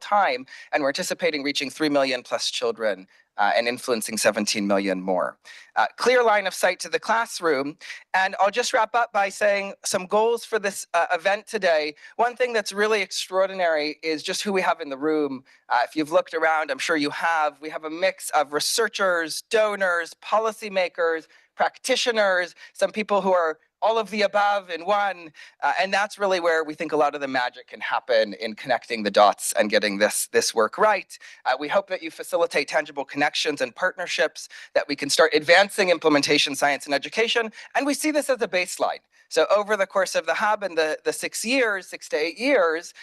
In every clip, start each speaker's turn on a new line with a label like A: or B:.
A: time, and we're anticipating reaching 3 million plus children and influencing 17 million more. Clear line of sight to the classroom. And I'll just wrap up by saying some goals for this event today. One thing that's really extraordinary is just who we have in the room. If you've looked around, I'm sure you have. We have a mix of researchers, donors, policymakers, practitioners, some people who are all of the above in one. And that's really where we think a lot of the magic can happen in connecting the dots and getting this work right. We hope that you facilitate tangible connections and partnerships, that we can start advancing implementation science and education. And we see this as a baseline. So over the course of the hub and the 6 to 8 years,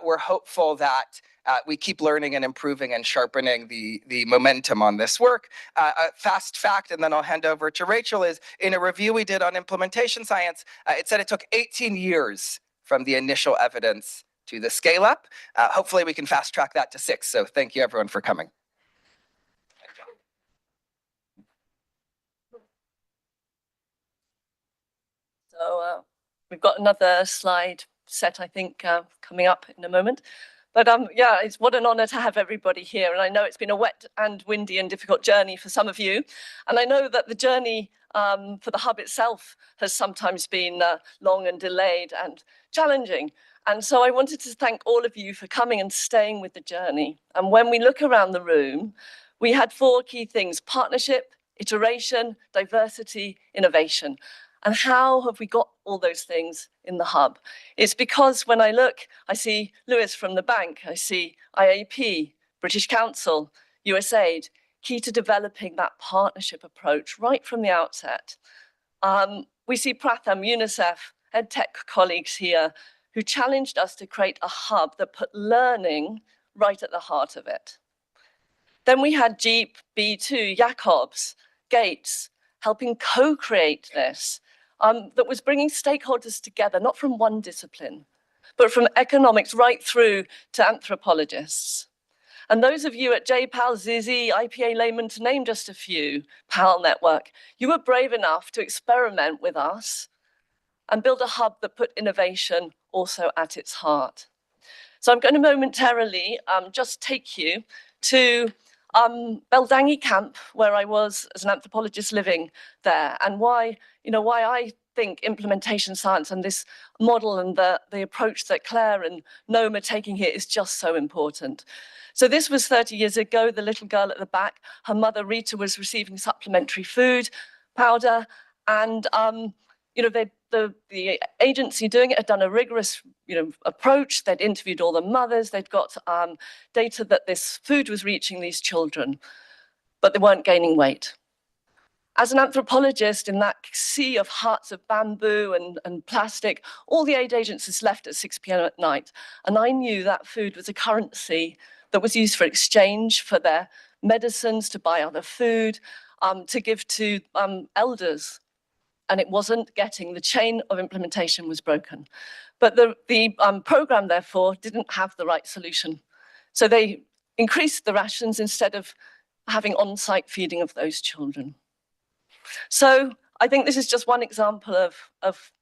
A: we're hopeful that we keep learning and improving and sharpening the momentum on this work. A fast fact, and then I'll hand over to Rachel, is in a review we did on implementation science, it said it took 18 years from the initial evidence to the scale up. Hopefully we can fast track that to 6. So thank you everyone for coming.
B: So we've got another slide set, I think, coming up in a moment. But yeah, it's what an honor to have everybody here. And I know it's been a wet and windy and difficult journey for some of you. And I know that the journey for the hub itself has sometimes been long and delayed and challenging. And so I wanted to thank all of you for coming and staying with the journey. And when we look around the room, we had 4 key things: partnership, iteration, diversity, innovation. And how have we got all those things in the hub? It's because when I look, I see Lewis from the bank, I see IAP, British Council, USAID, key to developing that partnership approach right from the outset. We see Pratham, UNICEF, EdTech colleagues here who challenged us to create a hub that put learning right at the heart of it. Then we had Jeep, B2, Jacobs, Gates, helping co-create this. That was bringing stakeholders together, not from one discipline, but from economics right through to anthropologists. And those of you at JPAL, ZIZI, IPA Layman, to name just a few, PAL Network, you were brave enough to experiment with us and build a hub that put innovation also at its heart. So I'm going to momentarily just take you to Beldangi camp, where I was as an anthropologist living there, and why I think implementation science and this model and the approach that Claire and Noam are taking here is just so important. So this was 30 years ago. The little girl at the back, her mother Rita was receiving supplementary food, powder, and the agency doing it had done a rigorous approach. They'd interviewed all the mothers. They'd got data that this food was reaching these children, but they weren't gaining weight. As an anthropologist in that sea of huts of bamboo and plastic, all the aid agencies left at 6 p.m. at night. And I knew that food was a currency that was used for exchange, for their medicines, to buy other food, to give to elders. And it wasn't getting, the chain of implementation was broken. But the program, therefore, didn't have the right solution. So they increased the rations instead of having on-site feeding of those children. So I think this is just one example of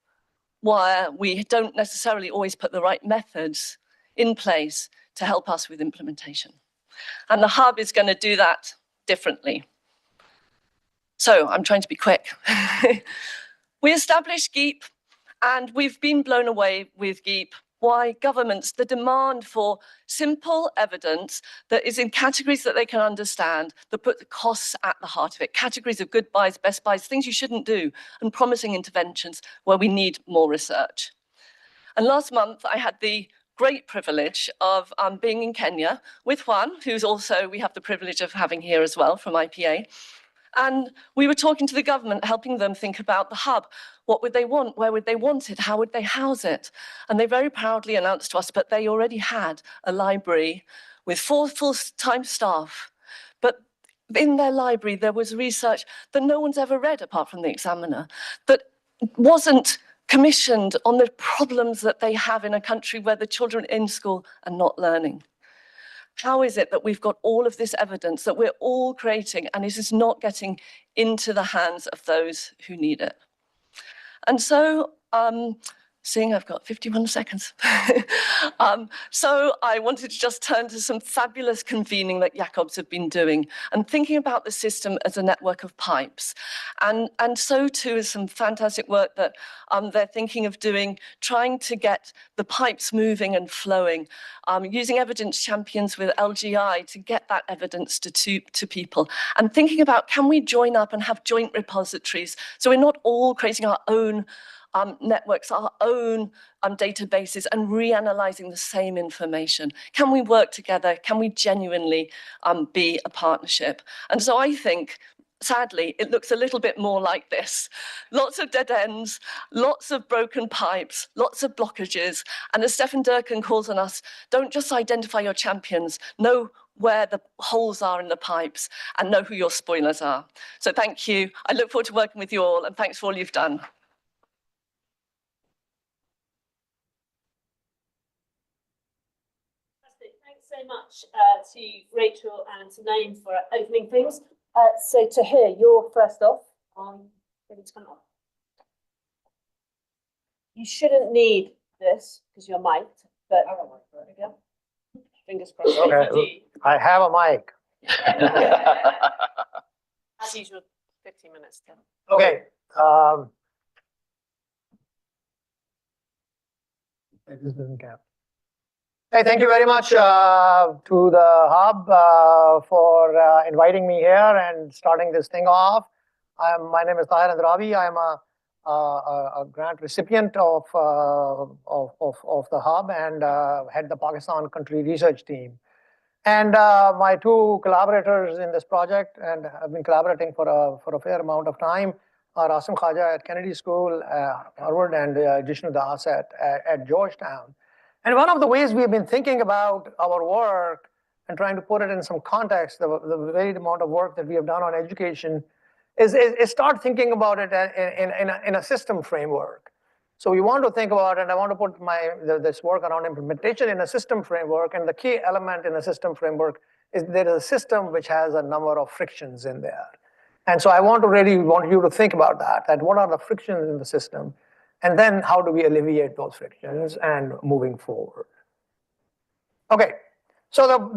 B: why we don't necessarily always put the right methods in place to help us with implementation. And the hub is going to do that differently. So I'm trying to be quick. We established GEEP, and we've been blown away with GEEP. Why? Governments, the demand for simple evidence that is in categories that they can understand, that put the costs at the heart of it, categories of good buys, best buys, things you shouldn't do, and promising interventions where we need more research. And last month, I had the great privilege of being in Kenya with Juan, who's also, we have the privilege of having here as well from IPA. And we were talking to the government, helping them think about the hub. What would they want? Where would they want it? How would they house it? And they very proudly announced to us, but they already had a library with 4 full-time staff. But in their library, there was research that no one's ever read apart from the examiner, that wasn't commissioned on the problems that they have in a country where the children in school are not learning. How is it that we've got all of this evidence that we're all creating and it is not getting into the hands of those who need it? And so Seeing I've got 51 seconds. So I wanted to just turn to some fabulous convening that Jacobs have been doing and thinking about the system as a network of pipes. And so too is some fantastic work that they're thinking of doing, trying to get the pipes moving and flowing, using evidence champions with LGI to get that evidence to people, and thinking about, can we join up and have joint repositories so we're not all creating our own networks, our own databases, and reanalyzing the same information? Can we work together? Can we genuinely be a partnership? And so I think, sadly, it looks a little bit more like this. Lots of dead ends, lots of broken pipes, lots of blockages. And as Stefan Durkin calls on us, don't just identify your champions, know where the holes are in the pipes and know who your spoilers are. So thank you. I look forward to working with you all, and thanks for all you've done.
C: Thanks so much to Rachel and to Naeem for opening things. So Tahir, you're first off. Ready to come up. You shouldn't need this because you're mic'd, but yeah. Fingers crossed.
D: Okay. I have a mic.
C: As usual, 15 minutes then.
D: Okay. This doesn't count. Hey, thank you very much to the Hub for inviting me here and starting this thing off. My name is Tahir Andrabi. I'm a grant recipient of the Hub and head the Pakistan country research team. And my two collaborators in this project, and I've been collaborating for a fair amount of time, are Asim Khaja at Kennedy School, Harvard, and Jishnu Das at Georgetown. And one of the ways we've been thinking about our work and trying to put it in some context, the varied amount of work that we have done on education, is start thinking about it in a system framework. So we want to think about, and I want to put this work around implementation in a system framework. And the key element in a system framework is there is a system which has a number of frictions in there. And so I really want you to think about that what are the frictions in the system? And then how do we alleviate those frictions and moving forward? Okay, so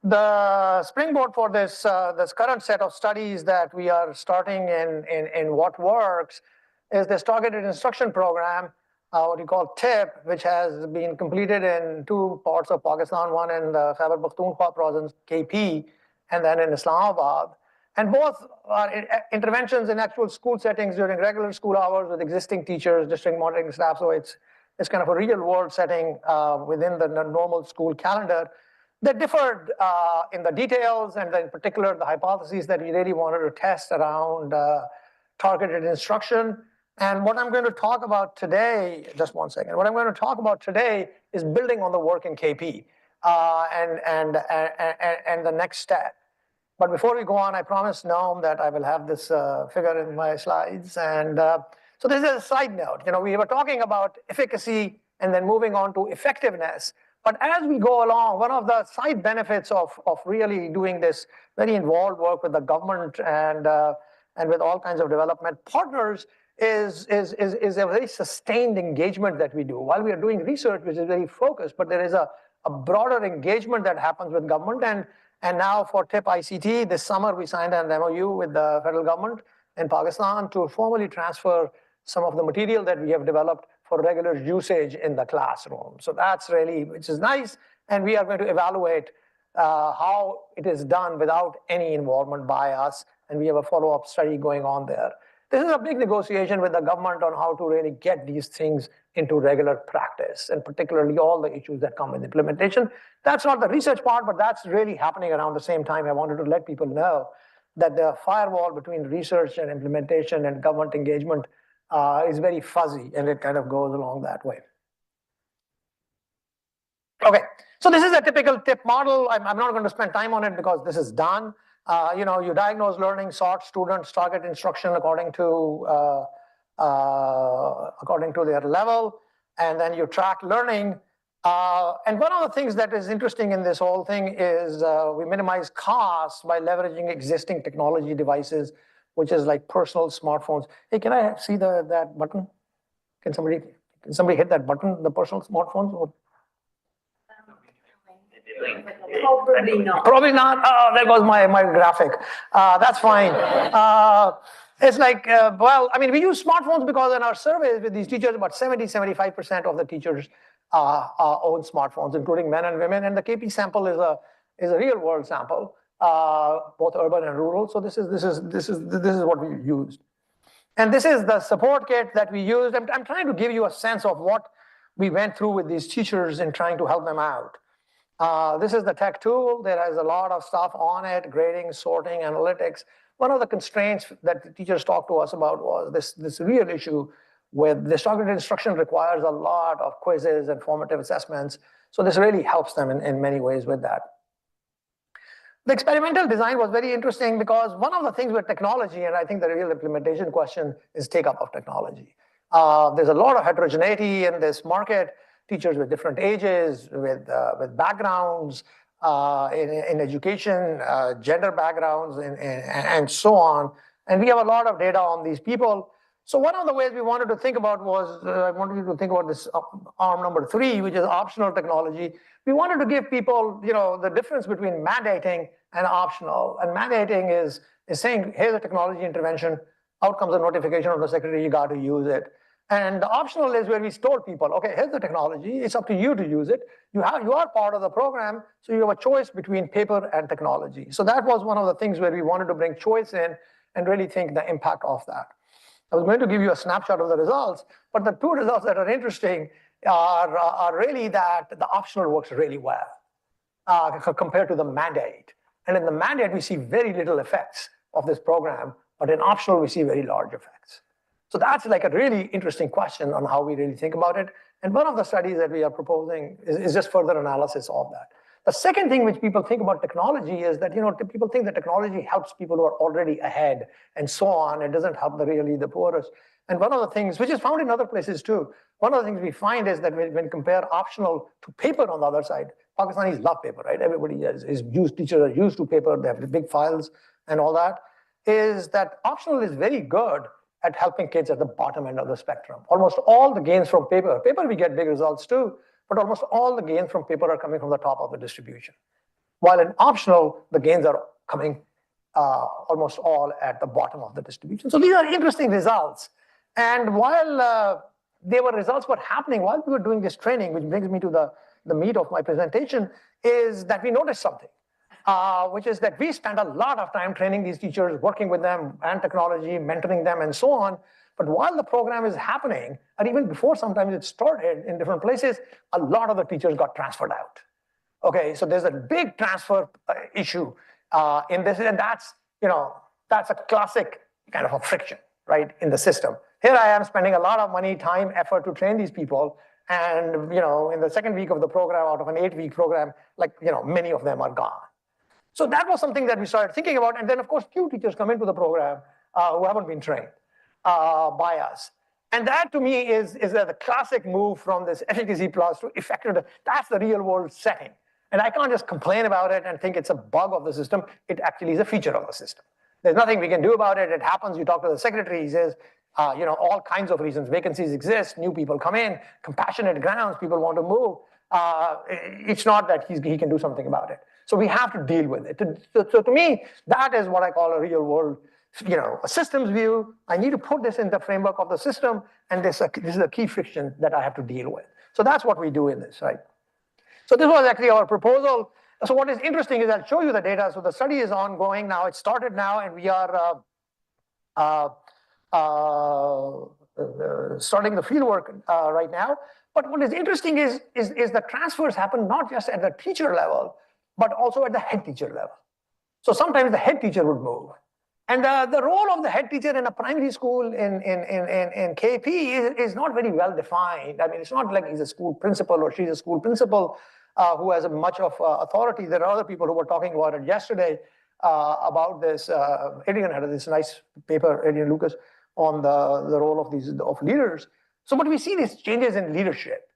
D: the springboard for this current set of studies that we are starting in What Works is this targeted instruction program, what we call TIP, which has been completed in two parts of Pakistan, one in the Khyber Pakhtunkhwa province, KP, and then in Islamabad. And both are interventions in actual school settings during regular school hours with existing teachers, district monitoring staff. So it's kind of a real world setting within the normal school calendar that differed in the details, and in particular, the hypotheses that we really wanted to test around targeted instruction. And what I'm going to talk about today, just one second, what I'm going to talk about today is building on the work in KP and the next step. But before we go on, I promised Noam that I will have this figure in my slides. And so this is a side note. We were talking about efficacy and then moving on to effectiveness. But as we go along, one of the side benefits of really doing this very involved work with the government and with all kinds of development partners is a very sustained engagement that we do. While we are doing research, which is very focused, but there is a broader engagement that happens with government. And now for TIP ICT, this summer we signed an MOU with the federal government in Pakistan to formally transfer some of the material that we have developed for regular usage in the classroom. So that's really, which is nice. And we are going to evaluate how it is done without any involvement by us. And we have a follow-up study going on there. This is a big negotiation with the government on how to really get these things into regular practice, and particularly all the issues that come with implementation. That's not the research part, but that's really happening around the same time. I wanted to let people know that the firewall between research and implementation and government engagement is very fuzzy, and it kind of goes along that way. Okay, so this is a typical TIP model. I'm not going to spend time on it because this is done. You diagnose learning, sort students, target instruction according to their level, and then you track learning. And one of the things that is interesting in this whole thing is we minimize costs by leveraging existing technology devices, which is like personal smartphones. Hey, can I see that button? Can somebody Can somebody hit that button, the personal smartphones?
C: Probably not.
D: Probably not. Oh, there goes my graphic. That's fine. It's like, well, I mean, we use smartphones because in our surveys with these teachers, about 75% of the teachers own smartphones, including men and women. And the KP sample is a real world sample, both urban and rural. So this is what we used. And this is the support kit that we used. I'm trying to give you a sense of what we went through with these teachers in trying to help them out. This is the tech tool. There is a lot of stuff on it, grading, sorting, analytics. One of the constraints that the teachers talked to us about was this real issue with this targeted instruction requires a lot of quizzes and formative assessments. So this really helps them in many ways with that. The experimental design was very interesting because one of the things with technology, and I think the real implementation question is take up of technology. There's a lot of heterogeneity in this market, teachers with different ages, with backgrounds in education, gender backgrounds, and so on. And we have a lot of data on these people. So one of the ways we wanted to think about was, I wanted you to think about this arm number 3, which is optional technology. We wanted to give people, the difference between mandating and optional. And mandating is saying, here's a technology intervention, out comes a notification of the secretary, you got to use it. And the optional is where we told people, okay, here's the technology, it's up to you to use it. You are part of the program, so you have a choice between paper and technology. So that was one of the things where we wanted to bring choice in and really think the impact of that. I was going to give you a snapshot of the results, but the 2 results that are interesting are really that the optional works really well compared to the mandate. And in the mandate, we see very little effects of this program, but in optional, we see very large effects. So that's like a really interesting question on how we really think about it. And one of the studies that we are proposing is just further analysis of that. The second thing which people think about technology is that, people think that technology helps people who are already ahead and so on. It doesn't help really the poorest. And one of the things, which is found in other places too, one of the things we find is that when we compare optional to paper on the other side, Pakistanis love paper, right? Everybody teachers are used to paper, they have the big files and all that, is that optional is very good at helping kids at the bottom end of the spectrum. Almost all the gains from paper we get big results too, but almost all the gains from paper are coming from the top of the distribution. While in optional, the gains are coming almost all at the bottom of the distribution. So these are interesting results. And while results were happening, while we were doing this training, which brings me to the meat of my presentation, is that we noticed something, which is that we spent a lot of time training these teachers, working with them and technology, mentoring them and so on. But while the program is happening, and even before sometimes it started in different places, a lot of the teachers got transferred out. Okay, so there's a big transfer issue in this, and that's a classic kind of a friction, right, in the system. Here I am spending a lot of money, time, effort to train these people, and in the second week of the program, out of an 8-week program, many of them are gone. So that was something that we started thinking about, and then of course few teachers come into the program who haven't been trained by us. And that to me is the classic move from this efficacy plus to effective. That's the real world setting. And I can't just complain about it and think it's a bug of the system. It actually is a feature of the system. There's nothing we can do about it. It happens. You talk to the secretary, he says, all kinds of reasons. Vacancies exist, new people come in, compassionate grounds, people want to move. It's not that he can do something about it. So we have to deal with it. So to me, that is what I call a real world, a systems view. I need to put this in the framework of the system, and this is a key friction that I have to deal with. So that's what we do in this, right? So this was actually our proposal. So what is interesting is I'll show you the data. So the study is ongoing now. It started now, and we are starting the fieldwork right now. But what is interesting is the transfers happen not just at the teacher level, but also at the head teacher level. So sometimes the head teacher would move. And the role of the head teacher in a primary school in KP is not very well defined. I mean, it's not like he's a school principal or she's a school principal who has much of authority. There are other people who were talking about it yesterday about this. Adrian had this nice paper, Adrian Lucas, on the role of leaders. So, but we see these changes in leadership.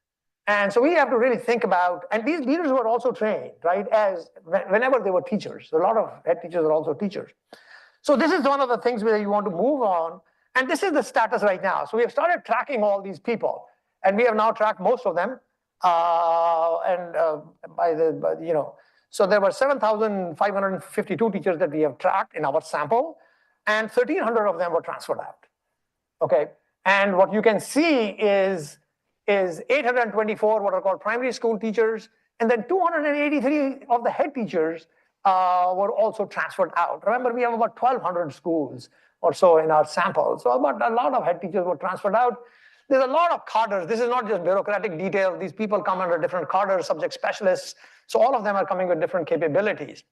D: And so we have to really think about, and these leaders were also trained, right, as whenever they were teachers. A lot of head teachers are also teachers. So this is one of the things where you want to move on. And this is the status right now. So we have started tracking all these people. And we have now tracked most of them. So there were 7,552 teachers that we have tracked in our sample, and 1,300 of them were transferred out. Okay, and what you can see is 824 what are called primary school teachers, and then 283 of the head teachers were also transferred out. Remember, we have about 1,200 schools or so in our sample, so about a lot of head teachers were transferred out. There's a lot of cadres. This is not just bureaucratic detail. These people come under different cadres, subject specialists. So all of them are coming with different capabilities.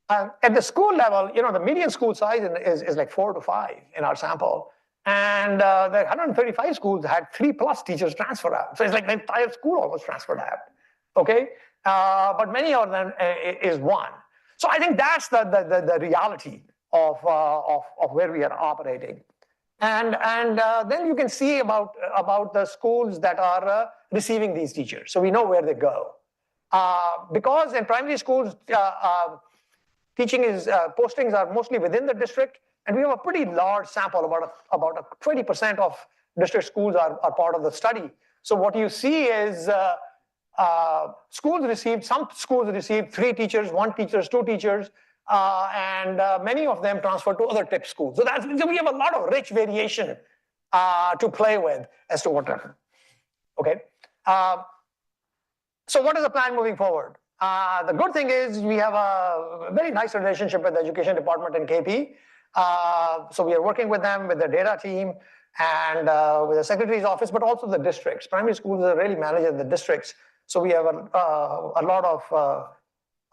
D: At the school level, the median school size is like 4 to 5 in our sample. And the 135 schools had 3+ teachers transfer out. So it's like the entire school almost transferred out. Okay? But many of them is 1. So I think that's the reality of where we are operating. And then you can see about the schools that are receiving these teachers. So we know where they go. Because in primary schools, postings are mostly within the district, and we have a pretty large sample, about 20% of district schools are part of the study. So what you see is some schools received 3 teachers, 1 teacher, 2 teachers, and many of them transferred to other tip schools. So we have a lot of rich variation to play with as to what happened. Okay. So what is the plan moving forward? The good thing is we have a very nice relationship with the education department in KP. So we are working with them, with the data team, and with the secretary's office, but also the districts. Primary schools are really managed in the districts. So we have a lot of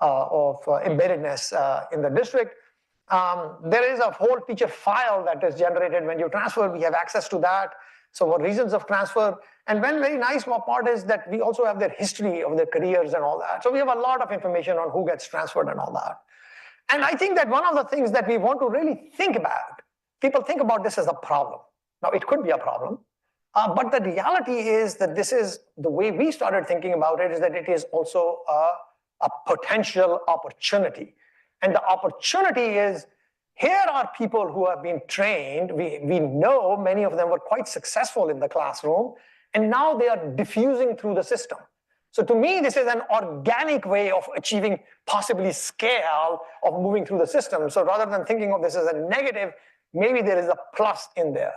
D: embeddedness in the district. There is a whole teacher file that is generated when you transfer. We have access to that. So what reasons of transfer? And one very nice part is that we also have their history of their careers and all that. So we have a lot of information on who gets transferred and all that. And I think that one of the things that we want to really think about, people think about this as a problem. Now, it could be a problem. But the reality is that this is the way we started thinking about it, is that it is also a potential opportunity. And the opportunity is, here are people who have been trained. We know many of them were quite successful in the classroom, and now they are diffusing through the system. So to me, this is an organic way of achieving possibly scale of moving through the system. So rather than thinking of this as a negative, maybe there is a plus in there.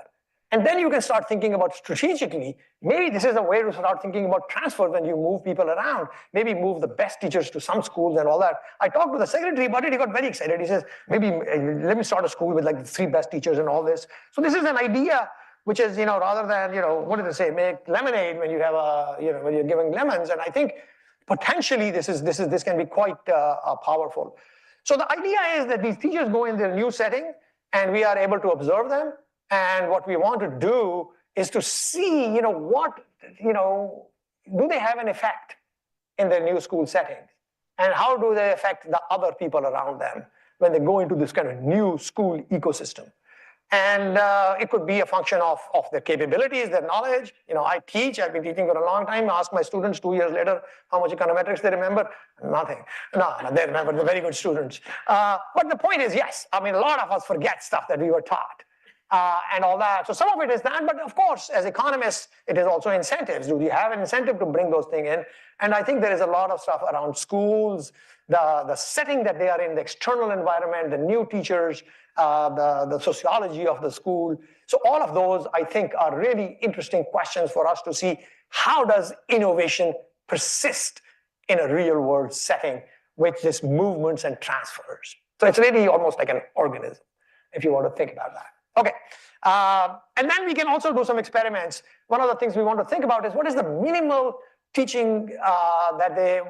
D: And then you can start thinking about strategically, maybe this is a way to start thinking about transfer when you move people around, maybe move the best teachers to some schools and all that. I talked to the secretary about it, he got very excited. He says, maybe let me start a school with like the 3 best teachers and all this. So this is an idea which is, rather than, what do they say, make lemonade when you have when you're giving lemons. And I think potentially this can be quite powerful. So the idea is that these teachers go in their new setting and we are able to observe them. And what we want to do is to see, do they have an effect in their new school settings? And how do they affect the other people around them when they go into this kind of new school ecosystem? And it could be a function of their capabilities, their knowledge. I teach, I've been teaching for a long time. I ask my students 2 years later how much econometrics they remember. Nothing. No, they remember, they're very good students. But the point is, yes, a lot of us forget stuff that we were taught. And all that. So some of it is that, but of course, as economists, it is also incentives. Do we have an incentive to bring those things in? And I think there is a lot of stuff around schools, the setting that they are in, the external environment, the new teachers, the sociology of the school. So all of those, I think, are really interesting questions for us to see how does innovation persist in a real world setting with these movements and transfers. So it's really almost like an organism, if you want to think about that. Okay, and then we can also do some experiments. One of the things we want to think about is what is the minimal teaching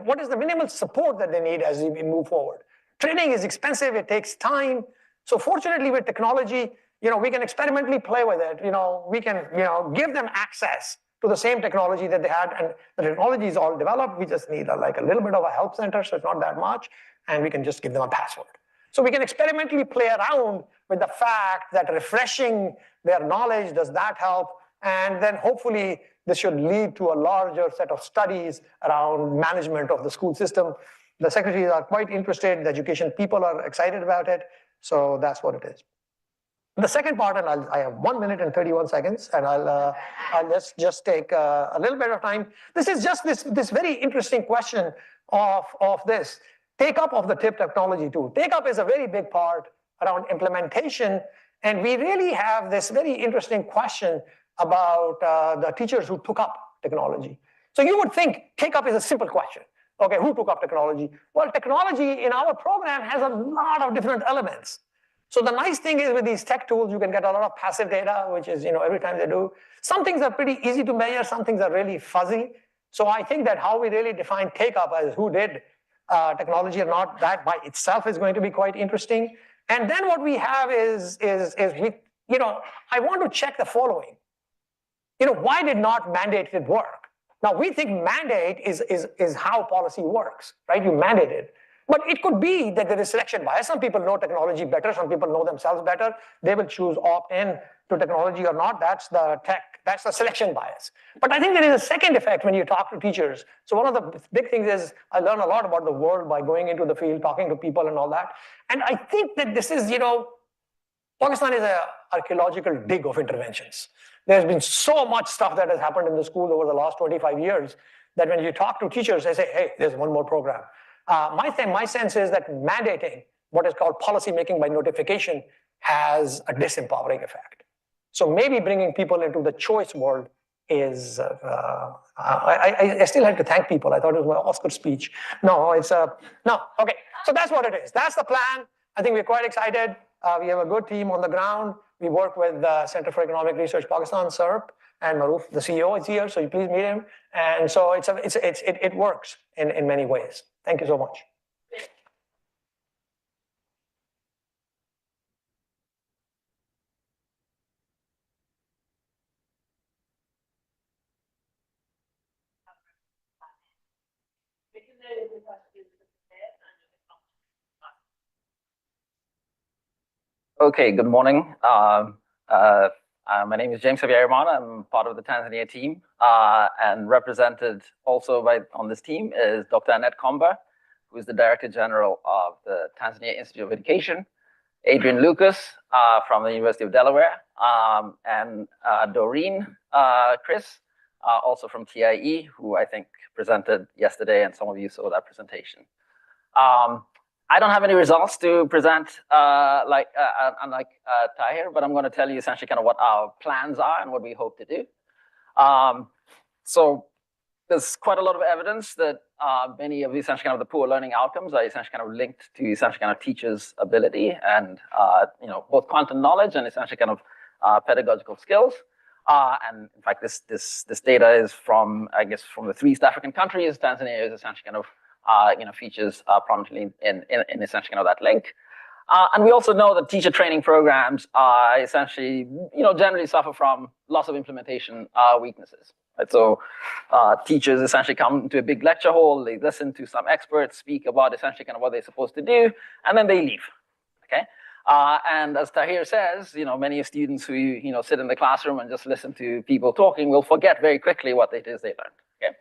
D: what is the minimal support that they need as we move forward. Training is expensive, it takes time. So fortunately with technology, we can experimentally play with it. We can, give them access to the same technology that they had, and the technology is all developed. We just need a little bit of a help center, so it's not that much, and we can just give them a password. So we can experimentally play around with the fact that refreshing their knowledge, does that help? And then hopefully this should lead to a larger set of studies around management of the school system. The secretaries are quite interested, the education people are excited about it. So that's what it is. The second part, and I have 1 minute and 31 seconds, and I'll just take a little bit of time. This is just this very interesting question of this take up of the TIP technology tool. Take up is a very big part around implementation, and we really have this very interesting question about the teachers who took up technology. So you would think take up is a simple question. Okay, who took up technology? Well, technology in our program has a lot of different elements. So the nice thing is with these tech tools, you can get a lot of passive data, which is, every time they do. Some things are pretty easy to measure, some things are really fuzzy. So I think that how we really define take up as who did technology or not, that by itself is going to be quite interesting. And then what we have is we, I want to check the following. Why did not mandated work? Now we think mandate is how policy works, right? You mandate it. But it could be that there is selection bias. Some people know technology better, some people know themselves better. They will choose opt-in to technology or not. That's the selection bias. But I think there is a second effect when you talk to teachers. So one of the big things is I learn a lot about the world by going into the field, talking to people and all that. And I think that this is, Pakistan is an archaeological dig of interventions. There's been so much stuff that has happened in the school over the last 25 years that when you talk to teachers, they say, hey, there's one more program. My sense is that mandating what is called policy making by notification has a disempowering effect. So maybe bringing people into the choice world is, I still had to thank people. I thought it was my Oscar speech. No, no, okay. So that's what it is. That's the plan. I think we're quite excited. We have a good team on the ground. We work with the Center for Economic Research Pakistan, SERP, and Maruf, the CEO, is here, so you please meet him. And so it works in many ways. Thank you so much.
E: Okay, good morning. My name is James Xavier Ramana. I'm part of the Tanzania team, and represented also on this team is Dr. Annette Komba, who is the Director General of the Tanzania Institute of Education, Adrian Lucas from the University of Delaware, and Doreen Chris, also from TIE, who I think presented yesterday, and some of you saw that presentation. I don't have any results to present unlike Tahir, but I'm going to tell you essentially kind of what our plans are and what we hope to do. So there's quite a lot of evidence that many of the essentially kind of the poor learning outcomes are essentially kind of linked to essentially kind of teachers' ability and both content knowledge and essentially kind of pedagogical skills. And in fact, this data is from, I guess, from the 3 East African countries. Tanzania is essentially kind of features prominently in essentially kind of that link. And we also know that teacher training programs are essentially, generally suffer from loss of implementation weaknesses. Right? So teachers essentially come into a big lecture hall, they listen to some experts speak about essentially kind of what they're supposed to do, and then they leave. Okay. And as Tahir says, many students who sit in the classroom and just listen to people talking will forget very quickly what it is they learned. Okay.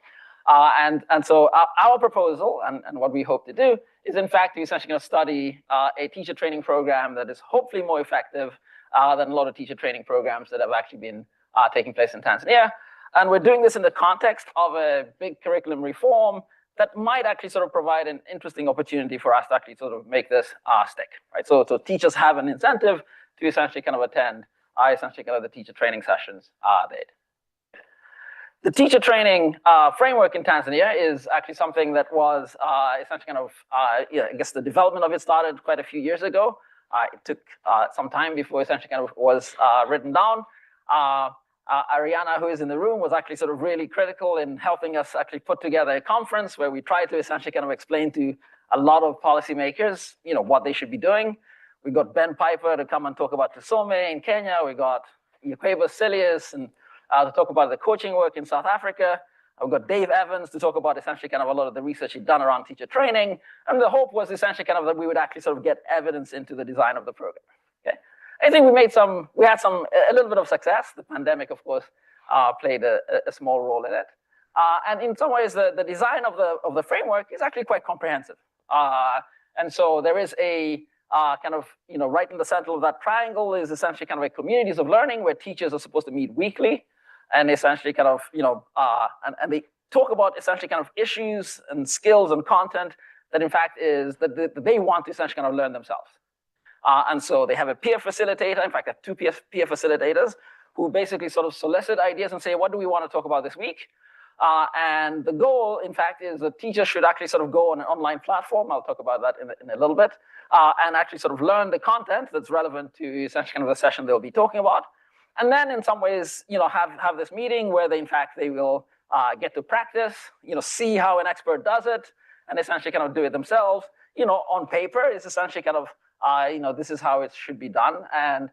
E: And so our proposal and what we hope to do is, in fact, to essentially going to study a teacher training program that is hopefully more effective than a lot of teacher training programs that have actually been taking place in Tanzania. And we're doing this in the context of a big curriculum reform that might actually sort of provide an interesting opportunity for us to actually sort of make this stick, right? So teachers have an incentive to essentially kind of attend essentially kind of the teacher training sessions they did. The teacher training framework in Tanzania is actually something that was essentially kind of, I guess the development of it started quite a few years ago. It took some time before essentially kind of was written down. Ariana, who is in the room, was actually sort of really critical in helping us actually put together a conference where we tried to essentially kind of explain to a lot of policymakers, what they should be doing. We got Ben Piper to come and talk about Tusome in Kenya. We got Yaqueba Silius and to talk about the coaching work in South Africa. We've got Dave Evans to talk about essentially kind of a lot of the research he'd done around teacher training. And the hope was essentially kind of that we would actually sort of get evidence into the design of the program. Okay. I think we had a little bit of success. The pandemic, of course, played a small role in it. And in some ways, the design of the framework is actually quite comprehensive. And so there is a kind of, right in the center of that triangle is essentially kind of a communities of learning where teachers are supposed to meet weekly and essentially kind of, and they talk about essentially kind of issues and skills and content that in fact is that they want to essentially kind of learn themselves. And so they have a peer facilitator, in fact, they have two peer facilitators who basically sort of solicit ideas and say, what do we want to talk about this week? And the goal, in fact, is that teachers should actually sort of go on an online platform. I'll talk about that in a little bit, and actually sort of learn the content that's relevant to essentially kind of the session they'll be talking about. And then in some ways, have this meeting where they, in fact, they will get to practice, see how an expert does it, and essentially kind of do it themselves. On paper, it's essentially kind of, this is how it should be done. And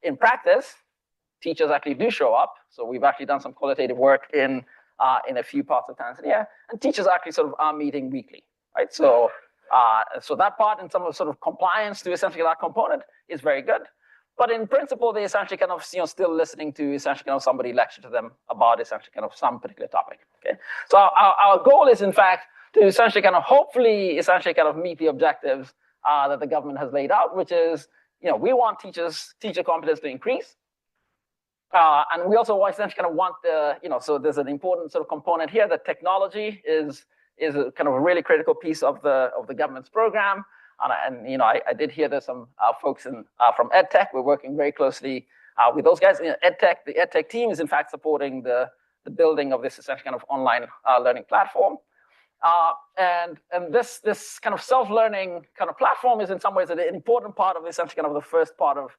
E: in practice, teachers actually do show up. So we've actually done some qualitative work in a few parts of Tanzania, and teachers actually sort of are meeting weekly, right? So so that part in terms of sort of compliance to essentially that component is very good. But in principle, they essentially kind of still listening to essentially kind of somebody lecture to them about essentially kind of some particular topic. Okay, so our goal is in fact to essentially kind of hopefully essentially kind of meet the objectives that the government has laid out, which is we want teacher competence to increase. And we also essentially kind of want the, so there's an important sort of component here that technology is a kind of a really critical piece of the government's program. And I did hear there's some folks from EdTech. We're working very closely with those guys. EdTech, the EdTech team is in fact supporting the building of this essentially kind of online learning platform. And this kind of self-learning kind of platform is in some ways an important part of essentially kind of the first part of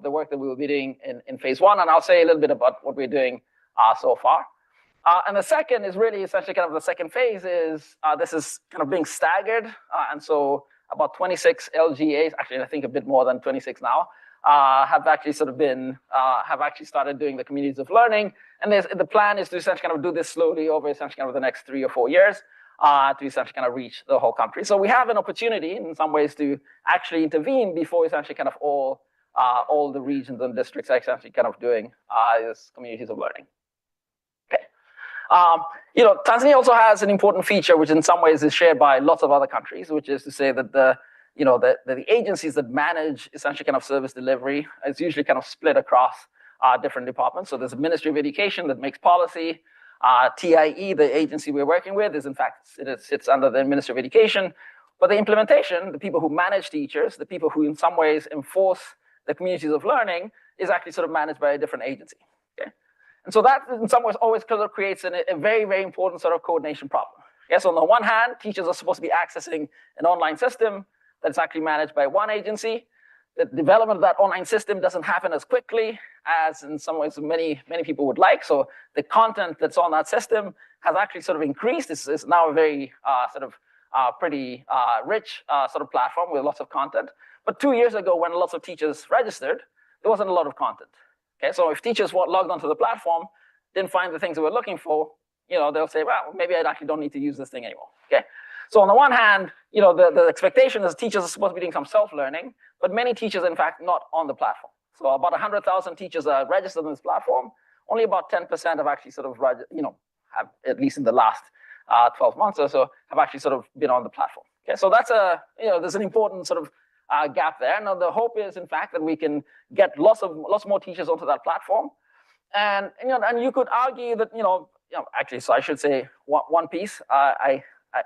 E: the work that we will be doing in phase one. And I'll say a little bit about what we're doing so far. And the second is really essentially kind of the second phase is this is kind of being staggered. And so about 26 LGAs, actually I think a bit more than 26 now, have actually sort of been, have actually started doing the communities of learning. And the plan is to essentially kind of do this slowly over essentially kind of the next 3 or 4 years to essentially kind of reach the whole country. So we have an opportunity in some ways to actually intervene before essentially kind of all the regions and districts are essentially kind of doing this communities of learning. Okay. Tanzania also has an important feature, which in some ways is shared by lots of other countries, which is to say that the agencies that manage essentially kind of service delivery is usually kind of split across different departments. So there's a Ministry of Education that makes policy. TIE, the agency we're working with, is in fact, it sits under the Ministry of Education. But the implementation, the people who manage teachers, the people who in some ways enforce the communities of learning is actually sort of managed by a different agency. Okay? And so that in some ways always kind of creates a very, very important sort of coordination problem. Yes, on the one hand, teachers are supposed to be accessing an online system that's actually managed by one agency. The development of that online system doesn't happen as quickly as in some ways many people would like. So the content that's on that system has actually sort of increased. It's now a very pretty rich sort of platform with lots of content. But 2 years ago, when lots of teachers registered, there wasn't a lot of content. Okay, so if teachers logged onto the platform, didn't find the things they were looking for, they'll say, well, maybe I actually don't need to use this thing anymore. Okay. So on the one hand, the expectation is teachers are supposed to be doing some self-learning, but many teachers, in fact, not on the platform. So about 100,000 teachers are registered on this platform. Only about 10% have actually sort of, have at least in the last 12 months or so, have actually sort of been on the platform. Okay, so that's there's an important sort of gap there. Now the hope is, in fact, that we can get lots more teachers onto that platform, and you could argue that actually, so I should say one piece.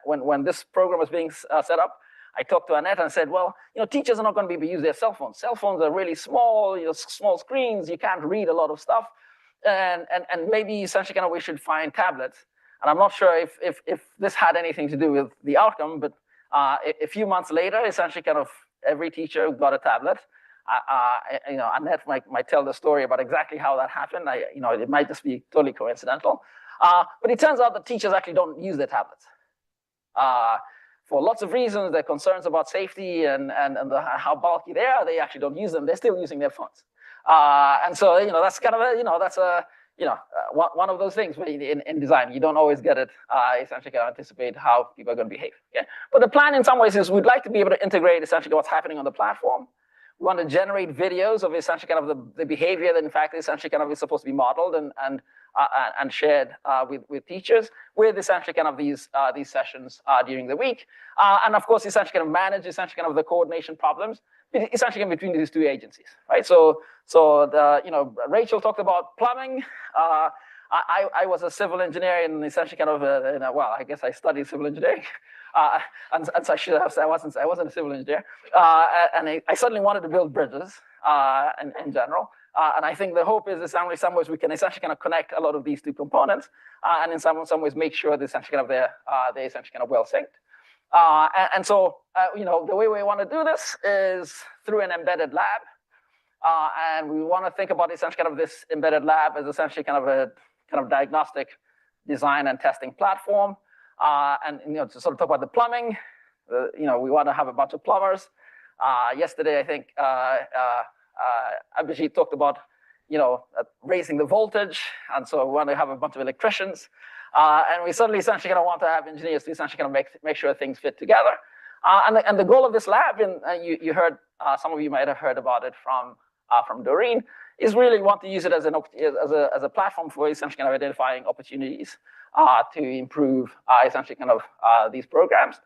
E: When this program was being set up, I talked to Annette and said, well, teachers are not going to be able to use their cell phones. Cell phones are really small, small screens. You can't read a lot of stuff, and maybe essentially kind of we should find tablets. And I'm not sure if this had anything to do with the outcome, but a few months later, essentially kind of every teacher got a tablet. Annette might tell the story about exactly how that happened. It might just be totally coincidental. But it turns out that teachers actually don't use their tablets. For lots of reasons, they're concerns about safety and how bulky they are. They actually don't use them. They're still using their phones. And so, that's kind of one of those things in design. You don't always get it, essentially can anticipate how people are going to behave. Okay? But the plan in some ways is we'd like to be able to integrate essentially what's happening on the platform We want to generate videos of essentially kind of the behavior that in fact essentially kind of is supposed to be modeled and shared with teachers, with essentially kind of these sessions during the week, and of course essentially kind of manage essentially kind of the coordination problems essentially between these two agencies, right? So Rachel talked about plumbing. I was a civil engineer and essentially kind of well, I guess I studied civil engineering. And so I should have said I wasn't a civil engineer, and I suddenly wanted to build bridges in general. And I think the hope is essentially in some ways we can essentially kind of connect a lot of these two components, and in some ways make sure that essentially kind of they're essentially kind of well synced. So the way we want to do this is through an embedded lab, and we want to think about essentially kind of this embedded lab as essentially kind of a diagnostic design and testing platform. And to sort of talk about the plumbing, we want to have a bunch of plumbers. Yesterday, I think Abhijit talked about raising the voltage, and so we want to have a bunch of electricians, and we suddenly essentially kind of want to have engineers to essentially kind of make sure things fit together. And the goal of this lab, and you heard, some of you might have heard about it from Doreen, is really want to use it as a platform for essentially kind of identifying opportunities to improve essentially kind of these programs.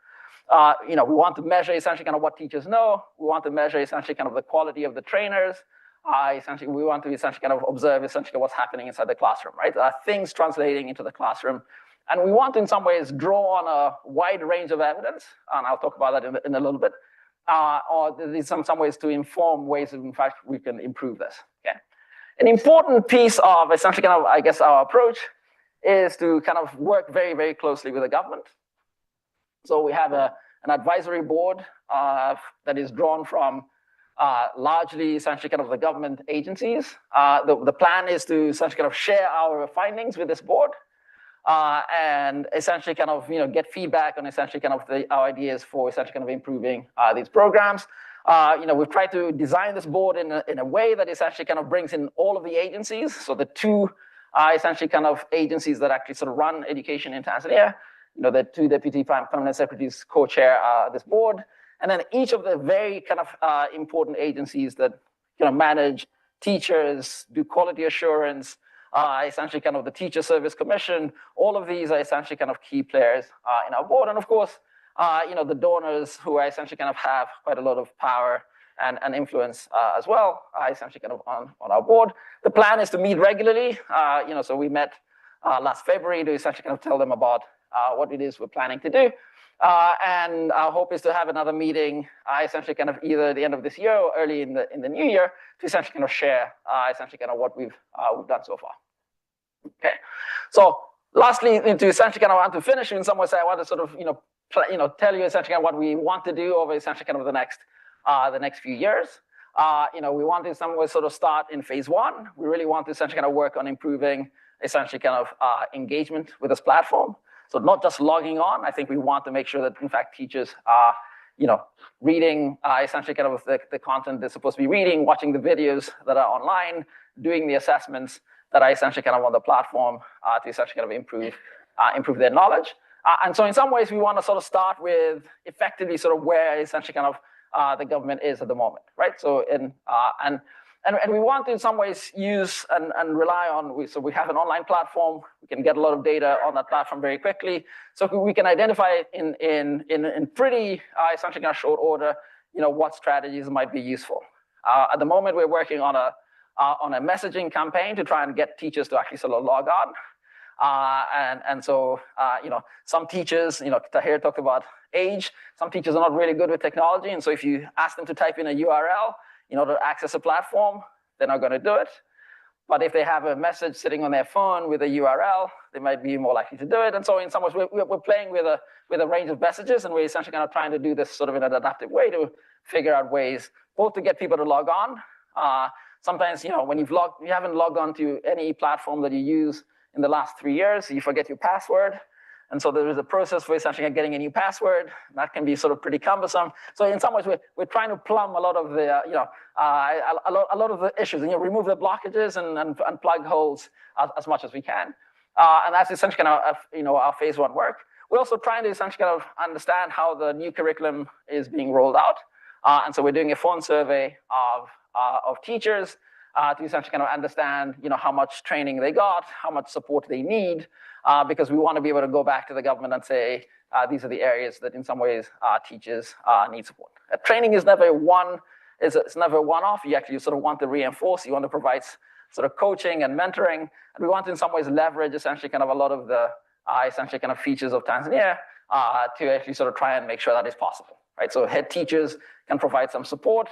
E: We want to measure essentially kind of what teachers know. We want to measure essentially kind of the quality of the trainers. Essentially, we want to essentially kind of observe essentially what's happening inside the classroom, right? Things translating into the classroom. And we want to, in some ways, draw on a wide range of evidence, and I'll talk about that in a little bit, or there's some ways to inform ways in fact we can improve this, okay? An important piece of essentially kind of, I guess, our approach is to kind of work very, very closely with the government. So we have an advisory board that is drawn from largely essentially kind of the government agencies. The plan is to essentially kind of share our findings with this board and essentially kind of get feedback on essentially kind of our ideas for essentially kind of improving these programs. We've tried to design this board in a way that essentially kind of brings in all of the agencies. So the two essentially kind of agencies that actually sort of run education in Tanzania, the two deputy permanent secretaries co-chair this board, and then each of the very kind of important agencies that manage teachers, do quality assurance, essentially kind of the Teacher Service Commission. All of these are essentially kind of key players in our board, and of course, the donors who are essentially kind of have quite a lot of power and influence as well, essentially kind of on our board. The plan is to meet regularly. So we met last February to essentially kind of tell them about what it is we're planning to do. And our hope is to have another meeting essentially kind of either the end of this year or early in the new year to essentially kind of share essentially kind of what we've done so far. Okay, so lastly, to essentially kind of want to finish in some ways, I want to sort of tell you essentially kind of what we want to do over essentially kind of the next few years. We want to in some way sort of start in phase one. We really want to essentially kind of work on improving essentially kind of engagement with this platform. So not just logging on. I think we want to make sure that in fact teachers are, reading essentially kind of the content they're supposed to be reading, watching the videos that are online, doing the assessments that are essentially kind of on the platform to essentially kind of improve their knowledge. And so in some ways we want to sort of start with effectively sort of where essentially kind of the government is at the moment, right? So and we want to in some ways use and rely on, so we have an online platform, we can get a lot of data on that platform very quickly. So we can identify in pretty essentially kind of short order, what strategies might be useful. At the moment, we're working on a messaging campaign to try and get teachers to actually sort of log on. And so, some teachers, Tahir talked about age, some teachers are not really good with technology. And so if you ask them to type in a URL, to access a platform, they're not going to do it. But if they have a message sitting on their phone with a URL, they might be more likely to do it. And so in some ways, we're playing with a range of messages, and we're essentially kind of trying to do this sort of in an adaptive way to figure out ways both to get people to log on. Sometimes, when you haven't logged on to any platform that you use in the last 3 years, you forget your password. And so there is a process for essentially getting a new password. That can be sort of pretty cumbersome. So in some ways, we're trying to plumb a lot of the, a lot of the issues, and remove the blockages and plug holes as much as we can. And that's essentially kind of, our phase one work. We're also trying to essentially kind of understand how the new curriculum is being rolled out. And so we're doing a phone survey of teachers to essentially kind of understand, how much training they got, how much support they need, because we want to be able to go back to the government and say, these are the areas that in some ways teachers need support. Training is never it's never one-off. You actually sort of want to reinforce, you want to provide sort of coaching and mentoring, and we want to in some ways leverage essentially kind of a lot of the essentially kind of features of Tanzania to actually sort of try and make sure that is possible, right? So head teachers can provide some support.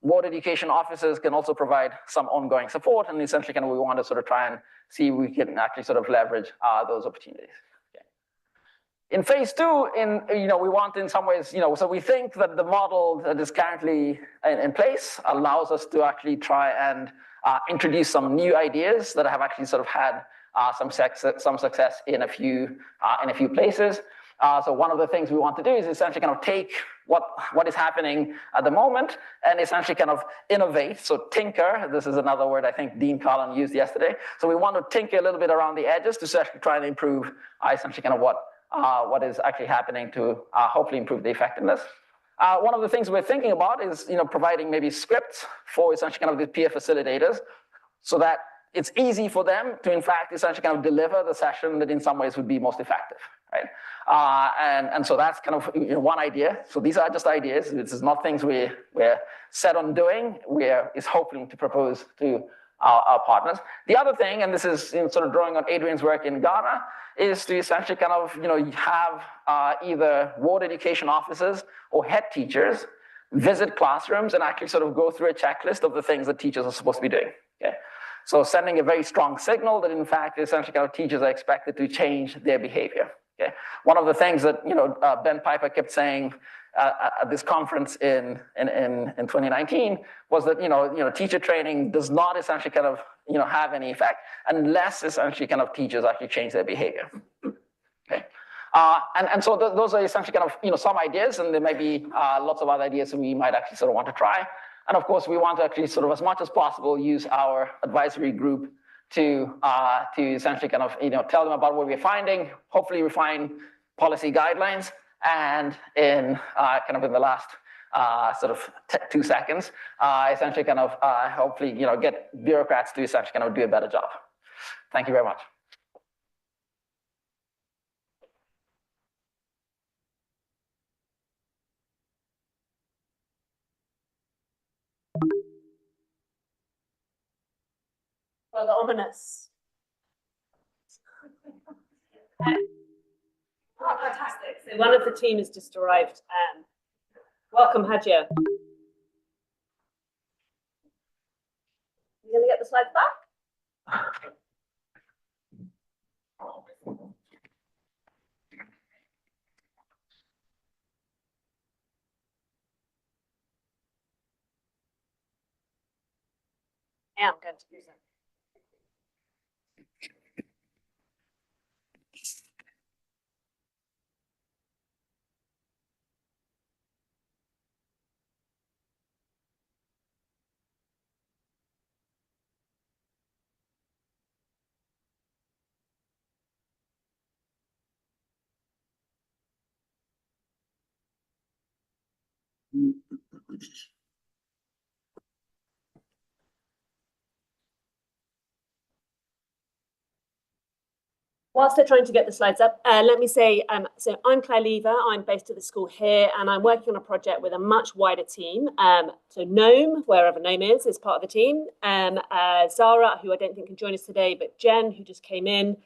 E: Ward education officers can also provide some ongoing support, and essentially kind of we want to sort of try and see if we can actually sort of leverage those opportunities. In phase two, we want in some ways, so we think that the model that is currently in place allows us to actually try and introduce some new ideas that have actually sort of had some success in a few places. So one of the things we want to do is essentially kind of take what is happening at the moment and essentially kind of innovate. So tinker, this is another word I think Dean Carlin used yesterday. So we want to tinker a little bit around the edges to actually try and improve essentially kind of what is actually happening to hopefully improve the effectiveness. One of the things we're thinking about is providing maybe scripts for essentially kind of the peer facilitators so that it's easy for them to in fact essentially kind of deliver the session that in some ways would be most effective, right? And so that's kind of one idea. So these are just ideas. This is not things we're set on doing. We're hoping to propose to our partners. The other thing, and this is sort of drawing on Adrian's work in Ghana, is to essentially kind of have either ward education officers or head teachers visit classrooms and actually sort of go through a checklist of the things that teachers are supposed to be doing. Okay? So sending a very strong signal that in fact essentially kind of teachers are expected to change their behavior. Okay? One of the things that Ben Piper kept saying at this conference in 2019 was that teacher training does not essentially kind of have any effect unless essentially kind of teachers actually change their behavior. Okay, and so those are essentially kind of some ideas, and there may be lots of other ideas that we might actually sort of want to try. And of course, we want to actually sort of as much as possible use our advisory group to essentially kind of tell them about what we're finding, hopefully refine policy guidelines, and in kind of in the last sort of 2 seconds, essentially kind of hopefully get bureaucrats to essentially kind of do a better job. Thank you very much.
C: Rather ominous. Oh, fantastic. So one of the team has just arrived. Welcome, Hajia. You going to get the slides back? Yeah, I'm going to use them. Whilst they're trying to get the slides up, let me say, so I'm Claire Lever, I'm based at the school here, and I'm working on a project with a much wider team. So Nome, wherever Nome is part of the team. Zara, who I don't think can join us today, but Jen, who just came in.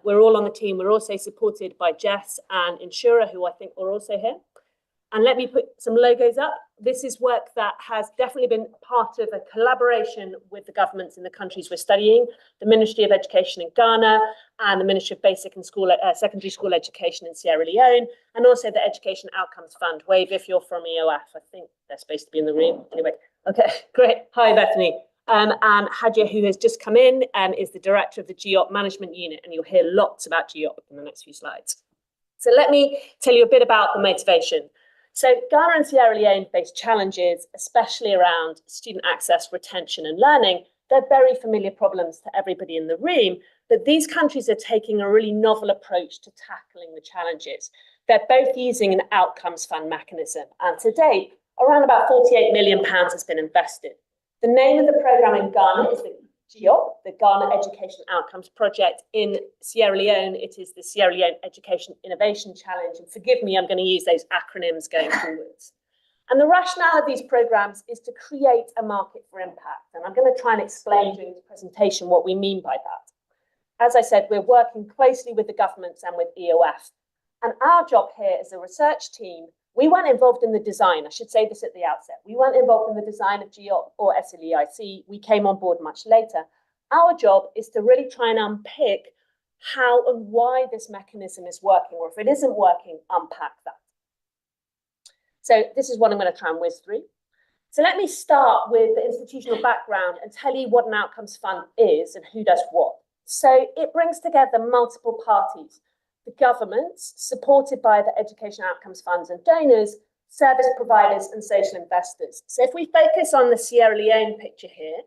C: We're all on the team. We're also supported by Jess and Insura, who I think are also here. And let me put some logos up. This is work that has definitely been part of a collaboration with the governments in the countries we're studying, the Ministry of Education in Ghana and the Ministry of Basic and Secondary School Education in Sierra Leone, and also the Education Outcomes Fund. Wave if you're from EOF. I think they're supposed to be in the room. Anyway, okay, great. Hi, Bethany. And Hajia, who has just come in, is the director of the GEOP Management Unit, and you'll hear lots about GEOP in the next few slides. So let me tell you a bit about the motivation. So Ghana and Sierra Leone face challenges, especially around student access, retention and learning. They're very familiar problems to everybody in the room, but these countries are taking a really novel approach to tackling the challenges. They're both using an outcomes fund mechanism, and to date, Around about £48 million has been invested. The name of the programme in Ghana is the GEOP, the Ghana Education Outcomes Project. In Sierra Leone, it is the Sierra Leone Education Innovation Challenge. And forgive me, I'm going to use those acronyms going forwards. And the rationale of these programmes is to create a market for impact. And I'm going to try and explain during this presentation what we mean by that. As I said, we're working closely with the governments and with EOF. And our job here as a research team, we weren't involved in the design. I should say this at the outset. We weren't involved in the design of GEOP or SLEIC. We came on board much later. Our job is to really try and unpick how and why this mechanism is working, or if it isn't working, unpack that. So this is what I'm going to try and whiz through. So let me start with the institutional background and tell you what an outcomes fund is and who does what. So it brings together multiple parties. The governments, supported by the education outcomes funds and donors, service providers and social investors. So if we focus on the Sierra Leone picture here,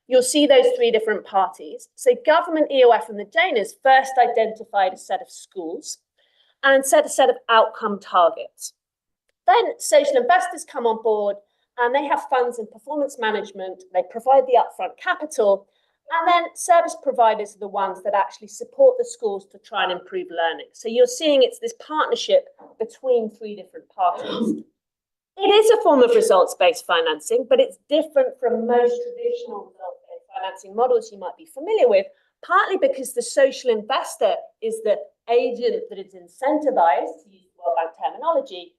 C: you'll see those three different parties. So government, EOF and the donors first identified a set of schools and set a set of outcome targets. Then social investors come on board and they have funds in performance management, they provide the upfront capital, and then service providers are the ones that actually support the schools to try and improve learning. So you're seeing it's this partnership between three different parties. It is a form of results-based financing, but it's different from most traditional results-based financing models you might be familiar with, partly because the social investor is the agent that is incentivized, to use World Bank terminology,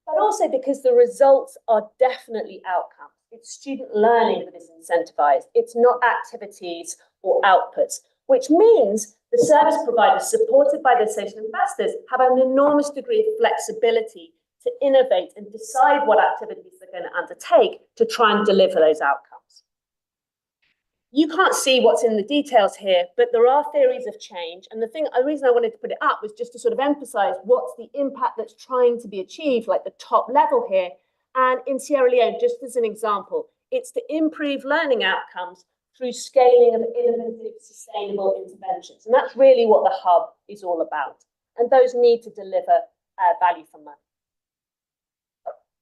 C: but also because the results are definitely outcomes. It's student learning that is incentivized. It's not activities or outputs, which means the service providers supported by the social investors have an enormous degree of flexibility to innovate and decide what activities they're going to undertake to try and deliver those outcomes. You can't see what's in the details here, but there are theories of change. And the reason I wanted to put it up was just to sort of emphasize what's the impact that's trying to be achieved, like the top level here. And in Sierra Leone, just as an example, it's to improve learning outcomes through scaling of innovative, sustainable interventions. And that's really what the hub is all about. And those need to deliver value for money.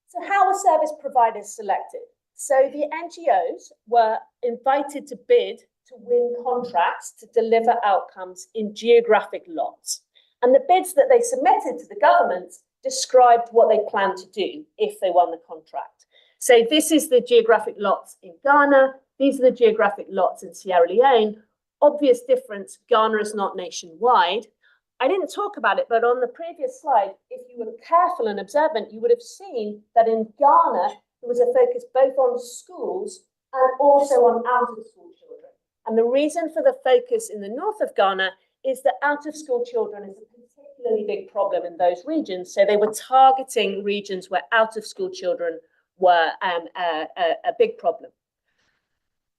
C: So how were service providers selected? So the NGOs were invited to bid to win contracts to deliver outcomes in geographic lots. And the bids that they submitted to the governments described what they planned to do if they won the contract. So this is the geographic lots in Ghana. These are the geographic lots in Sierra Leone. Obvious difference, Ghana is not nationwide. I didn't talk about it, but on the previous slide, if you were careful and observant, you would have seen that in Ghana, there was a focus both on schools and also on out-of-school children. And the reason for the focus in the north of Ghana is that out-of-school children is a particularly big problem in those regions. So they were targeting regions where out-of-school children were a big problem.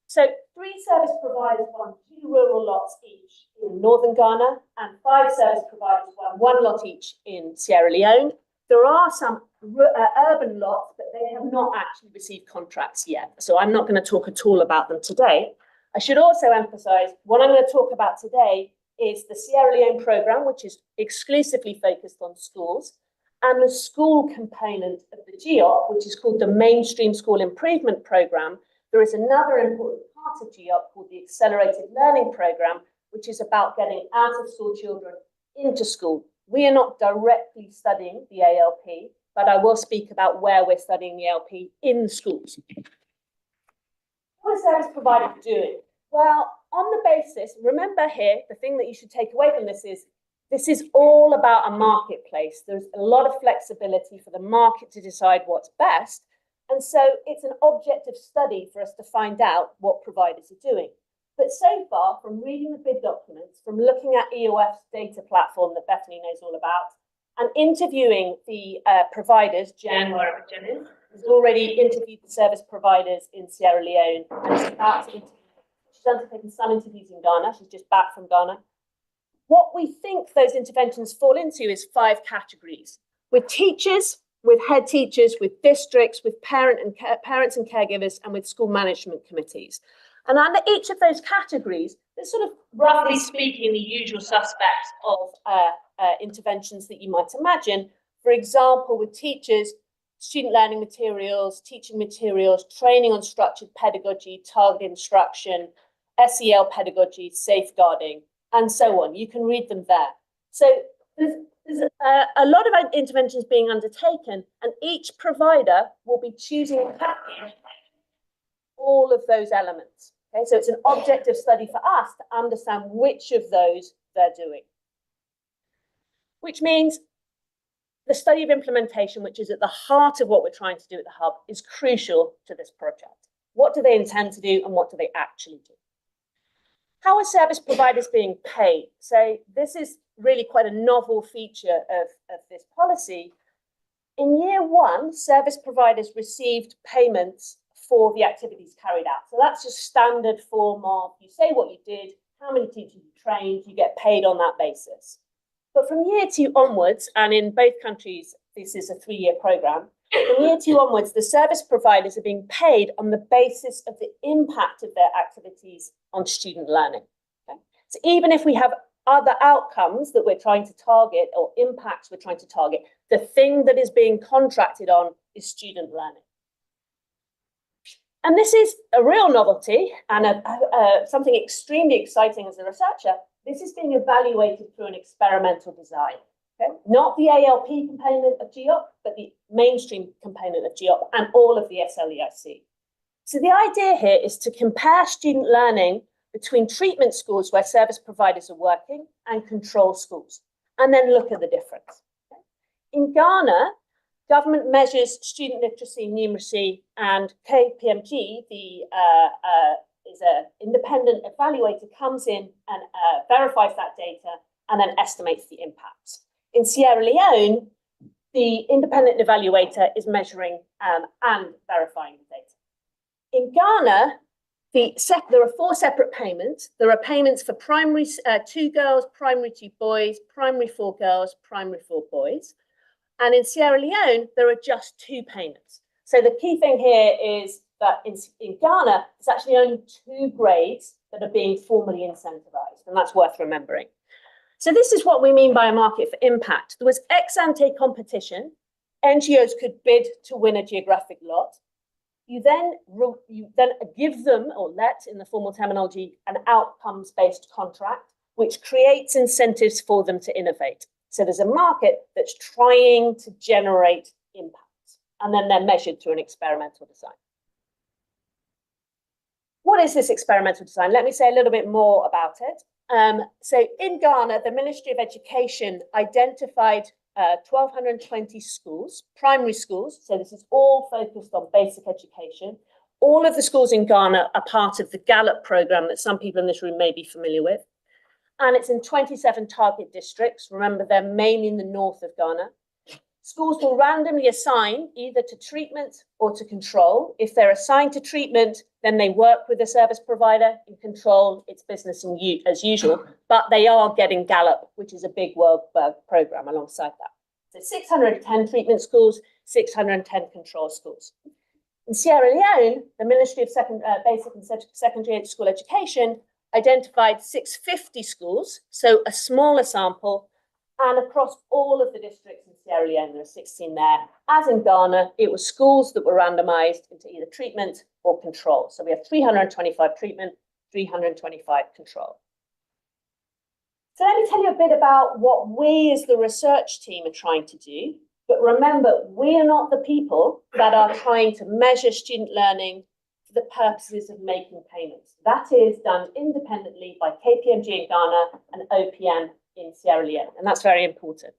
C: So 3 service providers won 2 rural lots each in northern Ghana, and 5 service providers won 1 lot each in Sierra Leone. There are some urban lots, but they have not actually received contracts yet. So I'm not going to talk at all about them today. I should also emphasize what I'm going to talk about today is the Sierra Leone program, which is exclusively focused on schools, and the school component of the GEOP, which is called the Mainstream School Improvement Program. There is another important part of GEOP called the Accelerated Learning Program, which is about getting out-of-school children into school. We are not directly studying the ALP, but I will speak about where we're studying the ALP in schools. What are service providers doing? Well, on the basis, remember here, the thing that you should take away from this is all about a marketplace. There's a lot of flexibility for the market to decide what's best. And so it's an object of study for us to find out what providers are doing. But so far, from reading the bid documents, from looking at EOF's data platform that Bethany knows all about, and interviewing the providers, Jen, wherever Jen is, has already interviewed the service providers in Sierra Leone, and is about to interview. She's undertaken some interviews in Ghana. She's just back from Ghana. What we think those interventions fall into is 5 categories. With teachers, with head teachers, with districts, with parents and caregivers, and with school management committees. And under each of those categories, there's sort of, roughly speaking, the usual suspects of interventions that you might imagine. For example, with teachers, student learning materials, teaching materials, training on structured pedagogy, target instruction, SEL pedagogy, safeguarding, and so on. You can read them there. So there's a lot of interventions being undertaken, and each provider will be choosing all of those elements. Okay, so it's an objective study for us to understand which of those they're doing. Which means the study of implementation, which is at the heart of what we're trying to do at the Hub, is crucial to this project. What do they intend to do and what do they actually do? How are service providers being paid? So this is really quite a novel feature of this policy. In year one, service providers received payments for the activities carried out. So that's just standard form of you say what you did, how many teachers you trained, you get paid on that basis. But from year two onwards, and in both countries, this is a 3-year program, from year two onwards, the service providers are being paid on the basis of the impact of their activities on student learning. Okay? So even if we have other outcomes that we're trying to target or impacts we're trying to target, the thing that is being contracted on is student learning. And this is a real novelty and something extremely exciting as a researcher. This is being evaluated through an experimental design. Okay? Not the ALP component of GEOP, but the mainstream component of GEOP and all of the SLEIC. So the idea here is to compare student learning between treatment schools where service providers are working and control schools, and then look at the difference. Okay? In Ghana, government measures student literacy, numeracy, and KPMG, is an independent evaluator, comes in and verifies that data and then estimates the impacts. In Sierra Leone, the independent evaluator is measuring and verifying the data. In Ghana, there are 4 separate payments. There are payments for primary 2 girls, primary 2 boys, primary 4 girls, primary 4 boys. And in Sierra Leone, there are just 2 payments. So the key thing here is that in Ghana, it's actually only 2 grades that are being formally incentivized, and that's worth remembering. So this is what we mean by a market for impact. There was ex-ante competition. NGOs could bid to win a geographic lot. You then give them, or let in the formal terminology, an outcomes-based contract, which creates incentives for them to innovate. So there's a market that's trying to generate impacts, and then they're measured through an experimental design. What is this experimental design? Let me say a little bit more about it. So in Ghana, the Ministry of Education identified 1,220 schools, primary schools. So this is all focused on basic education. All of the schools in Ghana are part of the Gallup program that some people in this room may be familiar with. And it's in 27 target districts. Remember, they're mainly in the north of Ghana. Schools will randomly assign either to treatment or to control. If they're assigned to treatment, then they work with the service provider. In control, it's business as usual, but they are getting Gallup, which is a big world program alongside that. So 610 treatment schools, 610 control schools. In Sierra Leone, the Ministry of Basic and Secondary School Education identified 650 schools, so a smaller sample, and across all of the districts in Sierra Leone, there are 16 there. As in Ghana, it was schools that were randomized into either treatment or control. So we have 325 treatment, 325 control. So let me tell you a bit about what we as the research team are trying to do. But remember, we are not the people that are trying to measure student learning for the purposes of making payments. That is done independently by KPMG in Ghana and OPM in Sierra Leone, and that's very important.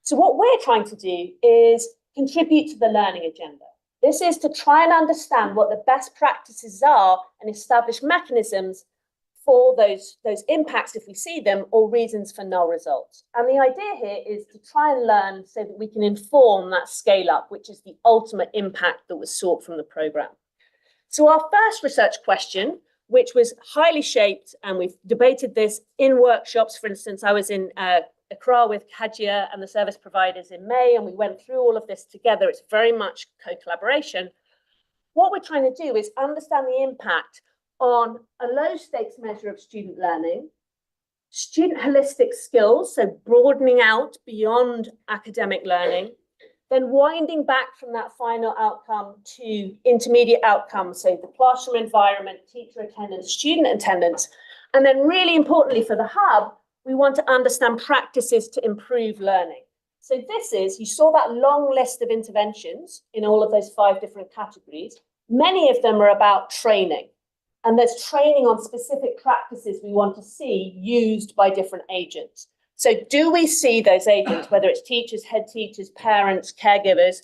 C: So what we're trying to do is contribute to the learning agenda. This is to try and understand what the best practices are and establish mechanisms for those impacts if we see them, or reasons for null results. And the idea here is to try and learn so that we can inform that scale up, which is the ultimate impact that was sought from the program. So our first research question, which was highly shaped, and we've debated this in workshops. For instance, I was in Accra with Hajia and the service providers in May, and we went through all of this together. It's very much co-collaboration. What we're trying to do is understand the impact on a low stakes measure of student learning, student holistic skills, so broadening out beyond academic learning, then winding back from that final outcome to intermediate outcomes, so the classroom environment, teacher attendance, student attendance, and then really importantly for the hub, we want to understand practices to improve learning. So this is, you saw that long list of interventions in all of those 5 different categories. Many of them are about training. And there's training on specific practices we want to see used by different agents. So do we see those agents, whether it's teachers, head teachers, parents, caregivers,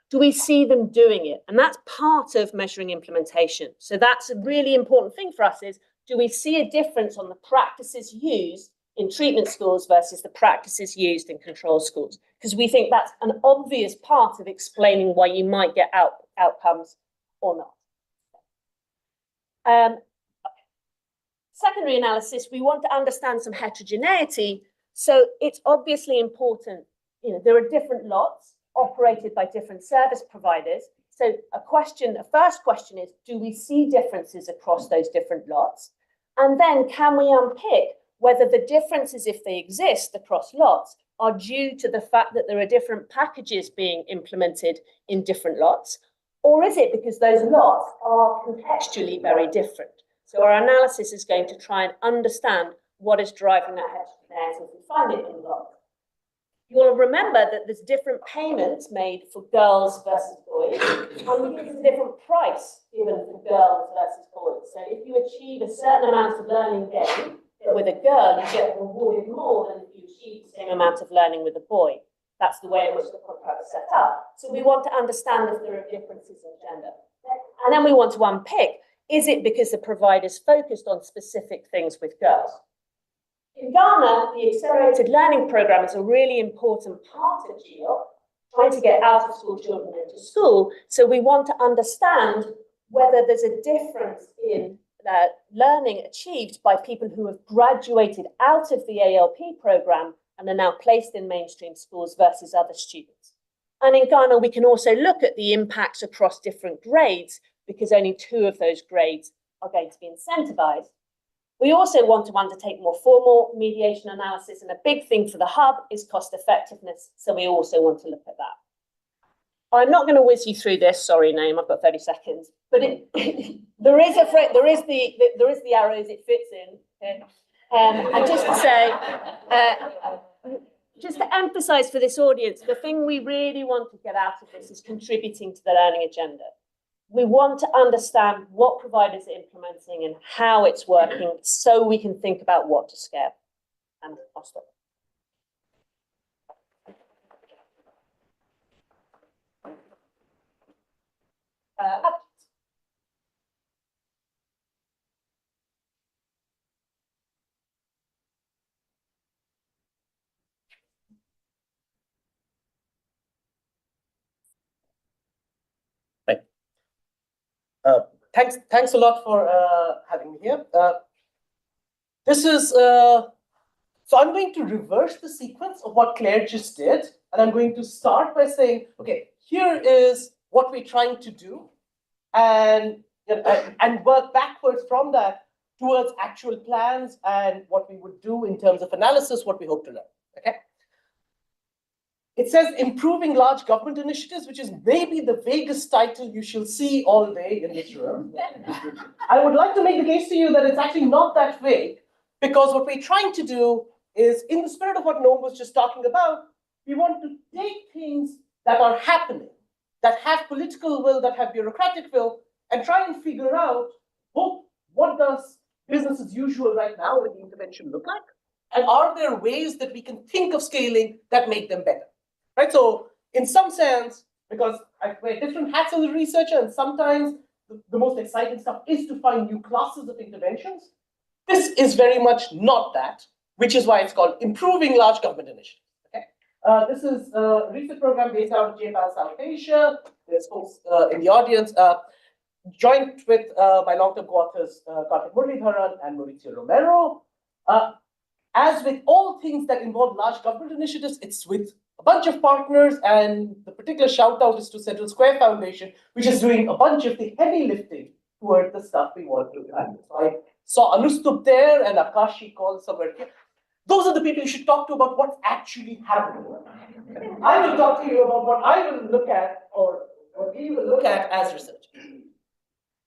C: do we see them doing it? And that's part of measuring implementation. So that's a really important thing for us is, do we see a difference on the practices used in treatment schools versus the practices used in control schools? Because we think that's an obvious part of explaining why you might get outcomes or not. Secondary analysis, we want to understand some heterogeneity. So it's obviously important, there are different lots operated by different service providers. So a first question is, do we see differences across those different lots? And then can we unpick whether the differences, if they exist across lots, are due to the fact that there are different packages being implemented in different lots? Or is it because those lots are contextually very different? So our analysis is going to try and understand what is driving that heterogeneity if we find it in lots. You'll remember that there's different payments made for girls versus boys, and there's a different price given for girls versus boys. So if you achieve a certain amount of learning gain with a girl, you get rewarded more than if you achieve the same amount of learning with a boy. That's the way in which the contract is set up. So we want to understand if there are differences in gender. And then we want to unpick, is it because the provider's focused on specific things with girls? In Ghana, the accelerated learning program is a really important part of GEO, trying to get out of school children into school. So we want to understand whether there's a difference in learning achieved by people who have graduated out of the ALP program and are now placed in mainstream schools versus other students. And in Ghana, we can also look at the impacts across different grades because only 2 of those grades are going to be incentivized. We also want to undertake more formal mediation analysis, and a big thing for the hub is cost effectiveness. So we also want to look at that. I'm not going to whiz you through this. Sorry, Naeem, I've got 30 seconds. But there is the arrows it fits in. Okay? And just to say, just to emphasize for this audience, the thing we really want to get out of this is contributing to the learning agenda. We want to understand what providers are implementing and how it's working so we can think about what to scale. And I'll stop.
F: Thanks a lot for having me here. This is, so I'm going to reverse the sequence of what Claire just did. And I'm going to start by saying, okay, here is what we're trying to do and work backwards from that towards actual plans and what we would do in terms of analysis, what we hope to learn, okay? It says improving large government initiatives, which is maybe the vaguest title you shall see all day in this room. I would like to make the case to you that it's actually not that vague, because what we're trying to do is, in the spirit of what Noam was just talking about, we want to take things that are happening, that have political will, that have bureaucratic will, and try and figure out what does business as usual right now with the intervention look like? And are there ways that we can think of scaling that make them better? Right? So in some sense, because I wear different hats as a researcher, and sometimes the most exciting stuff is to find new classes of interventions. This is very much not that, which is why it's called improving large government initiatives. Okay? This is a research program based out of JPAL South Asia. There's folks in the audience, joined with my long-term co-authors, Karthik Muralidharan and Mauricio Romero. As with all things that involve large government initiatives, it's with a bunch of partners, and the particular shout out is to Central Square Foundation, which is doing a bunch of the heavy lifting toward the stuff we want to do. So I saw Anustup there and Akashi called somewhere here. those are the people you should talk to about what's actually happening. I will talk to you about what I will look at, or what we will look at as research.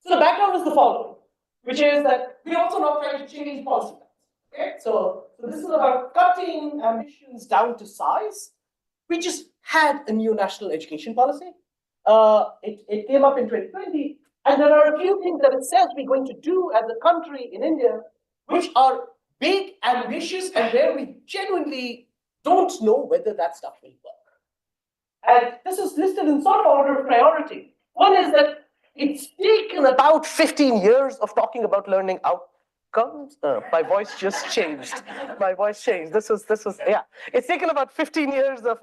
F: So the background is the following, which is that we're also not trying to change policy plans. Okay, so this is about cutting ambitions down to size. We just had a new national education policy. It came up in 2020, and there are a few things that it says we're going to do as a country in India, which are big, ambitious, and where we genuinely don't know whether that stuff will work. And this is listed in sort of order of priority. One is that it's taken about 15 years of talking about learning outcomes. My voice just changed. My voice changed. This was, yeah. It's taken about 15 years of,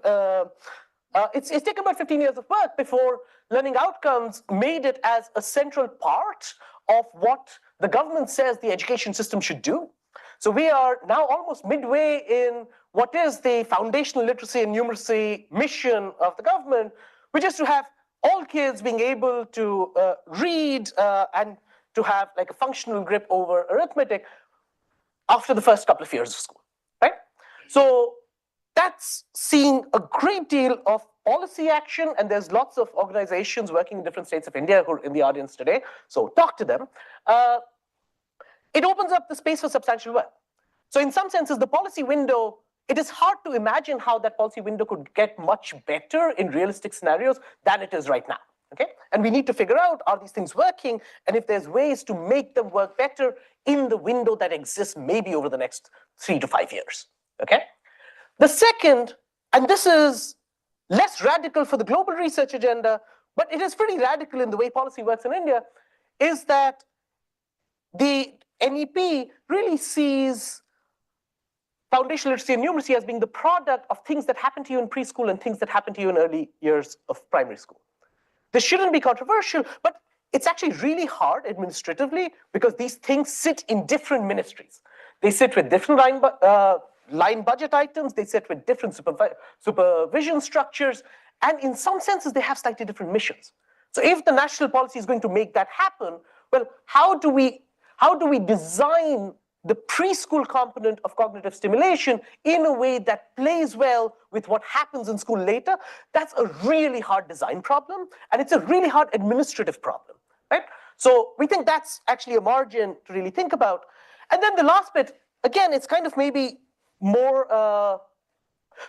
F: it's taken about 15 years of work before learning outcomes made it as a central part of what the government says the education system should do. So we are now almost midway in what is the foundational literacy and numeracy mission of the government, which is to have all kids being able to read and to have like a functional grip over arithmetic after the first couple of years of school, right? So that's seen a great deal of policy action, and there's lots of organizations working in different states of India who are in the audience today, so talk to them. It opens up the space for substantial work. So in some senses, the policy window, it is hard to imagine how that policy window could get much better in realistic scenarios than it is right now, okay? And we need to figure out, are these things working? And if there's ways to make them work better in the window that exists maybe over the next 3 to 5 years, okay? The second, and this is less radical for the global research agenda, but it is pretty radical in the way policy works in India, is that the NEP really sees foundational literacy and numeracy as being the product of things that happen to you in preschool and things that happen to you in early years of primary school. This shouldn't be controversial, but it's actually really hard administratively because these things sit in different ministries. They sit with different line budget items, they sit with different supervision structures, and in some senses, they have slightly different missions. So if the national policy is going to make that happen, well, how do we design the preschool component of cognitive stimulation in a way that plays well with what happens in school later? That's a really hard design problem, and it's a really hard administrative problem, right? So we think that's actually a margin to really think about. And then the last bit, again, it's kind of maybe more,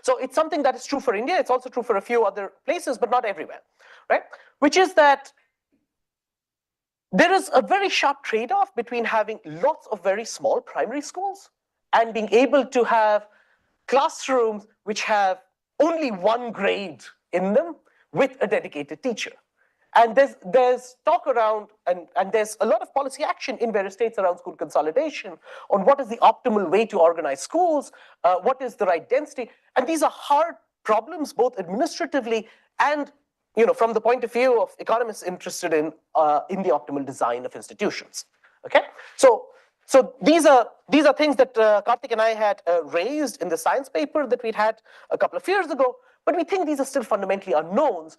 F: so it's something that is true for India, it's also true for a few other places, but not everywhere, right? Which is that there is a very sharp trade-off between having lots of very small primary schools and being able to have classrooms which have only one grade in them with a dedicated teacher. And there's talk around, and there's a lot of policy action in various states around school consolidation on what is the optimal way to organize schools, what is the right density. And these are hard problems, both administratively and from the point of view of economists interested in the optimal design of institutions, okay? So these are things that Karthik and I had raised in the science paper that we'd had a couple of years ago, but we think these are still fundamentally unknowns.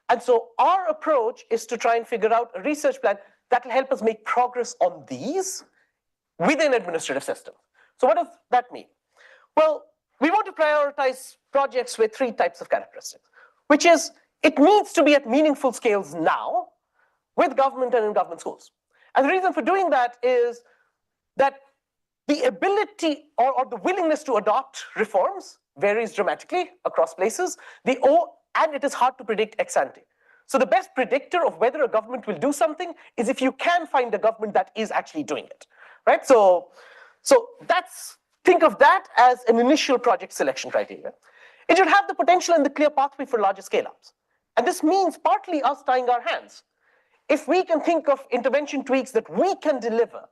F: And so our approach is to try and figure out a research plan that will help us make progress on these within administrative systems. So what does that mean? Well, we want to prioritize projects with 3 types of characteristics, which is it needs to be at meaningful scales now with government and in government schools. And the reason for doing that is that the ability or the willingness to adopt reforms varies dramatically across places, and it is hard to predict ex ante. So the best predictor of whether a government will do something is if you can find a government that is actually doing it, right? So think of that as an initial project selection criteria. It should have the potential and the clear pathway for larger scale-ups. And this means partly us tying our hands. If we can think of intervention tweaks that we can deliver,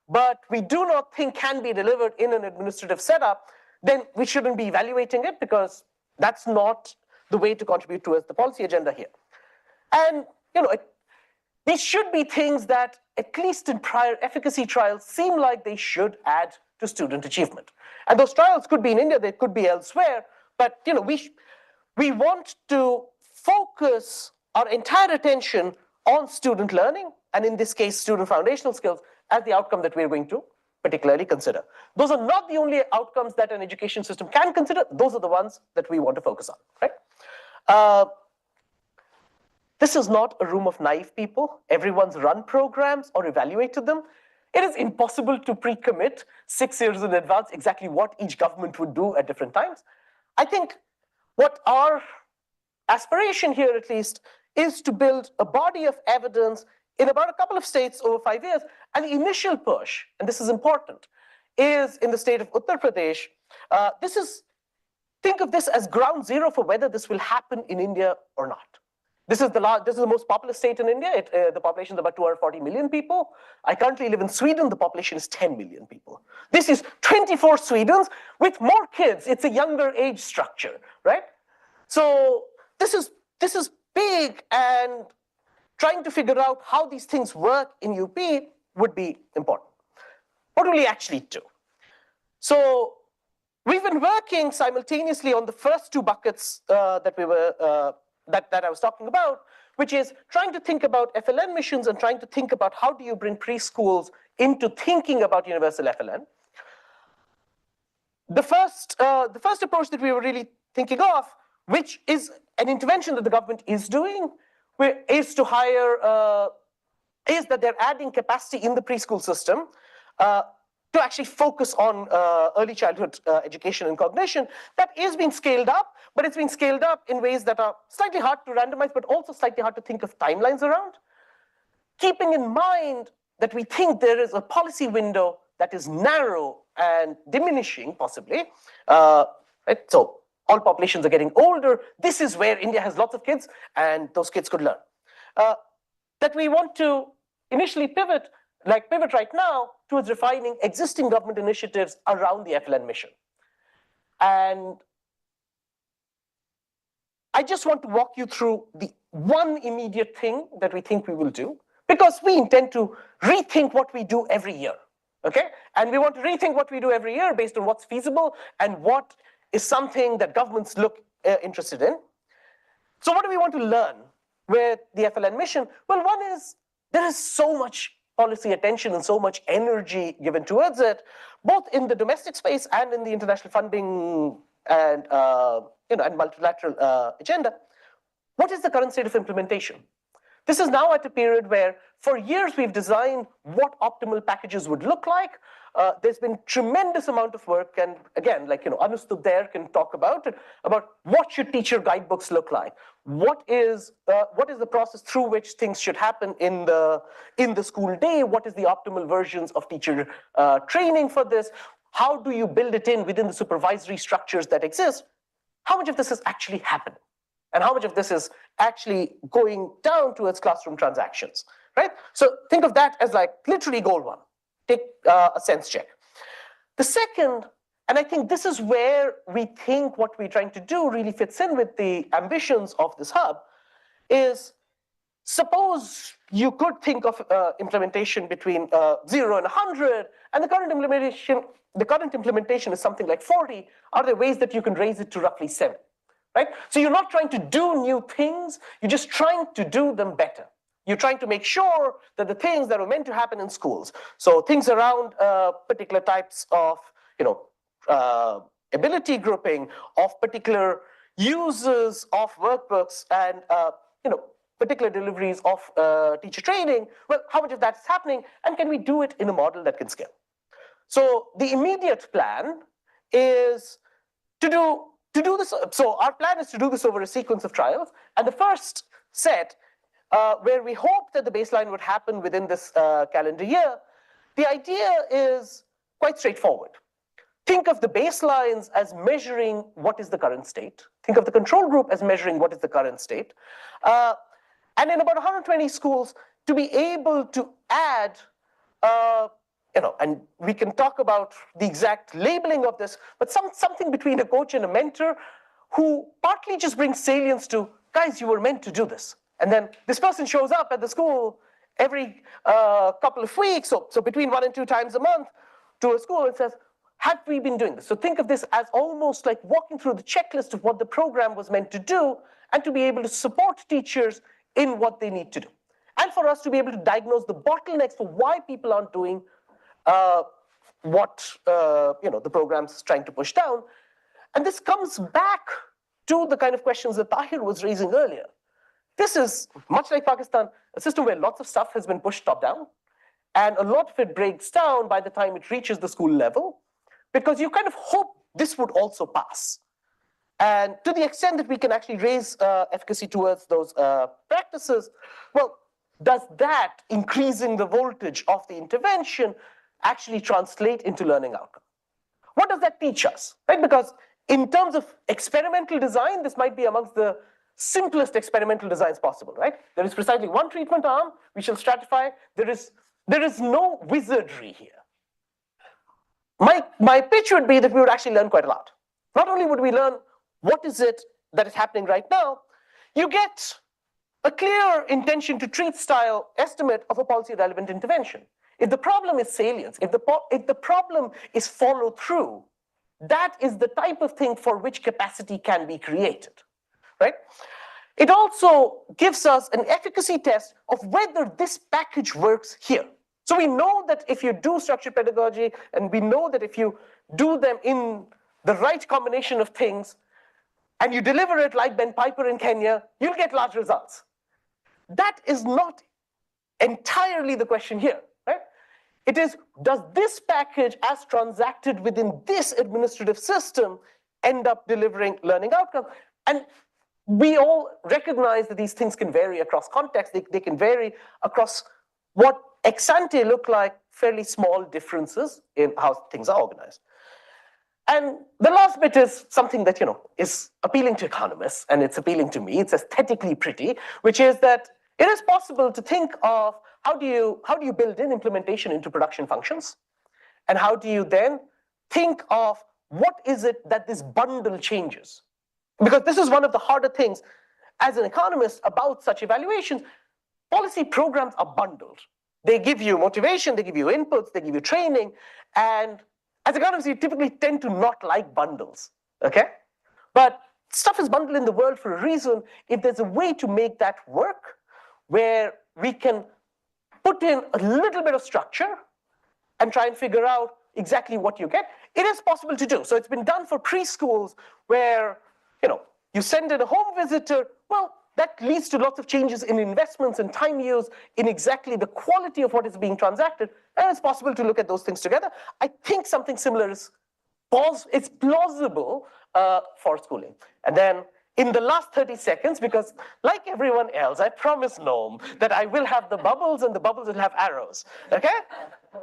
F: but we do not think can be delivered in an administrative setup, then we shouldn't be evaluating it because that's not the way to contribute towards the policy agenda here. And these should be things that, at least in prior efficacy trials, seem like they should add to student achievement. And those trials could be in India, they could be elsewhere, but we want to focus our entire attention on student learning, and in this case, student foundational skills, as the outcome that we're going to particularly consider. Those are not the only outcomes that an education system can consider. Those are the ones that we want to focus on, right? This is not a room of naive people. Everyone's run programs or evaluated them. It is impossible to pre-commit 6 years in advance exactly what each government would do at different times. I think what our aspiration here, at least, is to build a body of evidence in about a couple of states over 5 years. And the initial push, and this is important, is in the state of Uttar Pradesh. Think of this as ground zero for whether this will happen in India or not. This is the most populous state in India. The population is about 240 million people. I currently live in Sweden. The population is 10 million people. This is 24 Swedens with more kids. It's a younger age structure, right? So this is big, and trying to figure out how these things work in UP would be important. What will we actually do? So we've been working simultaneously on the first two buckets that I was talking about, which is trying to think about FLN missions and trying to think about how do you bring preschools into thinking about universal FLN. The first approach that we were really thinking of, which is an intervention that the government is doing, is that they're adding capacity in the preschool system to actually focus on early childhood education and cognition. That is being scaled up, but it's being scaled up in ways that are slightly hard to randomize, but also slightly hard to think of timelines around. Keeping in mind that we think there is a policy window that is narrow and diminishing, possibly. Right? So all populations are getting older. This is where India has lots of kids, and those kids could learn. That we want to initially pivot right now towards refining existing government initiatives around the FLN mission. And I just want to walk you through the one immediate thing that we think we will do, because we intend to rethink what we do every year, okay? And we want to rethink what we do every year based on what's feasible and what is something that governments look interested in. So what do we want to learn with the FLN mission? Well, one is there is so much policy attention and so much energy given towards it, both in the domestic space and in the international funding and and multilateral agenda. What is the current state of implementation? This is now at a period where, for years, we've designed what optimal packages would look like. There's been tremendous amount of work, and again, Anustub there can talk about it, about what should teacher guidebooks look like. What is the process through which things should happen in the school day? What is the optimal versions of teacher training for this? How do you build it in within the supervisory structures that exist? How much of this is actually happening? And how much of this is actually going down towards classroom transactions, right? So think of that as like literally goal one. Take a sense check. The second, and I think this is where we think what we're trying to do really fits in with the ambitions of this hub, is suppose you could think of implementation between 0 and 100, and the current implementation is something like 40. Are there ways that you can raise it to roughly 7? Right? So you're not trying to do new things, you're just trying to do them better. You're trying to make sure that the things that are meant to happen in schools, so things around particular types of ability grouping, of particular uses of workbooks, and particular deliveries of teacher training, well, how much of that is happening, and can we do it in a model that can scale? So the immediate plan is to do this. So our plan is to do this over a sequence of trials. And the first set, where we hope that the baseline would happen within this calendar year, the idea is quite straightforward. Think of the baselines as measuring what is the current state. Think of the control group as measuring what is the current state. And in about 120 schools, to be able to add and we can talk about the exact labeling of this, but something between a coach and a mentor who partly just brings salience to, guys, you were meant to do this. And then this person shows up at the school every couple of weeks, so between 1 and 2 times a month to a school and says, have we been doing this? So think of this as almost like walking through the checklist of what the program was meant to do, and to be able to support teachers in what they need to do. And for us to be able to diagnose the bottlenecks for why people aren't doing what the program's trying to push down. And this comes back to the kind of questions that Tahir was raising earlier. This is, much like Pakistan, a system where lots of stuff has been pushed top-down, and a lot of it breaks down by the time it reaches the school level, because you kind of hope this would also pass. And to the extent that we can actually raise efficacy towards those practices, well, does that increasing the voltage of the intervention actually translate into learning outcome? What does that teach us, right? Because in terms of experimental design, this might be amongst the simplest experimental designs possible, right? There is precisely one treatment arm, we shall stratify. There is no wizardry here. My pitch would be that we would actually learn quite a lot. Not only would we learn what is it that is happening right now, you get a clear intention to treat style estimate of a policy relevant intervention. If the problem is salience, if the problem is follow through, that is the type of thing for which capacity can be created, right? It also gives us an efficacy test of whether this package works here. So we know that if you do structured pedagogy, and we know that if you do them in the right combination of things, and you deliver it like Ben Piper in Kenya, you'll get large results. That is not entirely the question here, right? It is, does this package as transacted within this administrative system end up delivering learning outcome? And we all recognize that these things can vary across contexts. They can vary across what ex ante look like fairly small differences in how things are organized. And the last bit is something that is appealing to economists, and it's appealing to me. It's aesthetically pretty, which is that it is possible to think of how do you build in implementation into production functions, and how do you then think of what is it that this bundle changes? Because this is one of the harder things as an economist about such evaluations. Policy programs are bundled. They give you motivation, they give you inputs, they give you training, and as economists, you typically tend to not like bundles, okay? But stuff is bundled in the world for a reason. If there's a way to make that work, where we can put in a little bit of structure and try and figure out exactly what you get, it is possible to do. So it's been done for preschools where, you send in a home visitor, well, that leads to lots of changes in investments and time use in exactly the quality of what is being transacted, and it's possible to look at those things together. I think something similar is plausible for schooling. And then in the last 30 seconds, because like everyone else, I promise Noam that I will have the bubbles and the bubbles will have arrows, okay?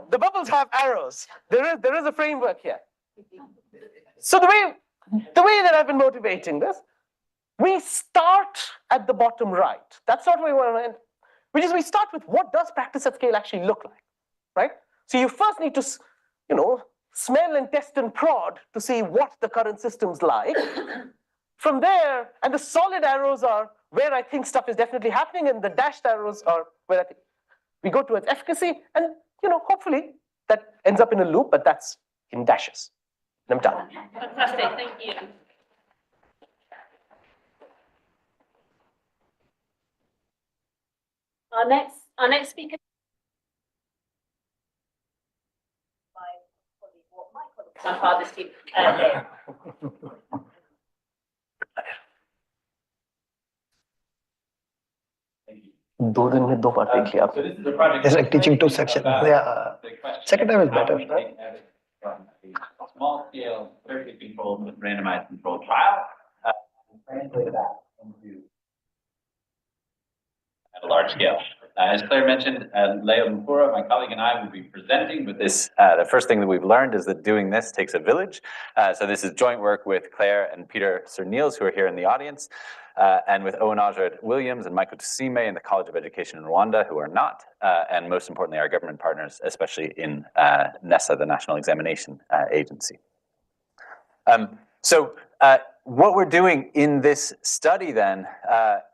F: The bubbles have arrows. There is a framework here. So the way that I've been motivating this, we start at the bottom right. That's not where we want to end, which is we start with what does practice at scale actually look like, right? So you first need to, smell and test and prod to see what the current system's like. From there, and the solid arrows are where I think stuff is definitely happening, and the dashed arrows are where I think we go towards efficacy, and hopefully that ends up in a loop, but that's in dashes. I'm done.
C: Fantastic, thank you. Our next speaker. My father's team.
D: दो दिन में दो बार देख लिया आपने. It's like teaching two sections. Yeah. Second time is better.
G: Small scale, perfectly controlled, randomized controlled trial, translate that into at a large scale. As Claire mentioned, Leo Mpura, my colleague, and I will be presenting with this. The first thing that we've learned is that doing this takes a village. So this is joint work with Claire and Peter Sir Niels, who are here in the audience, and with Owen Ajard Williams and Michael Tusime in the College of Education in Rwanda, who are not, and most importantly, our government partners, especially in NESA, the National Examination Agency. What we're doing in this study then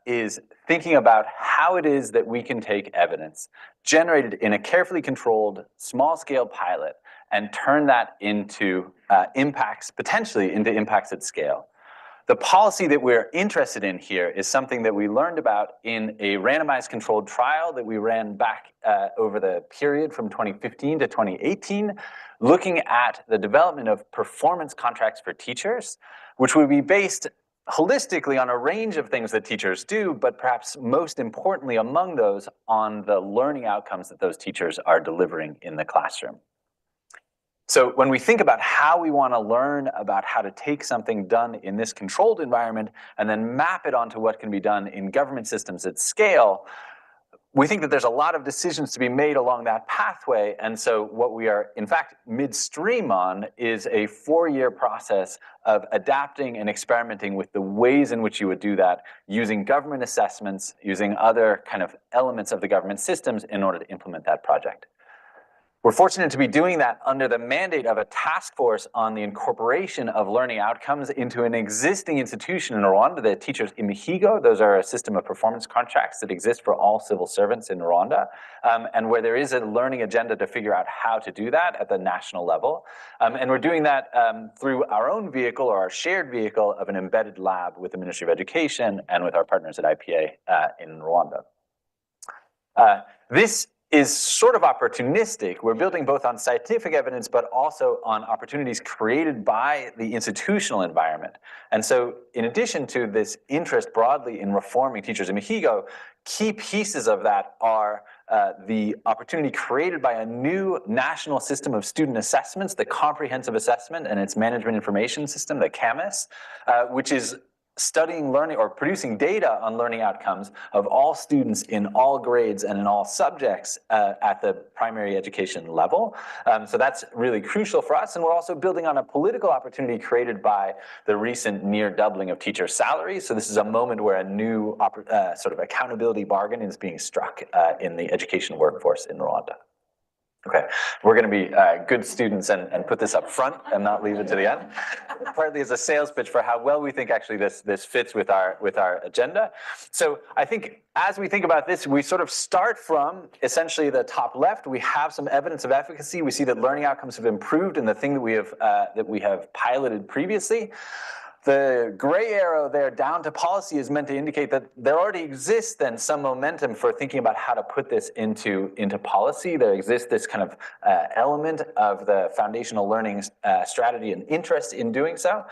G: is thinking about how it is that we can take evidence generated in a carefully controlled small-scale pilot and turn that into impacts, potentially into impacts at scale. The policy that we're interested in here is something that we learned about in a randomized controlled trial that we ran back over the period from 2015 to 2018, looking at the development of performance contracts for teachers, which would be based holistically on a range of things that teachers do, but perhaps most importantly among those on the learning outcomes that those teachers are delivering in the classroom. So when we think about how we want to learn about how to take something done in this controlled environment and then map it onto what can be done in government systems at scale, we think that there's a lot of decisions to be made along that pathway. And so what we are, in fact, midstream on is a 4-year process of adapting and experimenting with the ways in which you would do that using government assessments, using other kind of elements of the government systems in order to implement that project. We're fortunate to be doing that under the mandate of a task force on the incorporation of learning outcomes into an existing institution in Rwanda, the Teachers Imihigo. Those are a system of performance contracts that exist for all civil servants in Rwanda, and where there is a learning agenda to figure out how to do that at the national level. And we're doing that through our own vehicle or our shared vehicle of an embedded lab with the Ministry of Education and with our partners at IPA in Rwanda. This is sort of opportunistic. We're building both on scientific evidence, but also on opportunities created by the institutional environment. And so in addition to this interest broadly in reforming Teachers Imihigo, key pieces of that are the opportunity created by a new national system of student assessments, the Comprehensive Assessment and its Management Information System, the CAMIS, which is studying learning or producing data on learning outcomes of all students in all grades and in all subjects at the primary education level. So that's really crucial for us. And we're also building on a political opportunity created by the recent near doubling of teacher salaries. So this is a moment where a new sort of accountability bargain is being struck in the education workforce in Rwanda. Okay, we're going to be good students and put this up front and not leave it to the end, partly as a sales pitch for how well we think actually this fits with our agenda. So I think as we think about this, we sort of start from essentially the top left. We have some evidence of efficacy. We see that learning outcomes have improved in the thing that we have piloted previously. The gray arrow there down to policy is meant to indicate that there already exists then some momentum for thinking about how to put this into policy. There exists this kind of element of the foundational learning strategy and interest in doing so.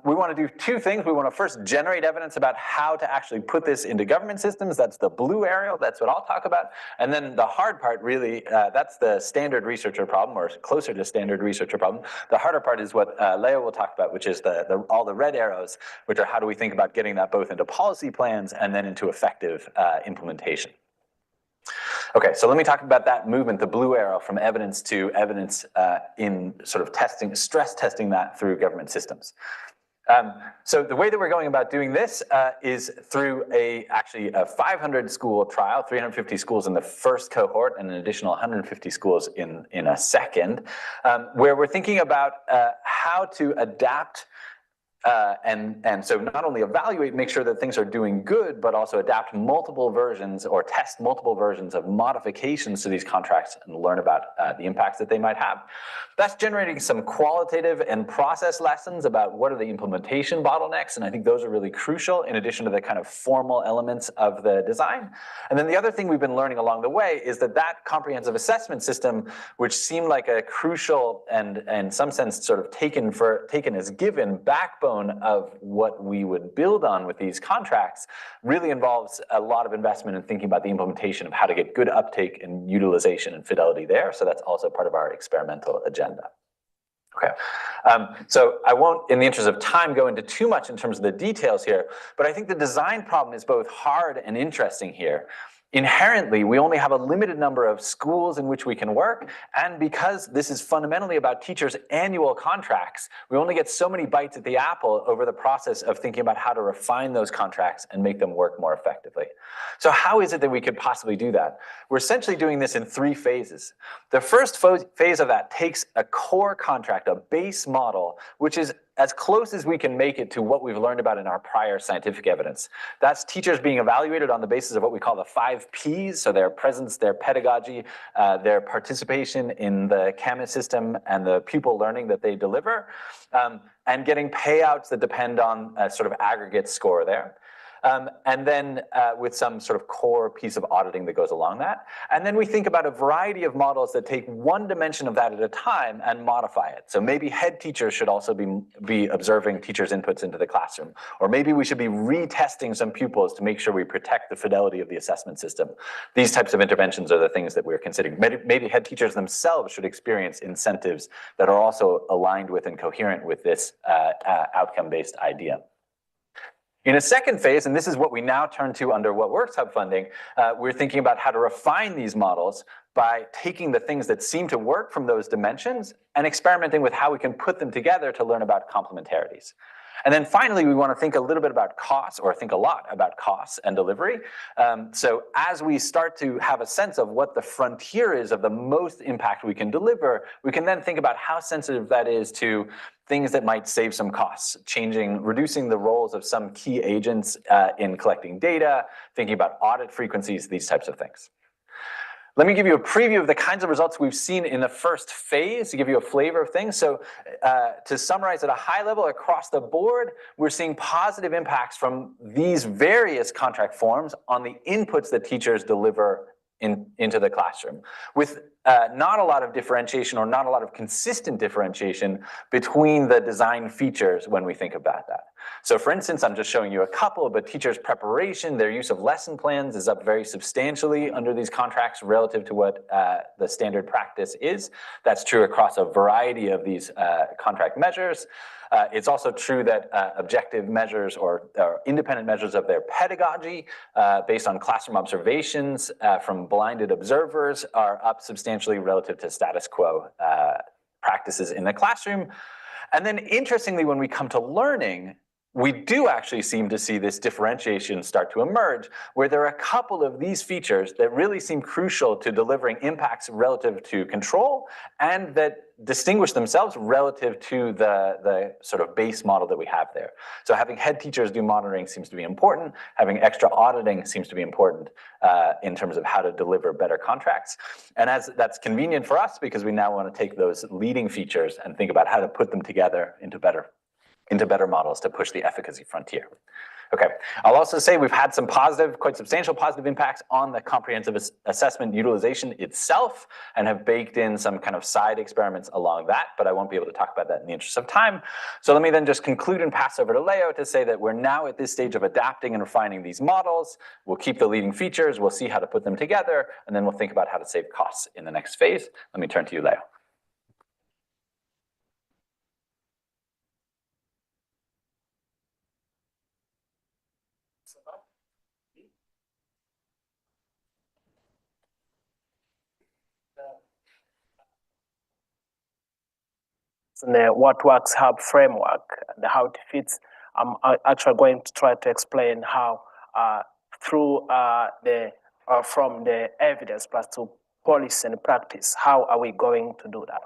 G: We want to do two things. We want to first generate evidence about how to actually put this into government systems. That's the blue arrow. That's what I'll talk about. And then the hard part really, that's the standard researcher problem, or closer to standard researcher problem. The harder part is what Leo will talk about, which is all the red arrows, which are how do we think about getting that both into policy plans and then into effective implementation. Okay, so let me talk about that movement, the blue arrow, from evidence to evidence in sort of testing, stress testing that through government systems. So the way that we're going about doing this is through actually a 500 school trial, 350 schools in the first cohort and an additional 150 schools in a second, where we're thinking about how to adapt and so not only evaluate, make sure that things are doing good, but also adapt multiple versions or test multiple versions of modifications to these contracts and learn about the impacts that they might have. That's generating some qualitative and process lessons about what are the implementation bottlenecks, and I think those are really crucial in addition to the kind of formal elements of the design. And then the other thing we've been learning along the way is that comprehensive assessment system, which seemed like a crucial and in some sense sort of taken as given backbone of what we would build on with these contracts, really involves a lot of investment in thinking about the implementation of how to get good uptake and utilization and fidelity there. So that's also part of our experimental agenda. Okay, so I won't, in the interest of time, go into too much in terms of the details here, but I think the design problem is both hard and interesting here. Inherently, we only have a limited number of schools in which we can work, and because this is fundamentally about teachers' annual contracts, we only get so many bites at the apple over the process of thinking about how to refine those contracts and make them work more effectively. So how is it that we could possibly do that? We're essentially doing this in 3 phases. The first phase of that takes a core contract, a base model, which is as close as we can make it to what we've learned about in our prior scientific evidence. That's teachers being evaluated on the basis of what we call the 5 Ps, so their presence, their pedagogy, their participation in the CAMA system, and the pupil learning that they deliver, and getting payouts that depend on a sort of aggregate score there. And then with some sort of core piece of auditing that goes along that. And then we think about a variety of models that take one dimension of that at a time and modify it. So maybe head teachers should also be observing teachers' inputs into the classroom. Or maybe we should be retesting some pupils to make sure we protect the fidelity of the assessment system. These types of interventions are the things that we're considering. Maybe head teachers themselves should experience incentives that are also aligned with and coherent with this outcome-based idea. In a second phase, and this is what we now turn to under What Works Hub funding, we're thinking about how to refine these models by taking the things that seem to work from those dimensions and experimenting with how we can put them together to learn about complementarities. And then finally, we want to think a little bit about costs, or think a lot about costs and delivery. So as we start to have a sense of what the frontier is of the most impact we can deliver, we can then think about how sensitive that is to things that might save some costs, reducing the roles of some key agents in collecting data, thinking about audit frequencies, these types of things. Let me give you a preview of the kinds of results we've seen in the first phase to give you a flavor of things. So to summarize at a high level across the board, we're seeing positive impacts from these various contract forms on the inputs that teachers deliver into the classroom, with not a lot of differentiation or not a lot of consistent differentiation between the design features when we think about that. So for instance, I'm just showing you a couple, but teachers' preparation, their use of lesson plans is up very substantially under these contracts relative to what the standard practice is. That's true across a variety of these contract measures. It's also true that objective measures or independent measures of their pedagogy based on classroom observations from blinded observers are up substantially relative to status quo practices in the classroom. And then interestingly, when we come to learning, we do actually seem to see this differentiation start to emerge, where there are a couple of these features that really seem crucial to delivering impacts relative to control and that distinguish themselves relative to the sort of base model that we have there. So having head teachers do monitoring seems to be important. Having extra auditing seems to be important in terms of how to deliver better contracts. And as that's convenient for us because we now want to take those leading features and think about how to put them together into better models to push the efficacy frontier. Okay, I'll also say we've had some positive, quite substantial positive impacts on the comprehensive assessment utilization itself and have baked in some kind of side experiments along that, but I won't be able to talk about that in the interest of time. So let me then just conclude and pass over to Leo to say that we're now at this stage of adapting and refining these models. We'll keep the leading features, we'll see how to put them together, and then we'll think about how to save costs in the next phase. Let me turn to you, Leo.
H: The What Works Hub framework and how it fits. I'm actually going to try to explain how through from the evidence plus to policy and practice, how are we going to do that?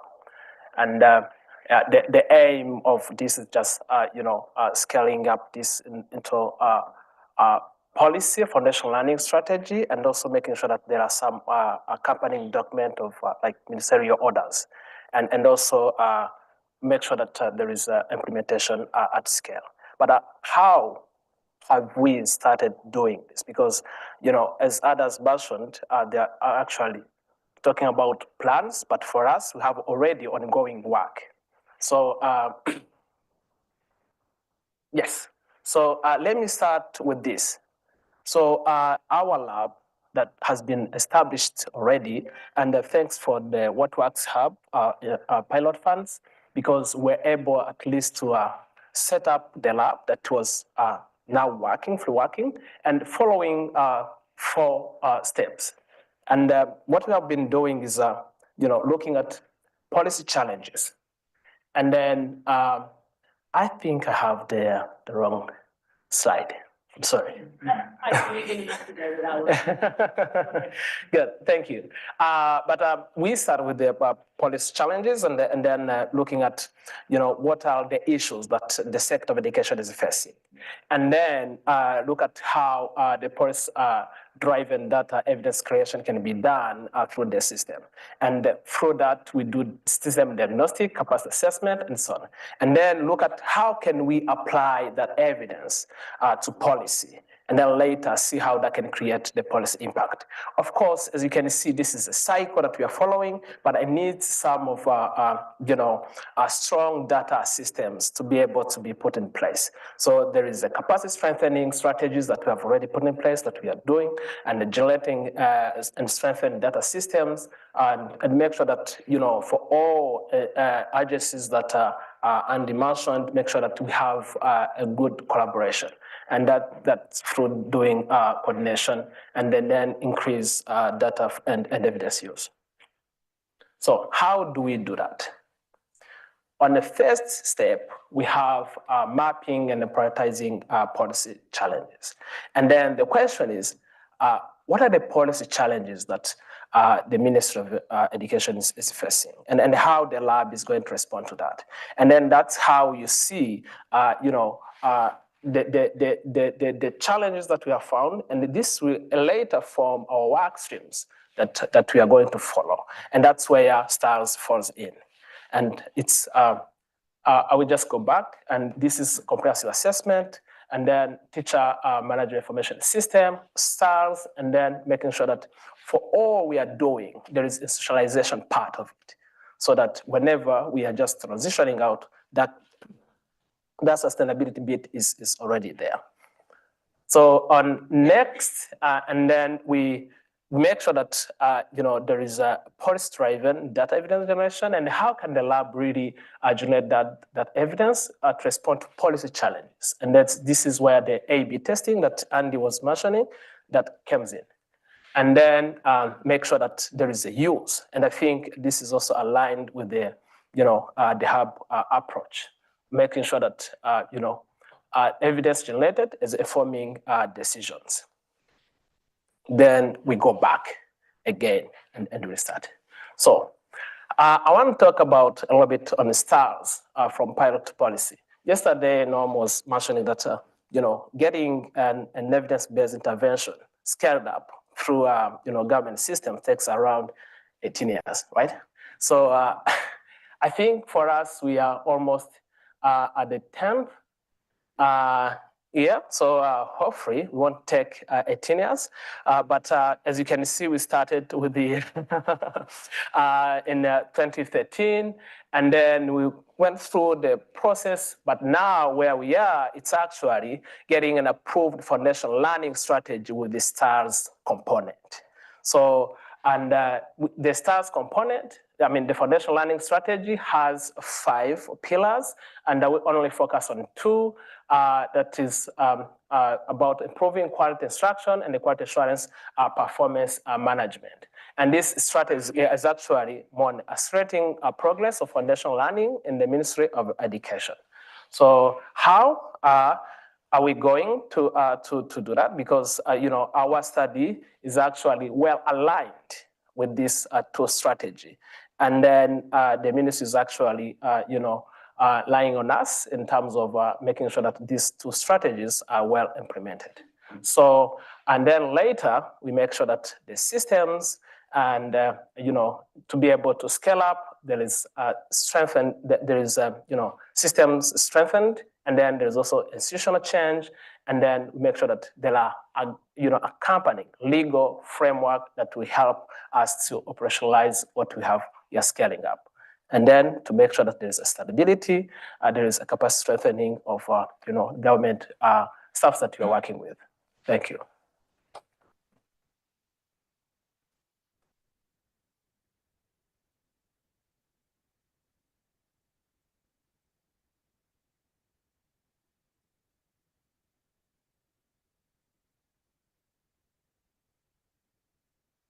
H: And the aim of this is just scaling up this into policy, foundational learning strategy, and also making sure that there are some accompanying document of like ministerial orders, and also make sure that there is implementation at scale. But how have we started doing this? Because, as others mentioned, they are actually talking about plans, but for us, we have already ongoing work. So, yes. So let me start with this. So our lab that has been established already, and thanks for the What Works Hub pilot funds, because we're able at least to set up the lab that was now fully working, and following 4 steps. And what we have been doing is, looking at policy challenges. And then I think I have the wrong slide. Sorry.
C: I think you're going to have to go without.
H: Good, thank you. But we start with the policy challenges and then looking at, what are the issues that the sector of education is facing, and then look at how the policy-driven data evidence creation can be done through the system. And through that, we do system diagnostic, capacity assessment, and so on. And then look at how can we apply that evidence to policy, and then later see how that can create the policy impact. Of course, as you can see, this is a cycle that we are following, but I need some of strong data systems to be able to be put in place. So there is a capacity strengthening strategies that we have already put in place that we are doing, and generating and strengthening data systems, and make sure that, for all agencies that Andy mentioned, make sure that we have a good collaboration. And that's through doing coordination, and then increase data and evidence use. So how do we do that? On the first step, we have mapping and prioritizing policy challenges. And then the question is, what are the policy challenges that the Ministry of Education is facing, and how the lab is going to respond to that? And then that's how you see, the challenges that we have found, and this will later form our work streams that we are going to follow. And that's where STARS falls in. And it's, I will just go back, and this is comprehensive assessment, and then teacher manager information system, STARS, and then making sure that for all we are doing, there is a socialization part of it, so that whenever we are just transitioning out, that sustainability bit is already there. So on next, and then we make sure that there is a policy-driven data evidence generation, and how can the lab really generate that evidence to respond to policy challenges. And this is where the A/B testing that Andy was mentioning that comes in. And then make sure that there is a use. And I think this is also aligned with the hub approach, making sure that evidence generated is informing decisions. Then we go back again and restart. So I want to talk about a little bit on the STARS from pilot to policy. Yesterday, Norm was mentioning that getting an evidence-based intervention scaled up through government system takes around 18 years, right? So I think for us, we are almost at the 10th year, so hopefully we won't take 18 years. But as you can see, we started with the in 2013, and then we went through the process. But now where we are, it's actually getting an approved foundational learning strategy with the STARS component. So, and the STARS component, the foundational learning strategy has 5 pillars, and I will only focus on 2. That is about improving quality instruction and the quality assurance performance management. And this strategy is actually more on accelerating progress of foundational learning in the Ministry of Education. So how are we going to do that? Because our study is actually well aligned with this 2 strategy. And then the ministry is actually, lying on us in terms of making sure that these 2 strategies are well implemented. So, and then later we make sure that the systems and, to be able to scale up, there is strengthened, there is, systems strengthened, and then there's also institutional change, and then we make sure that there are, accompanying legal framework that will help us to operationalize what we are scaling up. And then to make sure that there is a stability, there is a capacity strengthening of, government staff that you're working with. Thank you.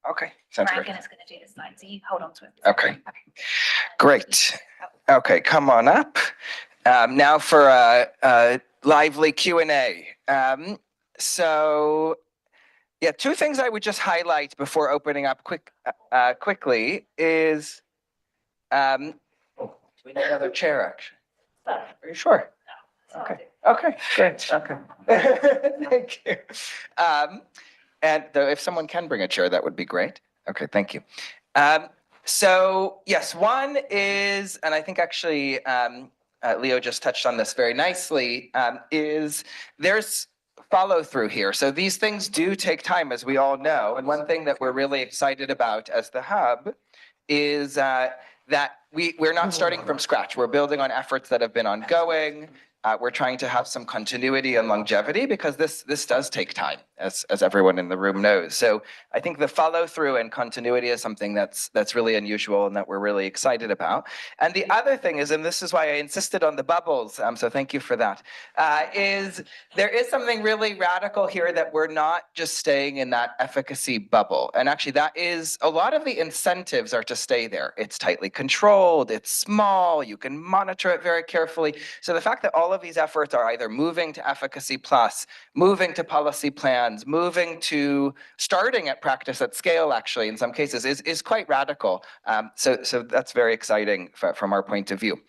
A: Okay, sounds great.
I: Is going to do the slide, so you hold on to it.
A: Okay, great. Okay, come on up. Now for a lively Q&A. So yeah, two things I would just highlight before opening up quickly is, we need another chair actually. Are you sure? Okay. Okay, great. Okay. Thank you. And though if someone can bring a chair, that would be great. Okay, thank you. So yes, one is, and I think actually Leo just touched on this very nicely, is there's follow through here. So these things do take time, as we all know. And one thing that we're really excited about as the hub is that we're not starting from scratch. We're building on efforts that have been ongoing. We're trying to have some continuity and longevity because this does take time, as everyone in the room knows. So I think the follow through and continuity is something that's really unusual and that we're really excited about. And the other thing is, and this is why I insisted on the bubbles, so thank you for that, is there is something really radical here that we're not just staying in that efficacy bubble. And actually that is, a lot of the incentives are to stay there. It's tightly controlled, it's small, you can monitor it very carefully. So the fact that all of these efforts are either moving to efficacy plus, moving to policy plans, moving to starting at practice at scale, actually, in some cases, is quite radical. So that's very exciting from our point of view.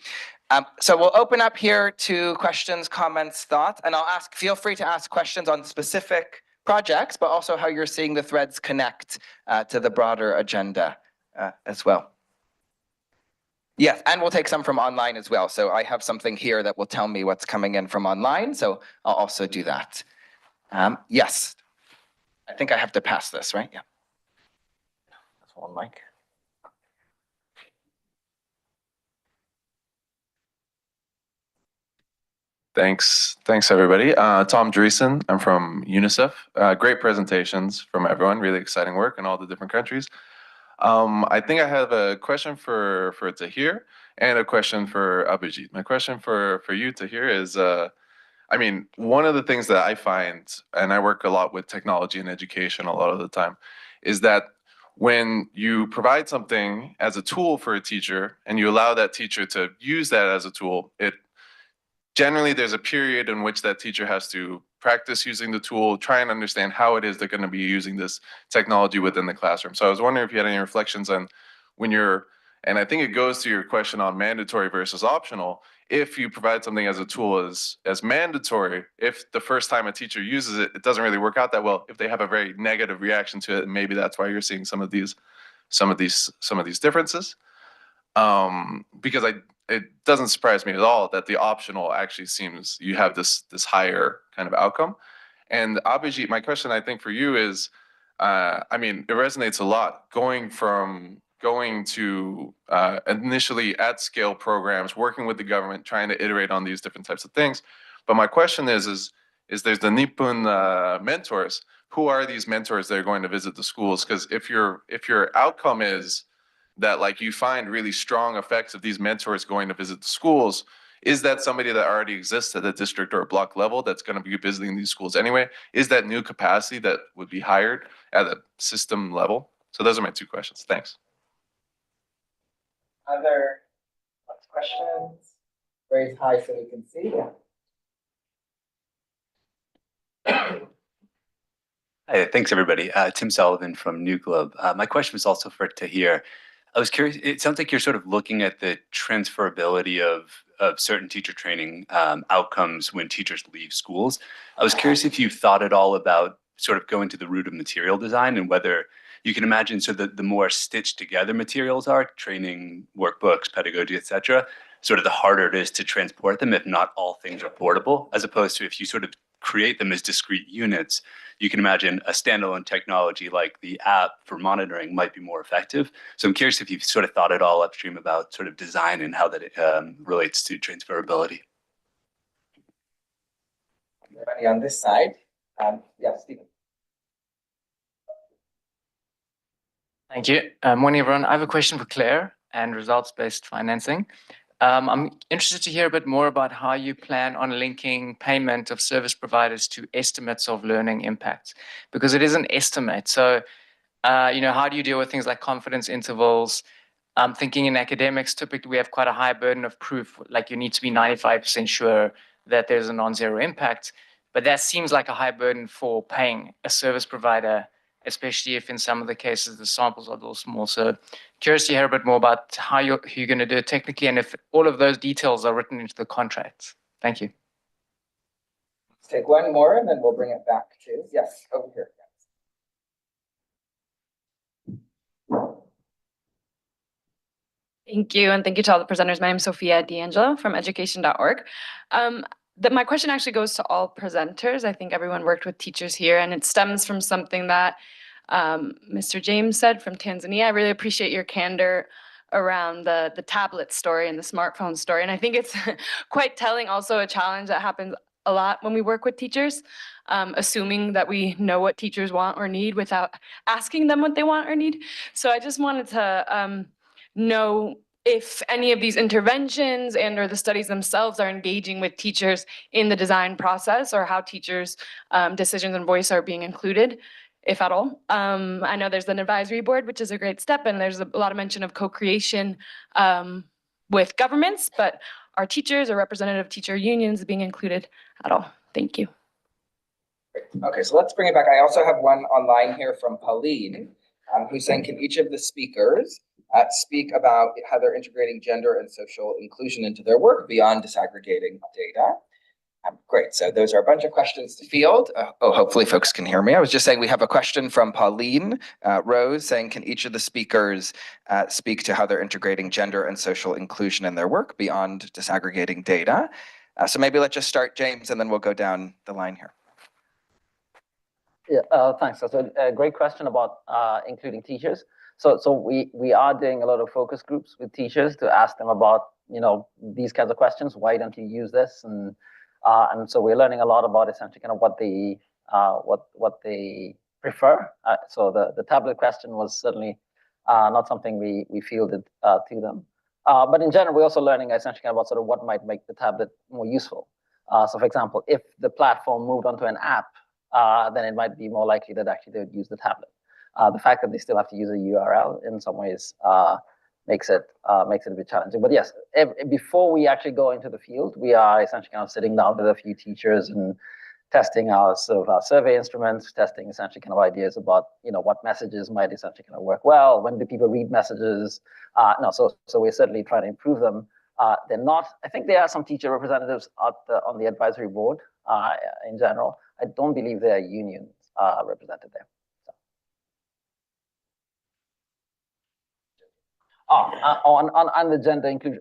A: So we'll open up here to questions, comments, thoughts, and feel free to ask questions on specific projects, but also how you're seeing the threads connect to the broader agenda as well. Yes, and we'll take some from online as well. So I have something here that will tell me what's coming in from online. So I'll also do that. Yes, I think I have to pass this, right? Yeah. That's one mic.
J: Thanks everybody. Tom Dreesen, I'm from UNICEF. Great presentations from everyone, really exciting work in all the different countries. I think I have a question for Tahir and a question for Abhijit. My question for you, Tahir, is, I mean, one of the things that I find, and I work a lot with technology and education a lot of the time, is that when you provide something as a tool for a teacher and you allow that teacher to use that as a tool, generally there's a period in which that teacher has to practice using the tool, try and understand how it is they're going to be using this technology within the classroom. So I was wondering if you had any reflections on when and I think it goes to your question on mandatory versus optional. If you provide something as a tool as mandatory, if the first time a teacher uses it, it doesn't really work out that well. If they have a very negative reaction to it, maybe that's why you're seeing some of these differences. Because it doesn't surprise me at all that the optional actually seems you have this higher kind of outcome. And Abhijit, my question I think for you is, I mean, it resonates a lot going to initially at scale programs, working with the government, trying to iterate on these different types of things. But my question is there's the Nipun mentors. Who are these mentors that are going to visit the schools? Because if your outcome is that like you find really strong effects of these mentors going to visit the schools, is that somebody that already exists at the district or block level that's going to be visiting these schools anyway? Is that new capacity that would be hired at a system level? So those are my two questions. Thanks.
A: Other questions? Raise high so we can see. Yeah.
K: Hi, thanks everybody. Tim Sullivan from New Globe. My question was also for Tahir. I was curious, it sounds like you're sort of looking at the transferability of certain teacher training outcomes when teachers leave schools. I was curious if you've thought at all about sort of going to the root of material design and whether you can imagine so that the more stitched together materials are, training, workbooks, pedagogy, etc., sort of the harder it is to transport them if not all things are portable, as opposed to if you sort of create them as discrete units, you can imagine a standalone technology like the app for monitoring might be more effective. So I'm curious if you've sort of thought it all upstream about sort of design and how that relates to transferability.
A: Everybody on this side. Yeah, Stephen.
L: Thank you. Morning, everyone. I have a question for Claire and results-based financing. I'm interested to hear a bit more about how you plan on linking payment of service providers to estimates of learning impacts, because it is an estimate. So, how do you deal with things like confidence intervals? I'm thinking in academics, typically we have quite a high burden of proof, like you need to be 95% sure that there's a non-zero impact. but that seems like a high burden for paying a service provider, especially if in some of the cases the samples are a little small. So curious to hear a bit more about how you're going to do it technically, and if all of those details are written into the contracts. Thank you.
A: Let's take one more and then we'll bring it back to, yes, over here.
M: Thank you, and thank you to all the presenters. My name is Sophia D'Angelo from education.org. My question actually goes to all presenters. I think everyone worked with teachers here, and it stems from something that Mr. James said from Tanzania. I really appreciate your candor around the tablet story and the smartphone story. And I think it's quite telling, also a challenge that happens a lot when we work with teachers, assuming that we know what teachers want or need without asking them what they want or need. So I just wanted to know if any of these interventions and or the studies themselves are engaging with teachers in the design process, or how teachers' decisions and voice are being included, if at all. I know there's an advisory board, which is a great step, and there's a lot of mention of co-creation with governments, but are teachers or representative teacher unions being included at all? Thank you.
A: Okay, so let's bring it back. I also have one online here from Pauline, who's saying, can each of the speakers speak about how they're integrating gender and social inclusion into their work beyond disaggregating data? Great, so those are a bunch of questions to field. Hopefully folks can hear me. I was just saying we have a question from Pauline Rose saying, can each of the speakers speak to how they're integrating gender and social inclusion in their work beyond disaggregating data? So maybe let's just start, James, and then we'll go down the line here.
E: Yeah, thanks. That's a great question about including teachers. So we are doing a lot of focus groups with teachers to ask them about, these kinds of questions. Why don't you use this? And so we're learning a lot about essentially kind of what they prefer. So the tablet question was certainly not something we fielded to them. But in general, we're also learning essentially kind of about sort of what might make the tablet more useful. So for example, if the platform moved onto an app, then it might be more likely that actually they would use the tablet. The fact that they still have to use a URL in some ways makes it a bit challenging. But yes, before we actually go into the field, we are essentially kind of sitting down with a few teachers and testing our survey instruments, testing essentially kind of ideas about what messages might essentially kind of work well. When do people read messages? So we're certainly trying to improve them. They're not. I think there are some teacher representatives on the advisory board in general. I don't believe there are unions represented there. On the gender inclusion.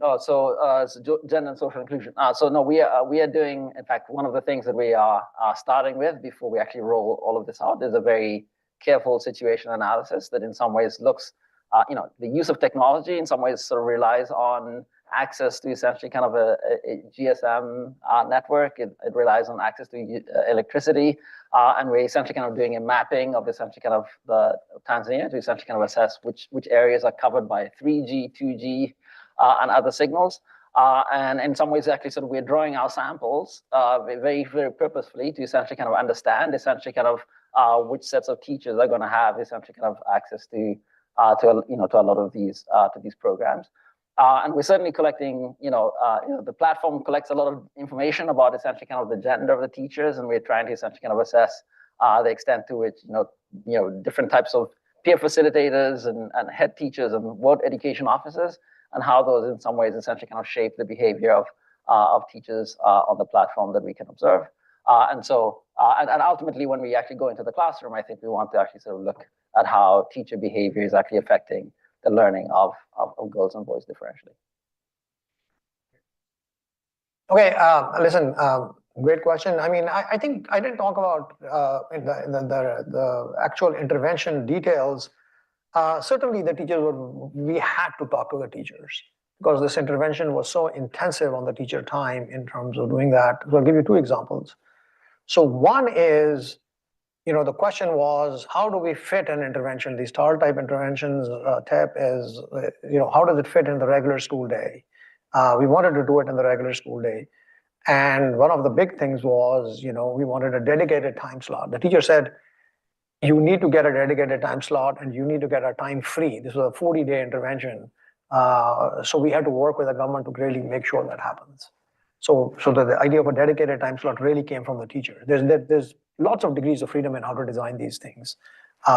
E: Gender and social inclusion. So no, we are doing. In fact, one of the things that we are starting with before we actually roll all of this out is a very careful situation analysis that in some ways looks, the use of technology in some ways sort of relies on access to essentially kind of a GSM network. It relies on access to electricity, and we're essentially kind of doing a mapping of essentially kind of the Tanzania to essentially kind of assess which areas are covered by 3G, 2G, and other signals. And in some ways, actually, sort of we're drawing our samples very, very purposefully to essentially kind of understand essentially kind of which sets of teachers are going to have essentially kind of access to a lot of these programs. And we're certainly collecting, the platform collects a lot of information about essentially kind of the gender of the teachers, and we're trying to essentially kind of assess the extent to which, different types of peer facilitators and head teachers and world education officers, and how those in some ways essentially kind of shape the behavior of teachers on the platform that we can observe. And ultimately, when we actually go into the classroom, I think we want to actually sort of look at how teacher behavior is actually affecting the learning of girls and boys differentially.
D: Okay, listen, great question. I mean, I think I didn't talk about in the actual intervention details. Certainly the teachers we had to talk to the teachers because this intervention was so intensive on the teacher time in terms of doing that. So I'll give you two examples. So one is, the question was, how do we fit an intervention? These STAR type interventions, TEP is, how does it fit in the regular school day? We wanted to do it in the regular school day. And one of the big things was, we wanted a dedicated time slot. The teacher said, you need to get a dedicated time slot and you need to get a time free. This was a 40-day intervention. So we had to work with the government to really make sure that happens. So the idea of a dedicated time slot really came from the teacher. There's lots of degrees of freedom in how to design these things.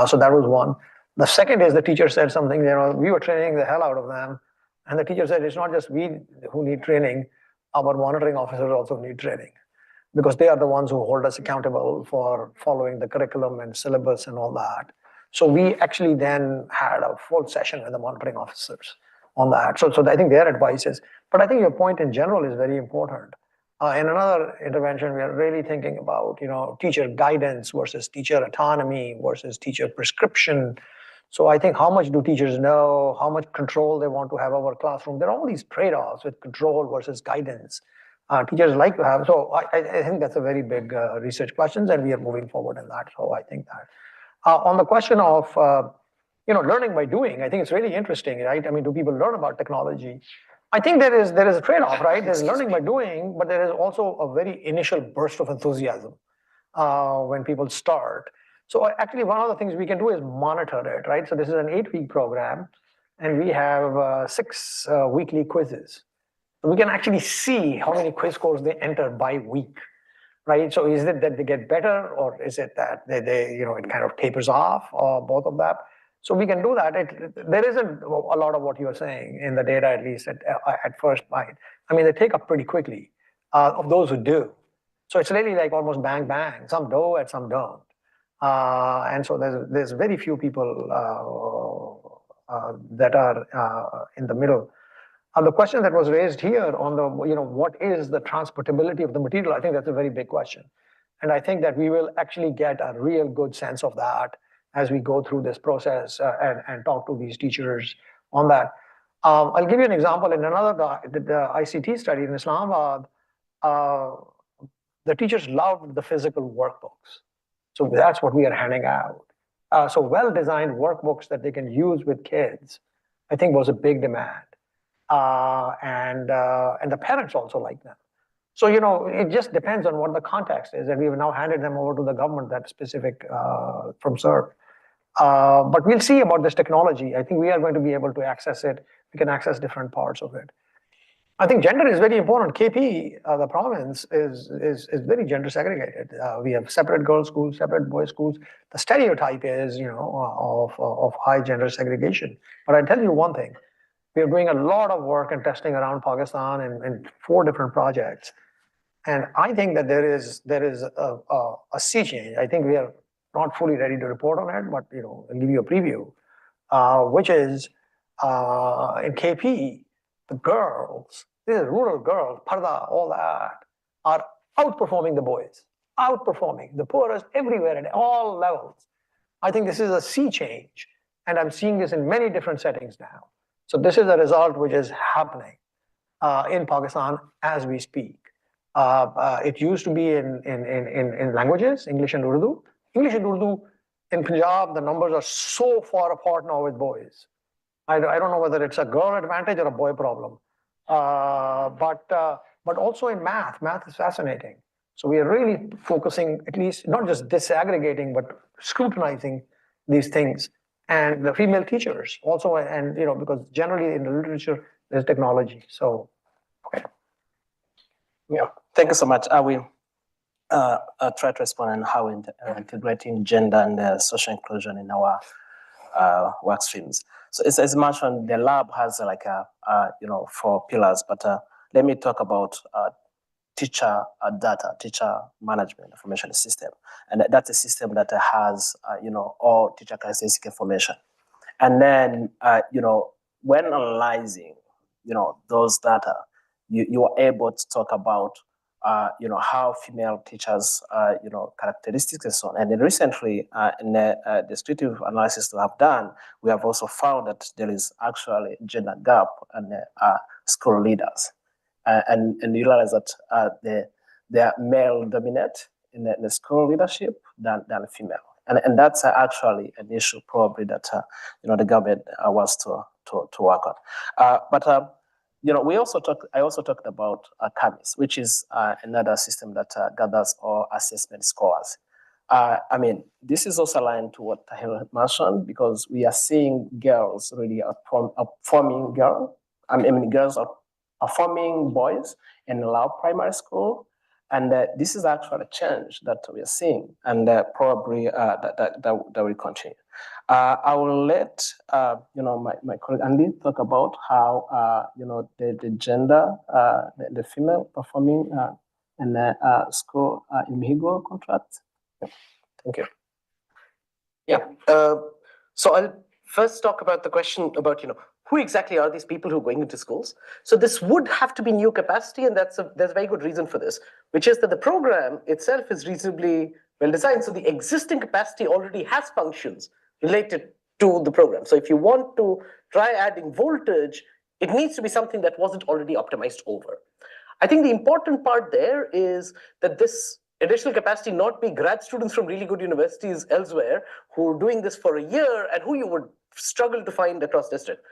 D: So that was one. The second is the teacher said something, we were training the hell out of them. And the teacher said, it's not just we who need training, our monitoring officers also need training, because they are the ones who hold us accountable for following the curriculum and syllabus and all that. So we actually then had a full session with the monitoring officers on that. So I think their advice is, but I think your point in general is very important. In another intervention, we are really thinking about, teacher guidance versus teacher autonomy versus teacher prescription. So I think how much do teachers know, how much control they want to have over classroom. There are all these trade-offs with control versus guidance. Teachers like to have, so I think that's a very big research question, and we are moving forward in that. So I think that. On the question of, learning by doing, I think it's really interesting, right? I mean, do people learn about technology? I think there is a trade-off, right? There's learning by doing, but there is also a very initial burst of enthusiasm when people start. So actually, one of the things we can do is monitor it, right? So this is an 8-week program, and we have 6 weekly quizzes. So we can actually see how many quiz scores they enter by week, right? So is it that they get better, or is it that it kind of tapers off, or both of that? So we can do that. There isn't a lot of what you're saying in the data, at least at first bite. I mean, they take up pretty quickly of those who do. So it's really like almost bang, bang. Some do and some don't. And so there's very few people that are in the middle. The question that was raised here on the, what is the transportability of the material? I think that's a very big question. And I think that we will actually get a real good sense of that as we go through this process and talk to these teachers on that. I'll give you an example. In another, the ICT study in Islamabad, the teachers loved the physical workbooks. So that's what we are handing out. So well-designed workbooks that they can use with kids, I think was a big demand. And the parents also like them. So, it just depends on what the context is. And we've now handed them over to the government, that specific from SERP. But we'll see about this technology. I think we are going to be able to access it. We can access different parts of it. I think gender is very important. KP, the province, is very gender segregated. We have separate girls' schools, separate boys' schools. The stereotype is, of high gender segregation. But I tell you one thing. We are doing a lot of work and testing around Pakistan in 4 different projects. And I think that there is a sea change. I think we are not fully ready to report on it, but I'll give you a preview, which is in KP, the girls, these are rural girls, parda, all that, are outperforming the boys, outperforming the poorest everywhere at all levels. I think this is a sea change, and I'm seeing this in many different settings now. So this is a result which is happening in Pakistan as we speak. It used to be in languages, English and Urdu. English and Urdu in Punjab, the numbers are so far apart now with boys. I don't know whether it's a girl advantage or a boy problem. But also in math is fascinating. So we are really focusing, at least not just disaggregating, but scrutinizing these things. And the female teachers also, and because generally in the literature, there's technology. So, okay.
H: Yeah, thank you so much. I will try to respond on how integrating gender and social inclusion in our work streams. So as mentioned, the lab has like 4 pillars, but let me talk about teacher data, teacher management information system. And that's a system that has, all teacher characteristic information. And then, when analyzing, those data, you are able to talk about, how female teachers, characteristics and so on. And then recently, in the descriptive analysis we have done, we have also found that there is actually a gender gap in school leaders. And you realize that they are male dominant in the school leadership than female. And that's actually an issue probably that, the government wants to work on. But I also talked about CAMIS, which is another system that gathers all assessment scores. I mean, this is also aligned to what Tahir mentioned, because we are seeing girls really outperforming girls. I mean, girls are performing boys in Malawi primary school. And this is actually a change that we are seeing, and probably that will continue. I will let my colleague Andy talk about how the gender, the female performing in the school in Mihigo contract. Yeah. Thank you.
F: Yeah. So I'll first talk about the question about who exactly are these people who are going into schools. So this would have to be new capacity, and there's a very good reason for this, which is that the program itself is reasonably well designed. So the existing capacity already has functions related to the program. So if you want to try adding voltage, it needs to be something that wasn't already optimized over. I think the important part there is that this additional capacity not be grad students from really good universities elsewhere who are doing this for a year and who you would struggle to find across district.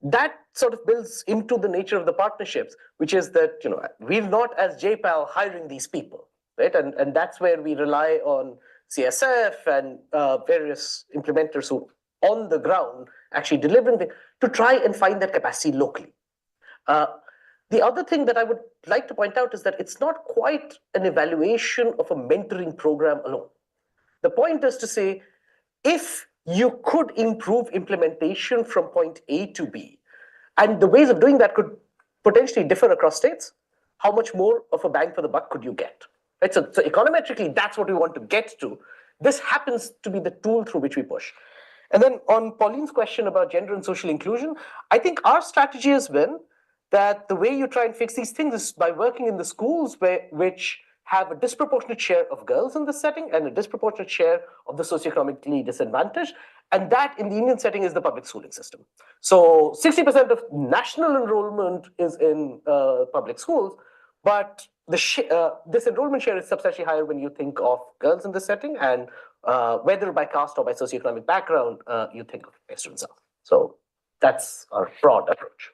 F: That sort of builds into the nature of the partnerships, which is that we're not as JPAL hiring these people, right? And that's where we rely on CSF and various implementers who on the ground actually delivering to try and find that capacity locally. The other thing that I would like to point out is that it's not quite an evaluation of a mentoring program alone. The point is to say, if you could improve implementation from point A to B, and the ways of doing that could potentially differ across states, how much more of a bang for the buck could you get? Right? So econometrically, that's what we want to get to. This happens to be the tool through which we push. And then on Pauline's question about gender and social inclusion, I think our strategy has been that the way you try and fix these things is by working in the schools which have a disproportionate share of girls in the setting and a disproportionate share of the socioeconomically disadvantaged. And that in the Indian setting is the public schooling system. So 60% of national enrollment is in public schools, but this enrollment share is substantially higher when you think of girls in the setting, and whether by caste or by socioeconomic background, you think of students. So that's our broad approach.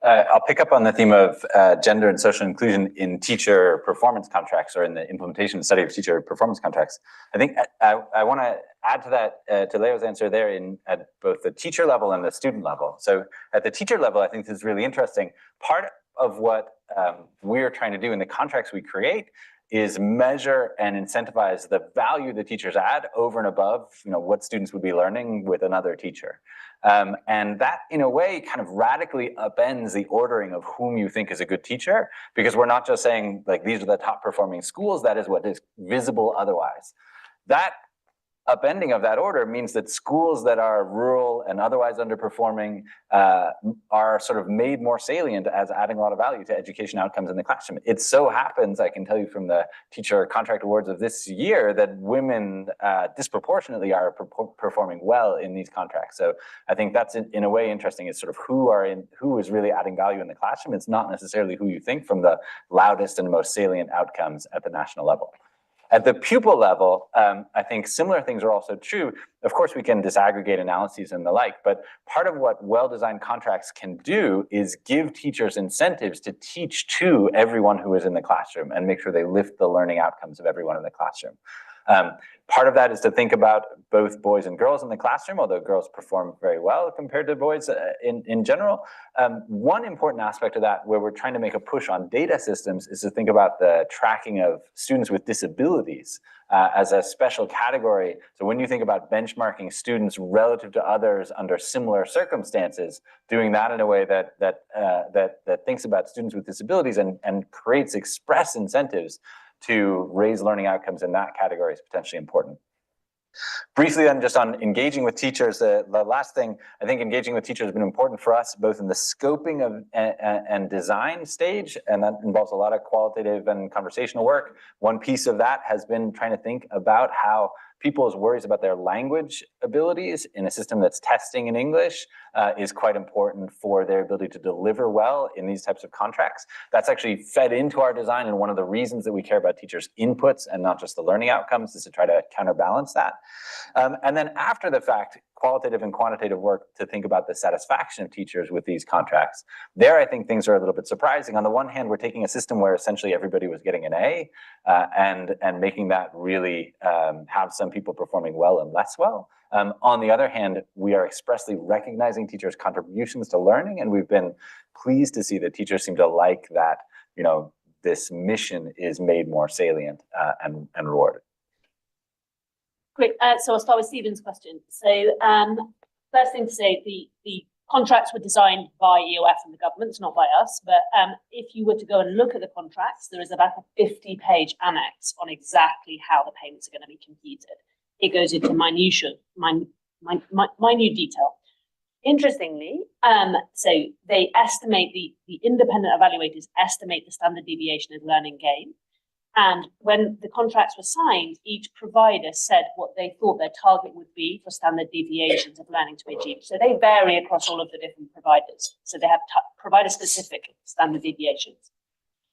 G: I'll pick up on the theme of gender and social inclusion in teacher performance contracts, or in the implementation and study of teacher performance contracts. I think I want to add to that, to Leo's answer there, at both the teacher level and the student level. So at the teacher level, I think this is really interesting. Part of what we're trying to do in the contracts we create is measure and incentivize the value the teachers add over and above what students would be learning with another teacher. And that, in a way, kind of radically upends the ordering of whom you think is a good teacher, because we're not just saying, like, these are the top performing schools, that is what is visible otherwise. That upending of that order means that schools that are rural and otherwise underperforming are sort of made more salient as adding a lot of value to education outcomes in the classroom. It so happens, I can tell you from the teacher contract awards of this year, that women disproportionately are performing well in these contracts. So I think that's in a way interesting. It's sort of who is really adding value in the classroom. It's not necessarily who you think from the loudest and most salient outcomes at the national level. At the pupil level, I think similar things are also true. Of course, we can disaggregate analyses and the like, but part of what well-designed contracts can do is give teachers incentives to teach to everyone who is in the classroom and make sure they lift the learning outcomes of everyone in the classroom. Part of that is to think about both boys and girls in the classroom, although girls perform very well compared to boys in general. One important aspect of that, where we're trying to make a push on data systems, is to think about the tracking of students with disabilities as a special category. So when you think about benchmarking students relative to others under similar circumstances, doing that in a way that thinks about students with disabilities and creates express incentives to raise learning outcomes in that category is potentially important. Briefly then, just on engaging with teachers, the last thing, I think engaging with teachers has been important for us, both in the scoping of and design stage, and that involves a lot of qualitative and conversational work. One piece of that has been trying to think about how people's worries about their language abilities in a system that's testing in English is quite important for their ability to deliver well in these types of contracts. That's actually fed into our design, and one of the reasons that we care about teachers' inputs and not just the learning outcomes is to try to counterbalance that. And then after the fact, qualitative and quantitative work to think about the satisfaction of teachers with these contracts. There, I think things are a little bit surprising. On the one hand, we're taking a system where essentially everybody was getting an A and making that really have some people performing well and less well. On the other hand, we are expressly recognizing teachers' contributions to learning, and we've been pleased to see that teachers seem to like that, this mission is made more salient and rewarded.
C: Great. So I'll start with Stephen's question. So first thing to say, the contracts were designed by EOF and the government, it's not by us. But if you were to go and look at the contracts, there is about a 50-page annex on exactly how the payments are going to be computed. It goes into minute detail. Interestingly, so they estimate, the independent evaluators estimate the standard deviation of learning gain. And when the contracts were signed, each provider said what they thought their target would be for standard deviations of learning to be achieved. So they vary across all of the different providers. So they have provider-specific standard deviations.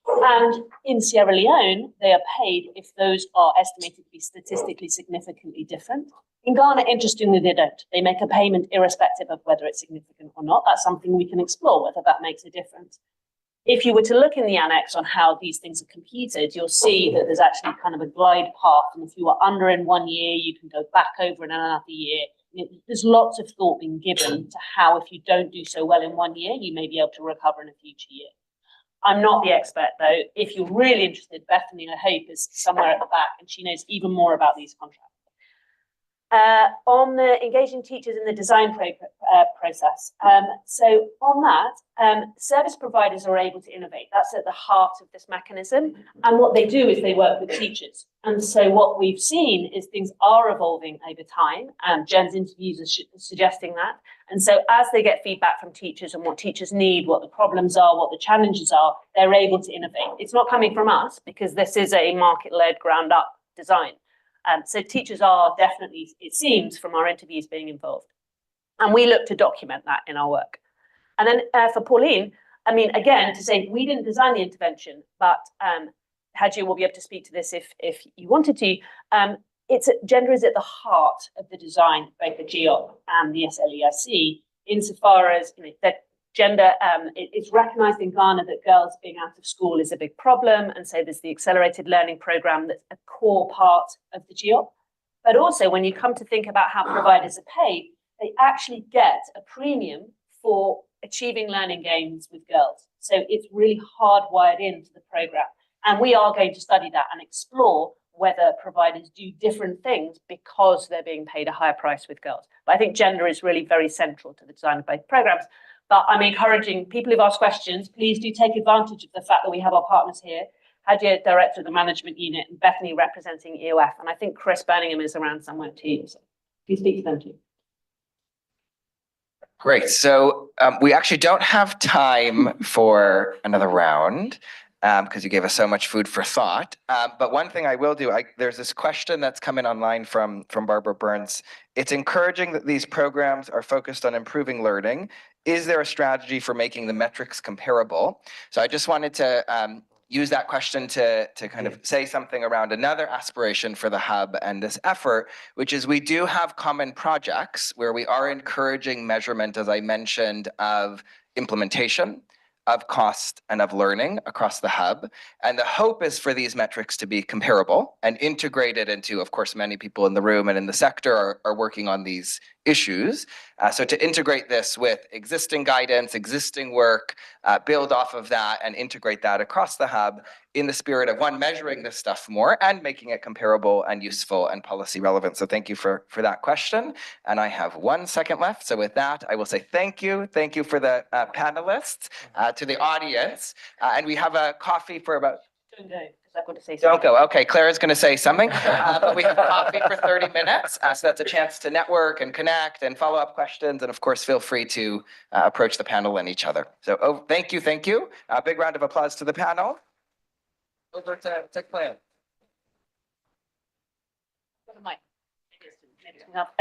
C: And in Sierra Leone, they are paid if those are estimated to be statistically significantly different. In Ghana, interestingly, they don't. They make a payment irrespective of whether it's significant or not. That's something we can explore, whether that makes a difference. If you were to look in the annex on how these things are computed, you'll see that there's actually kind of a glide path. And if you are under in 1 year, you can go back over in another year. There's lots of thought being given to how, if you don't do so well in 1 year, you may be able to recover in a future year. I'm not the expert, though. If you're really interested, Bethany, I hope, is somewhere at the back, and she knows even more about these contracts. On the engaging teachers in the design process. So on that, service providers are able to innovate. That's at the heart of this mechanism. And what they do is they work with teachers. And so what we've seen is things are evolving over time. Jen's interviews are suggesting that. And so as they get feedback from teachers on what teachers need, what the problems are, what the challenges are, they're able to innovate. It's not coming from us because this is a market-led ground-up design. So teachers are definitely, it seems, from our interviews being involved. And we look to document that in our work. And then for Pauline, I mean, again, to say we didn't design the intervention, but Hadji will be able to speak to this if you wanted to. Gender is at the heart of the design, both the GEOP and the SLEIC, insofar as that gender, it's recognized in Ghana that girls being out of school is a big problem. And so there's the accelerated learning program that's a core part of the GEOP. But also when you come to think about how providers are paid, they actually get a premium for achieving learning gains with girls. So it's really hardwired into the program. And we are going to study that and explore whether providers do different things because they're being paid a higher price with girls. But I think gender is really very central to the design of both programs. But I'm encouraging people who've asked questions, please do take advantage of the fact that we have our partners here. Hadia, Director of the Management Unit, and Bethany representing EOF. And I think Chris Birmingham is around somewhere too. So please speak to them too.
A: Great. So we actually don't have time for another round because you gave us so much food for thought. But one thing I will do, there's this question that's come in online from Barbara Burns. It's encouraging that these programs are focused on improving learning. Is there a strategy for making the metrics comparable? So I just wanted to use that question to kind of say something around another aspiration for the hub and this effort, which is we do have common projects where we are encouraging measurement, as I mentioned, of implementation, of cost, and of learning across the hub. And the hope is for these metrics to be comparable and integrated into, of course, many people in the room and in the sector are working on these issues. So to integrate this with existing guidance, existing work, build off of that and integrate that across the hub in the spirit of one, measuring this stuff more and making it comparable and useful and policy relevant. So thank you for that question. And I have 1 second left. So with that, I will say thank you. Thank you for the panelists, to the audience. And we have a coffee for about...
C: Don't go, because I've got to say something.
A: Don't go. Okay, Claire is going to say something. But we have coffee for 30 minutes. So that's a chance to network and connect and follow up questions. And of course, feel free to approach the panel and each other. So thank you. Thank you. A big round of applause to the panel. Over to Claire.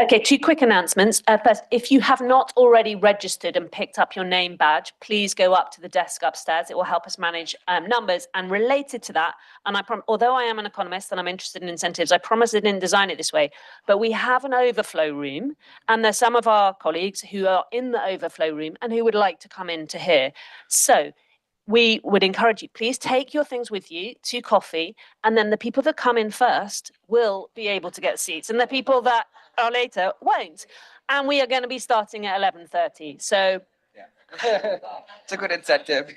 C: Okay, 2 quick announcements. First, if you have not already registered and picked up your name badge, please go up to the desk upstairs. It will help us manage numbers. And related to that, and although I am an economist and I'm interested in incentives, I promise I didn't design it this way, but we have an overflow room, and there's some of our colleagues who are in the overflow room and who would like to come in to hear. So we would encourage you, please take your things with you to coffee, and then the people that come in first will be able to get seats, and the people that are later won't. And we are going to be starting at 11:30. So
A: yeah. It's a good incentive.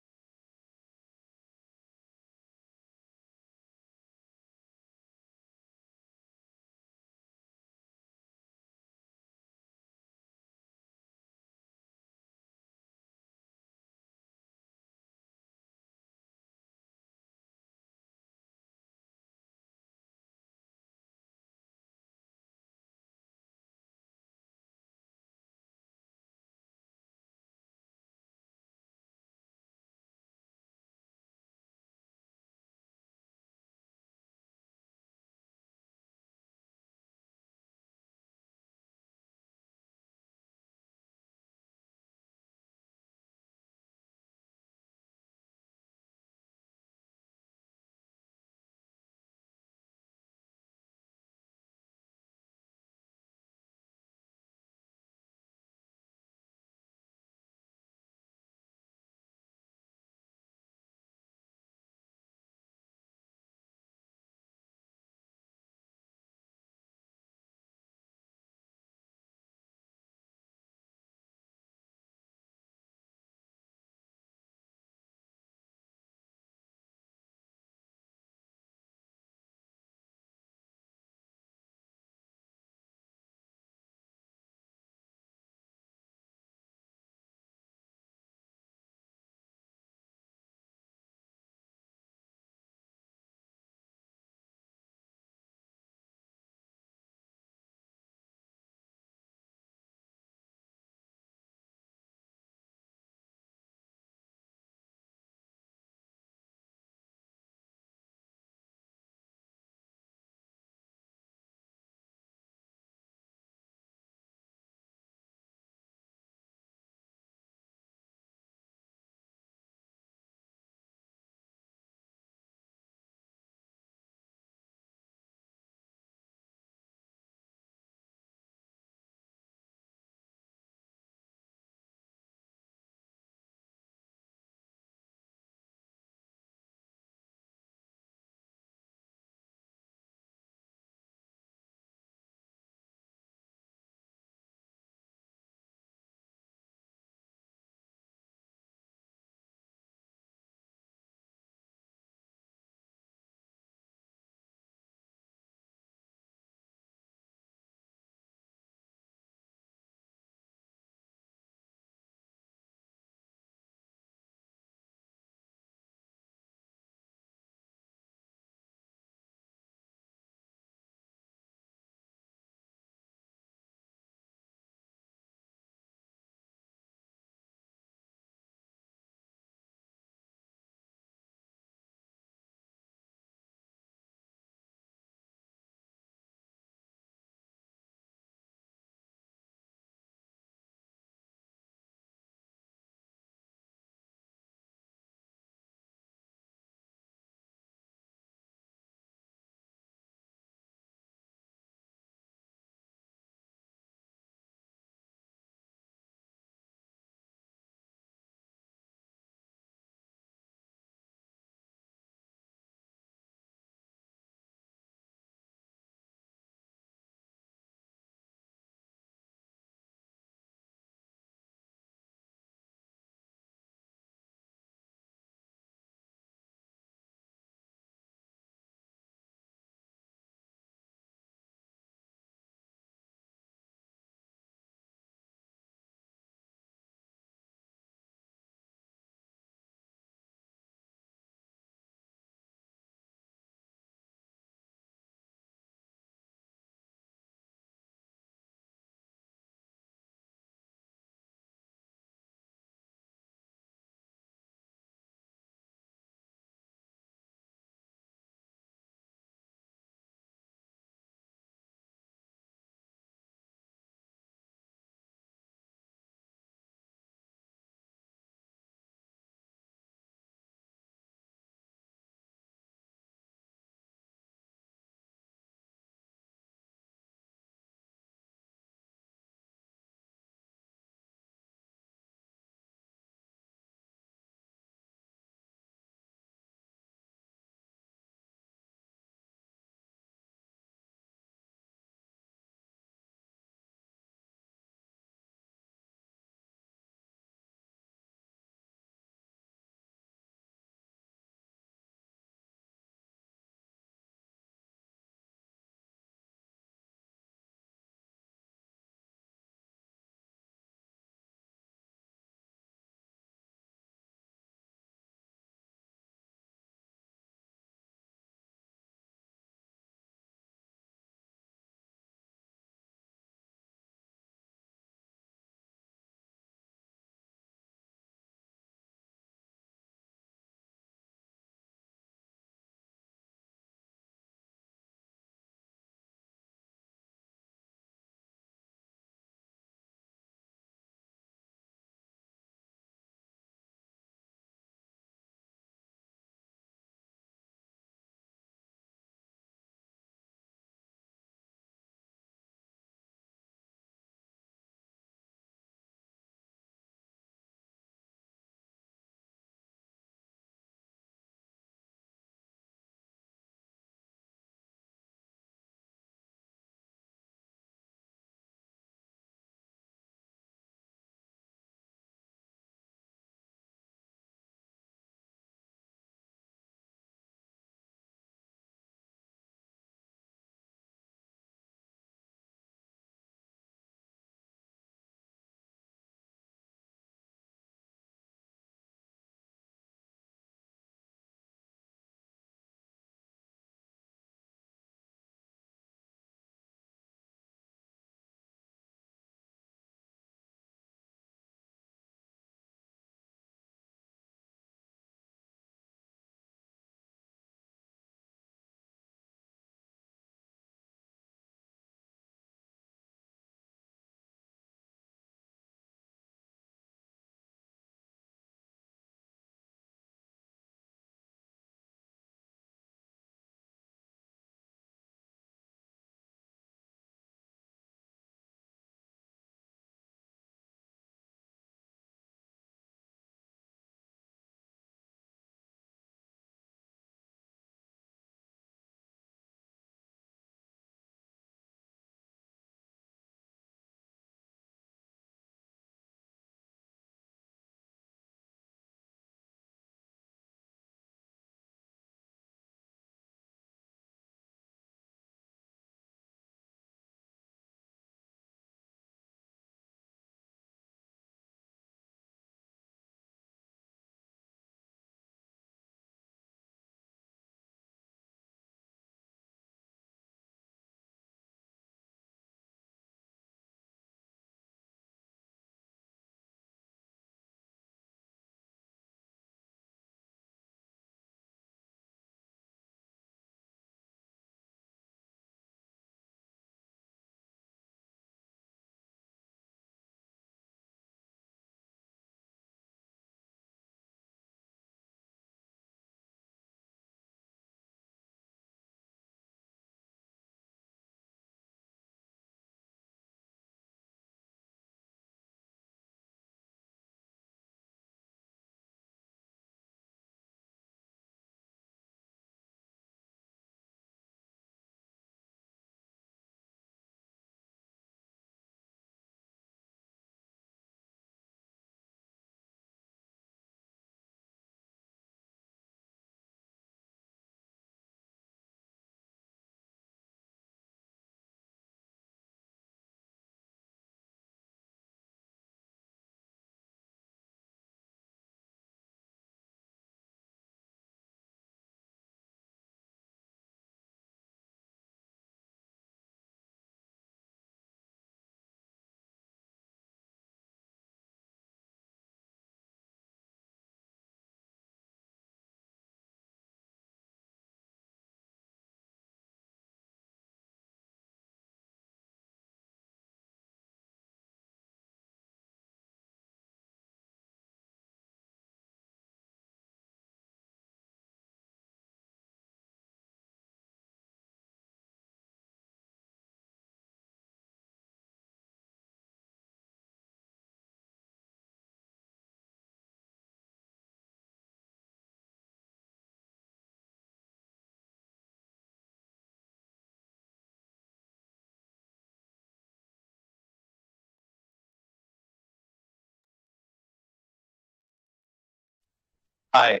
N: Hi.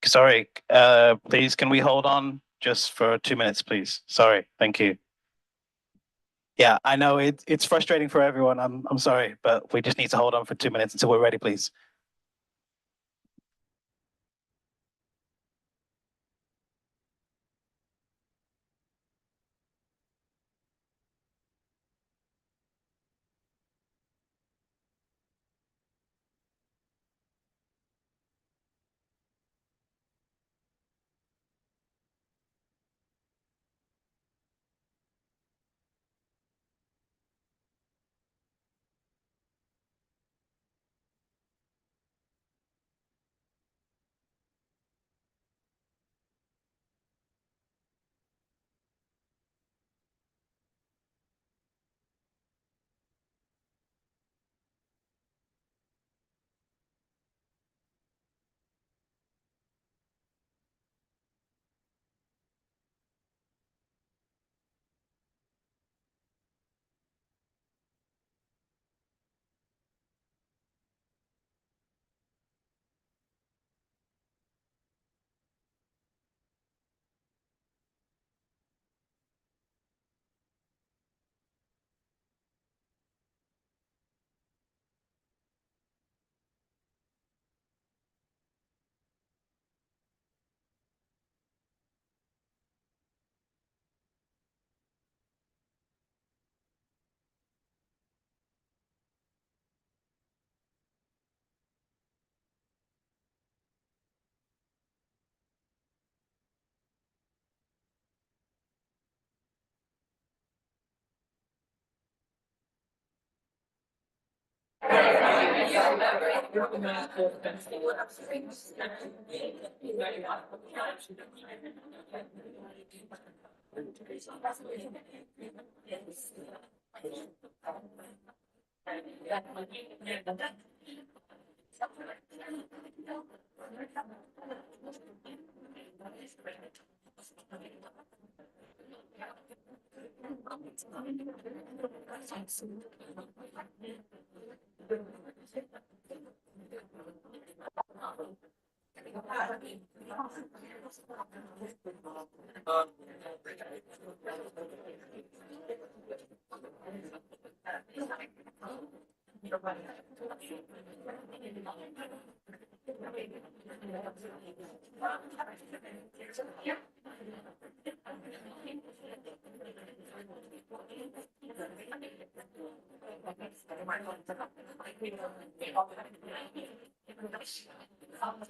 N: Sorry, please, can we hold on just for 2 minutes, please? Sorry, thank you. Yeah, I know it's frustrating for everyone. I'm sorry, but we just need to hold on for 2 minutes until we're ready, please.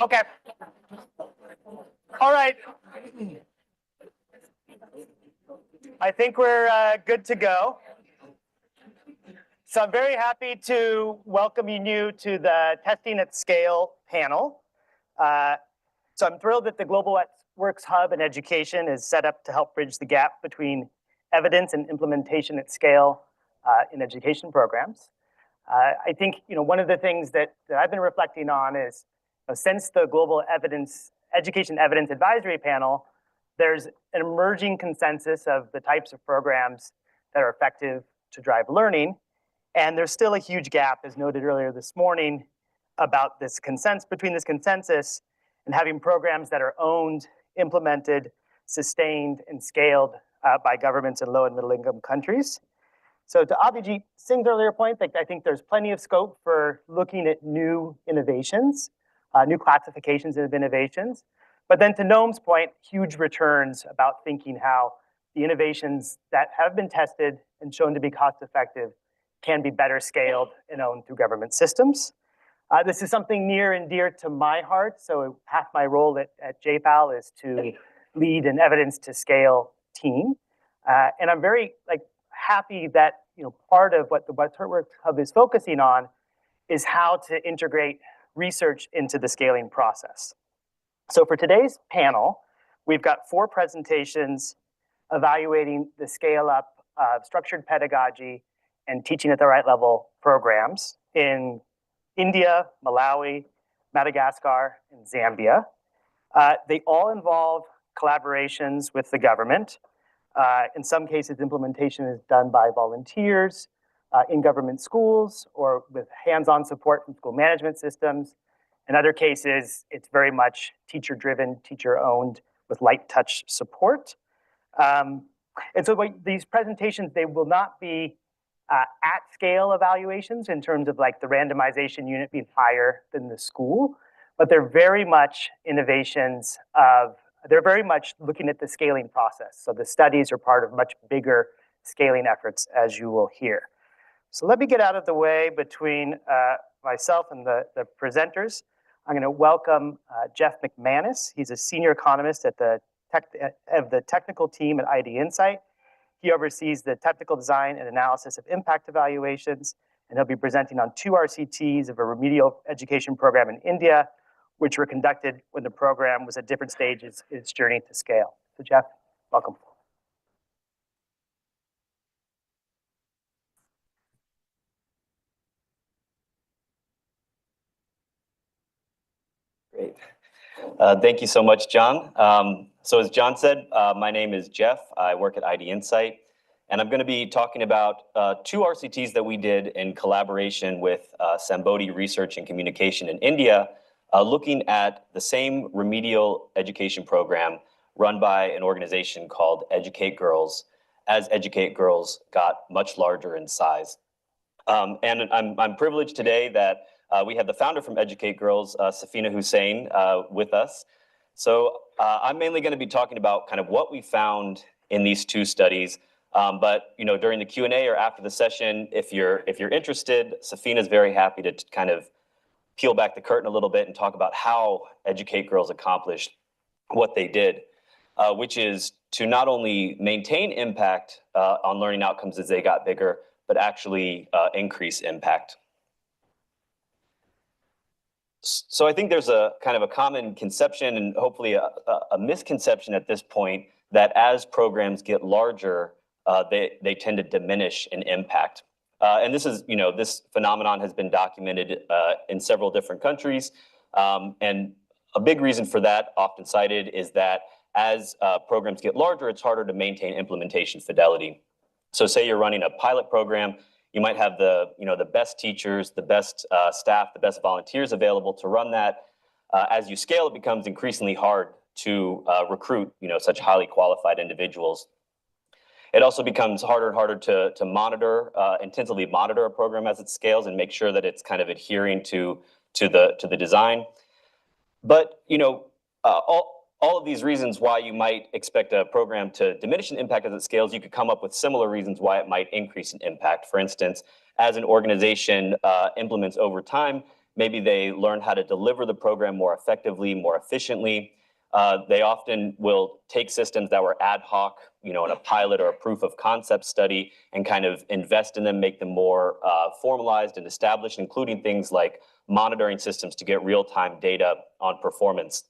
D: Okay. All right. I think we're good to go. So I'm very happy to welcome you to the Testing at Scale panel. So I'm thrilled that the Global Works Hub in Education is set up to help bridge the gap between evidence and implementation at scale in education programs. I think one of the things that I've been reflecting on is since the Global Education Evidence Advisory Panel, there's an emerging consensus of the types of programs that are effective to drive learning. And there's still a huge gap, as noted earlier this morning, about this consensus and having programs that are owned, implemented, sustained, and scaled by governments in low and middle income countries. So to Abhijit Singh's earlier point, I think there's plenty of scope for looking at new innovations, new classifications of innovations. But then to Noam's point, huge returns about thinking how the innovations that have been tested and shown to be cost effective can be better scaled and owned through government systems. This is something near and dear to my heart. So half my role at JPAL is to lead an evidence to scale team. And I'm very happy that part of what the WWHGE Hub is focusing on is how to integrate research into the scaling process. So for today's panel, we've got 4 presentations evaluating the scale up of structured pedagogy and teaching at the right level programs in India, Malawi, Madagascar, and Zambia. They all involve collaborations with the government. In some cases, implementation is done by volunteers in government schools or with hands-on support from school management systems.
O: In other cases, it's very much teacher-driven, teacher-owned with light touch support. And so these presentations, they will not be at scale evaluations in terms of like the randomization unit being higher than the school, but they're very much innovations of, they're very much looking at the scaling process. So the studies are part of much bigger scaling efforts, as you will hear. So let me get out of the way between myself and the presenters. I'm going to welcome Jeff McManus. He's a senior economist at the technical team at ID Insight. He oversees the technical design and analysis of impact evaluations, and he'll be presenting on 2 RCTs of a remedial education program in India, which were conducted when the program was at different stages in its journey to scale. So Jeff, welcome.
P: Great. Thank you so much, John. So as John said, my name is Jeff. I work at ID Insight, and I'm going to be talking about 2 RCTs that we did in collaboration with Sambodi Research and Communication in India, looking at the same remedial education program run by an organization called Educate Girls, as Educate Girls got much larger in size. And I'm privileged today that we have the founder from Educate Girls, Safina Hussain, with us. So I'm mainly going to be talking about kind of what we found in these 2 studies. But during the Q&A or after the session, if you're interested, Safina is very happy to kind of peel back the curtain a little bit and talk about how Educate Girls accomplished what they did, which is to not only maintain impact on learning outcomes as they got bigger, but actually increase impact. So I think there's a kind of a common conception and hopefully a misconception at this point that as programs get larger, they tend to diminish in impact. And this is, this phenomenon has been documented in several different countries. And a big reason for that, often cited, is that as programs get larger, it's harder to maintain implementation fidelity. So say you're running a pilot program, you might have the best teachers, the best staff, the best volunteers available to run that. As you scale, it becomes increasingly hard to recruit, such highly qualified individuals. It also becomes harder and harder to monitor, intensively monitor a program as it scales and make sure that it's kind of adhering to the design. But all of these reasons why you might expect a program to diminish in impact as it scales, you could come up with similar reasons why it might increase in impact. For instance, as an organization implements over time, maybe they learn how to deliver the program more effectively, more efficiently. They often will take systems that were ad hoc, in a pilot or a proof of concept study and kind of invest in them, make them more formalized and established, including things like monitoring systems to get real-time data on performance.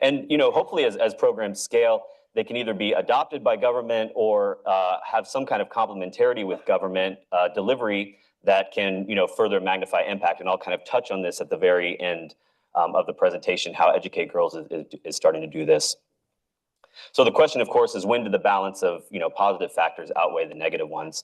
P: And hopefully as programs scale, they can either be adopted by government or have some kind of complementarity with government delivery that can further magnify impact. And I'll kind of touch on this at the very end of the presentation, how Educate Girls is starting to do this. So the question, of course, is when do the balance of positive factors outweigh the negative ones?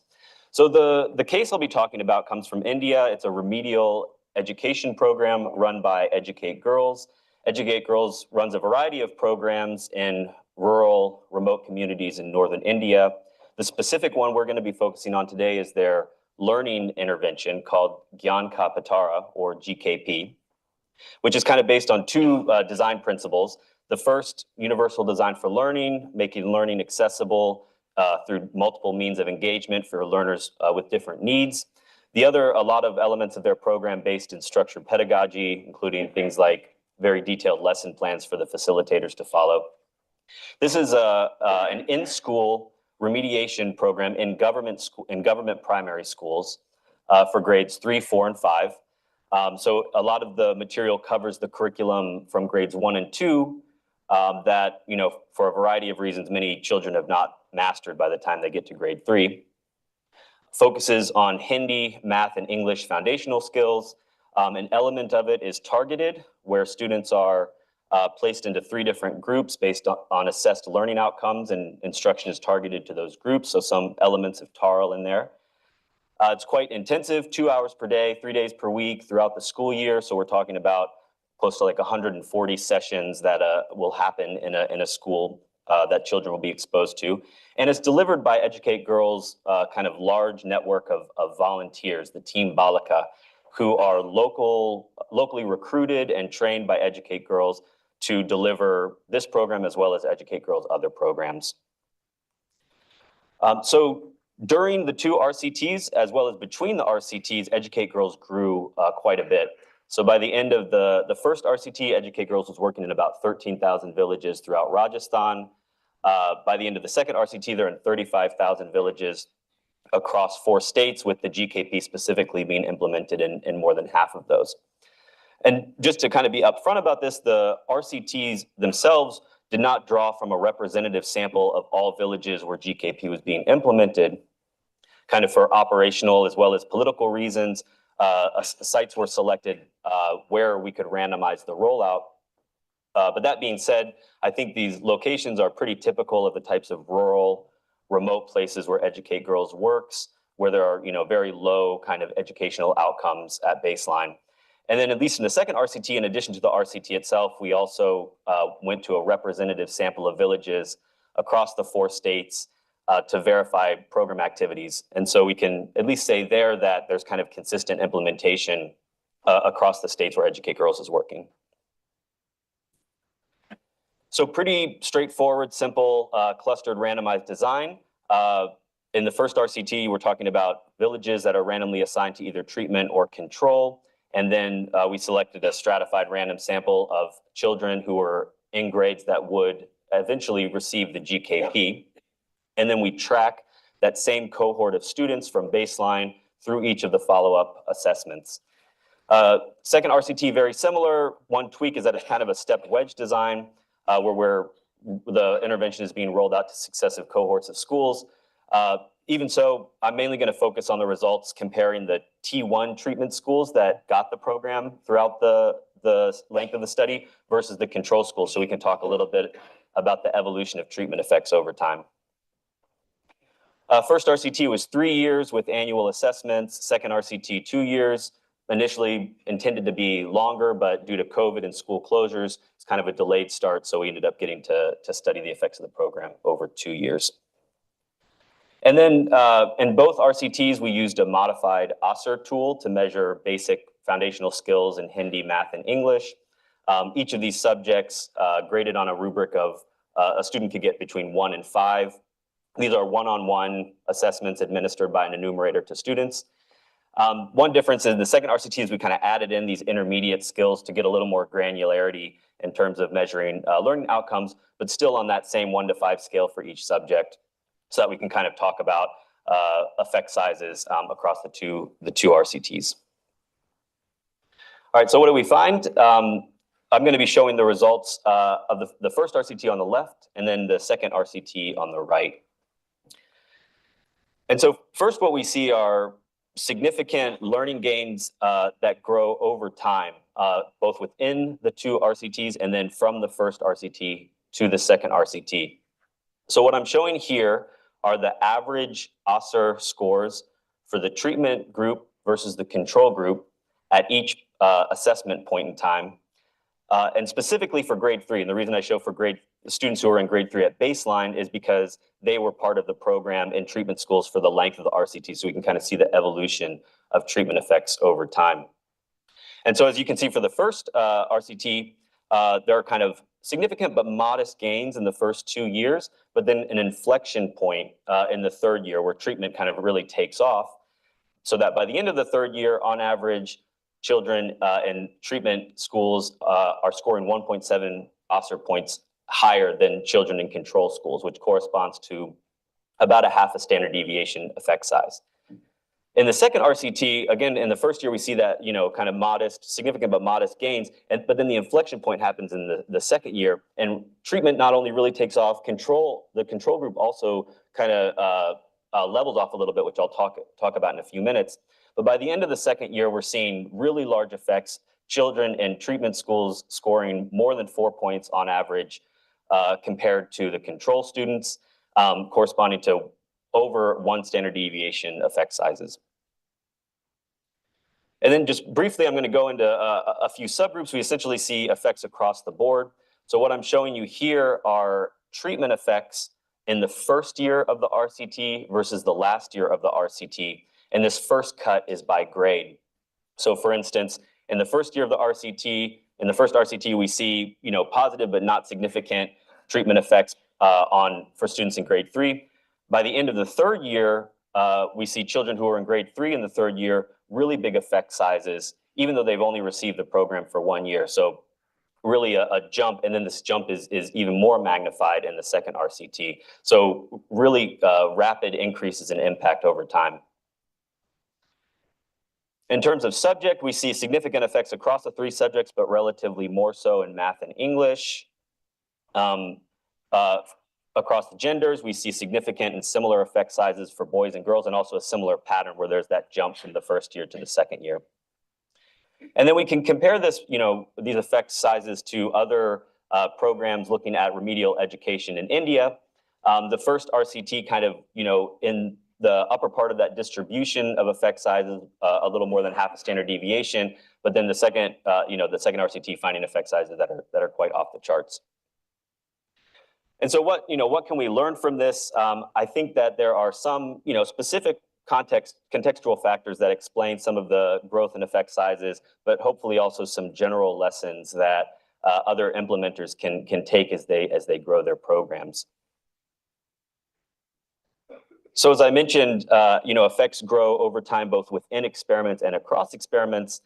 P: So the case I'll be talking about comes from India. It's a remedial education program run by Educate Girls. Educate Girls runs a variety of programs in rural, remote communities in northern India. The specific one we're going to be focusing on today is their learning intervention called Gyan Ka Patara, or GKP, which is kind of based on 2 design principles. The first, universal design for learning, making learning accessible through multiple means of engagement for learners with different needs. The other, a lot of elements of their program based in structured pedagogy, including things like very detailed lesson plans for the facilitators to follow. This is an in-school remediation program in government primary schools for grades 3, 4, and 5. So a lot of the material covers the curriculum from grades 1 and 2 that, for a variety of reasons, many children have not mastered by the time they get to grade 3. Focuses on Hindi, math, and English foundational skills. An element of it is targeted, where students are placed into 3 different groups based on assessed learning outcomes, and instruction is targeted to those groups, so some elements of TARL in there. It's quite intensive, 2 hours per day, 3 days per week throughout the school year, so we're talking about close to like 140 sessions that will happen in a school that children will be exposed to. And it's delivered by Educate Girls' kind of large network of volunteers, the Team Balaka, who are locally recruited and trained by Educate Girls to deliver this program as well as Educate Girls' other programs. So during the two RCTs, as well as between the RCTs, Educate Girls grew quite a bit. So by the end of the first RCT, Educate Girls was working in about 13,000 villages throughout Rajasthan. By the end of the second RCT, they're in 35,000 villages across 4 states, with the GKP specifically being implemented in more than half of those. And just to kind of be upfront about this, the RCTs themselves did not draw from a representative sample of all villages where GKP was being implemented. Kind of for operational as well as political reasons, sites were selected where we could randomize the rollout. But that being said, I think these locations are pretty typical of the types of rural, remote places where Educate Girls works, where there are, very low kind of educational outcomes at baseline. And then at least in the second RCT, in addition to the RCT itself, we also went to a representative sample of villages across the 4 states to verify program activities. And so we can at least say there that there's kind of consistent implementation across the states where Educate Girls is working. So pretty straightforward, simple, clustered randomized design. In the first RCT, we're talking about villages that are randomly assigned to either treatment or control. And then we selected a stratified random sample of children who were in grades that would eventually receive the GKP. And then we track that same cohort of students from baseline through each of the follow-up assessments. Second RCT, very similar. One tweak is that it's kind of a stepped wedge design where the intervention is being rolled out to successive cohorts of schools. Even so, I'm mainly going to focus on the results comparing the T1 treatment schools that got the program throughout the length of the study versus the control schools, so we can talk a little bit about the evolution of treatment effects over time. First RCT was 3 years with annual assessments. Second RCT, 2 years. Initially intended to be longer, but due to COVID and school closures, it's kind of a delayed start, so we ended up getting to study the effects of the program over 2 years. And then in both RCTs, we used a modified ASER tool to measure basic foundational skills in Hindi, math, and English. Each of these subjects graded on a rubric of a student could get between 1 and 5. These are one-on-one assessments administered by an enumerator to students. One difference in the second RCT is we kind of added in these intermediate skills to get a little more granularity in terms of measuring learning outcomes, but still on that same 1 to 5 scale for each subject, so that we can kind of talk about effect sizes across the two RCTs. All right, so what do we find? I'm going to be showing the results of the first RCT on the left and then the second RCT on the right. And so first, what we see are significant learning gains that grow over time, both within the 2 RCTs and then from the first RCT to the second RCT. So what I'm showing here are the average ASER scores for the treatment group versus the control group at each assessment point in time. And specifically for grade 3, and the reason I show for students who are in grade 3 at baseline is because they were part of the program in treatment schools for the length of the RCT, so we can kind of see the evolution of treatment effects over time. And so as you can see for the first RCT, there are kind of significant but modest gains in the first 2 years, but then an inflection point in the 3rd year where treatment kind of really takes off, so that by the end of the 3rd year, on average, children in treatment schools are scoring 1.7 ASER points higher than children in control schools, which corresponds to about a half a standard deviation effect size. In the second RCT, again, in the first year, we see that, kind of modest, significant but modest gains, but then the inflection point happens in the second year, and treatment not only really takes off, the control group also kind of levels off a little bit, which I'll talk about in a few minutes. But by the end of the second year, we're seeing really large effects, children in treatment schools scoring more than 4 points on average compared to the control students, corresponding to over 1 standard deviation effect sizes. And then just briefly, I'm going to go into a few subgroups. We essentially see effects across the board. So what I'm showing you here are treatment effects in the first year of the RCT versus the last year of the RCT. And this first cut is by grade. So for instance, in the first year of the RCT, in the first RCT, we see, positive but not significant treatment effects for students in grade 3. By the end of the third year, we see children who are in grade 3 in the third year, really big effect sizes, even though they've only received the program for 1 year. So really a jump, and then this jump is even more magnified in the second RCT. So really rapid increases in impact over time. In terms of subject, we see significant effects across the 3 subjects, but relatively more so in math and English. Across the genders, we see significant and similar effect sizes for boys and girls, and also a similar pattern where there's that jump from the first year to the second year. And then we can compare this, these effect sizes to other programs looking at remedial education in India. The first RCT kind of, in the upper part of that distribution of effect sizes, a little more than half a standard deviation, but then the second RCT finding effect sizes that are quite off the charts. And so what can we learn from this? I think that there are some, specific contextual factors that explain some of the growth and effect sizes, but hopefully also some general lessons that other implementers can take as they grow their programs. So as I mentioned, effects grow over time, both within experiments and across experiments.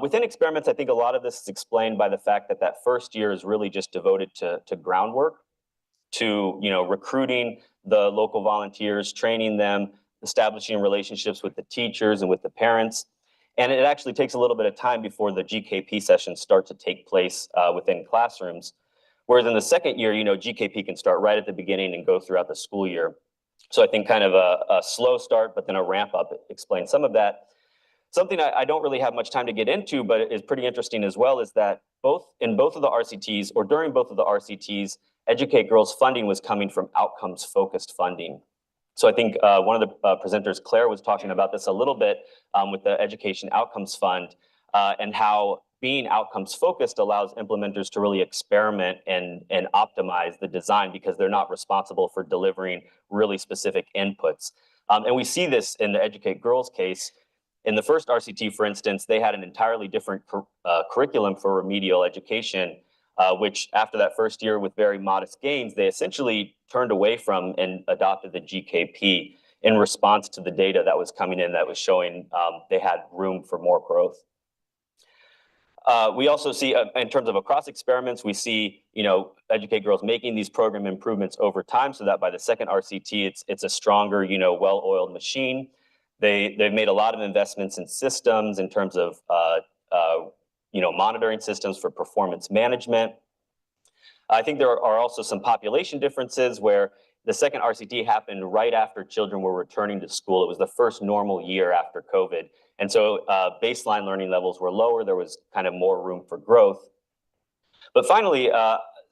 P: Within experiments, I think a lot of this is explained by the fact that first year is really just devoted to groundwork, to recruiting the local volunteers, training them, establishing relationships with the teachers and with the parents. And it actually takes a little bit of time before the GKP sessions start to take place within classrooms. Whereas in the second year, GKP can start right at the beginning and go throughout the school year. So I think kind of a slow start, but then a ramp up explains some of that. Something I don't really have much time to get into, but is pretty interesting as well, is that in both of the RCTs, or during both of the RCTs, Educate Girls funding was coming from outcomes-focused funding. So I think one of the presenters, Claire, was talking about this a little bit with the Education Outcomes Fund, and how being outcomes-focused allows implementers to really experiment and optimize the design, because they're not responsible for delivering really specific inputs. And we see this in the Educate Girls case. In the first RCT, for instance, they had an entirely different curriculum for remedial education, which after that first year with very modest gains, they essentially turned away from and adopted the GKP in response to the data that was coming in that was showing they had room for more growth. We also see, in terms of across experiments, we see, Educate Girls making these program improvements over time, so that by the second RCT, it's a stronger, well-oiled machine. They've made a lot of investments in systems in terms of, monitoring systems for performance management. I think there are also some population differences where the second RCT happened right after children were returning to school. It was the first normal year after COVID. And so baseline learning levels were lower. There was kind of more room for growth. But finally,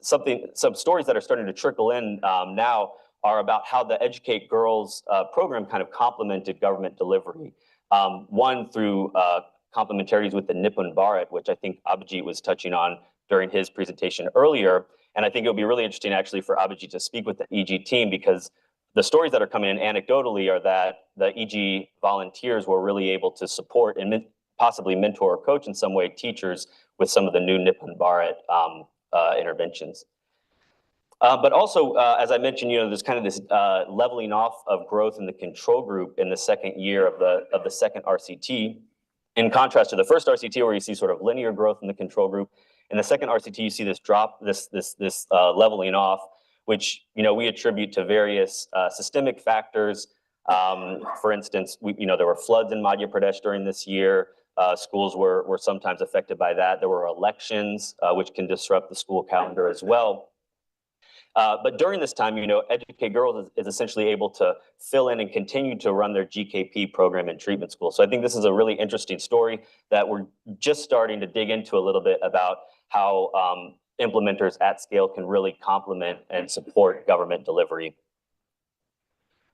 P: some stories that are starting to trickle in now are about how the Educate Girls program kind of complemented government delivery. One through complementarities with the Nippon Bharat, which I think Abhijit was touching on during his presentation earlier. And I think it would be really interesting actually for Abhijit to speak with the EG team, because the stories that are coming in anecdotally are that the EG volunteers were really able to support and possibly mentor or coach in some way teachers with some of the new Nippon Bharat interventions. But also, as I mentioned, there's kind of this leveling off of growth in the control group in the second year of the second RCT, in contrast to the first RCT, where you see sort of linear growth in the control group. In the second RCT, you see this drop, this leveling off, which we attribute to various systemic factors. For instance, there were floods in Madhya Pradesh during this year. Schools were sometimes affected by that. There were elections, which can disrupt the school calendar as well. But during this time, Educate Girls is essentially able to fill in and continue to run their GKP program in treatment school. So I think this is a really interesting story that we're just starting to dig into a little bit about how implementers at scale can really complement and support government delivery.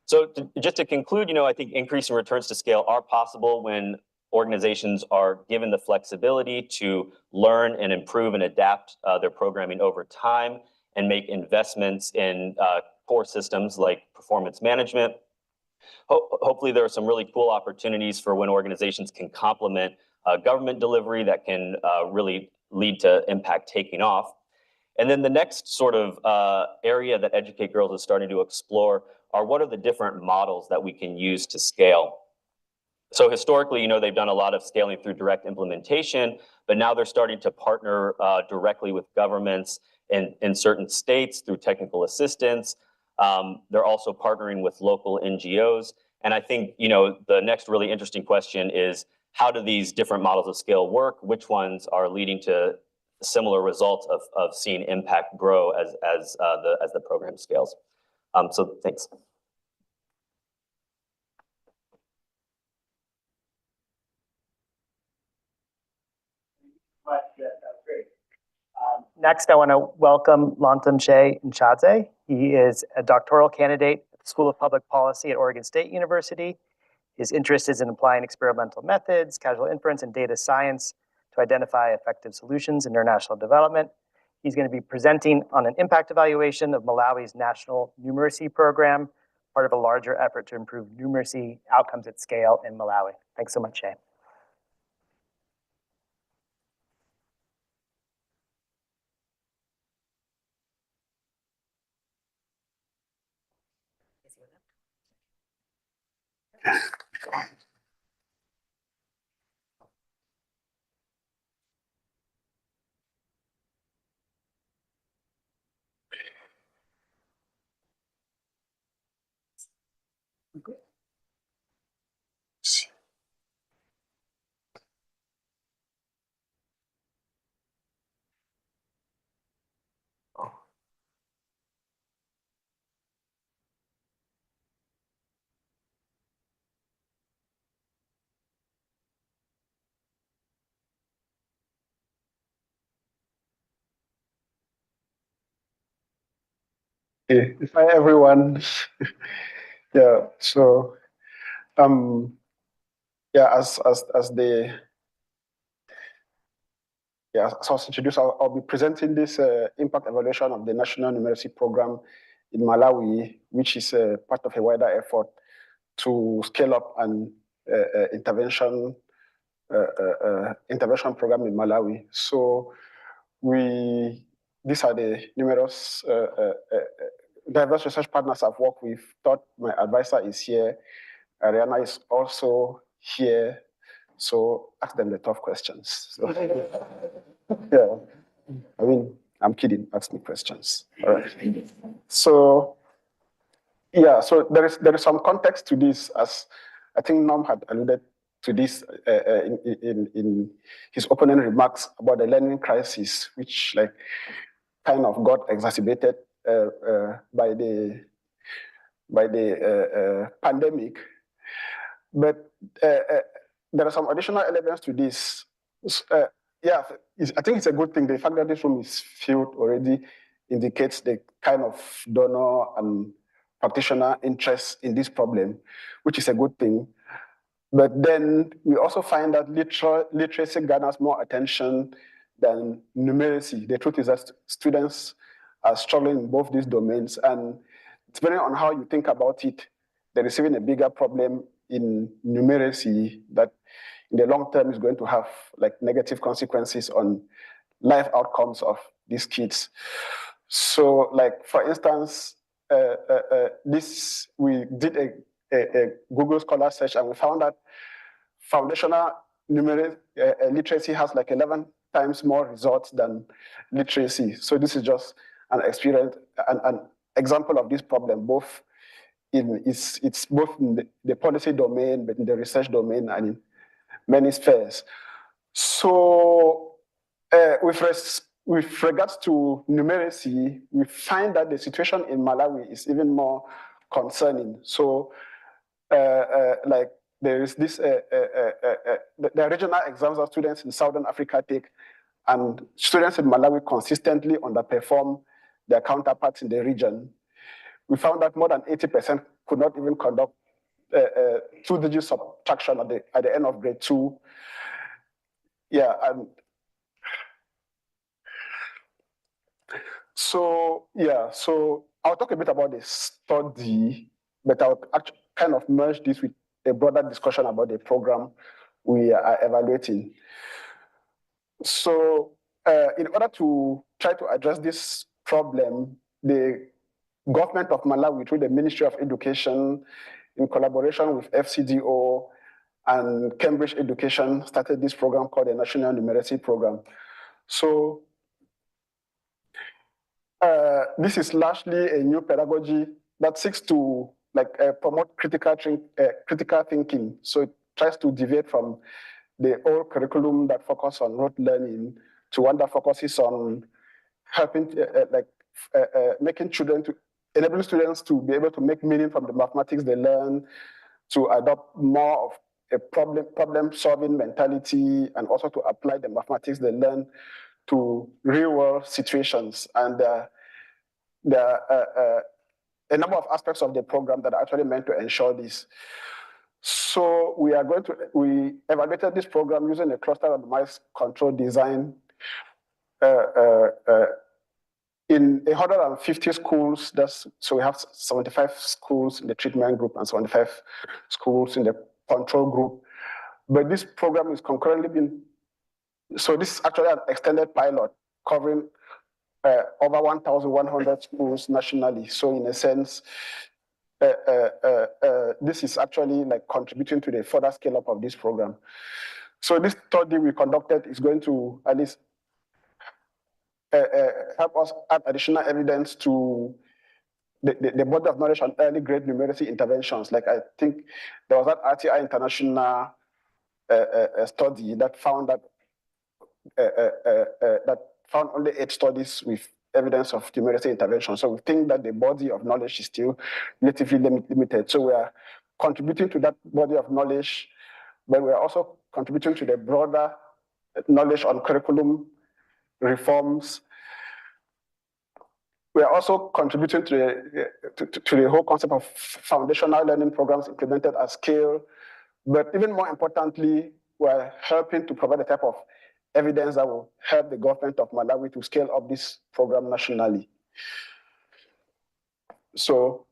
P: So just to conclude, I think increasing returns to scale are possible when organizations are given the flexibility to learn and improve and adapt their programming over time and make investments in core systems like performance management. Hopefully there are some really cool opportunities for when organizations can complement government delivery that can really lead to impact taking off. And then the next sort of area that Educate Girls is starting to explore are what are the different models that we can use to scale. So historically, you know, they've done a lot of scaling through direct implementation, but now they're starting to partner directly with governments in certain states through technical assistance. They're also partnering with local NGOs. And I think, you know, the next really interesting question is, how do these different models of scale work? Which ones are leading to similar results of seeing impact grow as the program scales? So thanks.
O: Next, I want to welcome Lantumshe Nchaze. He is a doctoral candidate at the School of Public Policy at Oregon State University. His interest is in applying experimental methods, causal inference, and data science to identify effective solutions in international development. He's going to be presenting on an impact evaluation of Malawi's national numeracy program, part of a larger effort to improve numeracy outcomes at scale in Malawi. Thanks so much, Shay.
Q: Hey, hi everyone. Yeah, so yeah, as the as I was introduced, I'll be presenting this impact evaluation of the national numeracy program in Malawi, which is part of a wider effort to scale up an intervention program in Malawi. So these are the numerous diverse research partners I've worked with. Thought my advisor is here. Ariana is also here. So ask them the tough questions. So, yeah, I mean, I'm kidding. Ask me questions. All right. So yeah, so there is some context to this, as I think Norm had alluded to this in his opening remarks about the learning crisis, which like kind of got exacerbated by the pandemic. But there are some additional elements to this. Yeah, I think it's a good thing. The fact that this room is filled already indicates the kind of donor and practitioner interest in this problem, which is a good thing. But then we also find that literacy garners more attention than numeracy. The truth is that students are struggling in both these domains, and depending on how you think about it, they're receiving a bigger problem in numeracy that in the long term is going to have like negative consequences on life outcomes of these kids. So like, for instance, we did a Google Scholar search, and we found that foundational literacy has like 11 times more results than literacy. So this is just an example of this problem, both it's both in the policy domain, but in the research domain and in many spheres. So with regards to numeracy, we find that the situation in Malawi is even more concerning. So like there is this, the regional exams that students in Southern Africa take, and students in Malawi consistently underperform their counterparts in the region. We found that more than 80% could not even conduct two-digit subtraction at the end of grade 2. Yeah, and so I'll talk a bit about the study, but I'll actually kind of merge this with a broader discussion about the program we are evaluating. So in order to try to address this problem, the government of Malawi, through the Ministry of Education, in collaboration with FCDO and Cambridge Education, started this program called the National Numeracy Program. So this is largely a new pedagogy that seeks to promote critical thinking. So it tries to deviate from the old curriculum that focuses on rote learning to one that focuses on helping, making enabling students to be able to make meaning from the mathematics they learn, to adopt more of a problem-solving mentality, and also to apply the mathematics they learn to real-world situations. And there are a number of aspects of the program that are actually meant to ensure this. So we evaluated this program using a cluster randomized control design in 150 schools. So we have 75 schools in the treatment group and 75 schools in the control group. But this program is concurrently so this is actually an extended pilot covering over 1,100 schools nationally. So in a sense, this is actually contributing to the further scale up of this program. So this study we conducted is going to at least help us add additional evidence to the body of knowledge on early grade numeracy interventions. Like I think there was that RTI International study that found that found only 8 studies with evidence of numeracy intervention. So we think that the body of knowledge is still relatively limited. So we are contributing to that body of knowledge, but we are also contributing to the broader knowledge on curriculum reforms. We are also contributing to the whole concept of foundational learning programs implemented at scale. But even more importantly, we're helping to provide a type of evidence that will help the government of Malawi to scale up this program nationally. So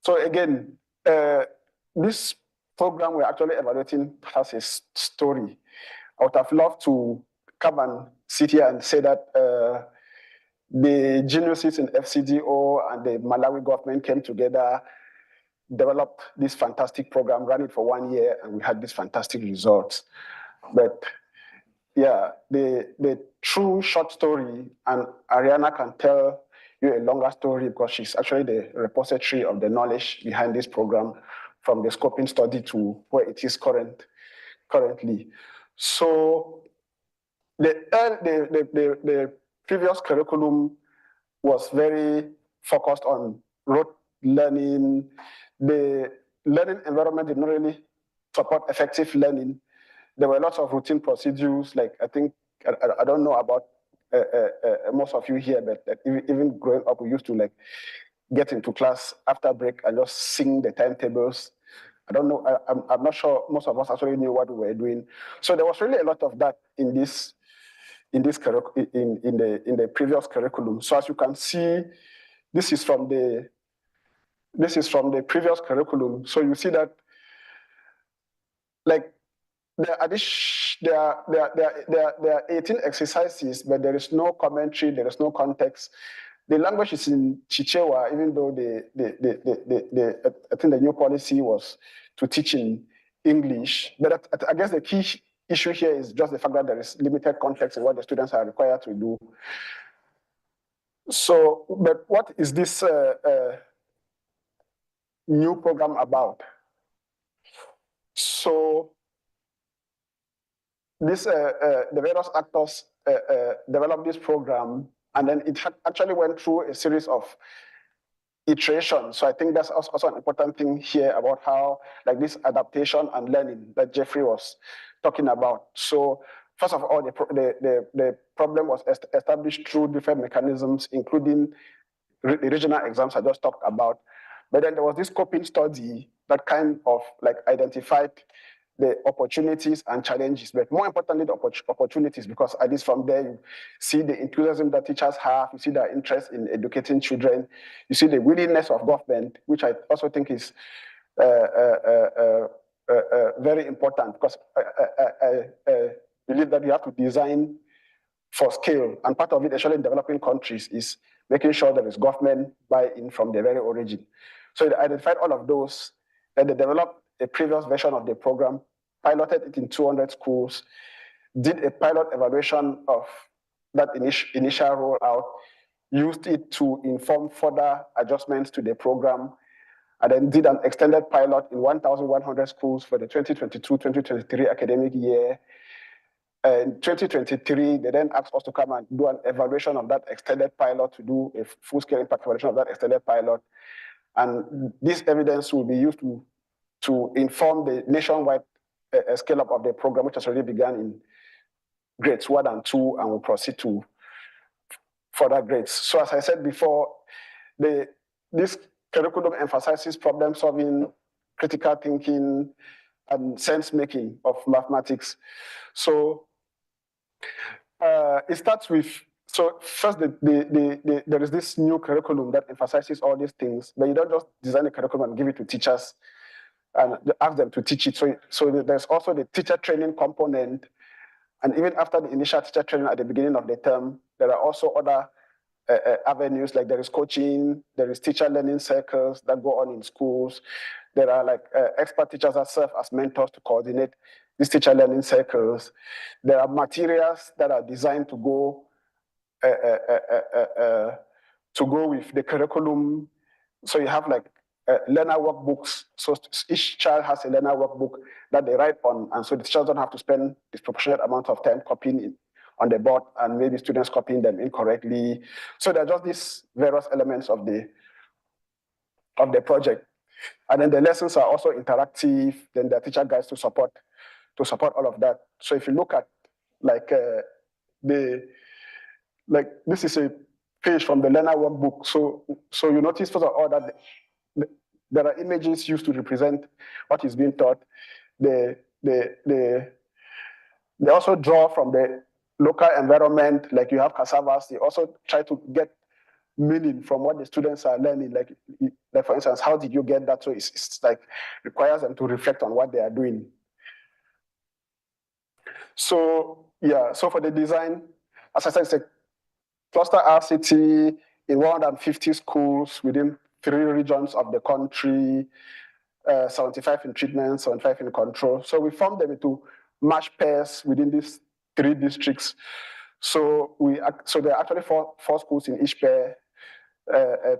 Q: again, this program we're actually evaluating has a story. I would have loved to come and sit here and say that the geniuses in FCDO and the Malawi government came together, developed this fantastic program, ran it for 1 year, and we had these fantastic results. But yeah, the true short story, and Ariana can tell you a longer story because she's actually the repository of the knowledge behind this program, from the scoping study to where it is currently. So the previous curriculum was very focused on rote learning. The learning environment did not really support effective learning. There were lots of routine procedures. Like I think, I don't know about most of you here, but even growing up, we used to get into class after break and just sing the timetables. I don't know, I'm not sure most of us actually knew what we were doing. So there was really a lot of that in the previous curriculum. So as you can see, this is from the previous curriculum. So you see that there are 18 exercises, but there is no commentary, there is no context. The language is in Chichewa, even though I think the new policy was to teach in English. But I guess the key issue here is just the fact that there is limited context in what the students are required to do. So, but what is this new program about? So, the various actors developed this program, and then it actually went through a series of iterations. So I think that's also an important thing here about how this adaptation and learning that Jeffrey was talking about. So first of all, the problem was established through different mechanisms, including the regional exams I just talked about. But then there was this scoping study that kind of like identified the opportunities and challenges, but more importantly, the opportunities, because at least from there, you see the enthusiasm that teachers have, you see their interest in educating children, you see the willingness of government, which I also think is very important, because I believe that you have to design for scale, and part of it, especially in developing countries, is making sure there is government buy-in from the very origin. So they identified all of those, and they developed a previous version of the program, piloted it in 200 schools, did a pilot evaluation of that initial rollout, used it to inform further adjustments to the program, and then did an extended pilot in 1,100 schools for the 2022-2023 academic year. In 2023, they then asked us to come and do an evaluation of that extended pilot, to do a full-scale impact evaluation of that extended pilot. And this evidence will be used to inform the nationwide scale-up of the program, which has already begun in grades 1 and 2, and will proceed to further grades. So as I said before, this curriculum emphasizes problem-solving, critical thinking, and sense-making of mathematics. So it starts with, so first there is this new curriculum that emphasizes all these things, but you don't just design a curriculum and give it to teachers and ask them to teach it. So there's also the teacher training component. And even after the initial teacher training at the beginning of the term, there are also other avenues, like there is coaching, there is teacher learning circles that go on in schools. There are like expert teachers that serve as mentors to coordinate these teacher learning circles. There are materials that are designed to go with the curriculum. So you have like learner workbooks. So each child has a learner workbook that they write on, and so the teachers don't have to spend disproportionate amount of time copying it on the board, and maybe students copying them incorrectly. So there are just these various elements of the project. And then the lessons are also interactive. Then there are teacher guides to support all of that. So if you look at this is a page from the learner workbook. So you notice first of all that there are images used to represent what is being taught. They also draw from the local environment, like you have cassavas. They also try to get meaning from what the students are learning. Like for instance, how did you get that? So it's like requires them to reflect on what they are doing. So yeah, so for the design, as I said, it's a cluster RCT in 150 schools within 3 regions of the country, 75 in treatment, 75 in control. So we formed them into match pairs within these 3 districts. So there are actually four schools in each pair,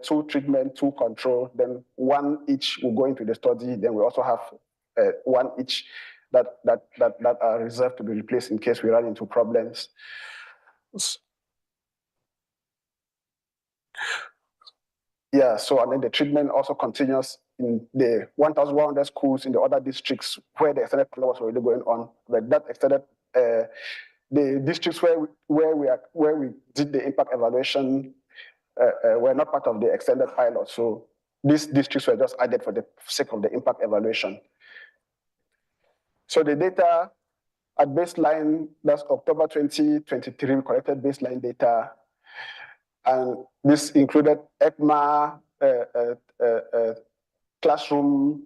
Q: 2 treatment, 2 control, then 1 each will go into the study. Then we also have 1 each that are reserved to be replaced in case we run into problems. Yeah, so and then the treatment also continues in the 1,100 schools in the other districts where the extended pilot was already going on. But that extended, the districts where we did the impact evaluation were not part of the extended pilot. So these districts were just added for the sake of the impact evaluation. So the data at baseline, that's October 2023, we collected baseline data. And this included ECMA, classroom,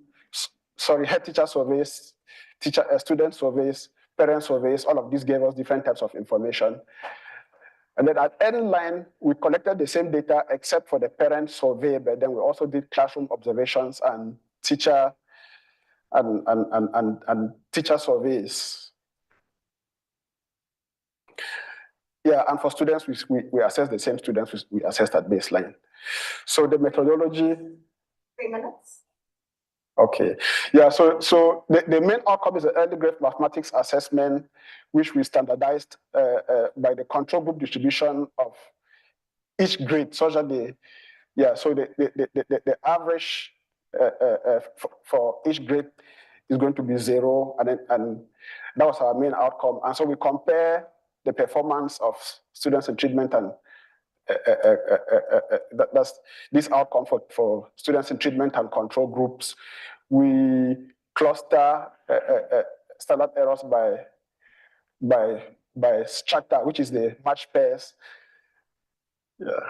Q: head teacher surveys, student surveys, parent surveys. All of these gave us different types of information. And then at end line, we collected the same data except for the parent survey, but then we also did classroom observations and teacher and teacher surveys. Yeah, and for students, we assess the same students we assessed at baseline. So the methodology.
C: 3 minutes.
Q: Okay. Yeah, so the main outcome is the early grade mathematics assessment, which we standardized by the control group distribution of each grade, such that the average for each grade is going to be 0, and that was our main outcome. And so we compare the performance of students in treatment and that's this outcome for students in treatment and control groups. We cluster standard errors by strata, which is the match pairs. Yeah.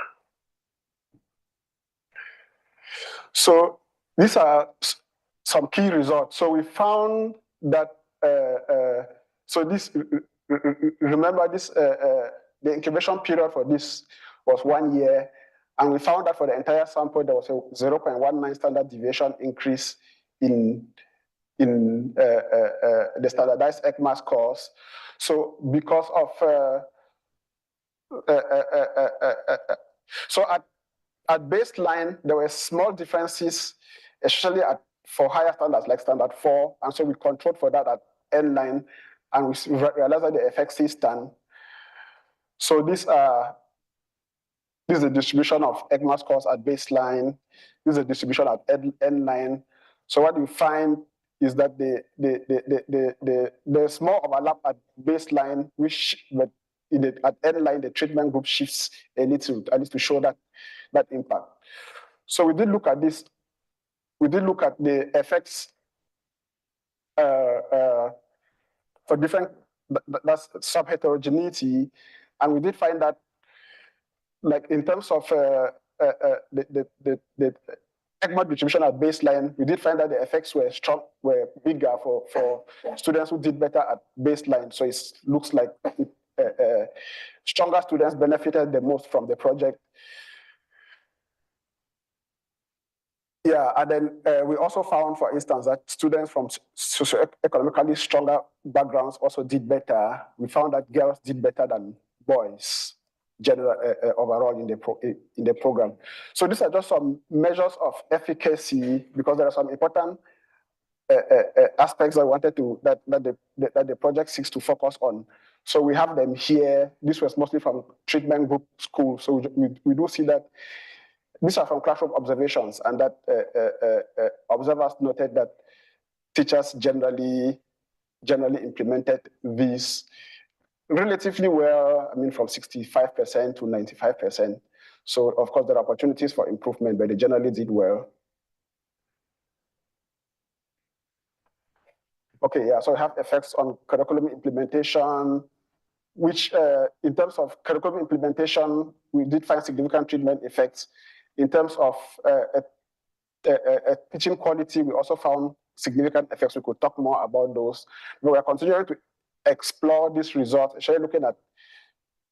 Q: So these are some key results. So we found that, so this, remember this, the incubation period for this was 1 year, and we found that for the entire sample, there was a 0.19 standard deviation increase in the standardized ECMA scores. So because of, so at baseline, there were small differences, especially for higher standards like standard 4, and so we controlled for that at N9, and we realized that the effect is done. So this is the distribution of ECMA scores at baseline. This is the distribution at N9. So what you find is that there's more overlap at baseline, which but at N9 the treatment group shifts a little, at least to show that impact. So we did look at this. We did look at the effects for different, that's sub-heterogeneity, and we did find that, like in terms of the ECMA distribution at baseline, we did find that the effects were bigger for students who did better at baseline. So it looks like stronger students benefited the most from the project. Yeah, and then we also found, for instance, that students from socioeconomically stronger backgrounds also did better. We found that girls did better than boys, overall in the program. So these are just some measures of efficacy, because there are some important aspects I wanted to that the project seeks to focus on. So we have them here. This was mostly from treatment group school. So we do see that these are from classroom observations, and that observers noted that teachers generally implemented these relatively well. I mean, from 65% to 95%. So of course there are opportunities for improvement, but they generally did well. Okay, yeah, so we have effects on curriculum implementation, which in terms of curriculum implementation, we did find significant treatment effects. In terms of teaching quality, we also found significant effects. We could talk more about those. But we are continuing to explore these results, actually looking at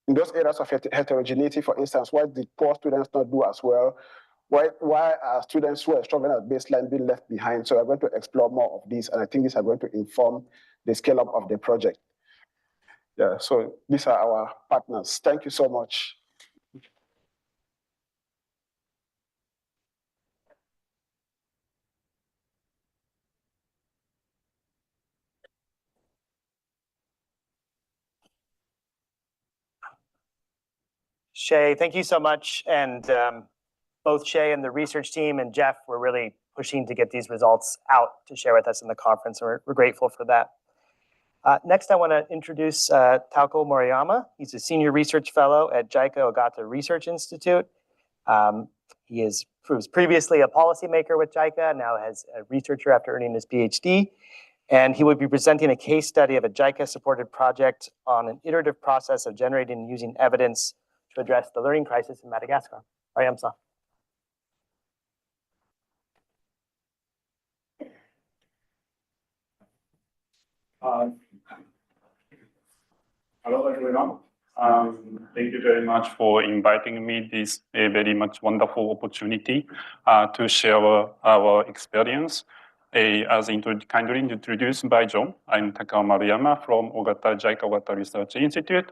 Q: in those areas of heterogeneity, for instance, why did poor students not do as well? Why are students who are struggling at baseline being left behind? So we're going to explore more of these, and I think these are going to inform the scale-up of the project. Yeah, so these are our partners. Thank you so much.
O: Shay, thank you so much. And both Shay and the research team and Jeff were really pushing to get these results out to share with us in the conference. And we're grateful for that. Next, I want to introduce Tauko Moriyama. He's a senior research fellow at JICA Ogata Research Institute. He was previously a policymaker with JICA, now as a researcher after earning his PhD. And he would be presenting a case study of a JICA-supported project on an iterative process of generating and using evidence to address the learning crisis in Madagascar. Ariamsa.
R: Hello, everyone. Thank you very much for inviting me this very much wonderful opportunity to share our experience. As kindly introduced by John, I'm Takao Maruyama from JICA Ogata Research Institute.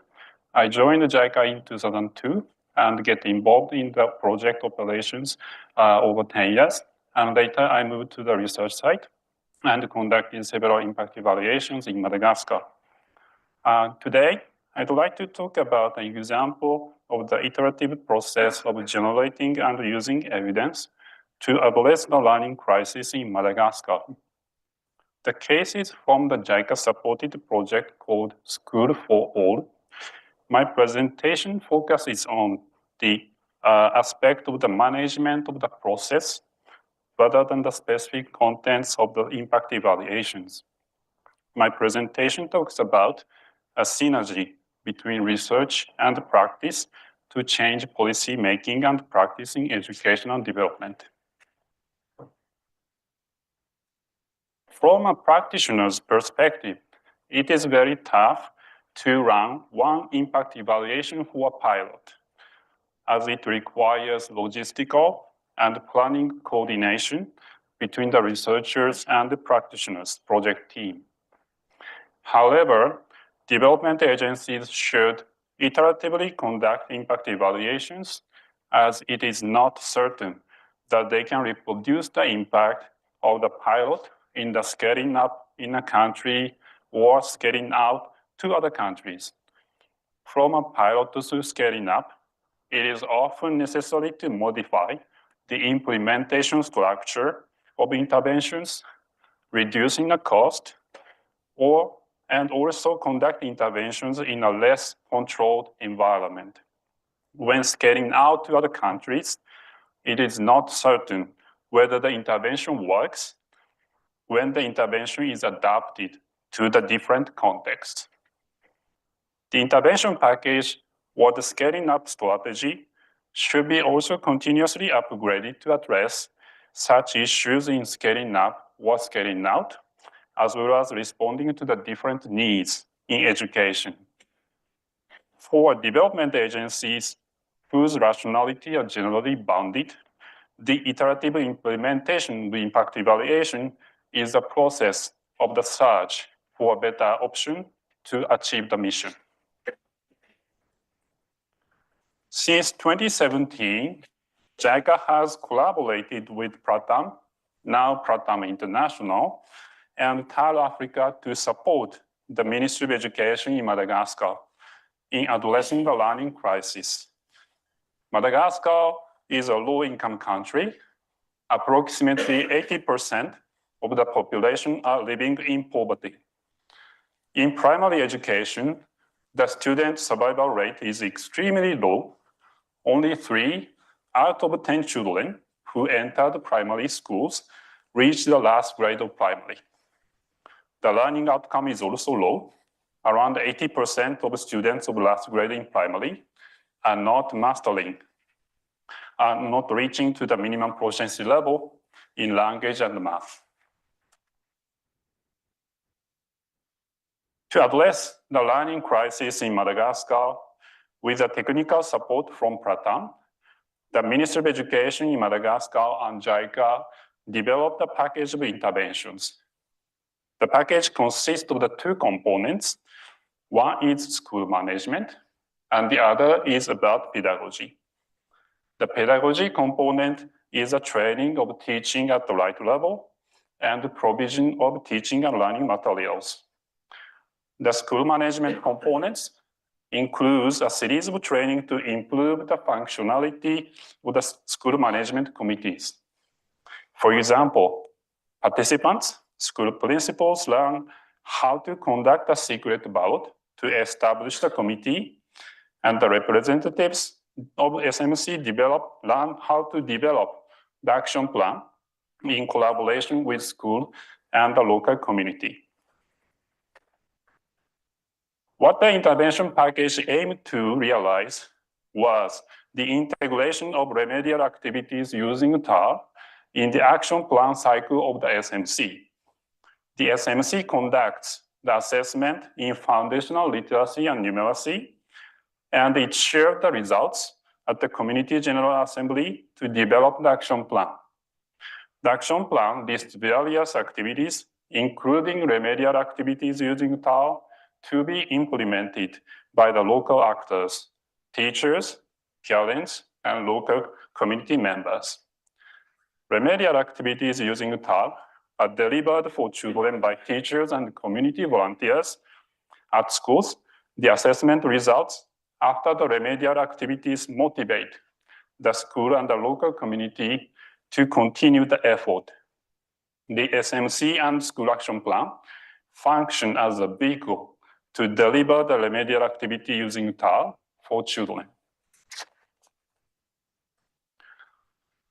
R: I joined JICA in 2002 and get involved in the project operations over 10 years. And later I moved to the research site and conducted several impact evaluations in Madagascar. Today, I'd like to talk about an example of the iterative process of generating and using evidence to address the learning crisis in Madagascar. The case is from the JICA-supported project called School for All. My presentation focuses on the aspect of the management of the process rather than the specific contents of the impact evaluations. My presentation talks about a synergy between research and practice to change policy making and practice in education and development. From a practitioner's perspective, it is very tough to run one impact evaluation for a pilot, as it requires logistical and planning coordination between the researchers and the practitioners' project team. However, development agencies should iteratively conduct impact evaluations, as it is not certain that they can reproduce the impact of the pilot in the scaling up in a country or scaling out to other countries. From a pilot to scaling up, it is often necessary to modify the implementation structure of interventions, reducing the cost, and also conduct interventions in a less controlled environment. When scaling out to other countries, it is not certain whether the intervention works when the intervention is adapted to the different contexts. The intervention package or the scaling up strategy should be also continuously upgraded to address such issues in scaling up or scaling out, as well as responding to the different needs in education. For development agencies whose rationality are generally bounded, the iterative implementation of the impact evaluation is the process of the search for a better option to achieve the mission. Since 2017, JICA has collaborated with Pratam, now Pratam International, and TAL Africa to support the Ministry of Education in Madagascar in addressing the learning crisis. Madagascar is a low-income country. Approximately 80% of the population are living in poverty. In primary education, the student survival rate is extremely low. Only 3 out of 10 children who entered primary schools reach the last grade of primary. The learning outcome is also low. Around 80% of students of last grade in primary are not reaching to the minimum proficiency level in language and math. To address the learning crisis in Madagascar, with the technical support from Pratam, the Ministry of Education in Madagascar and JICA developed a package of interventions. The package consists of the 2 components. One is school management, and the other is about pedagogy. The pedagogy component is a training of teaching at the right level and the provision of teaching and learning materials. The school management components includes a series of training to improve the functionality of the school management committees. For example, participants, school principals learn how to conduct a secret ballot to establish the committee, and the representatives of SMC learn how to develop the action plan in collaboration with school and the local community. What the intervention package aimed to realize was the integration of remedial activities using TAR in the action plan cycle of the SMC. The SMC conducts the assessment in foundational literacy and numeracy, and it shared the results at the Community General Assembly to develop the action plan. The action plan lists various activities, including remedial activities using TAR, to be implemented by the local actors, teachers, parents, and local community members. Remedial activities using TAR are delivered for children by teachers and community volunteers at schools. The assessment results after the remedial activities motivate the school and the local community to continue the effort. The SMC and school action plan function as a vehicle to deliver the remedial activity using TAR for children.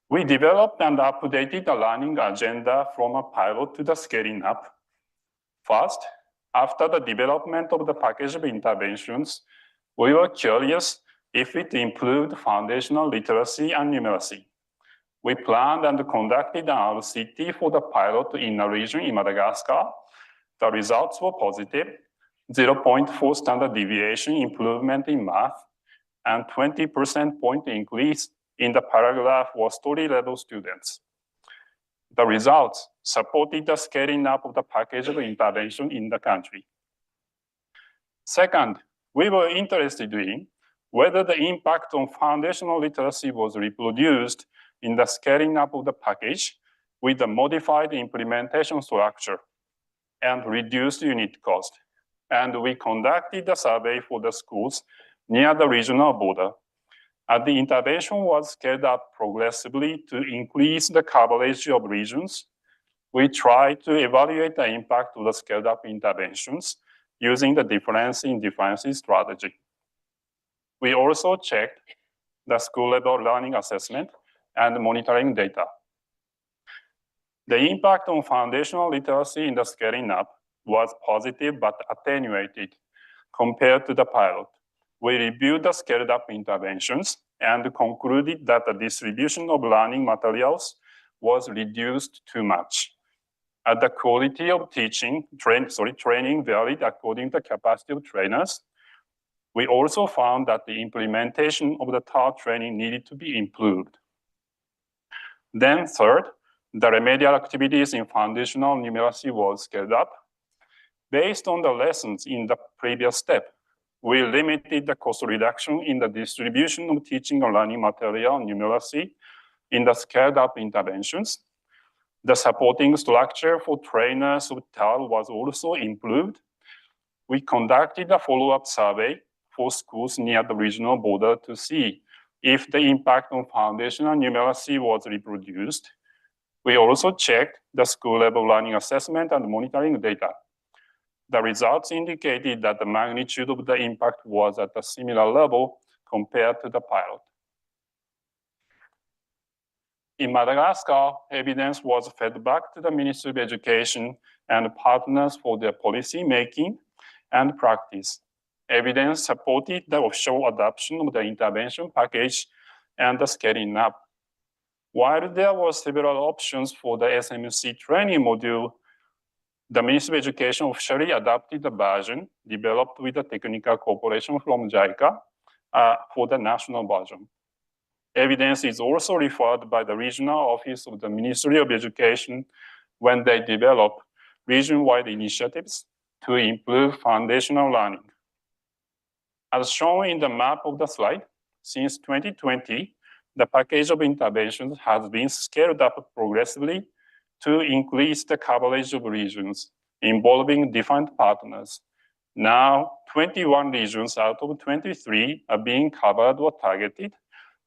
R: We developed and updated the learning agenda from a pilot to the scaling up. First, after the development of the package of interventions, we were curious if it improved foundational literacy and numeracy. We planned and conducted an RCT for the pilot in a region in Madagascar. The results were positive, 0.4 standard deviation improvement in math, and 20% point increase in the paragraph or story level students. The results supported the scaling up of the package of intervention in the country. Second, we were interested in whether the impact on foundational literacy was reproduced in the scaling up of the package with the modified implementation structure and reduced unit cost. And we conducted a survey for the schools near the regional border. As the intervention was scaled up progressively to increase the coverage of regions, we tried to evaluate the impact of the scaled up interventions using the difference in differences strategy. We also checked the school level learning assessment and monitoring data. The impact on foundational literacy in the scaling up was positive but attenuated compared to the pilot. We reviewed the scaled up interventions and concluded that the distribution of learning materials was reduced too much. The quality of training varied according to the capacity of trainers. We also found that the implementation of the TAR training needed to be improved. Then third, the remedial activities in foundational numeracy was scaled up. Based on the lessons in the previous step, we limited the cost reduction in the distribution of teaching and learning material numeracy in the scaled up interventions. The supporting structure for trainers of TAR was also improved. We conducted a follow-up survey for schools near the regional border to see if the impact on foundational numeracy was reproduced. We also checked the school-level learning assessment and monitoring data. The results indicated that the magnitude of the impact was at a similar level compared to the pilot. In Madagascar, evidence was fed back to the Ministry of Education and partners for their policy making and practice. Evidence supported the offshore adoption of the intervention package and the scaling up. While there were several options for the SMC training module, the Ministry of Education officially adopted the version developed with the technical cooperation from JICA for the national version. Evidence is also referred by the regional office of the Ministry of Education when they develop region-wide initiatives to improve foundational learning. As shown in the map of the slide, since 2020, the package of interventions has been scaled up progressively to increase the coverage of regions involving different partners. Now, 21 regions out of 23 are being covered or targeted.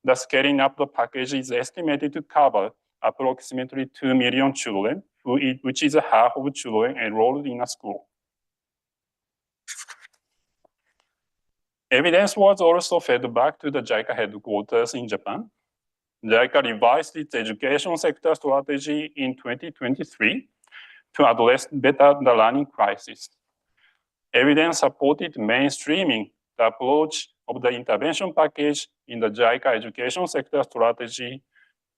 R: The scaling up the package is estimated to cover approximately 2 million children, which is half of children enrolled in a school. Evidence was also fed back to the JICA headquarters in Japan. JICA revised its education sector strategy in 2023 to address better the learning crisis. Evidence supported mainstreaming the approach of the intervention package in the JICA education sector strategy.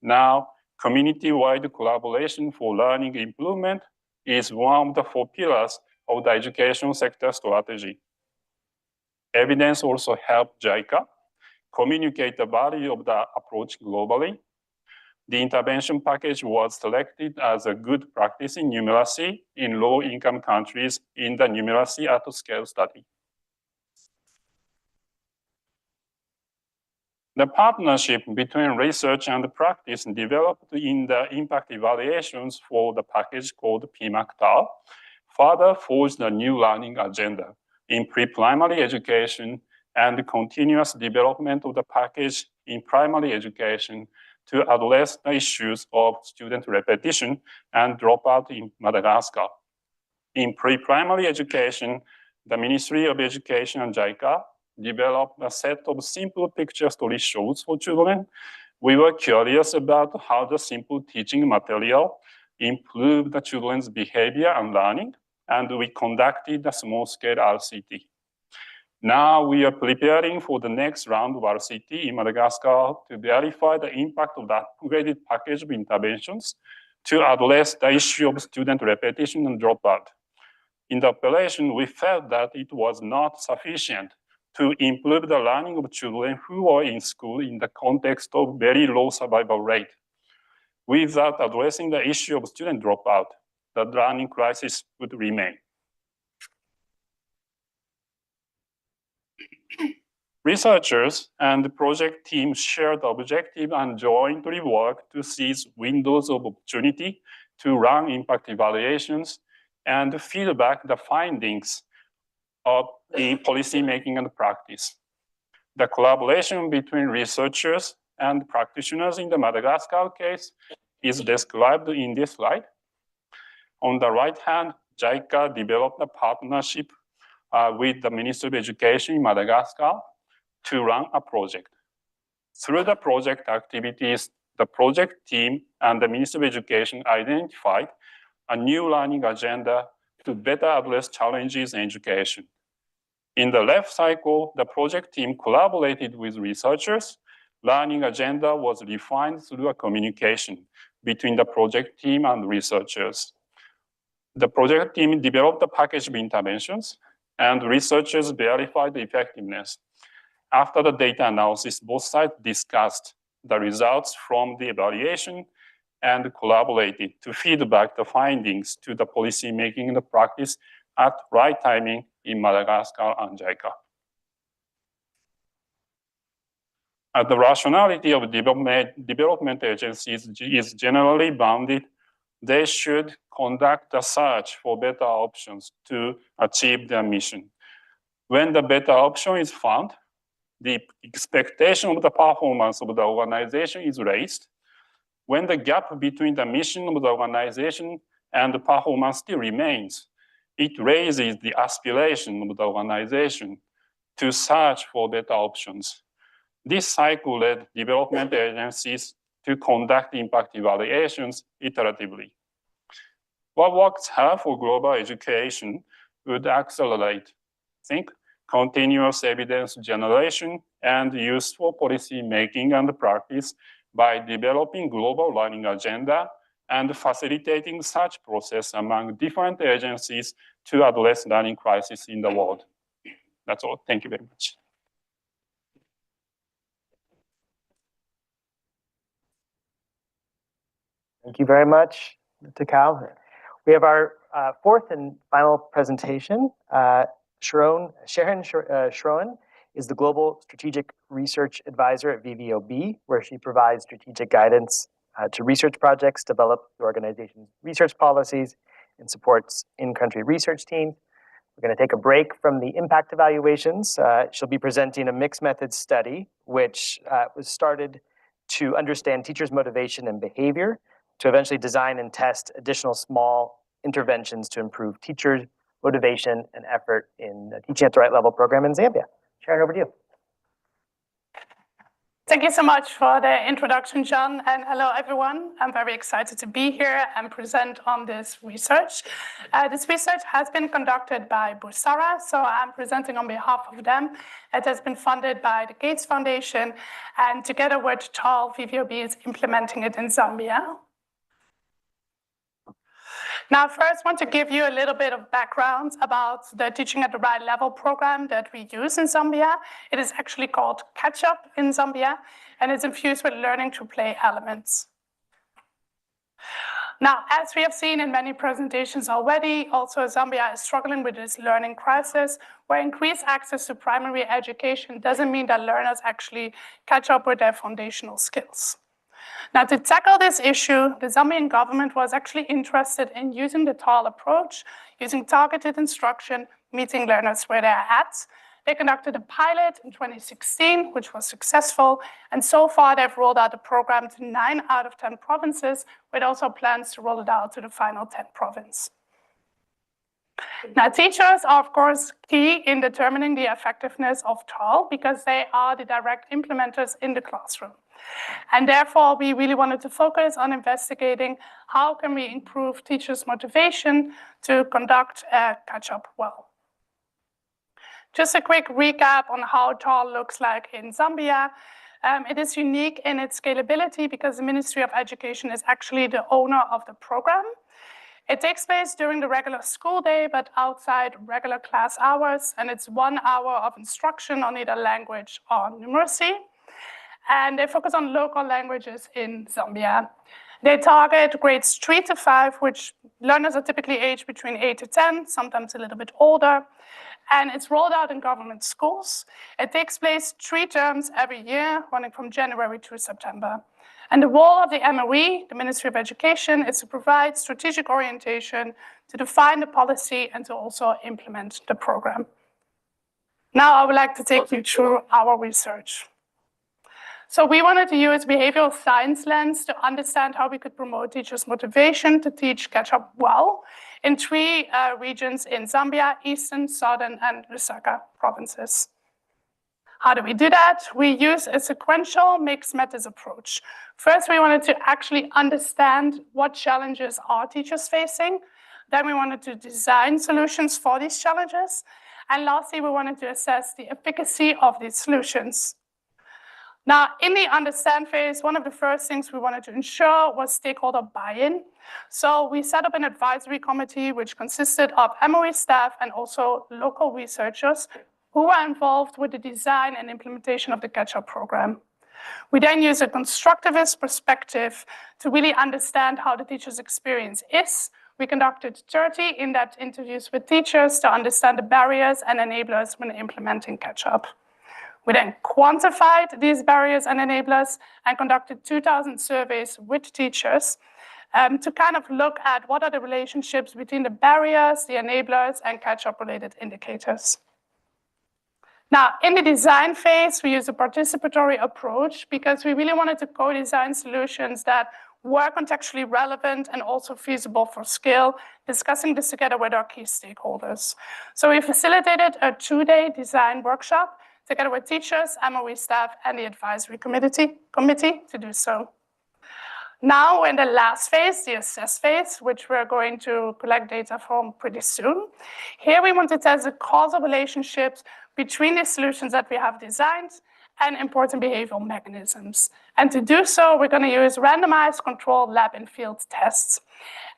R: Now, community-wide collaboration for learning improvement is one of the 4 pillars of the education sector strategy. Evidence also helped JICA communicate the value of the approach globally. The intervention package was selected as a good practice in numeracy in low-income countries in the numeracy at scale study. The partnership between research and practice developed in the impact evaluations for the package called PMAC-TAR further forged a new learning agenda in pre-primary education and the continuous development of the package in primary education to address the issues of student repetition and dropout in Madagascar. In pre-primary education, the Ministry of Education and JICA developed a set of simple picture story shows for children We were curious about how the simple teaching material improved the children's behavior and learning, and we conducted a small-scale RCT. Now we are preparing for the next round of RCT in Madagascar to verify the impact of the upgraded package of interventions to address the issue of student repetition and dropout. In the operation, we felt that it was not sufficient to improve the learning of children who were in school in the context of very low survival rate. Without addressing the issue of student dropout, the learning crisis would remain. Researchers and the project team shared the objective and jointly worked to seize windows of opportunity to run impact evaluations and feedback the findings of the policy making and practice. The collaboration between researchers and practitioners in the Madagascar case is described in this slide. On the right hand, JICA developed a partnership with the Ministry of Education in Madagascar to run a project. Through the project activities, the project team and the Ministry of Education identified a new learning agenda to better address challenges in education. In the left cycle, the project team collaborated with researchers. Learning agenda was refined through a communication between the project team and researchers. The project team developed a package of interventions, and researchers verified the effectiveness. After the data analysis, both sides discussed the results from the evaluation and collaborated to feedback the findings to the policy making and the practice at right timing in Madagascar and JICA. The rationality of development agencies is generally bounded. They should conduct a search for better options to achieve their mission. When the better option is found, the expectation of the performance of the organization is raised. When the gap between the mission of the organization and the performance still remains, it raises the aspiration of the organization to search for better options. This cycle led development agencies to conduct impact evaluations iteratively. What works hard for global education would accelerate, continuous evidence generation and useful policy making and practice by developing global learning agenda and facilitating such process among different agencies to address learning crisis in the world. That's all. Thank you very much.
O: Thank you very much, Takao. We have our fourth and final presentation. Sharon Schroen is the Global Strategic Research Advisor at VVOB, where she provides strategic guidance to research projects, develop the organization's research policies, and supports in-country research teams. We're going to take a break from the impact evaluations. She'll be presenting a mixed methods study, which was started to understand teachers' motivation and behavior, to eventually design and test additional small interventions to improve teacher motivation and effort in the Teaching at the Right Level program in Zambia. Sharon, over to you.
S: Thank you so much for the introduction, John, and hello, everyone. I'm very excited to be here and present on this research. This research has been conducted by Bursara, so I'm presenting on behalf of them. It has been funded by the Gates Foundation, and together with TAL, VVOB is implementing it in Zambia. Now, first, I want to give you a little bit of background about the Teaching at the Right Level program that we use in Zambia. It is actually called Catch Up in Zambia, and it's infused with learning to play elements. Now, as we have seen in many presentations already, also Zambia is struggling with this learning crisis, where increased access to primary education doesn't mean that learners actually catch up with their foundational skills. Now, to tackle this issue, the Zambian government was actually interested in using the TAL approach, using targeted instruction, meeting learners where they're at. They conducted a pilot in 2016, which was successful, and so far they've rolled out the program to 9 out of 10 provinces, with also plans to roll it out to the final 10 provinces. Now, teachers are, of course, key in determining the effectiveness of TAL because they are the direct implementers in the classroom. And therefore, we really wanted to focus on investigating how can we improve teachers' motivation to conduct a catch-up well. Just a quick recap on how TAL looks like in Zambia. It is unique in its scalability because the Ministry of Education is actually the owner of the program. It takes place during the regular school day, but outside regular class hours, and it's 1 hour of instruction on either language or numeracy. And they focus on local languages in Zambia. They target grades 3 to 5, which learners are typically aged between 8 to 10, sometimes a little bit older. And it's rolled out in government schools. It takes place 3 terms every year, running from January to September. And the role of the MOE, the Ministry of Education, is to provide strategic orientation, to define the policy, and to also implement the program. Now I would like to take you through our research. So we wanted to use behavioral science lens to understand how we could promote teachers' motivation to teach catch-up well in 3 regions in Zambia, Eastern, Southern, and Lusaka provinces. How do we do that? We use a sequential mixed methods approach. First, we wanted to actually understand what challenges are teachers facing. Then we wanted to design solutions for these challenges. And lastly, we wanted to assess the efficacy of these solutions. Now, in the understand phase, one of the first things we wanted to ensure was stakeholder buy-in. So we set up an advisory committee, which consisted of MOE staff and also local researchers who were involved with the design and implementation of the catch-up program. We then use a constructivist perspective to really understand how the teacher's experience is. We conducted 30 in-depth interviews with teachers to understand the barriers and enablers when implementing catch-up. We then quantified these barriers and enablers and conducted 2,000 surveys with teachers to kind of look at what are the relationships between the barriers, the enablers, and catch-up related indicators. Now, in the design phase, we use a participatory approach because we really wanted to co-design solutions that were contextually relevant and also feasible for scale, discussing this together with our key stakeholders. So we facilitated a 2-day design workshop together with teachers, MOE staff, and the advisory committee to do so. Now we're in the last phase, the assess phase, which we're going to collect data from pretty soon. Here we want to test the causal relationships between the solutions that we have designed and important behavioral mechanisms. And to do so, we're going to use randomized controlled lab and field tests.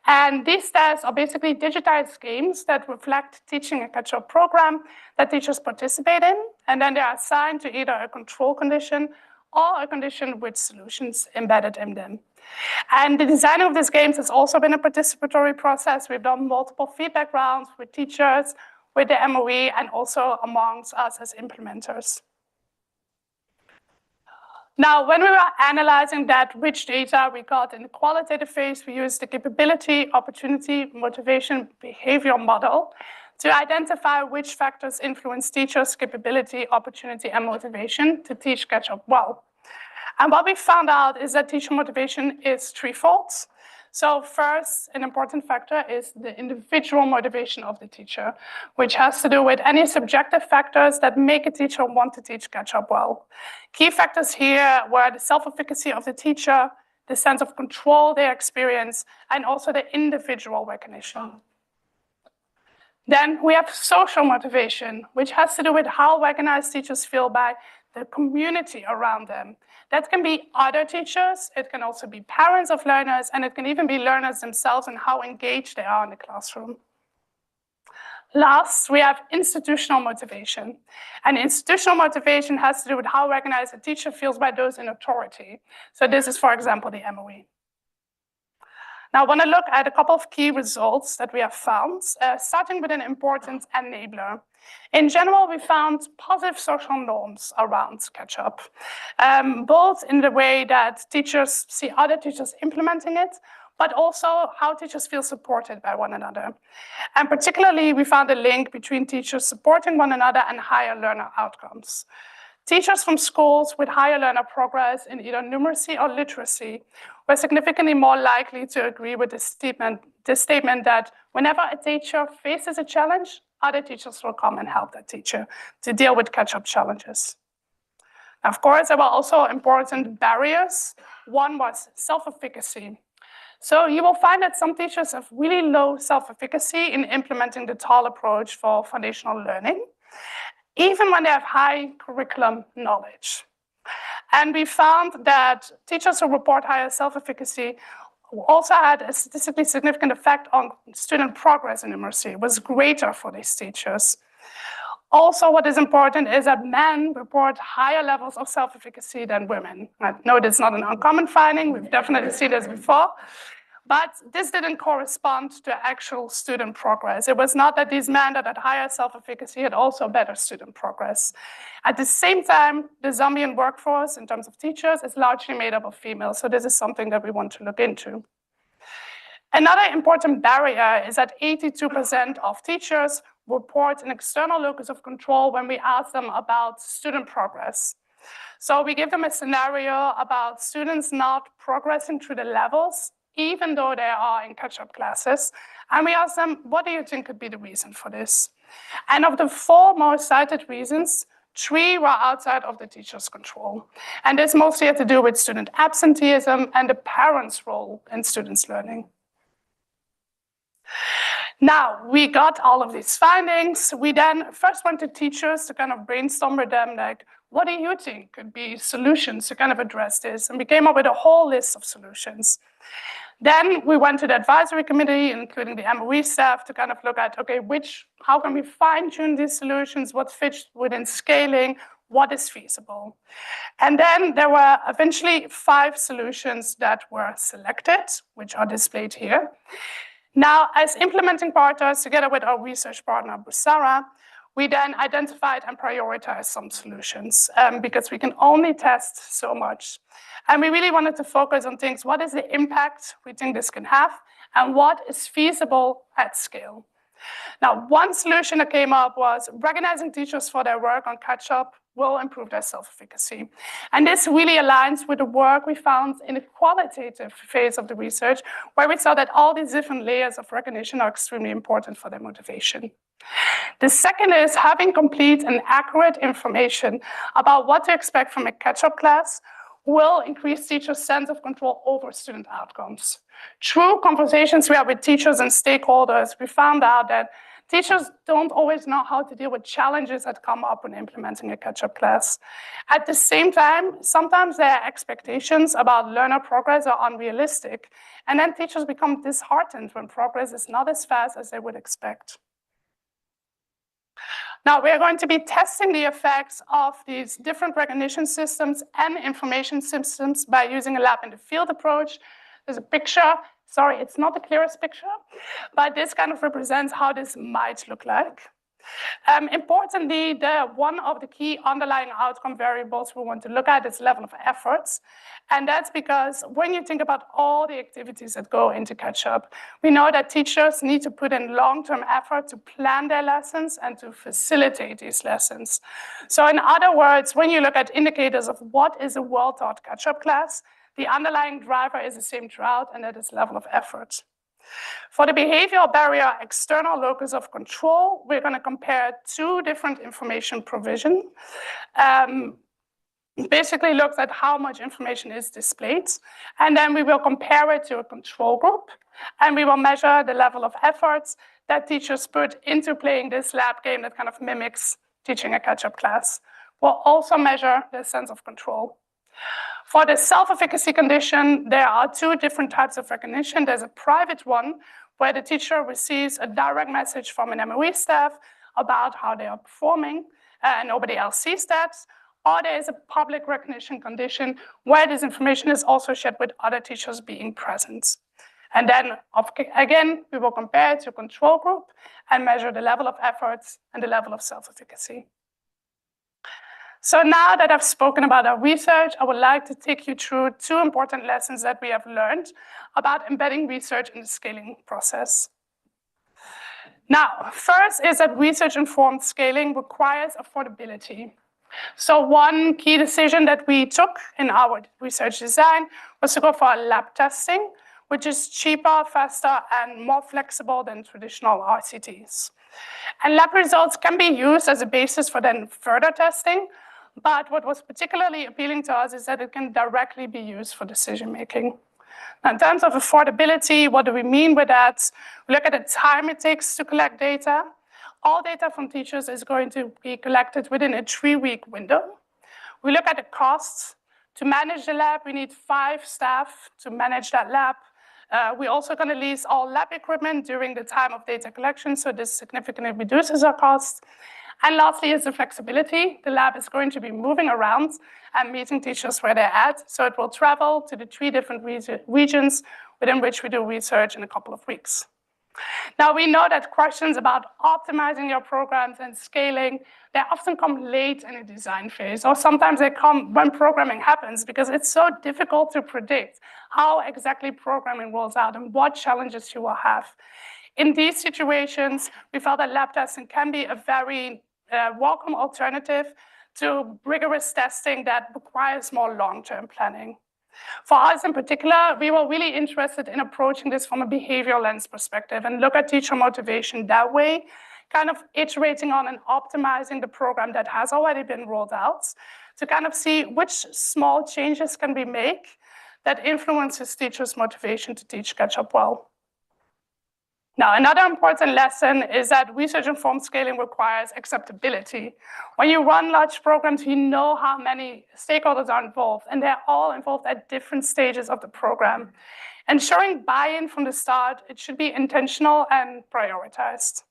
S: And these tests are basically digitized games that reflect teaching a catch-up program that teachers participate in, and then they are assigned to either a control condition or a condition with solutions embedded in them. And the design of these games has also been a participatory process. We've done multiple feedback rounds with teachers, with the MOE, and also amongst us as implementers. Now, when we were analyzing that rich data we got in the qualitative phase, we used the capability, opportunity, motivation, behavior model to identify which factors influence teachers' capability, opportunity, and motivation to teach catch-up well. And what we found out is that teacher motivation is threefold. So first, an important factor is the individual motivation of the teacher, which has to do with any subjective factors that make a teacher want to teach catch-up well. Key factors here were the self-efficacy of the teacher, the sense of control they experience, and also the individual recognition. Then we have social motivation, which has to do with how recognized teachers feel by the community around them. That can be other teachers, it can also be parents of learners, and it can even be learners themselves and how engaged they are in the classroom. Last, we have institutional motivation. And institutional motivation has to do with how recognized a teacher feels by those in authority. So this is, for example, the MOE. Now, I want to look at a couple of key results that we have found, starting with an important enabler. In general, we found positive social norms around catch-up, both in the way that teachers see other teachers implementing it, but also how teachers feel supported by one another. And particularly, we found a link between teachers supporting one another and higher learner outcomes. Teachers from schools with higher learner progress in either numeracy or literacy were significantly more likely to agree with the statement that whenever a teacher faces a challenge, other teachers will come and help that teacher to deal with catch-up challenges. Of course, there were also important barriers. One was self-efficacy. So you will find that some teachers have really low self-efficacy in implementing the TAL approach for foundational learning, even when they have high curriculum knowledge. And we found that teachers who report higher self-efficacy also had a statistically significant effect on student progress in numeracy. It was greater for these teachers. Also, what is important is that men report higher levels of self-efficacy than women. I know that's not an uncommon finding. We've definitely seen this before. But this didn't correspond to actual student progress. It was not that these men that had higher self-efficacy had also better student progress. At the same time, the Zambian workforce, in terms of teachers, is largely made up of females. So this is something that we want to look into. Another important barrier is that 82% of teachers report an external locus of control when we ask them about student progress. So we give them a scenario about students not progressing through the levels, even though they are in catch-up classes. And we ask them, what do you think could be the reason for this? And of the 4 most cited reasons, 3 were outside of the teacher's control. And this mostly had to do with student absenteeism and the parents' role in students' learning. Now, we got all of these findings. We then first went to teachers to kind of brainstorm with them, like, what do you think could be solutions to kind of address this? And we came up with a whole list of solutions. Then we went to the advisory committee, including the MOE staff, to kind of look at, okay, how can we fine-tune these solutions? What fits within scaling? What is feasible? And then there were eventually 5 solutions that were selected, which are displayed here. Now, as implementing partners, together with our research partner, Busara, we then identified and prioritized some solutions because we can only test so much. And we really wanted to focus on things, what is the impact we think this can have, and what is feasible at scale. Now, one solution that came up was recognizing teachers for their work on catch-up will improve their self-efficacy. And this really aligns with the work we found in the qualitative phase of the research, where we saw that all these different layers of recognition are extremely important for their motivation. The second is having complete and accurate information about what to expect from a catch-up class will increase teachers' sense of control over student outcomes. Through conversations we had with teachers and stakeholders, we found out that teachers don't always know how to deal with challenges that come up when implementing a catch-up class. At the same time, sometimes their expectations about learner progress are unrealistic, and then teachers become disheartened when progress is not as fast as they would expect. Now, we're going to be testing the effects of these different recognition systems and information systems by using a lab in the field approach. There's a picture. Sorry, it's not the clearest picture, but this kind of represents how this might look like. Importantly, one of the key underlying outcome variables we want to look at is level of efforts. And that's because when you think about all the activities that go into catch-up, we know that teachers need to put in long-term effort to plan their lessons and to facilitate these lessons. So in other words, when you look at indicators of what is a well-taught catch-up class, the underlying driver is the same throughout, and that is level of effort. For the behavioral barrier external locus of control, we're going to compare 2 different information provision. Basically looks at how much information is displayed, and then we will compare it to a control group, and we will measure the level of efforts that teachers put into playing this lab game that kind of mimics teaching a catch-up class. We'll also measure the sense of control. For the self-efficacy condition, there are 2 different types of recognition. There's a private one where the teacher receives a direct message from an MOE staff about how they are performing, and nobody else sees that. Or there is a public recognition condition where this information is also shared with other teachers being present. And then, again, we will compare it to a control group and measure the level of efforts and the level of self-efficacy. So now that I've spoken about our research, I would like to take you through 2 important lessons that we have learned about embedding research in the scaling process. Now, first is that research-informed scaling requires affordability. So one key decision that we took in our research design was to go for lab testing, which is cheaper, faster, and more flexible than traditional RCTs. And lab results can be used as a basis for then further testing, But what was particularly appealing to us is that it can directly be used for decision making. Now, in terms of affordability, what do we mean with that? We look at the time it takes to collect data. All data from teachers is going to be collected within a 3-week window. We look at the costs. To manage the lab, we need 5 staff to manage that lab. We're also going to lease all lab equipment during the time of data collection, so this significantly reduces our costs. And lastly is the flexibility. The lab is going to be moving around and meeting teachers where they're at, so it will travel to the 3 different regions within which we do research in a couple of weeks. Now, we know that questions about optimizing your programs and scaling, they often come late in the design phase, or sometimes they come when programming happens, because it's so difficult to predict how exactly programming rolls out and what challenges you will have. In these situations, we felt that lab testing can be a very welcome alternative to rigorous testing that requires more long-term planning. For us in particular, we were really interested in approaching this from a behavioral lens perspective and look at teacher motivation that way, kind of iterating on and optimizing the program that has already been rolled out to kind of see which small changes can we make that influences teachers' motivation to teach catch-up well. Now, another important lesson is that research-informed scaling requires acceptability. When you run large programs, you know how many stakeholders are involved, and they're all involved at different stages of the program. Ensuring buy-in from the start, it should be intentional and prioritized.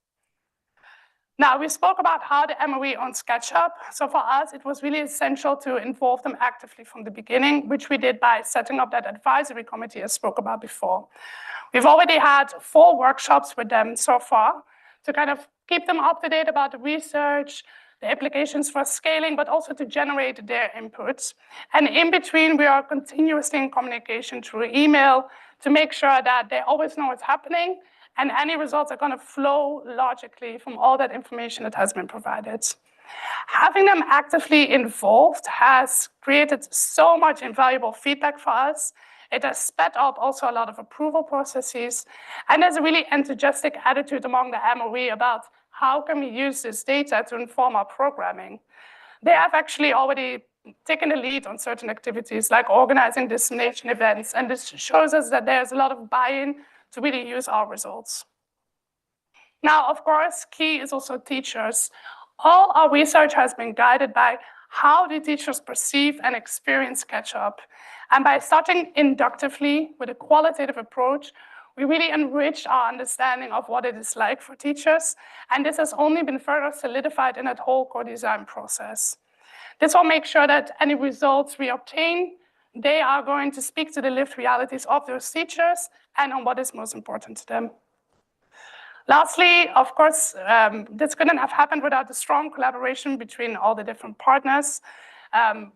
S: Now, we spoke about how the MOE owns SketchUp. So for us, it was really essential to involve them actively from the beginning, which we did by setting up that advisory committee I spoke about before. We've already had 4 workshops with them so far to kind of keep them up to date about the research, the applications for scaling, but also to generate their inputs. And in between, we are continuously in communication through email to make sure that they always know what's happening and any results are going to flow logically from all that information that has been provided. Having them actively involved has created so much invaluable feedback for us. It has sped up also a lot of approval processes. And there's a really enthusiastic attitude among the MOE about how can we use this data to inform our programming. They have actually already taken the lead on certain activities like organizing dissemination events. And this shows us that there's a lot of buy-in to really use our results. Now, of course, key is also teachers. All our research has been guided by how do teachers perceive and experience catch-up. And by starting inductively with a qualitative approach, we really enriched our understanding of what it is like for teachers. And this has only been further solidified in that whole co-design process. This will make sure that any results we obtain, they are going to speak to the lived realities of those teachers and on what is most important to them. Lastly, of course, this couldn't have happened without the strong collaboration between all the different partners.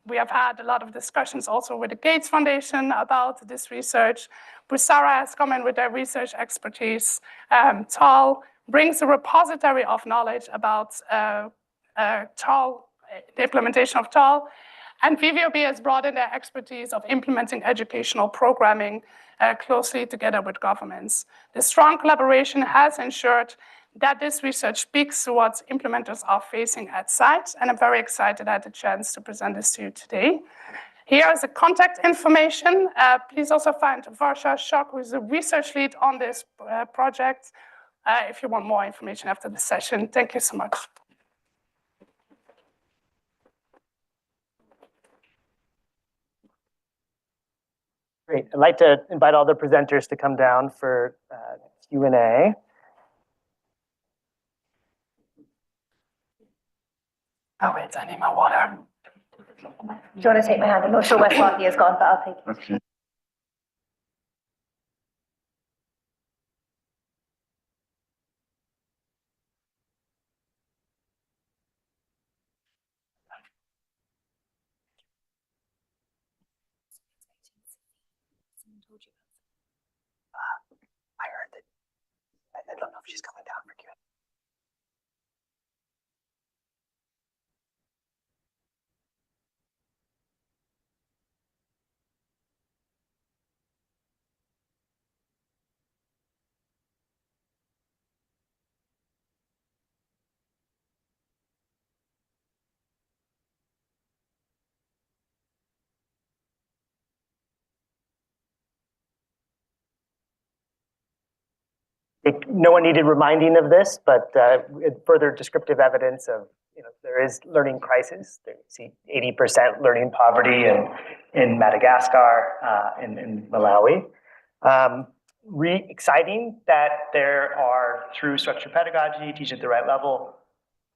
S: We have had a lot of discussions also with the Gates Foundation about this research. Busara has come in with their research expertise. TAL brings a repository of knowledge about TAL, the implementation of TAL. And VVOB has brought in their expertise of implementing educational programming closely together with governments. The strong collaboration has ensured that this research speaks to what implementers are facing at site, and I'm very excited I had the chance to present this to you today. Here is the contact information. Please also find Varsha Shok, who is the research lead on this project, if you want more information after the session. Thank you so much.
O: Great. I'd like to invite all the presenters to come down for Q&A.
S: Oh, wait, I need my water.
I: Do you want to take my hand? I'm not sure where Swati has gone, but I'll take it.
Q: Okay.
O: I heard that. I don't know if she's coming down for Q&A. think no one needed reminding of this, but further descriptive evidence of, there is learning crisis. There you see 80% learning poverty in Madagascar, in Malawi. Exciting that there are, through structured pedagogy, teach at the right level,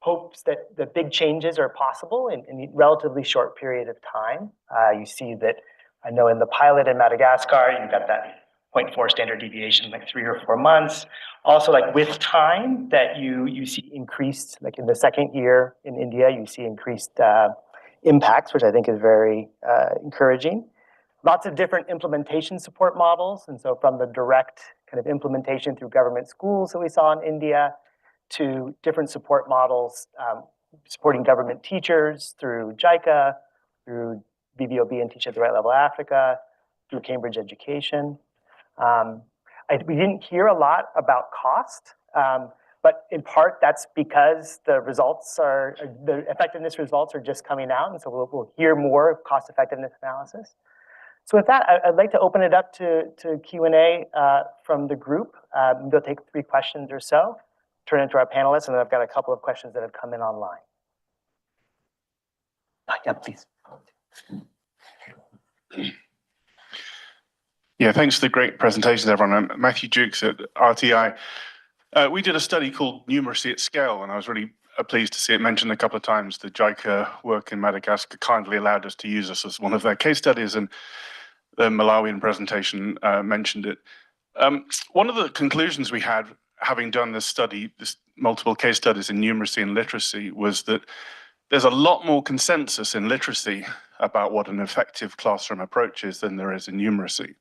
O: hopes that the big changes are possible in a relatively short period of time. You see that, I know in the pilot in Madagascar, you've got that 0.4 standard deviation, like 3 or 4 months. Also, like with time, that you see increased, like in the second year in India, you see increased impacts, which I think is very encouraging. Lots of different implementation support models. And so from the direct kind of implementation through government schools that we saw in India to different support models, supporting government teachers through JICA, through BBOB and Teach at the Right Level Africa, through Cambridge Education. We didn't hear a lot about cost, but in part that's because the effectiveness results are just coming out, and so we'll hear more cost effectiveness analysis. So with that, I'd like to open it up to Q&A from the group. We'll take 3 questions or so, turn it to our panelists, and then I've got a couple of questions that have come in online. Yeah, please.
T: Yeah, thanks for the great presentations, everyone. I'm Matthew Jukes at RTI. We did a study called Numeracy at Scale, and I was really pleased to see it mentioned a couple of times. The JICA work in Madagascar kindly allowed us to use us as one of their case studies, and the Malawian presentation mentioned it. One of the conclusions we had, having done this study, this multiple case studies in numeracy and literacy, was that there's a lot more consensus in literacy about what an effective classroom approach is than there is in numeracy.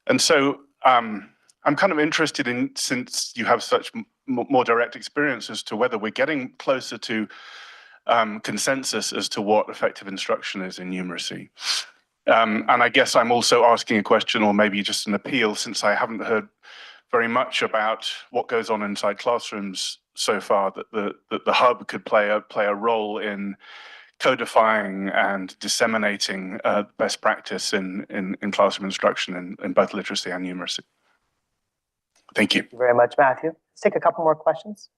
T: And so I'm kind of interested in, since you have such more direct experience, as to whether we're getting closer to consensus as to what effective instruction is in numeracy. And I guess I'm also asking a question, or maybe just an appeal, since I haven't heard very much about what goes on inside classrooms so far, that the hub could play a role in codifying and disseminating best practice in classroom instruction in both literacy and numeracy. Thank you.
O: Thank you very much, Matthew. Let's take a couple more questions.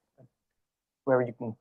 O: Wherever you can.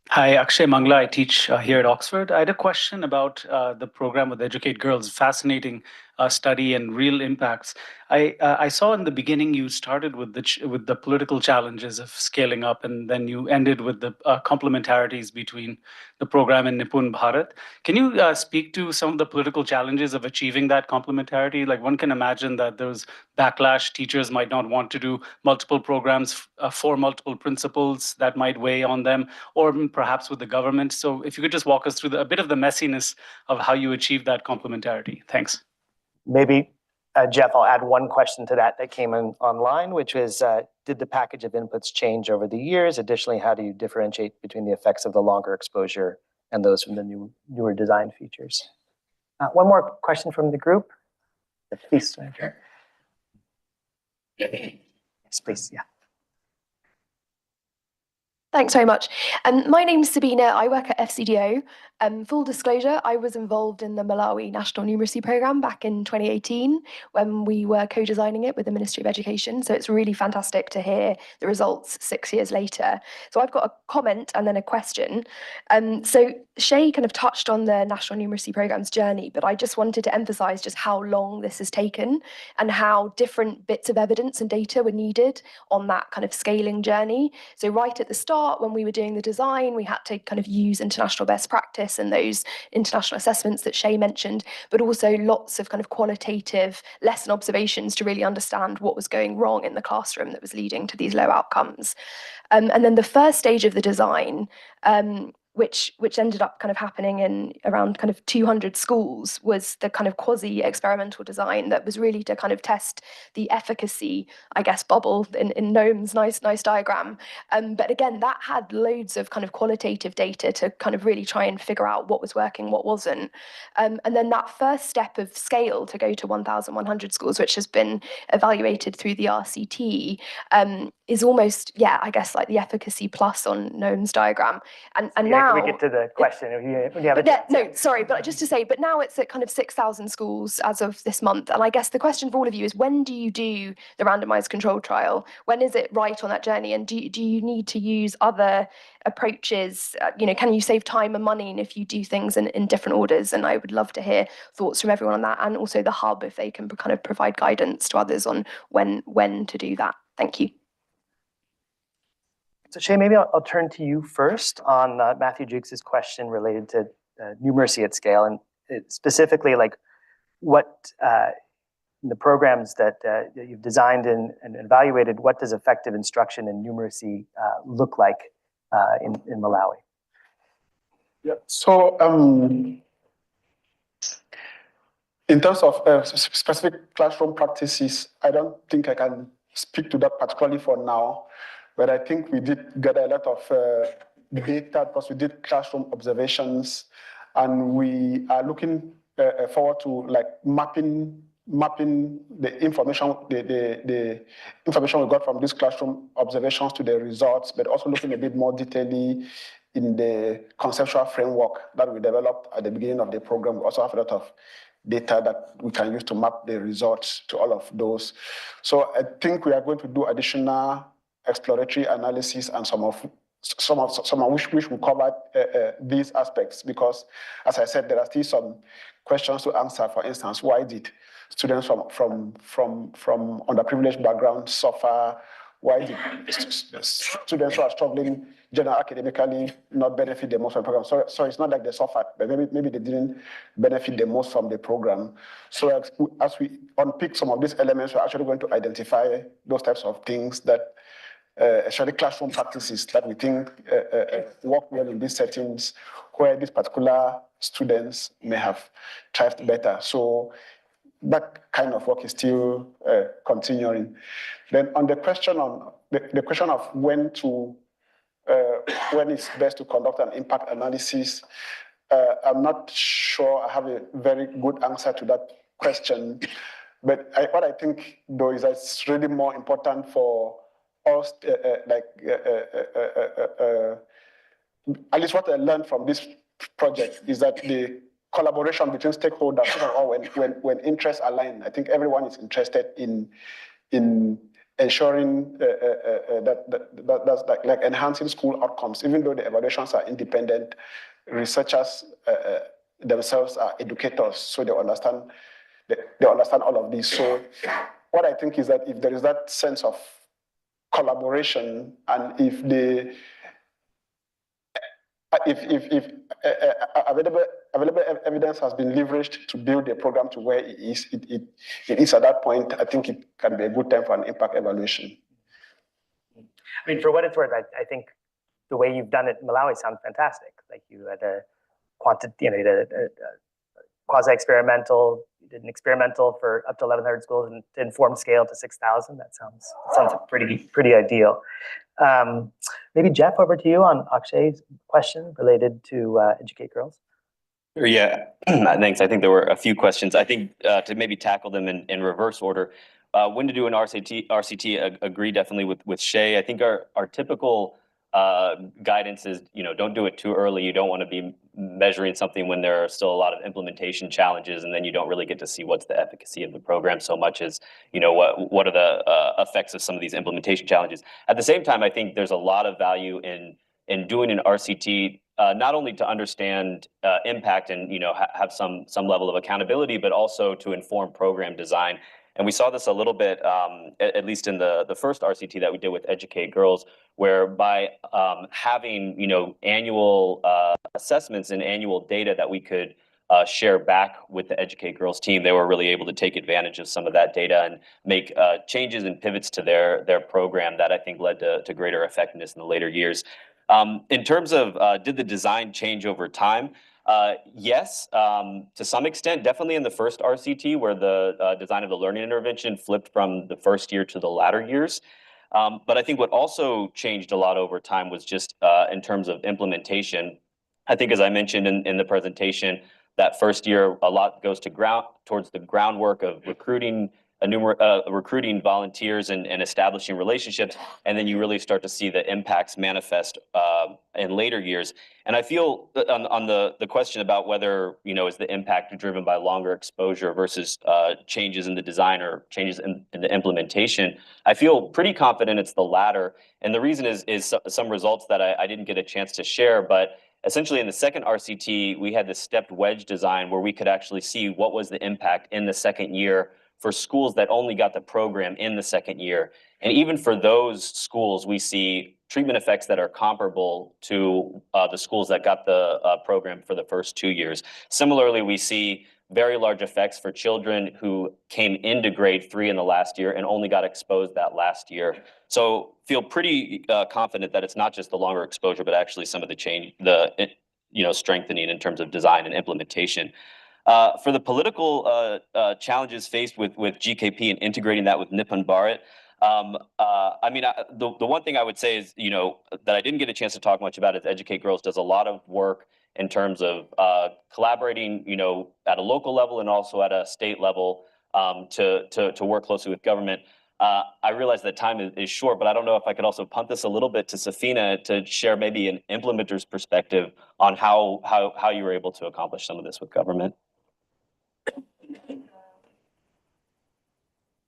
U: Hi, Akshay Mangla. I teach here at Oxford. I had a question about the program with Educate Girls. Fascinating study and real impacts. I saw in the beginning you started with the political challenges of scaling up, and then you ended with the complementarities between the program and Nipun Bharat. Can you speak to some of the political challenges of achieving that complementarity? Like, one can imagine that there's backlash. Teachers might not want to do multiple programs for multiple principals that might weigh on them, or perhaps with the government. So if you could just walk us through a bit of the messiness of how you achieve that complementarity. Thanks.
O: Maybe, Jeff, I'll add one question to that came in online, which was, did the package of inputs change over the years? Additionally, how do you differentiate between the effects of the longer exposure and those from the newer design features? One more question from the group. Please. Yes, please, yeah.
V: Thanks very much. My name's Sabina. I work at FCDO. Full disclosure, I was involved in the Malawi National Numeracy Programme back in 2018 when we were co-designing it with the Ministry of Education. So it's really fantastic to hear the results 6 years later. So I've got a comment and then a question. So Shay kind of touched on the National Numeracy Programme's journey, but I just wanted to emphasise just how long this has taken and how different bits of evidence and data were needed on that kind of scaling journey. So right at the start, when we were doing the design, we had to kind of use international best practice and those international assessments that Shay mentioned, but also lots of kind of qualitative lesson observations to really understand what was going wrong in the classroom that was leading to these low outcomes. And then the first stage of the design, which ended up kind of happening in around kind of 200 schools, was the kind of quasi-experimental design that was really to kind of test the efficacy, I guess, bubble in Noam's nice diagram. But again, that had loads of kind of qualitative data to kind of really try and figure out what was working, what wasn't. And then that first step of scale to go to 1,100 schools, which has been evaluated through the RCT, is almost, yeah, I guess like the efficacy plus on Noam's diagram. And now now,
O: we get to the question. When you have a chance.
V: No, sorry, but just to say, but now it's at kind of 6,000 schools as of this month. And I guess the question for all of you is, when do you do the randomized control trial? When is it right on that journey? And do you need to use other approaches? Can you save time and money if you do things in different orders? And I would love to hear thoughts from everyone on that, and also the hub, if they can kind of provide guidance to others on when to do that. Thank you.
O: So Shay, maybe I'll turn to you first on Matthew Jukes' question related to numeracy at scale, and specifically like what the programs that you've designed and evaluated, what does effective instruction in numeracy look like in Malawi?
Q: Yeah, so in terms of specific classroom practices, I don't think I can speak to that particularly for now, but I think we did gather a lot of data because we did classroom observations, and we are looking forward to like mapping the information, the information we got from these classroom observations to the results, but also looking a bit more detailedly in the conceptual framework that we developed at the beginning of the program. We also have a lot of data that we can use to map the results to all of those. So I think we are going to do additional exploratory analysis and some of which will cover these aspects, because as I said, there are still some questions to answer. For instance, why did students from underprivileged backgrounds suffer? Why did students who are struggling generally academically not benefit the most from the program? So it's not like they suffered, but maybe they didn't benefit the most from the program. So as we unpick some of these elements, we're actually going to identify those types of things that especially classroom practices that we think work well in these settings where these particular students may have thrived better. So that kind of work is still continuing. Then on the question on the question of when it's best to conduct an impact analysis, I'm not sure I have a very good answer to that question. But what I think though is that it's really more important for us, at least what I learned from this project is that the collaboration between stakeholders, when interests align, I think everyone is interested in ensuring that's like enhancing school outcomes. Even though the evaluations are independent, researchers themselves are educators, so they understand all of this. So what I think is that if there is that sense of collaboration, and if available evidence has been leveraged to build the program to where it is at that point, I think it can be a good time for an impact evaluation.
O: I mean, for what it's worth, I think the way you've done it in Malawi sounds fantastic. Like you had a quasi-experimental, you did an experimental for up to 1,100 schools and to inform scale to 6,000. That sounds pretty ideal. Maybe Jeff, over to you on Akshay's question related to Educate Girls.
P: Yeah, thanks. I think there were a few questions. I think to maybe tackle them in reverse order. When to do an RCT, agree definitely with Shay. I think our typical guidance is, don't do it too early. You don't want to be measuring something when there are still a lot of implementation challenges, and then you don't really get to see what's the efficacy of the program so much as, what are the effects of some of these implementation challenges. At the same time, I think there's a lot of value in doing an RCT, not only to understand impact and have some level of accountability, but also to inform program design. And we saw this a little bit, at least in the first RCT that we did with Educate Girls, where by having annual assessments and annual data that we could share back with the Educate Girls team, they were really able to take advantage of some of that data and make changes and pivots to their program that I think led to greater effectiveness in the later years. In terms of did the design change over time? Yes, to some extent, definitely in the first RCT where the design of the learning intervention flipped from the first year to the latter years. But I think what also changed a lot over time was just in terms of implementation. I think, as I mentioned in the presentation, that first year, a lot goes towards the groundwork of recruiting recruiting volunteers and establishing relationships, and then you really start to see the impacts manifest in later years. And I feel that on the question about whether, is the impact driven by longer exposure versus changes in the design or changes in the implementation, I feel pretty confident it's the latter. And the reason is some results that I didn't get a chance to share, but essentially in the second RCT, we had this stepped wedge design where we could actually see what was the impact in the second year for schools that only got the program in the second year. And even for those schools, we see treatment effects that are comparable to the schools that got the program for the first 2 years. Similarly, we see very large effects for children who came into grade 3 in the last year and only got exposed that last year. So feel pretty confident that it's not just the longer exposure, but actually some of the change, strengthening in terms of design and implementation. For the political challenges faced with GKP and integrating that with Nippon Bharat, the one thing I would say is, that I didn't get a chance to talk much about is Educate Girls does a lot of work in terms of collaborating, at a local level and also at a state level to work closely with government. I realize that time is short, but I don't know if I could also punt this a little bit to Safina to share maybe an implementer's perspective on how you were able to accomplish some of this with government.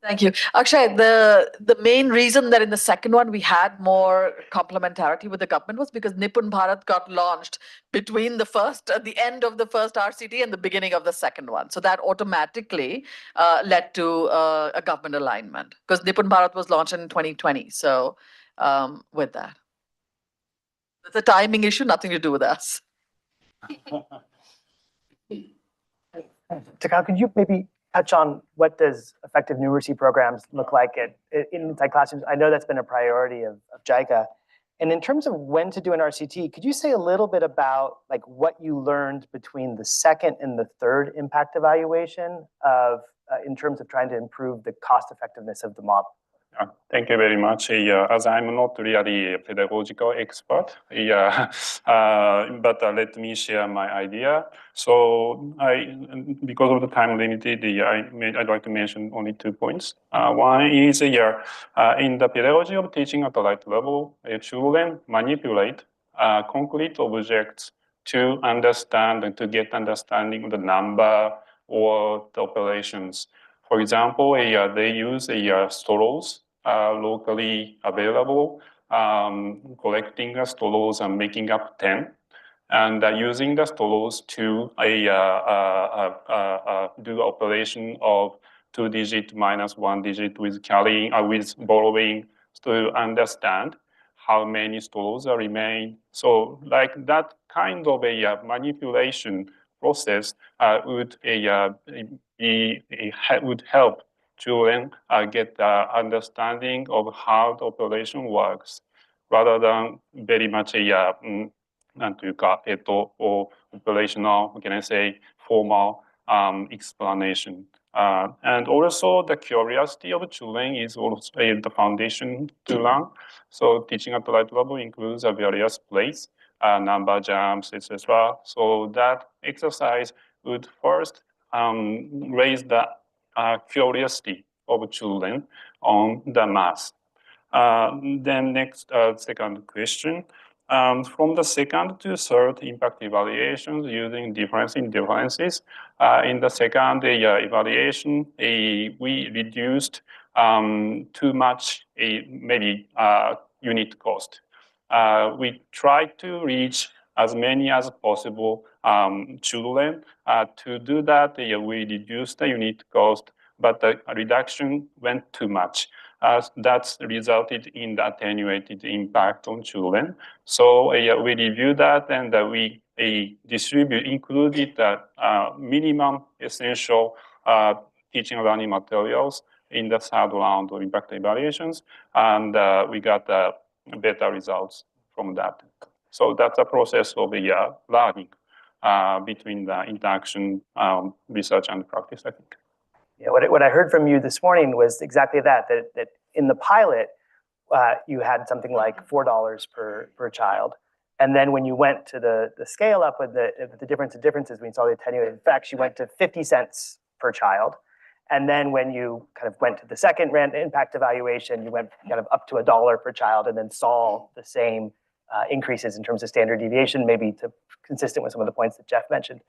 B: Thank you. Akshay, the main reason that in the second one we had more complementarity with the government was because Nippon Bharat got launched between the end of the first RCT and the beginning of the second one. So that automatically led to a government alignment because Nippon Bharat was launched in 2020. So with that, it's a timing issue, nothing to do with us.
O: Takao, could you maybe touch on what does effective numeracy programs look like inside classrooms? I know that's been a priority of JICA. And in terms of when to do an RCT, could you say a little bit about what you learned between the second and the third impact evaluation in terms of trying to improve the cost effectiveness of the model?
R: Thank you very much. As I'm not really a pedagogical expert, but let me share my idea. So because of the time limited, I'd like to mention only 2 points. One is in the pedagogy of teaching at the right level, children manipulate concrete objects to understand and to get understanding of the number or the operations. For example, they use straws locally available, collecting straws and making up 10, and using the straws to do operation of 2-digit minus 1-digit with carrying with borrowing to understand how many straws remain. So like that kind of a manipulation process would help children get the understanding of how the operation works, rather than very much or operational, can I say, formal explanation. And also the curiosity of children is also the foundation to learn. So teaching at the right level includes various plays, number jumps, etc. So that exercise would first raise the curiosity of children on the math. Then next, second question. From the second to third impact evaluations using difference in differences. In the second evaluation, we reduced too much maybe unit cost. We tried to reach as many as possible children. To do that, we reduced the unit cost, but the reduction went too much. That's resulted in the attenuated impact on children. So we reviewed that, and we included the minimum essential teaching and learning materials in the third round of impact evaluations, and we got better results from that. So that's a process of learning between the interaction, research, and practice, I think.
O: Yeah, what I heard from you this morning was exactly that in the pilot, you had something like $4 per child. And then when you went to the scale up with the difference of differences, we saw the attenuated effects, you went to 50 cents per child. And then when you kind of went to the second impact evaluation, you went kind of up to $1 per child and then saw the same increases in terms of standard deviation, maybe consistent with some of the points that Jeff mentioned.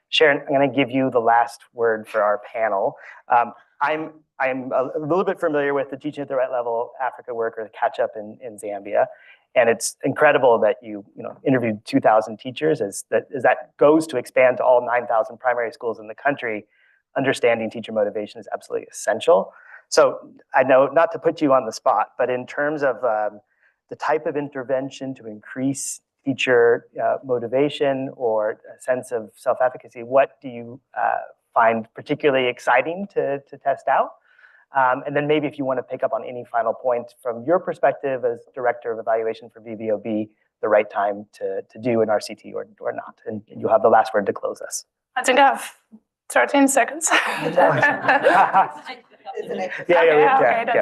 O: Sharon, I'm going to give you the last word for our panel. I'm a little bit familiar with the Teaching at the Right Level Africa work, or the catch-up in Zambia. And it's incredible that you interviewed 2,000 teachers. As that goes to expand to all 9,000 primary schools in the country, understanding teacher motivation is absolutely essential. So I know, not to put you on the spot, but in terms of the type of intervention to increase teacher motivation or a sense of self-efficacy, what do you find particularly exciting to test out? And then maybe if you want to pick up on any final points from your perspective as Director of Evaluation for VVOB, the right time to do an RCT or not. And you'll have the last word to close us.
S: I think I have 13 seconds.
O: Yeah,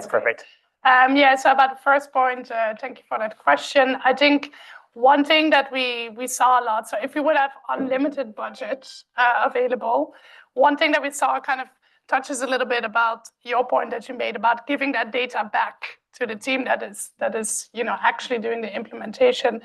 O: perfect.
S: Yeah, so about the first point, thank you for that question. I think one thing that we saw a lot, so if we would have unlimited budget available, one thing that we saw kind of touches a little bit about your point that you made about giving that data back to the team that is actually doing the implementation.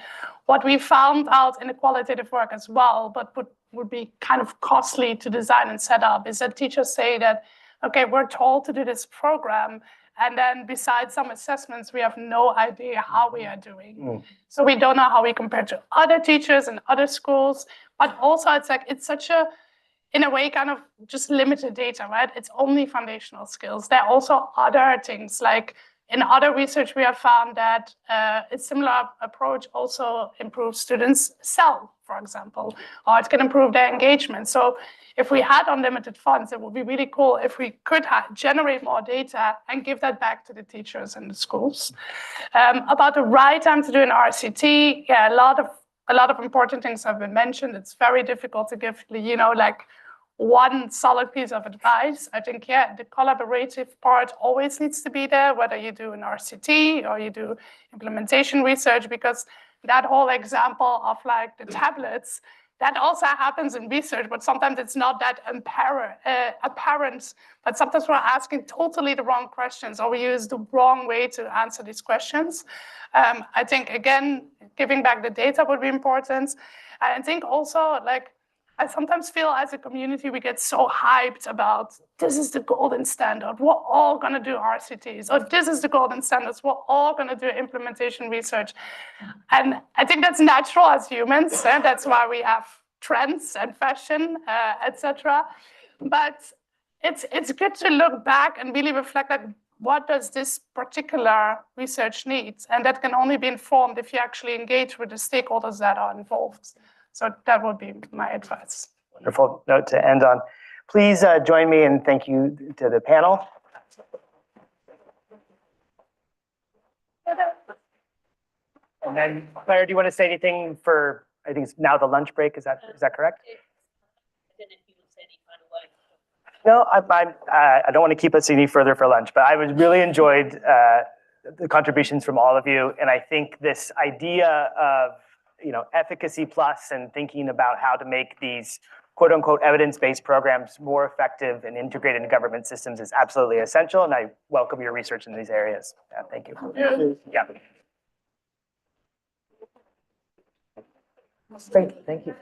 S: What we found out in the qualitative work as well, but would be kind of costly to design and set up, is that teachers say that, okay, we're told to do this program, and then besides some assessments, we have no idea how we are doing. So we don't know how we compare to other teachers and other schools, but also it's such a, in a way, kind of just limited data, right? It's only foundational skills. There are also other things, like in other research, we have found that a similar approach also improves students' self, for example, or it can improve their engagement. So if we had unlimited funds, it would be really cool if we could generate more data and give that back to the teachers and the schools. About the right time to do an RCT, yeah, a lot of important things have been mentioned. It's very difficult to give, like one solid piece of advice. I think, yeah, the collaborative part always needs to be there, whether you do an RCT or you do implementation research, because that whole example of like the tablets, that also happens in research, but sometimes it's not that apparent, but sometimes we're asking totally the wrong questions, or we use the wrong way to answer these questions. I think, again, giving back the data would be important. I think also, like, I sometimes feel as a community, we get so hyped about this is the golden standard. We're all going to do RCTs, or this is the golden standards. We're all going to do implementation research. And I think that's natural as humans. And that's why we have trends and fashion, etc. But it's good to look back and really reflect, like, what does this particular research need? And that can only be informed if you actually engage with the stakeholders that are involved. So that would be my advice.
O: Wonderful note to end on. Please join me in thank you to the panel. And then, Claire, do you want to say anything for, I think it's now the lunch break, is that correct? No, I don't want to keep us any further for lunch, but I really enjoyed the contributions from all of you. And I think this idea of efficacy plus and thinking about how to make these quote unquote evidence-based programs more effective and integrated in government systems is absolutely essential. And I welcome your research in these areas. Thank you. Yeah. Great, thank you.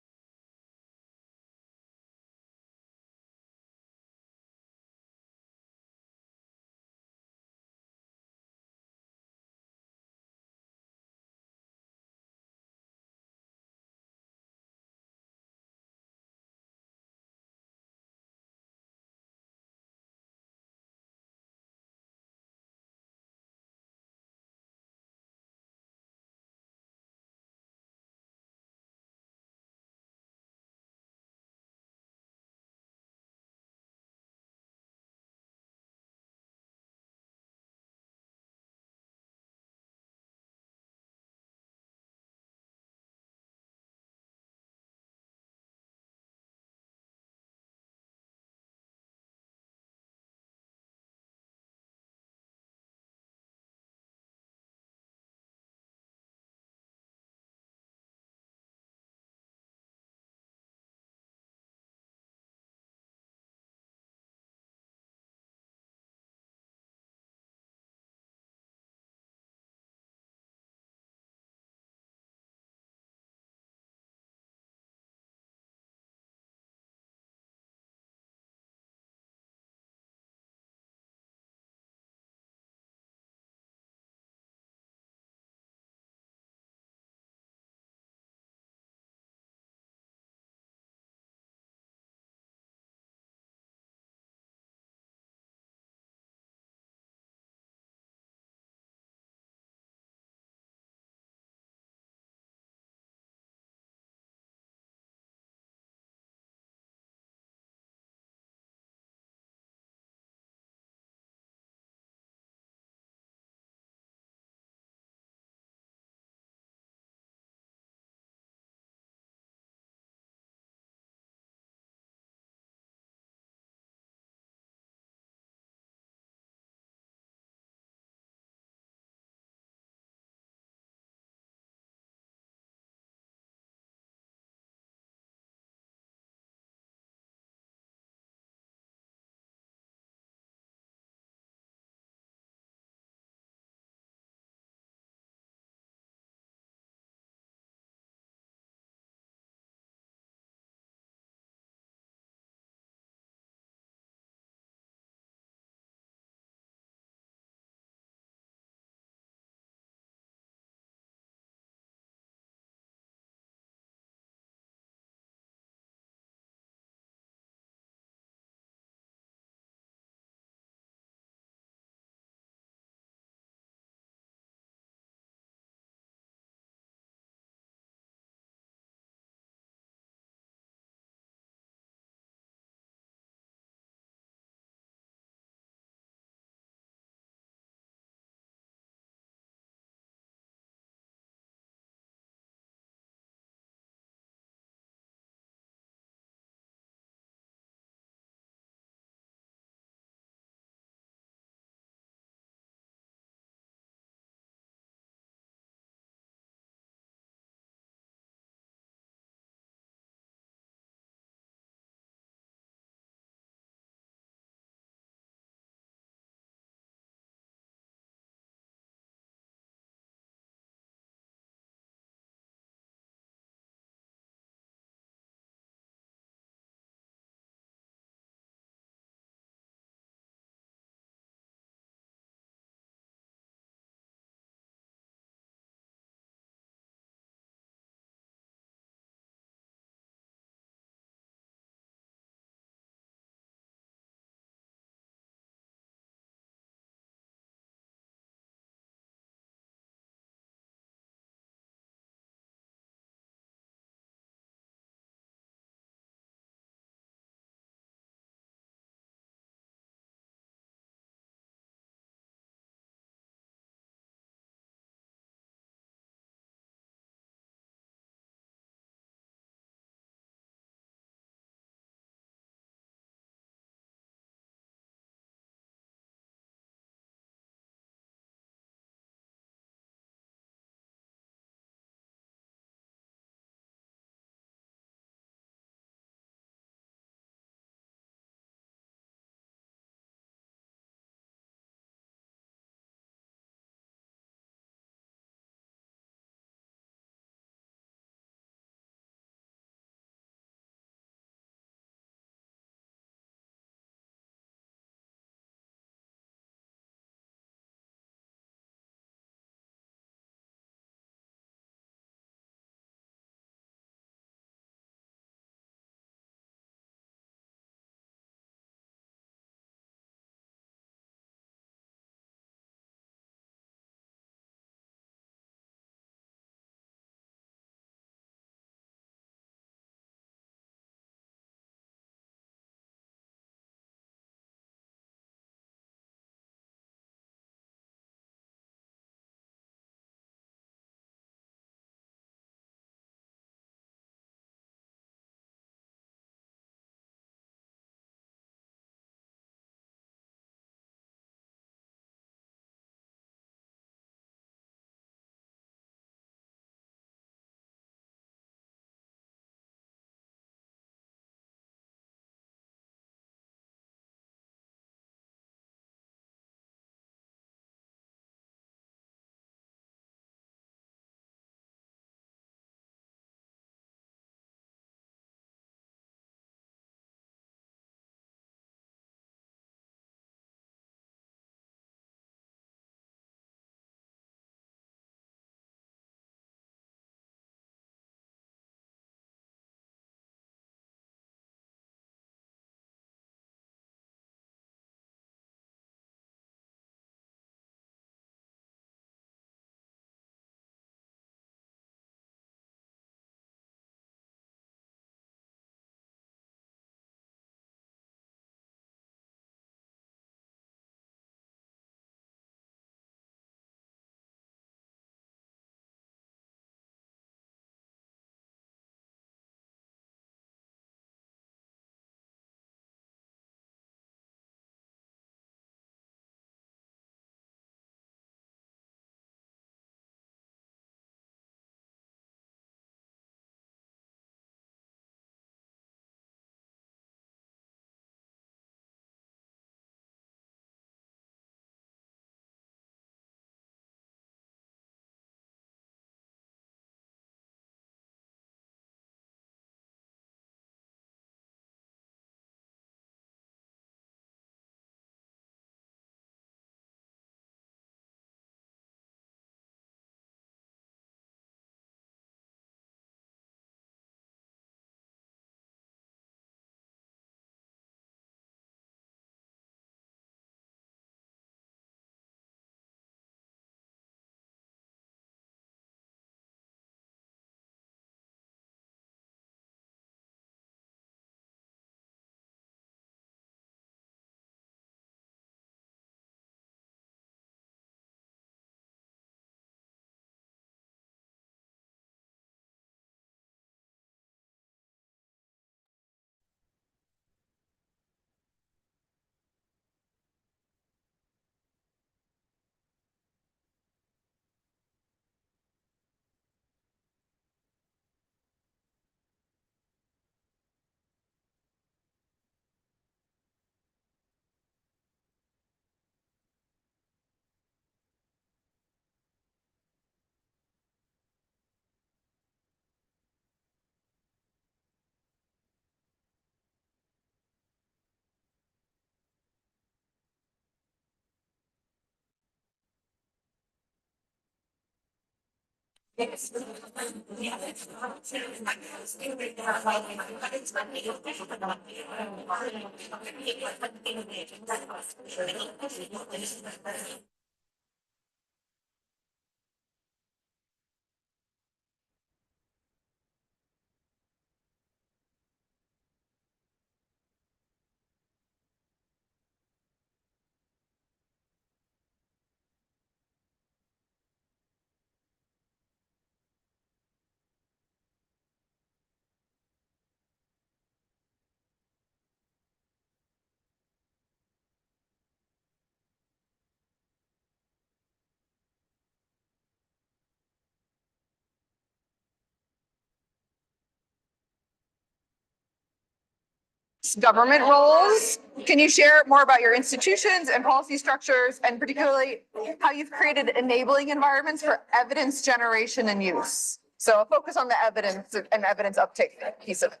J: Government roles. Can you share more about your institutions and policy structures, and particularly how you've created enabling environments for evidence generation and use? So a focus on the evidence and evidence uptake piece of it.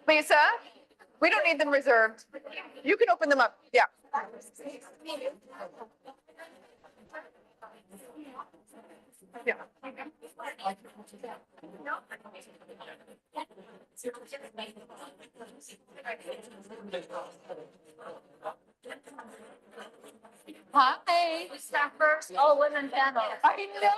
J: Lisa, we don't need them reserved. You can open them up. Yeah. Yeah. Hi. Staffers, all women panel. I know.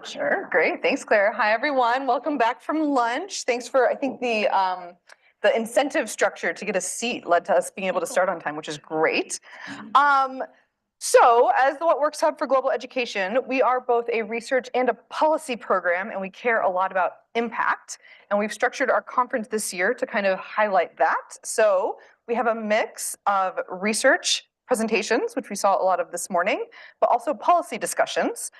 J: Sure, great. Thanks, Claire. Hi, everyone. Welcome back from lunch. Thanks for, I think the incentive structure to get a seat led to us being able to start on time, which is great. So as the What Works Hub for Global Education, we are both a research and a policy program, and we care a lot about impact. And we've structured our conference this year to kind of highlight that. So we have a mix of research presentations, which we saw a lot of this morning, but also policy discussions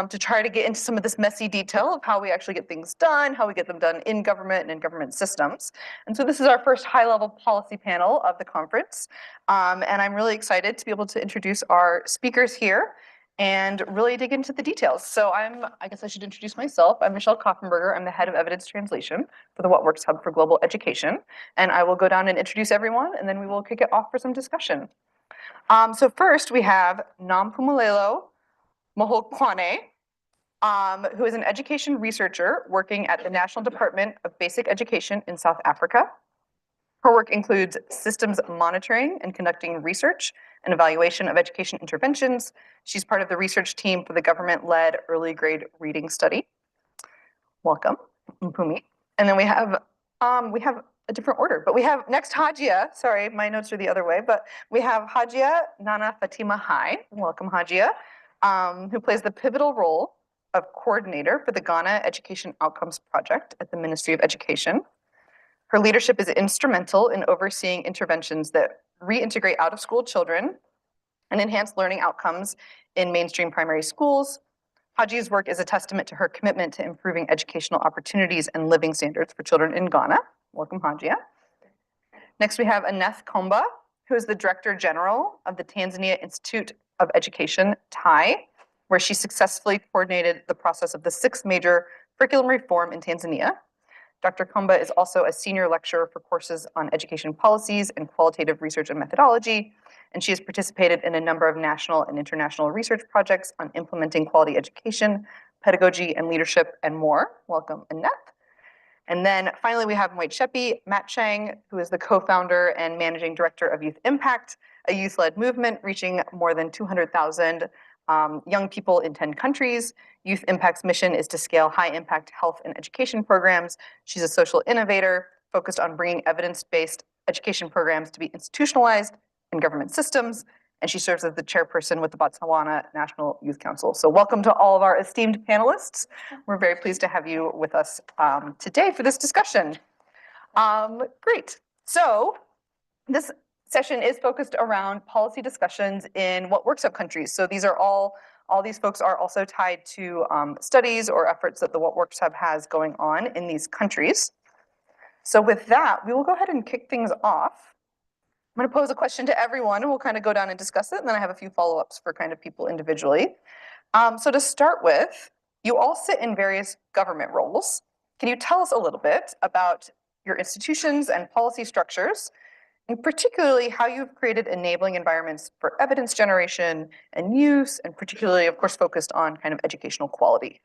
J: to try to get into some of this messy detail of how we actually get things done, how we get them done in government and in government systems. And so this is our first high-level policy panel of the conference. And I'm really excited to be able to introduce our speakers here and really dig into the details. So I guess I should introduce myself. I'm Michelle Koffenberger. I'm the head of evidence translation for the What Works Hub for Global Education. And I will go down and introduce everyone, and then we will kick it off for some discussion. So first we have Nampumelelo Mohokwane, who is an education researcher working at the National Department of Basic Education in South Africa. Her work includes systems monitoring and conducting research and evaluation of education interventions. She's part of the research team for the government-led early grade reading study. Welcome, Mpumi. And then we have a different order, but we have next Hajia. Sorry, my notes are the other way, but we have Hajia Nana Fatima Hai. Welcome, Hajia, who plays the pivotal role of coordinator for the Ghana Education Outcomes Project at the Ministry of Education. Her leadership is instrumental in overseeing interventions that reintegrate out-of-school children and enhance learning outcomes in mainstream primary schools. Haji's work is a testament to her commitment to improving educational opportunities and living standards for children in Ghana. Welcome, Hajia. Next, we have Aneth Komba, who is the Director General of the Tanzania Institute of Education, TAI, where she successfully coordinated the process of the 6th major curriculum reform in Tanzania. Dr. Komba is also a senior lecturer for courses on education policies and qualitative research and methodology, and she has participated in a number of national and international research projects on implementing quality education, pedagogy, and leadership, and more. Welcome, Annette. And then finally, we have Mwait Shepi, Matt Chang, who is the co-founder and managing director of Youth Impact, a youth-led movement reaching more than 200,000 young people in 10 countries. Youth Impact's mission is to scale high-impact health and education programs. She's a social innovator focused on bringing evidence-based education programs to be institutionalized in government systems, and she serves as the chairperson with the Botswana National Youth Council. So welcome to all of our esteemed panelists. We're very pleased to have you with us today for this discussion. Great. So this session is focused around policy discussions in what works up countries. So these are all these folks are also tied to studies or efforts that the What Works Hub has going on in these countries. So with that, we will go ahead and kick things off. I'm going to pose a question to everyone and we'll kind of go down and discuss it. And then I have a few follow-ups for kind of people individually. So to start with, you all sit in various government roles. Can you tell us a little bit about your institutions and policy structures, and particularly how you've created enabling environments for evidence generation and use, and particularly, of course, focused on kind of educational quality?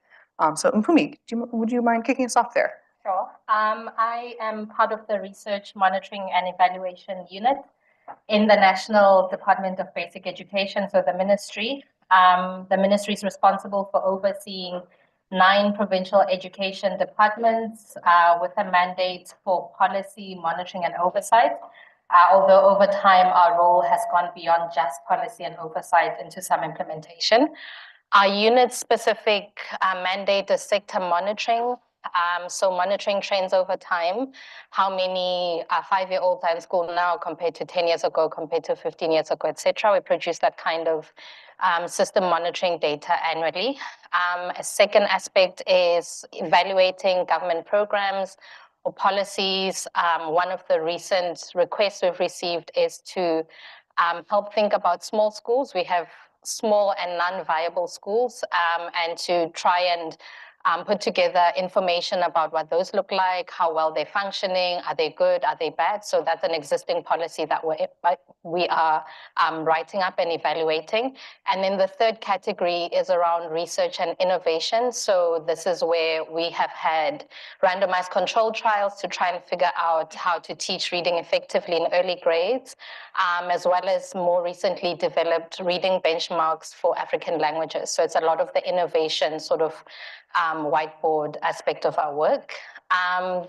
J: So Mpumi, would you mind kicking us off there?
K: Sure. I am part of the Research Monitoring and Evaluation Unit in the National Department of Basic Education, so the ministry. The ministry is responsible for overseeing 9 provincial education departments with a mandate for policy monitoring and oversight. Although over time, our role has gone beyond just policy and oversight into some implementation. Our unit-specific mandate is sector monitoring. So monitoring trends over time, how many 5-year-olds are in school now compared to 10 years ago, compared to 15 years ago, etc. We produce that kind of system monitoring data annually. A second aspect is evaluating government programs or policies. One of the recent requests we've received is to help think about small schools. We have small and non-viable schools, and to try and put together information about what those look like, how well they're functioning, are they good, are they bad? So that's an existing policy that we are writing up and evaluating. And then the third category is around research and innovation. So this is where we have had randomized controlled trials to try and figure out how to teach reading effectively in early grades, as well as more recently developed reading benchmarks for African languages. So it's a lot of the innovation sort of whiteboard aspect of our work.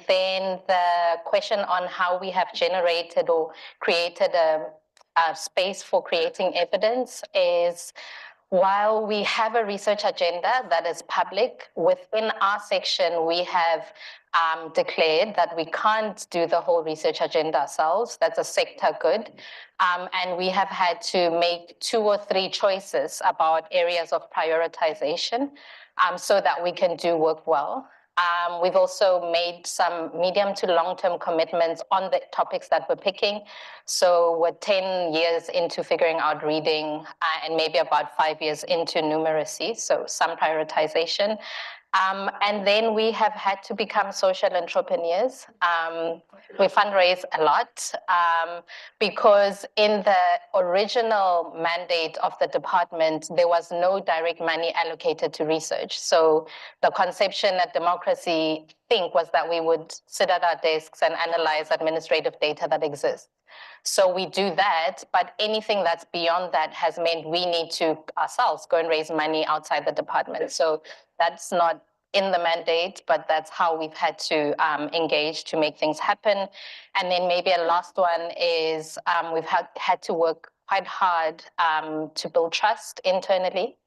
K: Then the question on how we have generated or created a space for creating evidence is, while we have a research agenda that is public, within our section, we have declared that we can't do the whole research agenda ourselves. That's a sector good. And we have had to make 2 or 3 choices about areas of prioritization so that we can do work well. We've also made some medium to long-term commitments on the topics that we're picking. So we're 10 years into figuring out reading and maybe about 5 years into numeracy, so some prioritization. And then we have had to become social entrepreneurs. We fundraise a lot because in the original mandate of the department, there was no direct money allocated to research. So the conception at Democracy Think was that we would sit at our desks and analyze administrative data that exists. So we do that, but anything that's beyond that has meant we need to ourselves go and raise money outside the department. So that's not in the mandate, but that's how we've had to engage to make things happen. And then maybe a last one is we've had to work quite hard to build trust internally.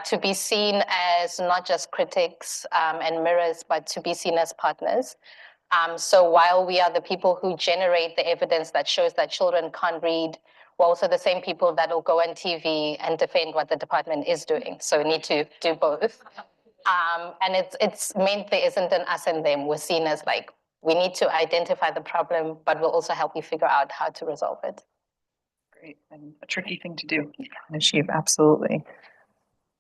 K: To be seen as not just critics and mirrors, but to be seen as partners. So while we are the people who generate the evidence that shows that children can't read, we're also the same people that will go on TV and defend what the department is doing. So we need to do both. And it's meant there isn't an us and them. We're seen as like, we need to identify the problem, but we'll also help you figure out how to resolve it.
J: Great, and a tricky thing to do and achieve, absolutely.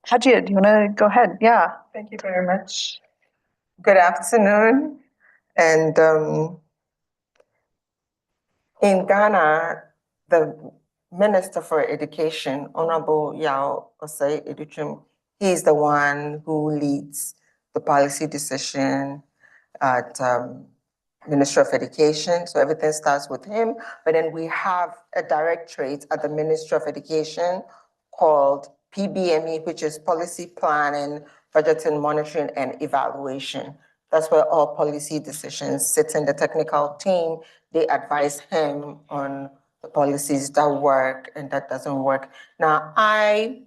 J: Hajia, do you want to go ahead? Yeah.
L: Thank you very much. Good afternoon. And in Ghana, the Minister for Education, Honorable Yao Osei Educhim, he is the one who leads the policy decision at Ministry of Education. So everything starts with him. But then we have a directorate at the Ministry of Education called PBME, which is Policy Planning, Budgeting, Monitoring, and Evaluation. That's where all policy decisions sit in the technical team. They advise him on the policies that work and that doesn't work. Now, I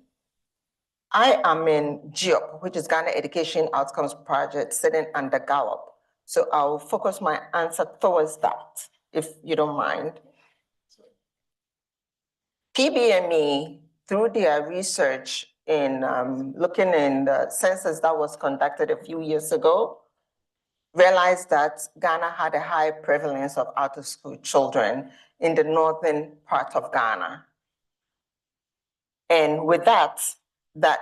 L: am in GEOP, which is Ghana Education Outcomes Project, sitting under Gallup. So I'll focus my answer towards that, if you don't mind. PBME, through their research in looking in the census that was conducted a few years ago, realized that Ghana had a high prevalence of out-of-school children in the northern part of Ghana. And with that, that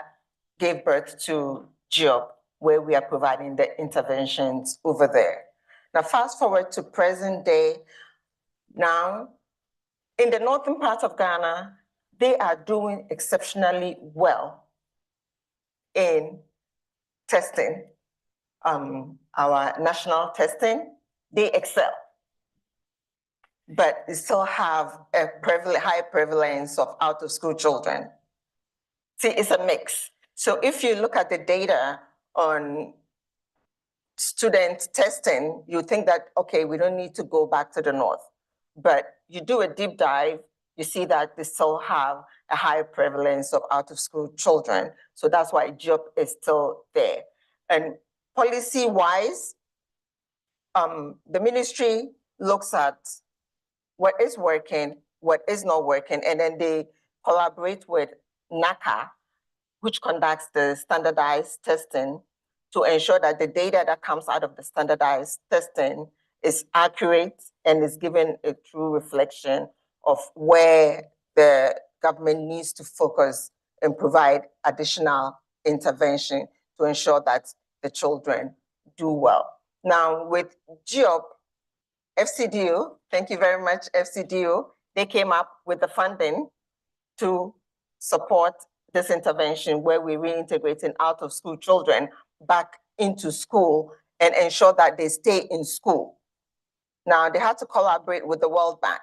L: gave birth to GEOP, where we are providing the interventions over there. Now, fast forward to present day. Now, in the northern part of Ghana, they are doing exceptionally well in testing. Our national testing, they excel. But they still have a high prevalence of out-of-school children. See, it's a mix. So if you look at the data on student testing, you think that, okay, we don't need to go back to the north. But you do a deep dive, you see that they still have a high prevalence of out-of-school children. So that's why GEOP is still there. And policy-wise, the ministry looks at what is working, what is not working, and then they collaborate with NACA, which conducts the standardized testing, to ensure that the data that comes out of the standardized testing is accurate and is given a true reflection of where the government needs to focus and provide additional intervention to ensure that the children do well. Now with GEOP, FCDU, thank you very much, FCDU, they came up with the funding to support this intervention where we're reintegrating out-of-school children back into school and ensure that they stay in school. Now, they had to collaborate with the World Bank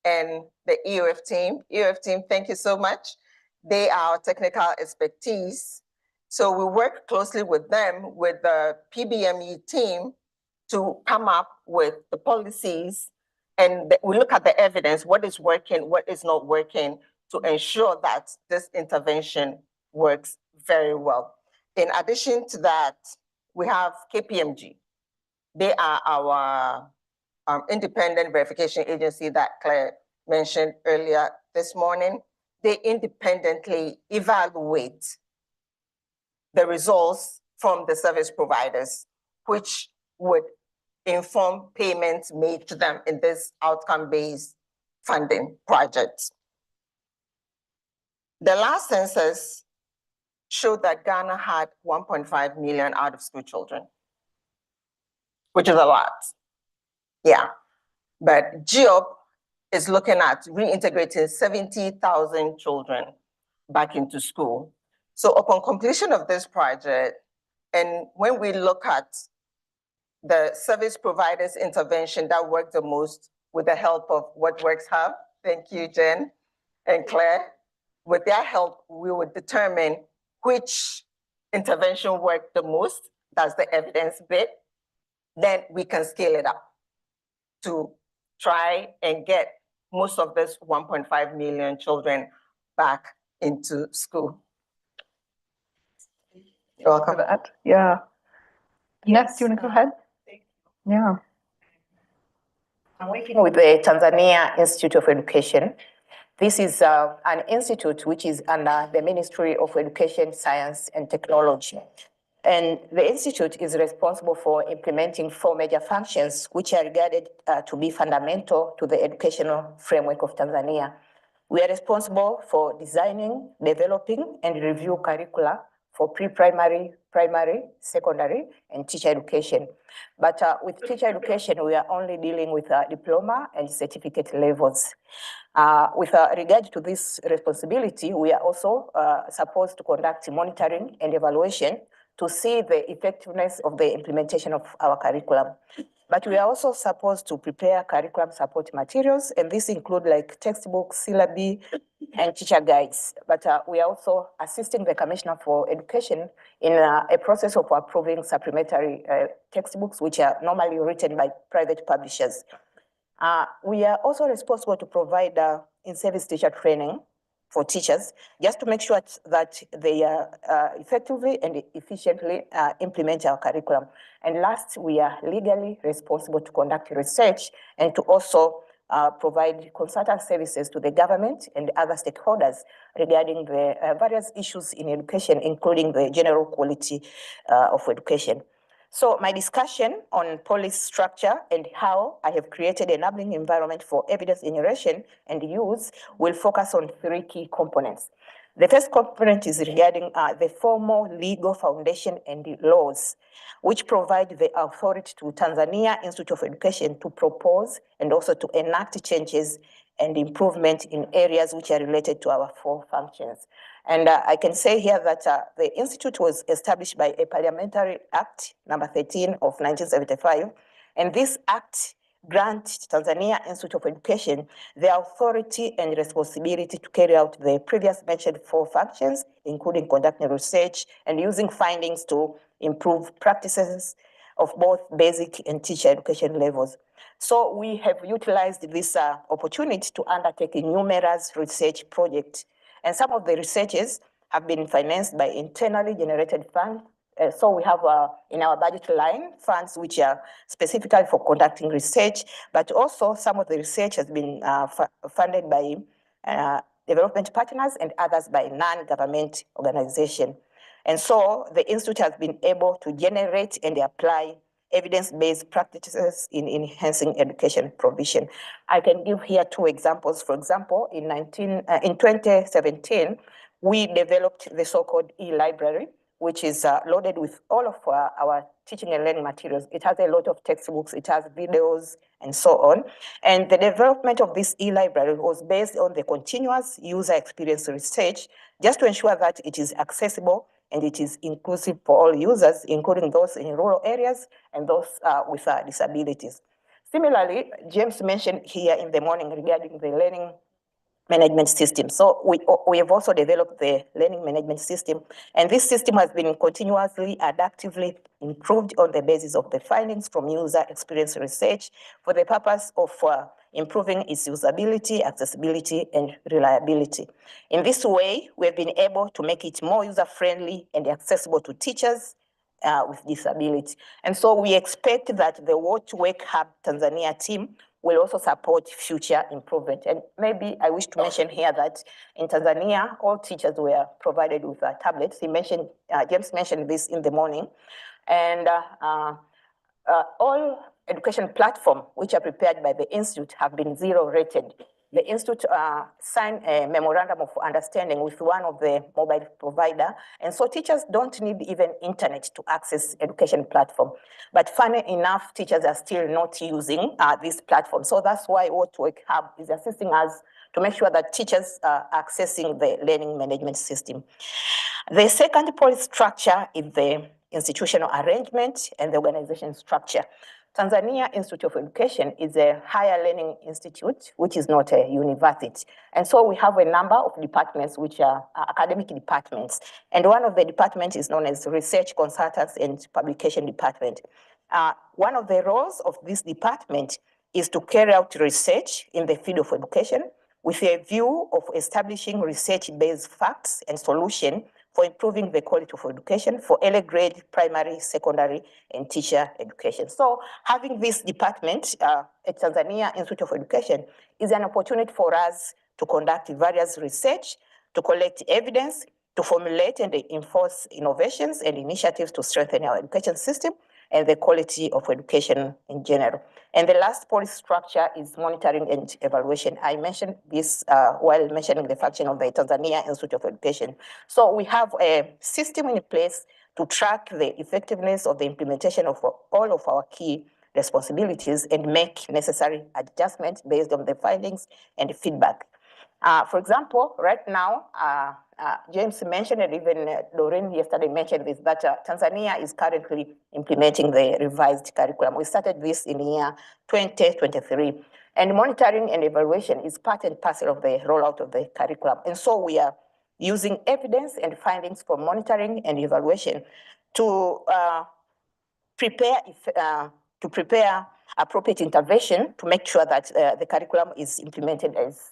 L: and the EOF team. EOF team, thank you so much. They are our technical expertise. So we work closely with them, with the PBME team, to come up with the policies, and we look at the evidence, what is working, what is not working, to ensure that this intervention works very well. In addition to that, we have KPMG. They are our independent verification agency that Claire mentioned earlier this morning. They independently evaluate the results from the service providers, which would inform payments made to them in this outcome-based funding project. The last census showed that Ghana had 1.5 million out-of-school children, which is a lot. Yeah, but GEOP is looking at reintegrating 70,000 children back into school. So upon completion of this project, and when we look at the service providers intervention that worked the most with the help of What Works Hub, thank you, Jen and Claire. With their help, we would determine which intervention worked the most, that's the evidence bit, then we can scale it up to try and get most of this 1.5 million children back into school. You're welcome.
J: For that. Yeah. Yes, do you want to go ahead? Yeah.
M: I'm working with the Tanzania Institute of Education. This is an institute which is under the Ministry of Education, Science and Technology. And the institute is responsible for implementing 4 major functions, which are regarded to be fundamental to the educational framework of Tanzania. We are responsible for designing, developing, and review curricula for pre-primary, primary, secondary, and teacher education. But with teacher education, we are only dealing with diploma and certificate levels. With regard to this responsibility, we are also supposed to conduct monitoring and evaluation to see the effectiveness of the implementation of our curriculum. But we are also supposed to prepare curriculum support materials, and this include like textbooks, syllabi, and teacher guides. But we are also assisting the Commissioner for Education in a process of approving supplementary textbooks, which are normally written by private publishers. We are also responsible to provide in-service teacher training for teachers, just to make sure that they effectively and efficiently implement our curriculum. And last, we are legally responsible to conduct research and to also provide consultant services to the government and other stakeholders regarding the various issues in education, including the general quality of education. So my discussion on policy structure and how I have created an enabling environment for evidence generation and use will focus on 3 key components. The first component is regarding the formal legal foundation and the laws, which provide the authority to Tanzania Institute of Education to propose and also to enact changes and improvement in areas which are related to our 4 functions. And I can say here that the institute was established by a parliamentary act number 13 of 1975. And this act grants Tanzania Institute of Education the authority and responsibility to carry out the previous mentioned 4 functions, including conducting research and using findings to improve practices of both basic and teacher education levels. So we have utilized this opportunity to undertake numerous research projects. And some of the researches have been financed by internally generated funds. So we have in our budget line funds which are specifically for conducting research, but also some of the research has been funded by development partners and others by non-government organizations. And so the institute has been able to generate and apply evidence-based practices in enhancing education provision. I can give here 2 examples. For example, in 2017, we developed the so-called e-library, which is loaded with all of our teaching and learning materials. It has a lot of textbooks, it has videos, and so on. And the development of this e-library was based on the continuous user experience research, just to ensure that it is accessible and it is inclusive for all users, including those in rural areas and those with disabilities. Similarly, James mentioned here in the morning regarding the learning management system. So we have also developed the learning management system, and this system has been continuously adaptively improved on the basis of the findings from user experience research for the purpose of improving its usability, accessibility, and reliability. In this way, we have been able to make it more user-friendly and accessible to teachers with disability. And so we expect that the Watch Work Hub Tanzania team will also support future improvement. And maybe I wish to mention here that in Tanzania, all teachers were provided with tablets. James mentioned this in the morning. And all education platforms which are prepared by the Institute have been 0 rated. The Institute signed a memorandum of understanding with one of the mobile provider. And so teachers don't need even internet to access education platform. But funny enough, teachers are still not using this platform. So that's why Watch Work Hub is assisting us to make sure that teachers are accessing the learning management system. The second policy structure is the institutional arrangement and the organization structure. Tanzania Institute of Education is a higher learning institute, which is not a university. And so we have a number of departments which are academic departments. And one of the departments is known as Research Consultants and Publication Department. One of the roles of this department is to carry out research in the field of education with a view of establishing research-based facts and solutions for improving the quality of education for early grade, primary, secondary, and teacher education. So having this department at Tanzania Institute of Education is an opportunity for us to conduct various research, to collect evidence, to formulate and enforce innovations and initiatives to strengthen our education system and the quality of education in general. And the last policy structure is monitoring and evaluation. I mentioned this while mentioning the function of the Tanzania Institute of Education. So we have a system in place to track the effectiveness of the implementation of all of our key responsibilities and make necessary adjustments based on the findings and feedback. For example, right now, James mentioned, and even Doreen yesterday mentioned this, that Tanzania is currently implementing the revised curriculum. We started this in the year 2023. And monitoring and evaluation is part and parcel of the rollout of the curriculum. And so we are using evidence and findings for monitoring and evaluation to prepare appropriate intervention to make sure that the curriculum is implemented as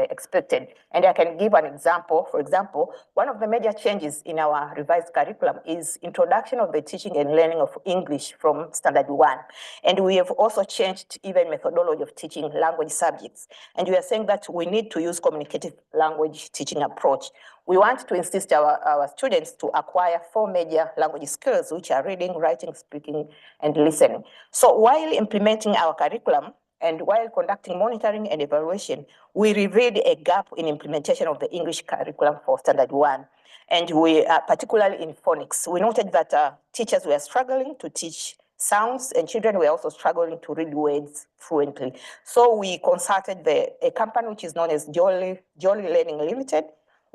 M: expected. And I can give an example. For example, one of the major changes in our revised curriculum is introduction of the teaching and learning of English from standard 1. And we have also changed even methodology of teaching language subjects. And we are saying that we need to use communicative language teaching approach. We want to insist our students to acquire 4 major language skills, which are reading, writing, speaking, and listening. So while implementing our curriculum and while conducting monitoring and evaluation, we revealed a gap in implementation of the English curriculum for standard 1. And we, particularly in phonics, we noted that teachers were struggling to teach sounds and children were also struggling to read words fluently. So we consulted a company which is known as Jolly Learning Limited.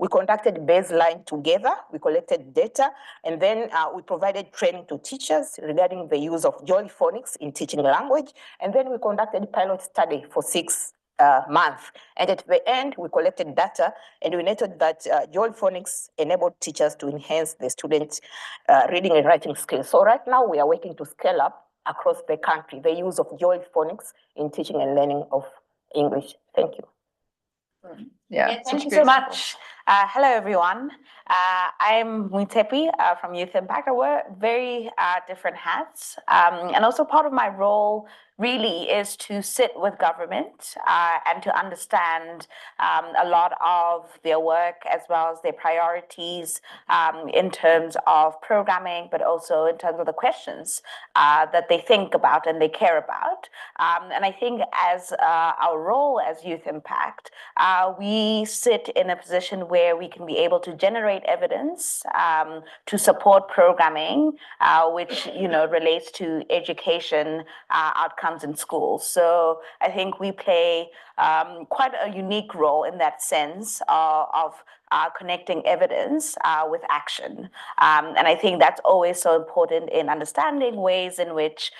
M: We conducted baseline together, we collected data, and then we provided training to teachers regarding the use of Jolly Phonics in teaching language. And then we conducted a pilot study for 6 months. And at the end, we collected data and we noted that Jolly Phonics enabled teachers to enhance the students' reading and writing skills. So right now we are working to scale up across the country the use of Jolly Phonics in teaching and learning of English. Thank you.
E: Yeah, thank you so much. Hello, everyone. I'm Mwitepi from Youth Impact. I wear very different hats. And also part of my role really is to sit with government and to understand a lot of their work as well as their priorities in terms of programming, but also in terms of the questions that they think about and they care about. And I think as our role as Youth Impact, we sit in a position where we can be able to generate evidence to support programming, which relates to education outcomes in schools. So I think we play quite a unique role in that sense of connecting evidence with action. And I think that's always so important in understanding ways in which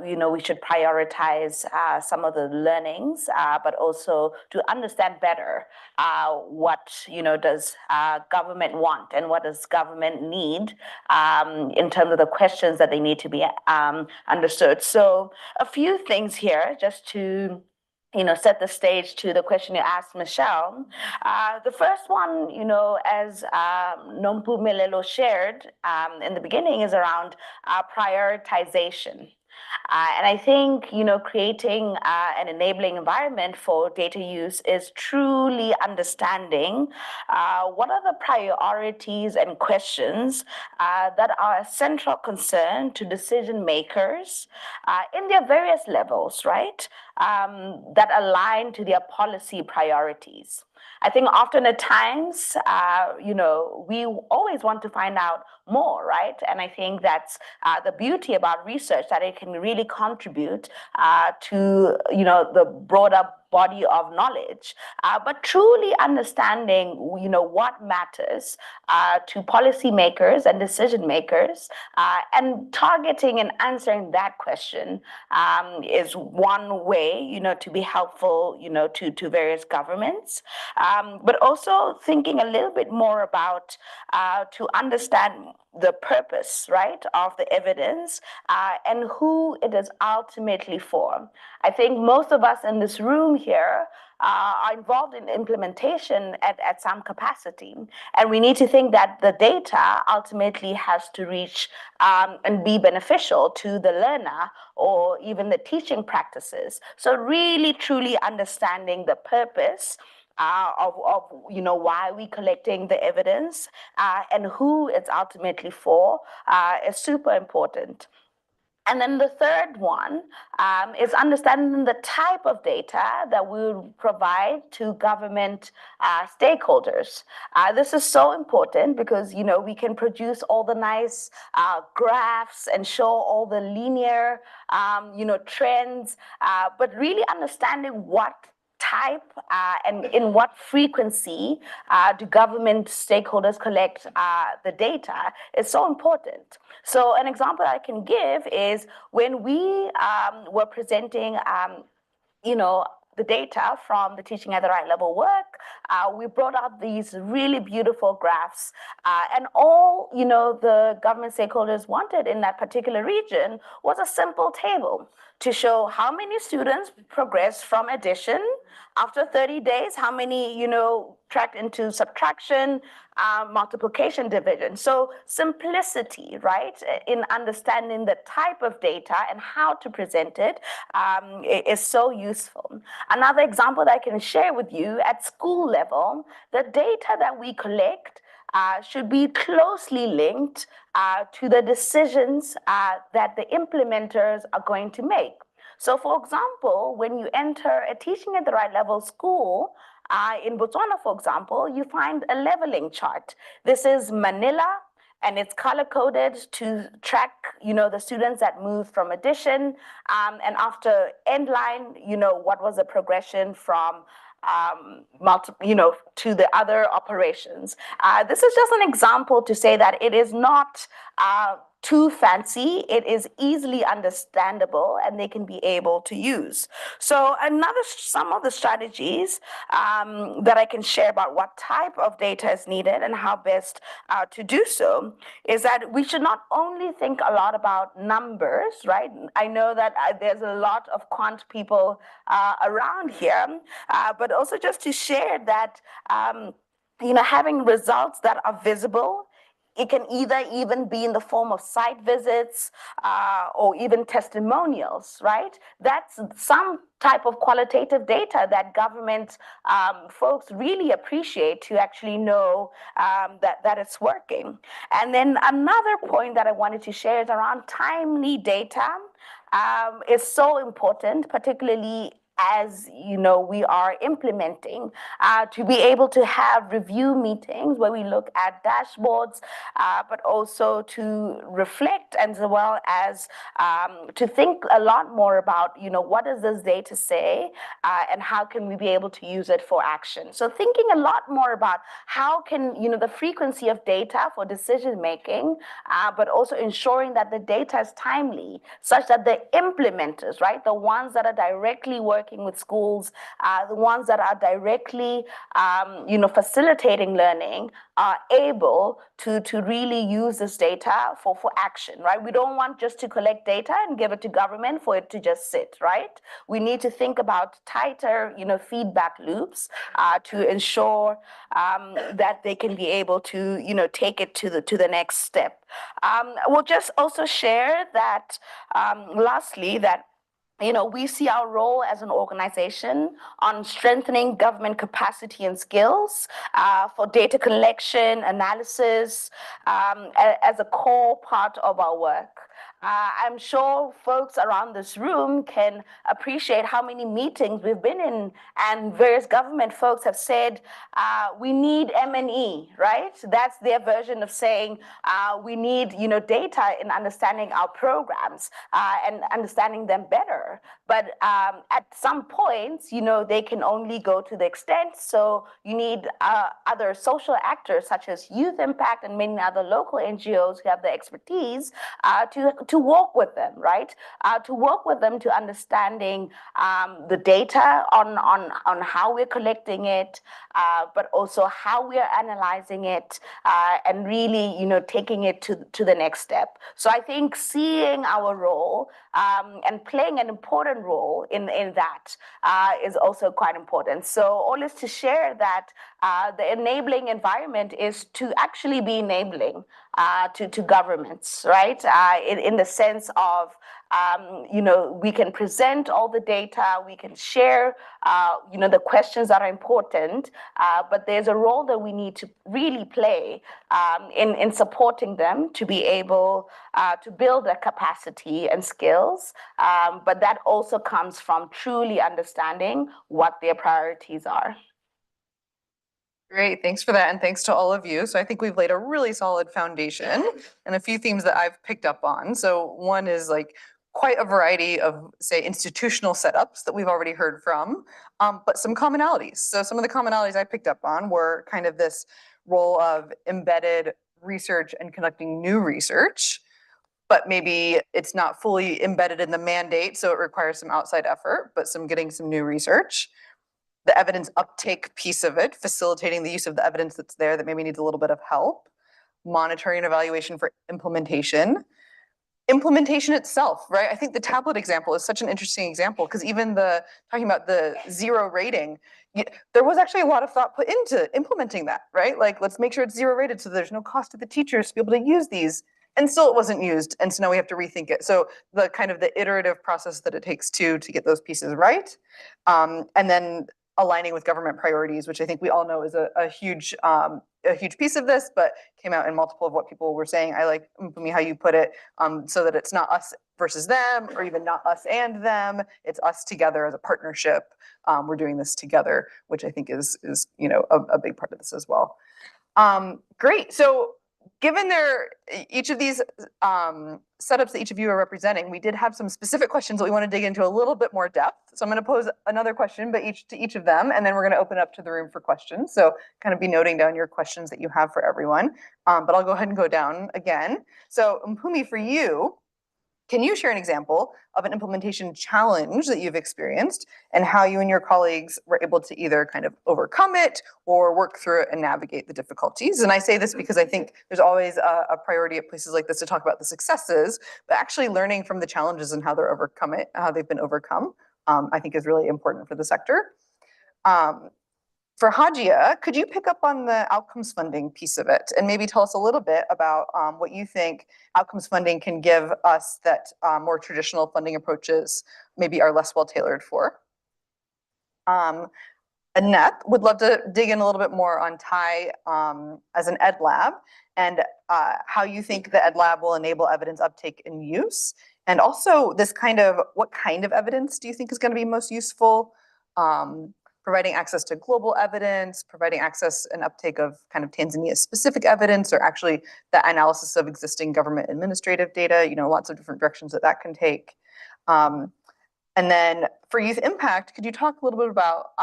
E: we should prioritize some of the learnings, but also to understand better what does government want and what does government need in terms of the questions that they need to be understood. So a few things here just to set the stage to the question you asked, Michelle. The first one, as Nompu Melelo shared in the beginning, is around prioritization. And I think, creating an enabling environment for data use is truly understanding what are the priorities and questions that are a central concern to decision makers in their various levels, right? That align to their policy priorities. I think often at times, we always want to find out more, right? And I think that's the beauty about research, that it can really contribute to, the broader body of knowledge, but truly understanding, what matters to policymakers and decision makers, and targeting and answering that question is one way, to be helpful, to various governments, but also thinking a little bit more about to understand the purpose, right, of the evidence and who it is ultimately for. I think most of us in this room here are involved in implementation at some capacity. And we need to think that the data ultimately has to reach and be beneficial to the learner or even the teaching practices. So really, truly understanding the purpose of why we're collecting the evidence and who it's ultimately for is super important. And then the third one is understanding the type of data that we will provide to government stakeholders. This is so important because, we can produce all the nice graphs and show all the linear, trends, but really understanding what type and in what frequency do government stakeholders collect the data is so important. So an example I can give is when we were presenting, the data from the Teaching at the Right Level work, we brought out these really beautiful graphs. And all, the government stakeholders wanted in that particular region was a simple table to show how many students progressed from addition after 30 days, how many, tracked into subtraction, multiplication, division. So simplicity, right, in understanding the type of data and how to present it is so useful. Another example that I can share with you, at school level, the data that we collect should be closely linked to the decisions that the implementers are going to make. So for example, when you enter a Teaching at the Right Level school, in Botswana, for example, you find a leveling chart. This is Manila, and it's color-coded to track, the students that move from addition, and after end line, what was the progression from to the other operations. This is just an example to say that it is not too fancy, it is easily understandable, and they can be able to use. So some of the strategies that I can share about what type of data is needed and how best to do so is that we should not only think a lot about numbers, right? I know that there's a lot of quant people around here, but also just to share that, having results that are visible. It can either even be in the form of site visits or even testimonials, right? That's some type of qualitative data that government folks really appreciate to actually know that it's working. And then another point that I wanted to share is around timely data is so important, particularly as we are implementing, to be able to have review meetings where we look at dashboards, but also to reflect as well as to think a lot more about, what does this data say and how can we be able to use it for action. So thinking a lot more about how can, the frequency of data for decision making, but also ensuring that the data is timely such that the implementers, right, the ones that are directly working with schools, the ones that are directly, facilitating learning, are able to really use this data for action, right? We don't want just to collect data and give it to government for it to just sit, right? We need to think about tighter, feedback loops to ensure that they can be able to, take it to the next step. We'll just also share that, lastly, that we see our role as an organization on strengthening government capacity and skills for data collection, analysis, as a core part of our work. I'm sure folks around this room can appreciate how many meetings we've been in, and various government folks have said, we need M&E, right? That's their version of saying we need, data in understanding our programs and understanding them better. But at some points, they can only go to the extent. So you need other social actors such as Youth Impact and many other local NGOs who have the expertise to work with them, right? To work with them to understanding the data on how we're collecting it, but also how we're analyzing it, and really, taking it to the next step. So I think seeing our role and playing an important role in that is also quite important. So all is to share that the enabling environment is to actually be enabling.
M: to governments, right? In the sense of, we can present all the data, we can share, the questions that are important, but there's a role that we need to really play in supporting them to be able to build their capacity and skills. But that also comes from truly understanding what their priorities are.
J: Great, thanks for that, and thanks to all of you. So I think we've laid a really solid foundation and a few themes that I've picked up on. So one is like quite a variety of, say, institutional setups that we've already heard from, but some commonalities. So some of the commonalities I picked up on were kind of this role of embedded research and conducting new research, but maybe it's not fully embedded in the mandate, so it requires some outside effort, but getting some new research. The evidence uptake piece of it, facilitating the use of the evidence that's there that maybe needs a little bit of help. Monitoring and evaluation for implementation. Implementation itself, right? I think the tablet example is such an interesting example because even talking about the 0 rating, there was actually a lot of thought put into implementing that, right? Like, let's make sure it's 0 rated so there's no cost to the teachers to be able to use these. And still it wasn't used. And so now we have to rethink it. So the kind of the iterative process that it takes to get those pieces right. And then aligning with government priorities, which I think we all know is a huge piece of this, but came out in multiple of what people were saying. I like, Mpumi, how you put it, so that it's not us versus them, or even not us and them. It's us together as a partnership. We're doing this together, which I think is a big part of this as well. Great. So given each of these setups that each of you are representing, we did have some specific questions that we want to dig into a little bit more depth. So I'm going to pose another question, but to each of them, and then we're going to open up to the room for questions. So kind of be noting down your questions that you have for everyone. But I'll go ahead and go down again. So Mpumi, for you, can you share an example of an implementation challenge that you've experienced and how you and your colleagues were able to either kind of overcome it or work through it and navigate the difficulties? And I say this because I think there's always a priority at places like this to talk about the successes, but actually learning from the challenges and how they've been overcome, I think is really important for the sector. For Hajia, could you pick up on the outcomes funding piece of it and maybe tell us a little bit about what you think outcomes funding can give us that more traditional funding approaches maybe are less well tailored for? Annette, would love to dig in a little bit more on TIE as an ed lab and how you think the ed lab will enable evidence uptake and use. And also what kind of evidence do you think is going to be most useful? Providing access to global evidence, providing access and uptake of kind of Tanzania specific evidence, or actually the analysis of existing government administrative data, lots of different directions that can take. And then for youth impact, could you talk a little bit about,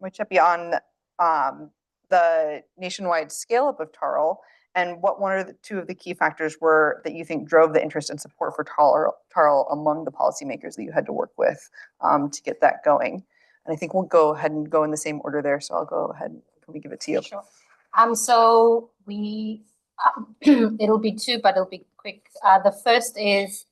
J: Mochepi, on the nationwide scale up of TARL and what one or two of the key factors were that you think drove the interest and support for TARL among the policymakers that you had to work with to get that going? And I think we'll go ahead and go in the same order there. So I'll go ahead and give it to you.
K: Sure. So it'll be two, but it'll be quick. The first is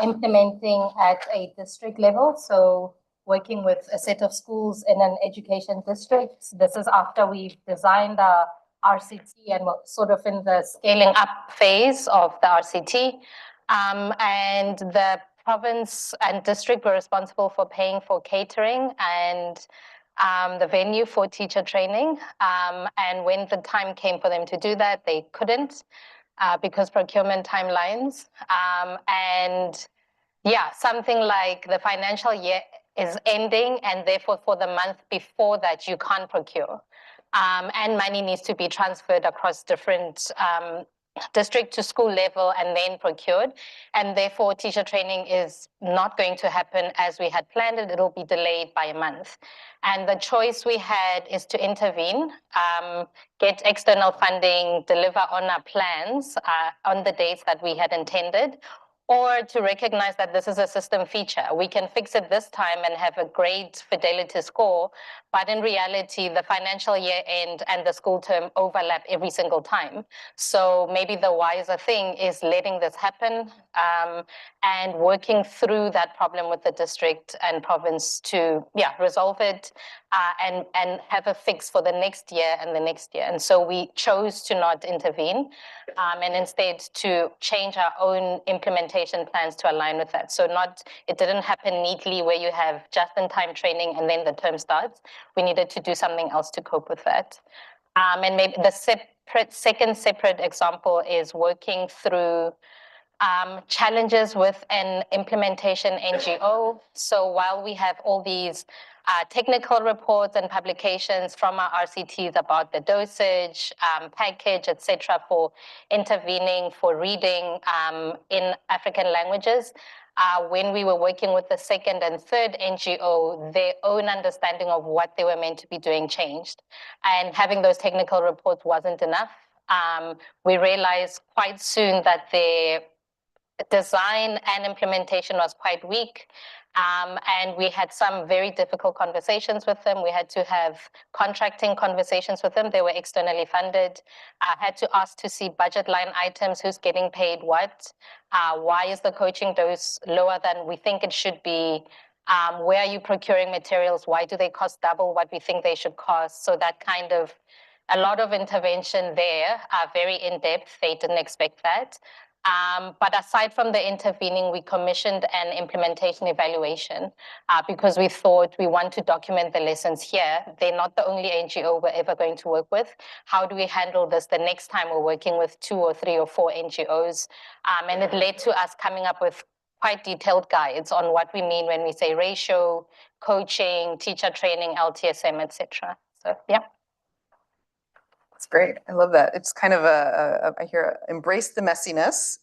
K: implementing at a district level. So working with a set of schools in an education district. This is after we've designed the RCT and we're sort of in the scaling up phase of the RCT. And the province and district were responsible for paying for catering and the venue for teacher training. And when the time came for them to do that, they couldn't because procurement timelines. And yeah, something like the financial year is ending, and therefore for the month before that, you can't procure. And money needs to be transferred across different district to school level and then procured. And therefore teacher training is not going to happen as we had planned it. It'll be delayed by a month. And the choice we had is to intervene, get external funding, deliver on our plans on the dates that we had intended, or to recognize that this is a system feature. We can fix it this time and have a great fidelity score, but in reality, the financial year end and the school term overlap every single time. So maybe the wiser thing is letting this happen, and working through that problem with the district and province to resolve it and have a fix for the next year and the next year. And so we chose to not intervene and instead to change our own implementation plans to align with that. So it didn't happen neatly where you have just-in-time training and then the term starts. We needed to do something else to cope with that. And maybe the second separate example is working through challenges with an implementation NGO. So while we have all these technical reports and publications from our RCTs about the dosage, package, etc., for intervening, for reading in African languages, when we were working with the second and third NGO, their own understanding of what they were meant to be doing changed. And having those technical reports wasn't enough. We realized quite soon that their design and implementation was quite weak. And we had some very difficult conversations with them. We had to have contracting conversations with them. They were externally funded. I had to ask to see budget line items, who's getting paid what, why is the coaching dose lower than we think it should be, where are you procuring materials, why do they cost double what we think they should cost. So that kind of, a lot of intervention there, very in-depth. They didn't expect that. But aside from the intervening, we commissioned an implementation evaluation because we thought we want to document the lessons here. They're not the only NGO we're ever going to work with. How do we handle this the next time we're working with 2 or 3 or 4 NGOs? And it led to us coming up with quite detailed guides on what we mean when we say ratio, coaching, teacher training, LTSM, etc. So, yeah.
J: That's great. I love that. It's kind of I hear embrace the messiness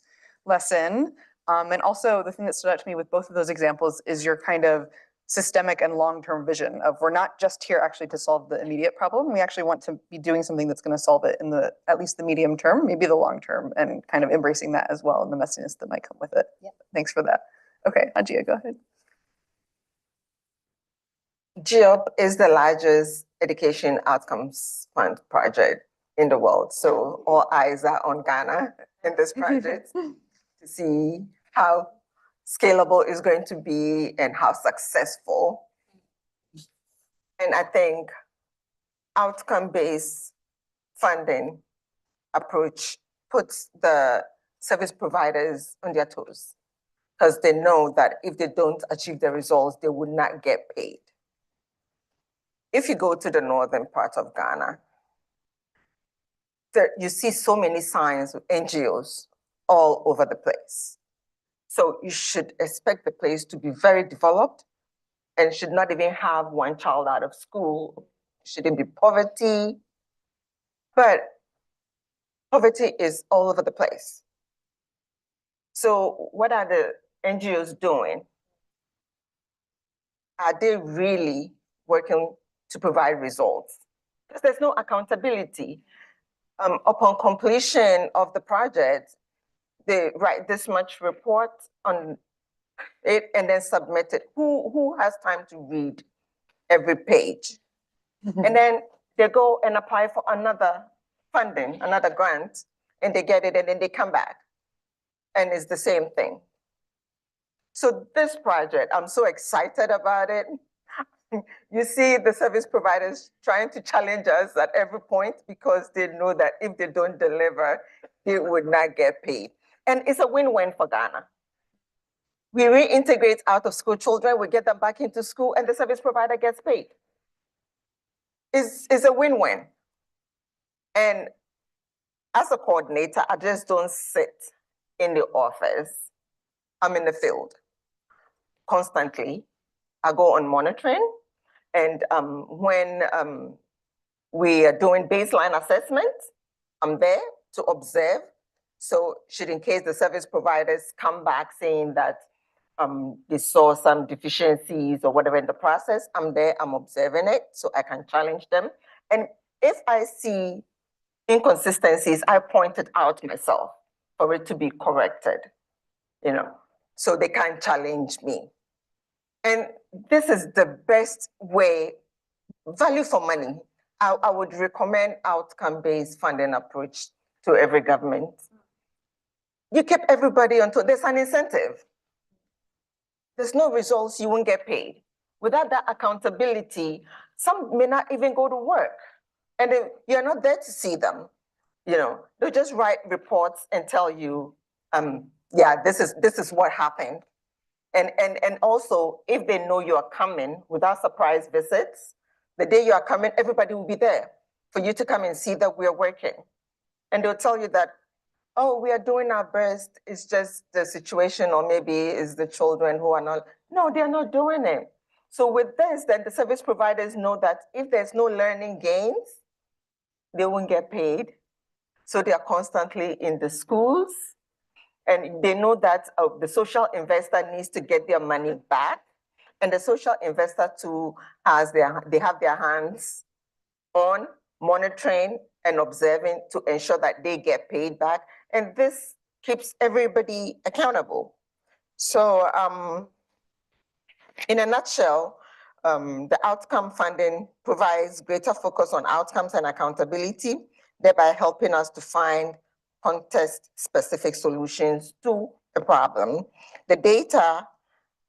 J: lesson. And also the thing that stood out to me with both of those examples is your kind of systemic and long-term vision of we're not just here actually to solve the immediate problem. We actually want to be doing something that's going to solve it in at least the medium term, maybe the long term, and kind of embracing that as well and the messiness that might come with it. Yeah. Thanks for that. Okay, Ajia, go ahead.
L: GEOP is the largest education outcomes fund project in the world. So all eyes are on Ghana in this project to see how scalable it's going to be and how successful. And I think outcome-based funding approach puts the service providers on their toes because they know that if they don't achieve the results, they would not get paid. If you go to the northern part of Ghana, you see so many signs of NGOs all over the place. So you should expect the place to be very developed and should not even have one child out of school. Shouldn't be poverty, but poverty is all over the place. So what are the NGOs doing? Are they really working to provide results? Because there's no accountability. Upon completion of the project, they write this much report on it and then submit it. Who has time to read every page? And then they go and apply for another funding, another grant, and they get it, and then they come back. And it's the same thing. So this project, I'm so excited about it. You see the service providers trying to challenge us at every point because they know that if they don't deliver, they would not get paid. And it's a win-win for Ghana. We reintegrate out-of-school children, we get them back into school, and the service provider gets paid. It's a win-win. And as a coordinator, I just don't sit in the office. I'm in the field constantly. I go on monitoring. And when we are doing baseline assessment, I'm there to observe. So should in case the service providers come back saying that they saw some deficiencies or whatever in the process, I'm there, I'm observing it so I can challenge them. And if I see inconsistencies, I point it out myself for it to be corrected, so they can't challenge me. And this is the best way, value for money. I would recommend outcome-based funding approach to every government. you keep everybody until there's an incentive. There's no results, you won't get paid. Without that accountability, some may not even go to work. And you're not there to see them. They'll just write reports and tell you, yeah, this is what happened. And also, if they know you are coming without surprise visits, the day you are coming, everybody will be there for you to come and see that we are working. And they'll tell you that, oh, we are doing our best. It's just the situation, or maybe it's the children who are not. No, they're not doing it. So with this, then the service providers know that if there's no learning gains, they won't get paid. So they are constantly in the schools. And they know that the social investor needs to get their money back. And the social investor too they have their hands on monitoring and observing to ensure that they get paid back. And this keeps everybody accountable. So in a nutshell, the outcome funding provides greater focus on outcomes and accountability, thereby helping us to find context-specific solutions to the problem. The data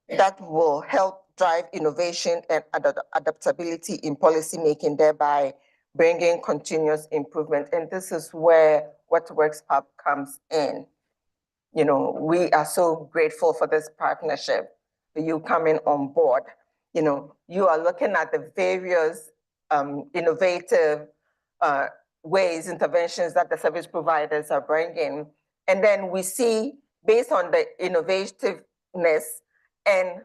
L: that will help drive innovation and adaptability in policymaking, thereby bringing continuous improvement. And this is where What Works Hub comes in. We are so grateful for this partnership, for you coming on board. You are looking at the various innovative ways, interventions that the service providers are bringing. And then we see, based on the innovativeness and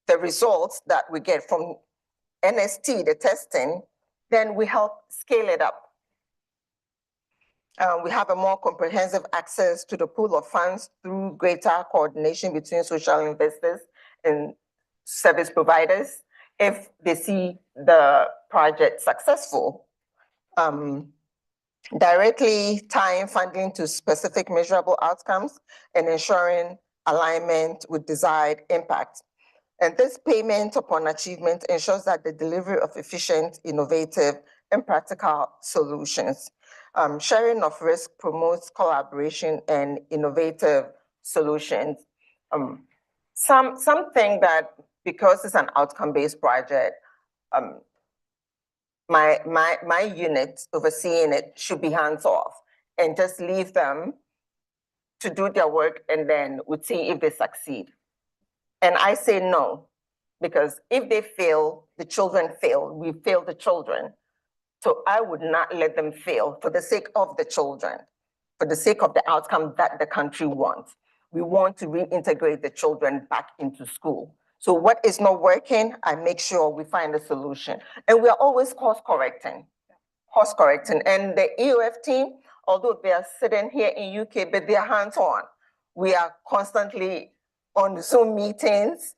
L: the results that we get from NST, the testing, then we help scale it up. We have a more comprehensive access to the pool of funds through greater coordination between social investors and service providers if they see the project successful. Directly tying funding to specific measurable outcomes and ensuring alignment with desired impact. And this payment upon achievement ensures that the delivery of efficient, innovative, and practical solutions. Sharing of risk promotes collaboration and innovative solutions. Something that, because it's an outcome-based project, my unit overseeing it should be hands-off and just leave them to do their work, and then we'll see if they succeed. And I say no, because if they fail, the children fail, we fail the children. So I would not let them fail for the sake of the children, for the sake of the outcome that the country wants. We want to reintegrate the children back into school. So what is not working, I make sure we find a solution. And we are always course correcting. And the EOF team, although they are sitting here in UK, but they are hands-on. We are constantly on Zoom meetings.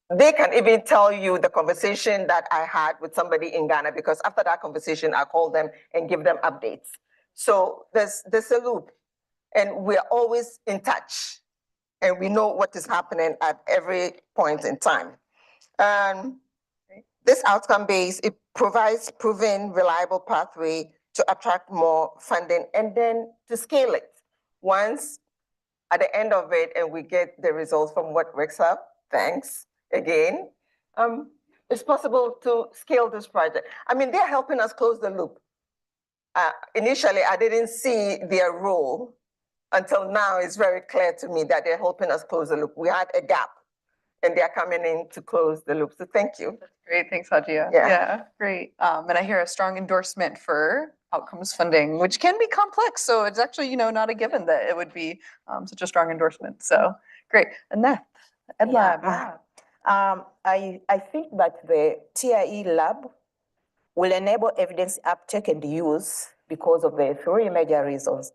L: They can even tell you the conversation that I had with somebody in Ghana, because after that conversation, I call them and give them updates. So there's a loop, and we're always in touch, and we know what is happening at every point in time. This outcome base, it provides proven, reliable pathway to attract more funding and then to scale it. Once at the end of it, and we get the results from What Works Hub, thanks again, it's possible to scale this project. I mean, they're helping us close the loop. Initially, I didn't see their role until now. It's very clear to me that they're helping us close the loop. We had a gap, and they're coming in to close the loop. So thank you.
J: That's great. Thanks, Hajia.
L: Yeah,
J: great. And I hear a strong endorsement for outcomes funding, which can be complex. So it's actually, not a given that it would be such a strong endorsement. So great. And that, EdLab.
M: I think that the TIE lab will enable evidence uptake and use because of the three major reasons.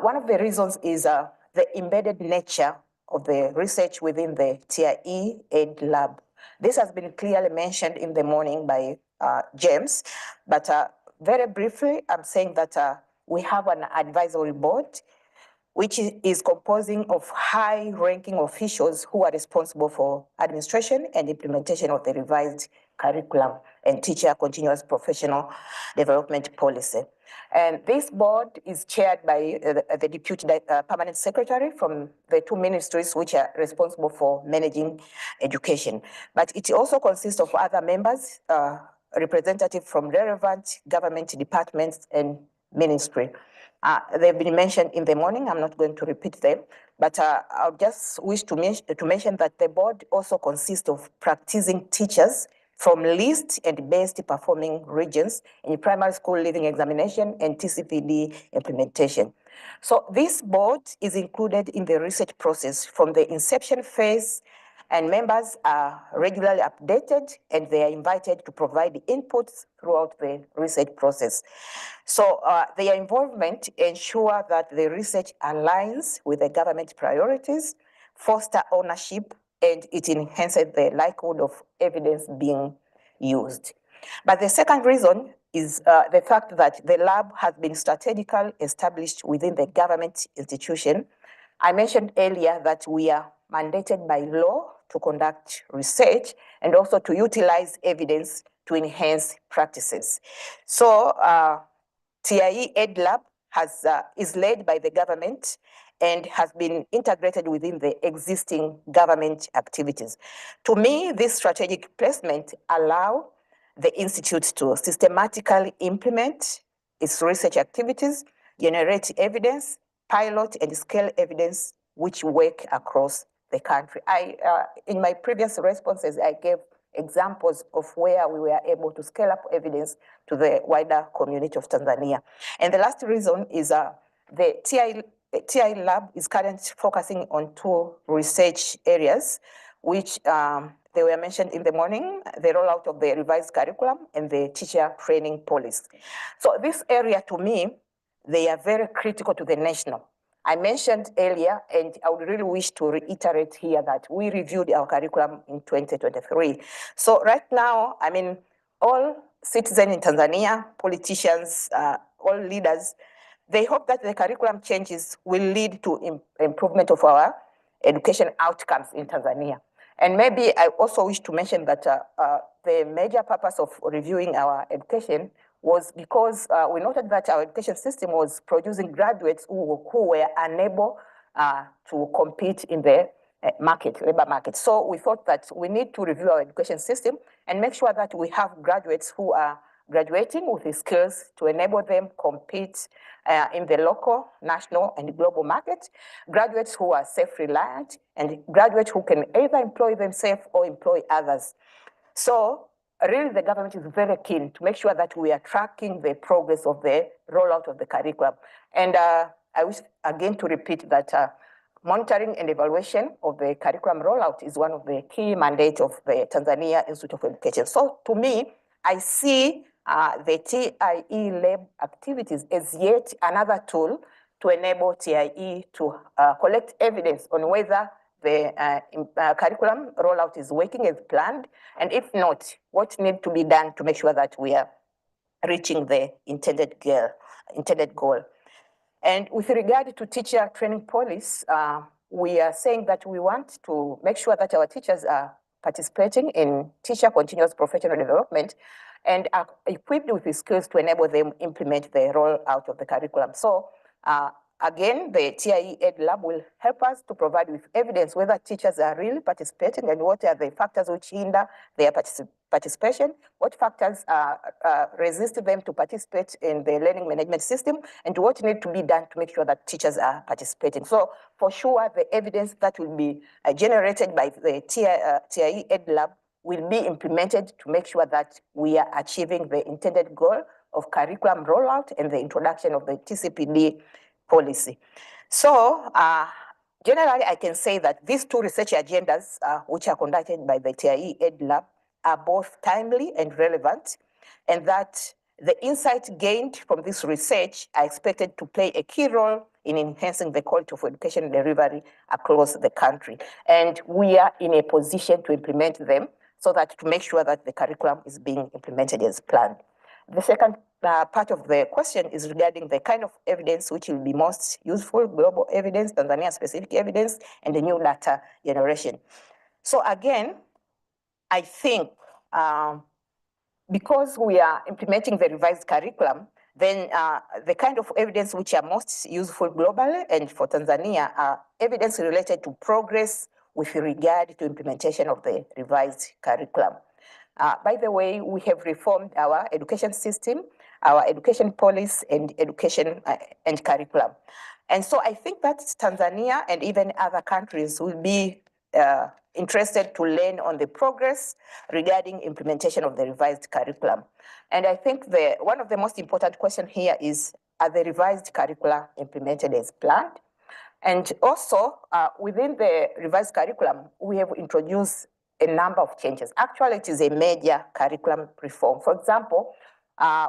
M: One of the reasons is the embedded nature of the research within the TIE Ed Lab. This has been clearly mentioned in the morning by James, but very briefly, I'm saying that we have an advisory board which is composing of high-ranking officials who are responsible for administration and implementation of the revised curriculum and teacher continuous professional development policy. And this board is chaired by the Deputy Permanent Secretary from the two ministries which are responsible for managing education. But it also consists of other members, representatives from relevant government departments and ministry. They've been mentioned in the morning. I'm not going to repeat them, but I just wish to mention that the board also consists of practicing teachers from least and best performing regions in primary school leaving examination and TCPD implementation. So this board is included in the research process from the inception phase, and members are regularly updated and they are invited to provide inputs throughout the research process. So their involvement ensures that the research aligns with the government priorities, foster ownership, and it enhances the likelihood of evidence being used. But the second reason is the fact that the lab has been strategically established within the government institution. I mentioned earlier that we are mandated by law to conduct research and also to utilize evidence to enhance practices. So TIE Ed Lab is led by the government and has been integrated within the existing government activities. To me, this strategic placement allows the institute to systematically implement its research activities, generate evidence, pilot and scale evidence which work across the country. In my previous responses, I gave examples of where we were able to scale up evidence to the wider community of Tanzania. And the last reason is the TI lab is currently focusing on two research areas, which they were mentioned in the morning, the rollout of the revised curriculum and the teacher training policy. So this area, to me, they are very critical to the national. I mentioned earlier, and I would really wish to reiterate here that we reviewed our curriculum in 2023. So right now, I mean, all citizens in Tanzania, politicians, all leaders, they hope that the curriculum changes will lead to improvement of our education outcomes in Tanzania. And maybe I also wish to mention that the major purpose of reviewing our education was because we noted that our education system was producing graduates who were unable to compete in the labor market. So we thought that we need to review our education system and make sure that we have graduates who are graduating with the skills to enable them compete in the local, national, and global market, graduates who are self-reliant, and graduates who can either employ themselves or employ others. So really the government is very keen to make sure that we are tracking the progress of the rollout of the curriculum. And I wish again to repeat that monitoring and evaluation of the curriculum rollout is one of the key mandates of the Tanzania Institute of Education. So to me, I see the TIE lab activities as yet another tool to enable TIE to collect evidence on whether the curriculum rollout is working as planned, and if not, what needs to be done to make sure that we are reaching the intended goal. And with regard to teacher training policy, we are saying that we want to make sure that our teachers are participating in teacher continuous professional development and are equipped with the skills to enable them implement the rollout of the curriculum. So again, the TIE Ed Lab will help us to provide with evidence whether teachers are really participating and what are the factors which hinder their participation, what factors resist them to participate in the learning management system, and what needs to be done to make sure that teachers are participating. So for sure, the evidence that will be generated by the TIE Ed Lab will be implemented to make sure that we are achieving the intended goal of curriculum rollout and the introduction of the TCPD policy. So generally, I can say that these two research agendas, which are conducted by the TIE Ed Lab, are both timely and relevant, and that the insights gained from this research are expected to play a key role in enhancing the quality of education delivery across the country. And we are in a position to implement them so that to make sure that the curriculum is being implemented as planned. The second part of the question is regarding the kind of evidence which will be most useful, global evidence, Tanzania-specific evidence, and the new data generation. So again, I think because we are implementing the revised curriculum, Then the kind of evidence which are most useful globally and for Tanzania are evidence related to progress with regard to implementation of the revised curriculum. By the way, we have reformed our education system, our education policy, and education and curriculum. And so I think that Tanzania and even other countries will be interested to learn on the progress regarding implementation of the revised curriculum. And I think one of the most important questions here is, are the revised curricula implemented as planned? And also, within the revised curriculum, we have introduced a number of changes. Actually, it is a major curriculum reform. For example,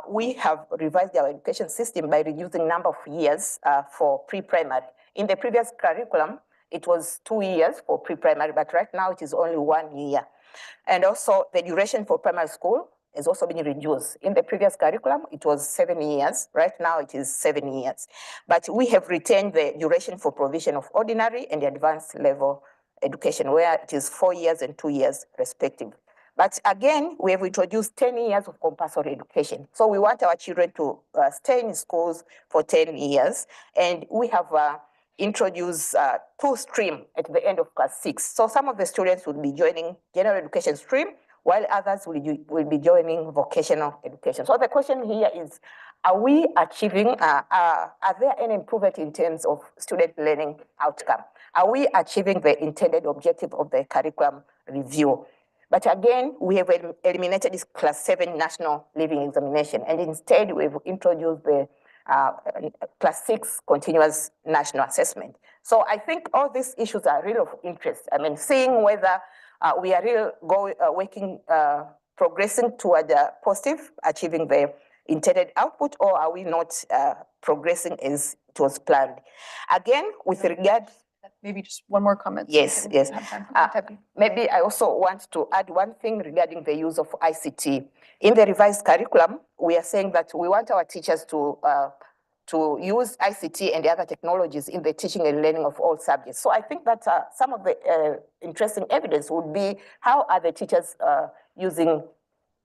M: we have revised our education system by reducing number of years for pre-primary. In the previous curriculum, it was 2 years for pre-primary, but right now it is only 1 year. And also the duration for primary school has also been reduced. In the previous curriculum, it was 7 years. Right now it is 7 years. But we have retained the duration for provision of ordinary and advanced level education, where it is 4 years and 2 years respectively. But again, we have introduced 10 years of compulsory education. So we want our children to stay in schools for 10 years. And we have introduced 2 streams at the end of class 6. So some of the students will be joining general education stream, while others will be joining vocational education. So the question here is, are we achieving, are there any improvement in terms of student learning outcome? Are we achieving the intended objective of the curriculum review? But again, we have eliminated this class 7 national living examination, and instead we've introduced the class 6 continuous national assessment. So I think all these issues are really of interest. I mean, seeing whether we are really progressing toward positive, achieving the intended output, or are we not progressing as it was planned? Again, with regard,
J: maybe just one more comment.
M: Yes, yes. Maybe I also want to add one thing regarding the use of ICT. In the revised curriculum, we are saying that we want our teachers to use ICT and the other technologies in the teaching and learning of all subjects. So I think that some of the interesting evidence would be, how are the teachers using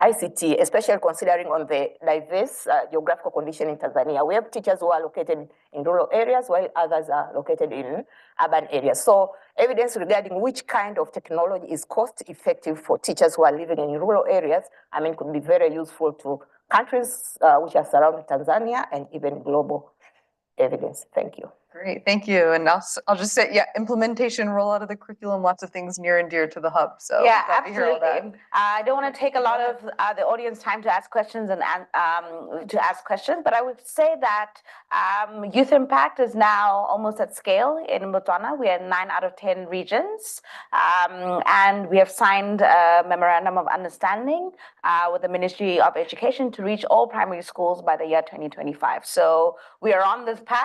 M: ICT, especially considering on the diverse geographical condition in Tanzania. We have teachers who are located in rural areas, while others are located in urban areas. So evidence regarding which kind of technology is cost effective for teachers who are living in rural areas, I mean, could be very useful to countries which are surrounding Tanzania and even global evidence. Thank you.
J: Great, thank you. And I'll just say, yeah, implementation, rollout of the curriculum, lots of things near and dear to the hub. So
E: yeah,
J: glad to hear all that.
E: absolutely. I don't want to take a lot of the audience time to ask questions but I would say that youth impact is now almost at scale in Botswana. We are 9 out of 10 regions, and we have signed a memorandum of understanding with the Ministry of Education to reach all primary schools by the year 2025. So we are on this path.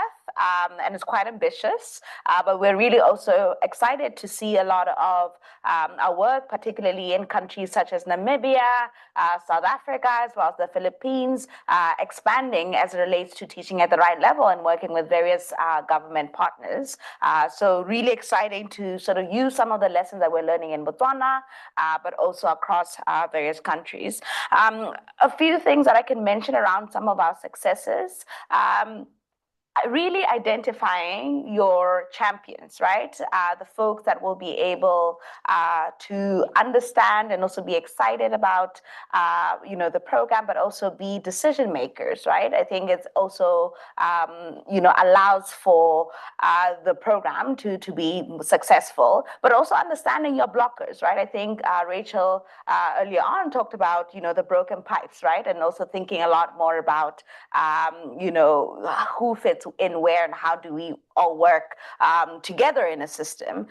E: And it's quite ambitious, but we're really also excited to see a lot of our work, particularly in countries such as Namibia, South Africa, as well as the Philippines, expanding as it relates to teaching at the right level and working with various government partners. So really exciting to sort of use some of the lessons that we're learning in Botswana, but also across various countries. A few things that I can mention around some of our successes. Really identifying your champions, right? The folks that will be able to understand and also be excited about, the program, but also be decision makers, right? I think it's also, allows for the program to be successful, but also understanding your blockers, right? I think Rachel earlier on talked about, the broken pipes, right? And also thinking a lot more about, who fits in where and how do we all work together in a system.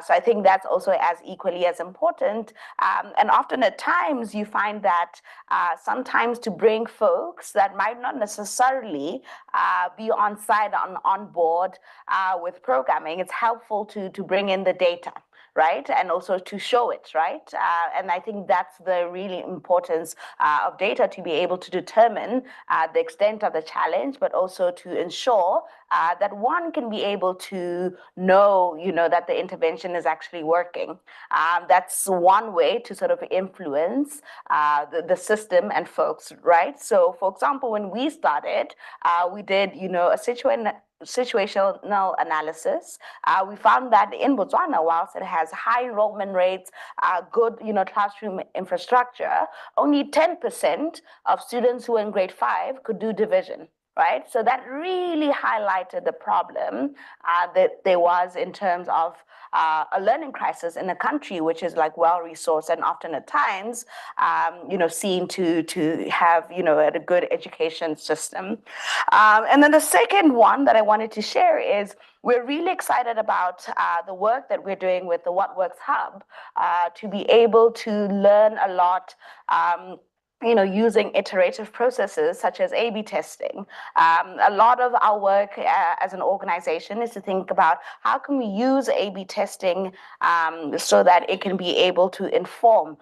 E: So I think that's also as equally as important. And often at times you find that sometimes to bring folks that might not necessarily be on site on board with programming, it's helpful to bring in the data. right? And also to show it, right? And I think that's the really importance of data, to be able to determine the extent of the challenge, but also to ensure that one can be able to know, that the intervention is actually working. That's one way to sort of influence the system and folks, right? So, for example, when we started, we did, a situational analysis. We found that in Botswana, whilst it has high enrollment rates, good, classroom infrastructure, only 10% of students who were in grade 5 could do division. Right? So that really highlighted the problem that there was in terms of a learning crisis in a country which is like well-resourced and often at times, seen to have, a good education system. And then the second one that I wanted to share is we're really excited about the work that we're doing with the What Works Hub to be able to learn a lot using iterative processes such as A/B testing. A lot of our work as an organization is to think about how can we use A/B testing so that it can be able to inform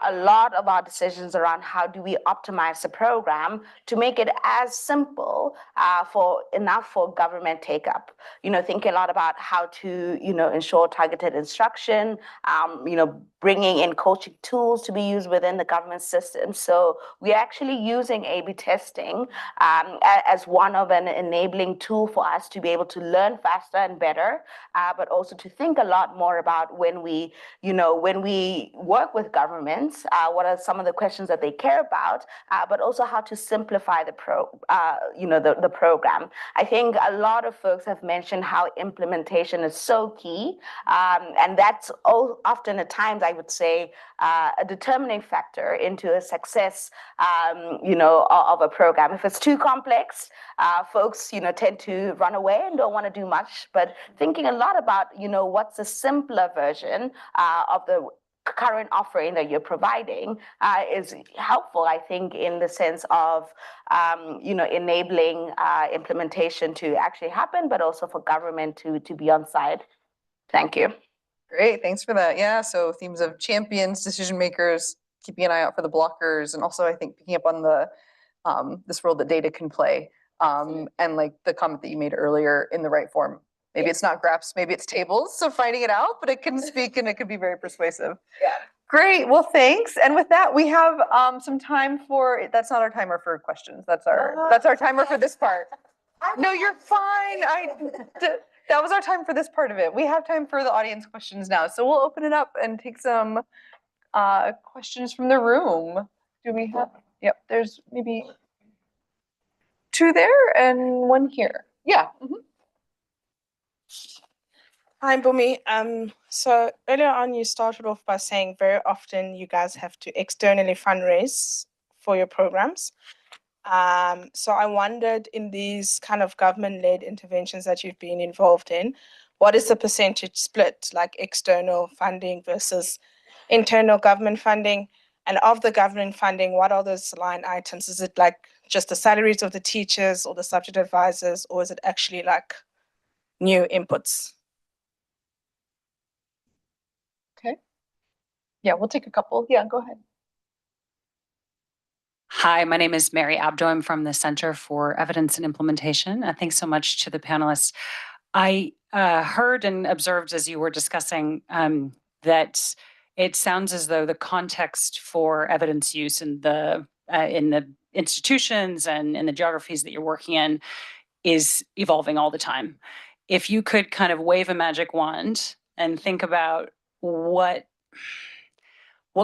E: a lot of our decisions around how do we optimize the program to make it as simple for government take-up. Thinking a lot about how to, ensure targeted instruction, bringing in coaching tools to be used within the government system. So we're actually using A/B testing as one of an enabling tool for us to be able to learn faster and better, but also to think a lot more about when we work with governments, what are some of the questions that they care about, but also how to simplify the program. I think a lot of folks have mentioned how implementation is so key, and that's often at times, I would say, a determining factor into a success, of a program. If it's too complex, folks, tend to run away and don't want to do much. But thinking a lot about, what's a simpler version of the current offering that you're providing is helpful, I think, in the sense of, enabling implementation to actually happen, but also for government to be on side. Thank you.
J: Great, thanks for that. Yeah, so themes of champions, decision makers, keeping an eye out for the blockers, and also I think picking up on the this role that data can play, and like the comment that you made earlier, in the right form. Maybe it's not graphs, maybe it's tables, so finding it out, but it can speak and it can be very persuasive.
E: Yeah.
J: Great, well, thanks. And with that, we have some time for, that's not our timer for questions, that's our timer for this part. No, you're fine. That was our time for this part of it. We have time for the audience questions now. So we'll open it up and take some questions from the room. Do we have, yep, there's maybe 2 there and 1 here. Yeah. Mm-hmm.
F: Hi, Bumi. So earlier on, you started off by saying very often you guys have to externally fundraise for your programs. So I wondered, in these kind of government-led interventions that you've been involved in, what is the percentage split, like external funding versus internal government funding? And of the government funding, what are those line items? Is it like just the salaries of the teachers or the subject advisors, or is it actually like new inputs?
J: Okay. Yeah, we'll take a couple. Yeah, go ahead.
H: Hi, my name is Mary Abdo. I'm from the Center for Evidence and Implementation. Thanks so much to the panelists. I heard and observed as you were discussing that it sounds as though the context for evidence use in the institutions and in the geographies that you're working in is evolving all the time. If you could kind of wave a magic wand and think about what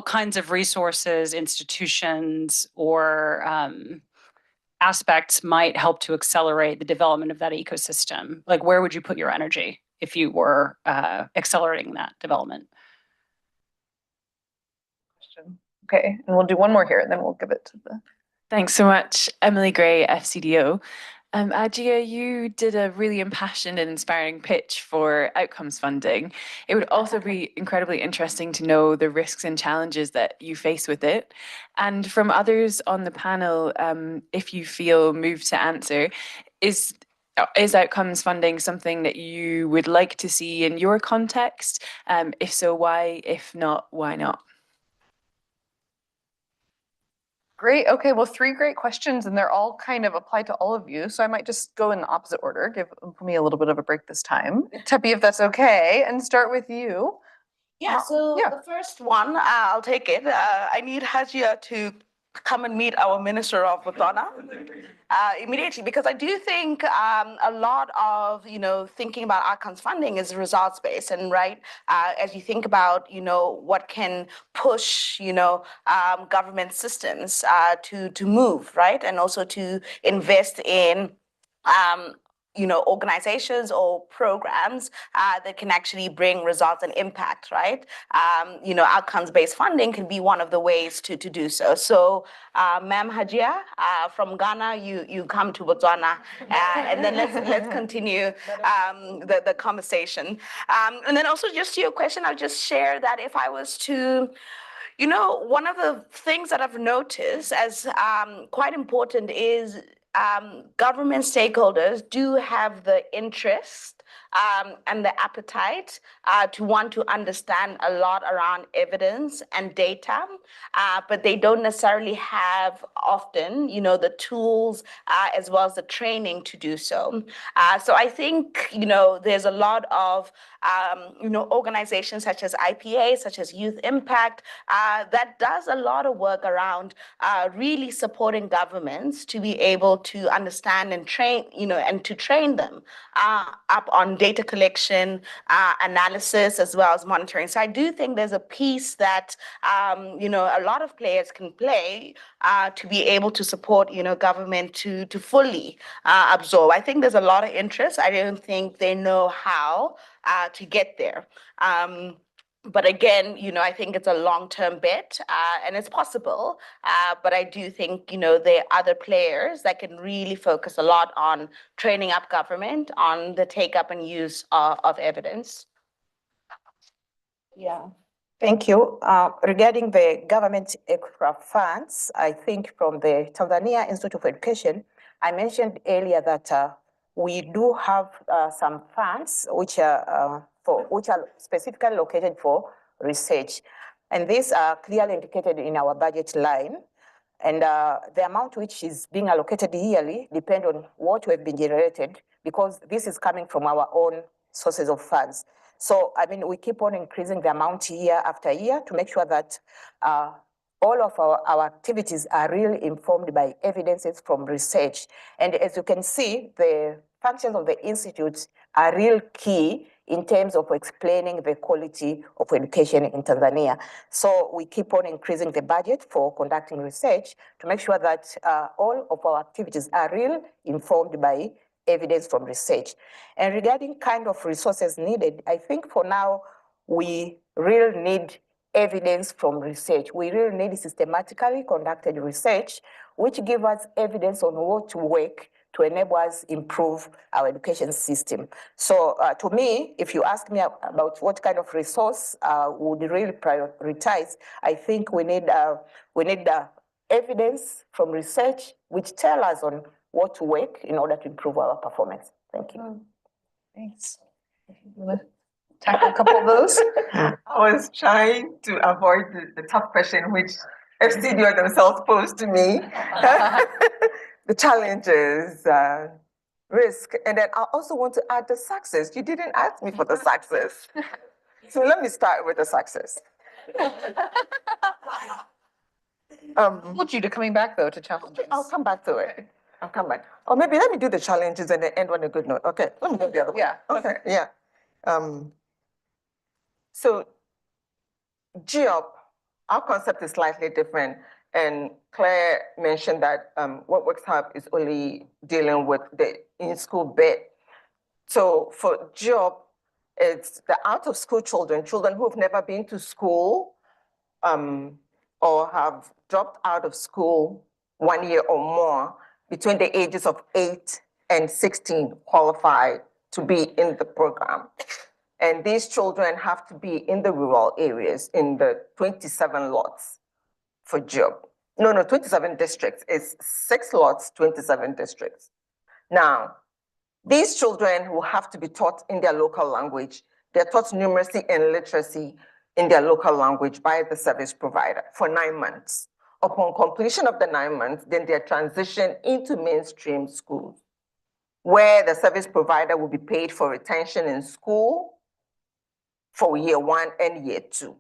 H: kinds of resources, institutions, or aspects might help to accelerate the development of that ecosystem? Like, where would you put your energy if you were accelerating that development?
J: Okay, and we'll do 1 more here, and then we'll give it to the...
W: Thanks so much. Emily Gray, FCDO. Adjia, you did a really impassioned and inspiring pitch for outcomes funding. It would also be incredibly interesting to know the risks and challenges that you face with it. And from others on the panel, if you feel moved to answer, is Is outcomes funding something that you would like to see in your context? If so, why? If not, why not?
J: Great. Okay, well, 3 great questions, and they're all kind of applied to all of you. So I might just go in the opposite order, give me a little bit of a break this time. Tepi, if that's okay, and start with you.
E: Yeah, so the first one, I'll take it. I need Hajia to come and meet our Minister of Botswana immediately, because I do think a lot of, thinking about outcomes funding is results based. And as you think about, what can push, government systems to move, right? And also to invest in organizations or programs that can actually bring results and impact, right? Outcomes-based funding can be one of the ways to do so. So, Ma'am Hajia, from Ghana, you come to Botswana, and then let's continue the conversation. And then also just to your question, I'll just share that if I was to one of the things that I've noticed as quite important is government stakeholders do have the interest and the appetite to want to understand a lot around evidence and data, but they don't necessarily have often, the tools as well as the training to do so. So I think, there's a lot of, organizations such as IPA, such as Youth Impact, that does a lot of work around really supporting governments to be able to understand and train, and to train them up on data collection, analysis, as well as monitoring. So I do think there's a piece that, a lot of players can play to be able to support, government to fully absorb. I think there's a lot of interest. I don't think they know how to get there. But again, I think it's a long-term bet, and it's possible. But I do think, there are other players that can really focus a lot on training up government on the take-up and use of evidence.
M: Yeah. Thank you. Regarding the government extra funds, I think from the Tanzania Institute of Education, I mentioned earlier that we do have some funds which are specifically located for research, and these are clearly indicated in our budget line. And the amount which is being allocated yearly depends on what we've been generated, because this is coming from our own sources of funds. So, we keep on increasing the amount year after year to make sure that all of our activities are really informed by evidences from research. And as you can see, the functions of the institutes are real key in terms of explaining the quality of education in Tanzania. So we keep on increasing the budget for conducting research to make sure that all of our activities are really informed by evidence from research. And regarding kind of resources needed, I think for now, we really need evidence from research. We really need systematically conducted research, which give us evidence on what to work to enable us improve our education system. So to me, if you ask me about what kind of resource would really prioritize, I think we need evidence from research which tell us on what to work in order to improve our performance. Thank you.
J: Thanks. Tackle a couple of those.
L: I was trying to avoid the tough question which FCDO themselves posed to me. The challenges, risk, and then I also want to add the success. You didn't ask me for the success. So let me start with the success.
J: Hold you to coming back though to challenges.
L: I'll come back to it. I'll come back. Or maybe let me do the challenges and then end on a good note. Okay, let me go the other way.
J: Yeah.
L: Okay, yeah. So GEOP, our concept is slightly different. And Claire mentioned that What Works Hub is only dealing with the in-school bit. So for GEOP, it's the out-of-school children who have never been to school or have dropped out of school 1 year or more between the ages of 8 and 16 qualify to be in the program. And these children have to be in the rural areas in the 27 lots for GEOP. No, 27 districts. It's 6 lots, 27 districts. Now, These children will have to be taught in their local language. They're taught numeracy and literacy in their local language by the service provider for 9 months. Upon completion of the 9 months, then they're transitioned into mainstream schools, where the service provider will be paid for retention in school for year 1 and year 2,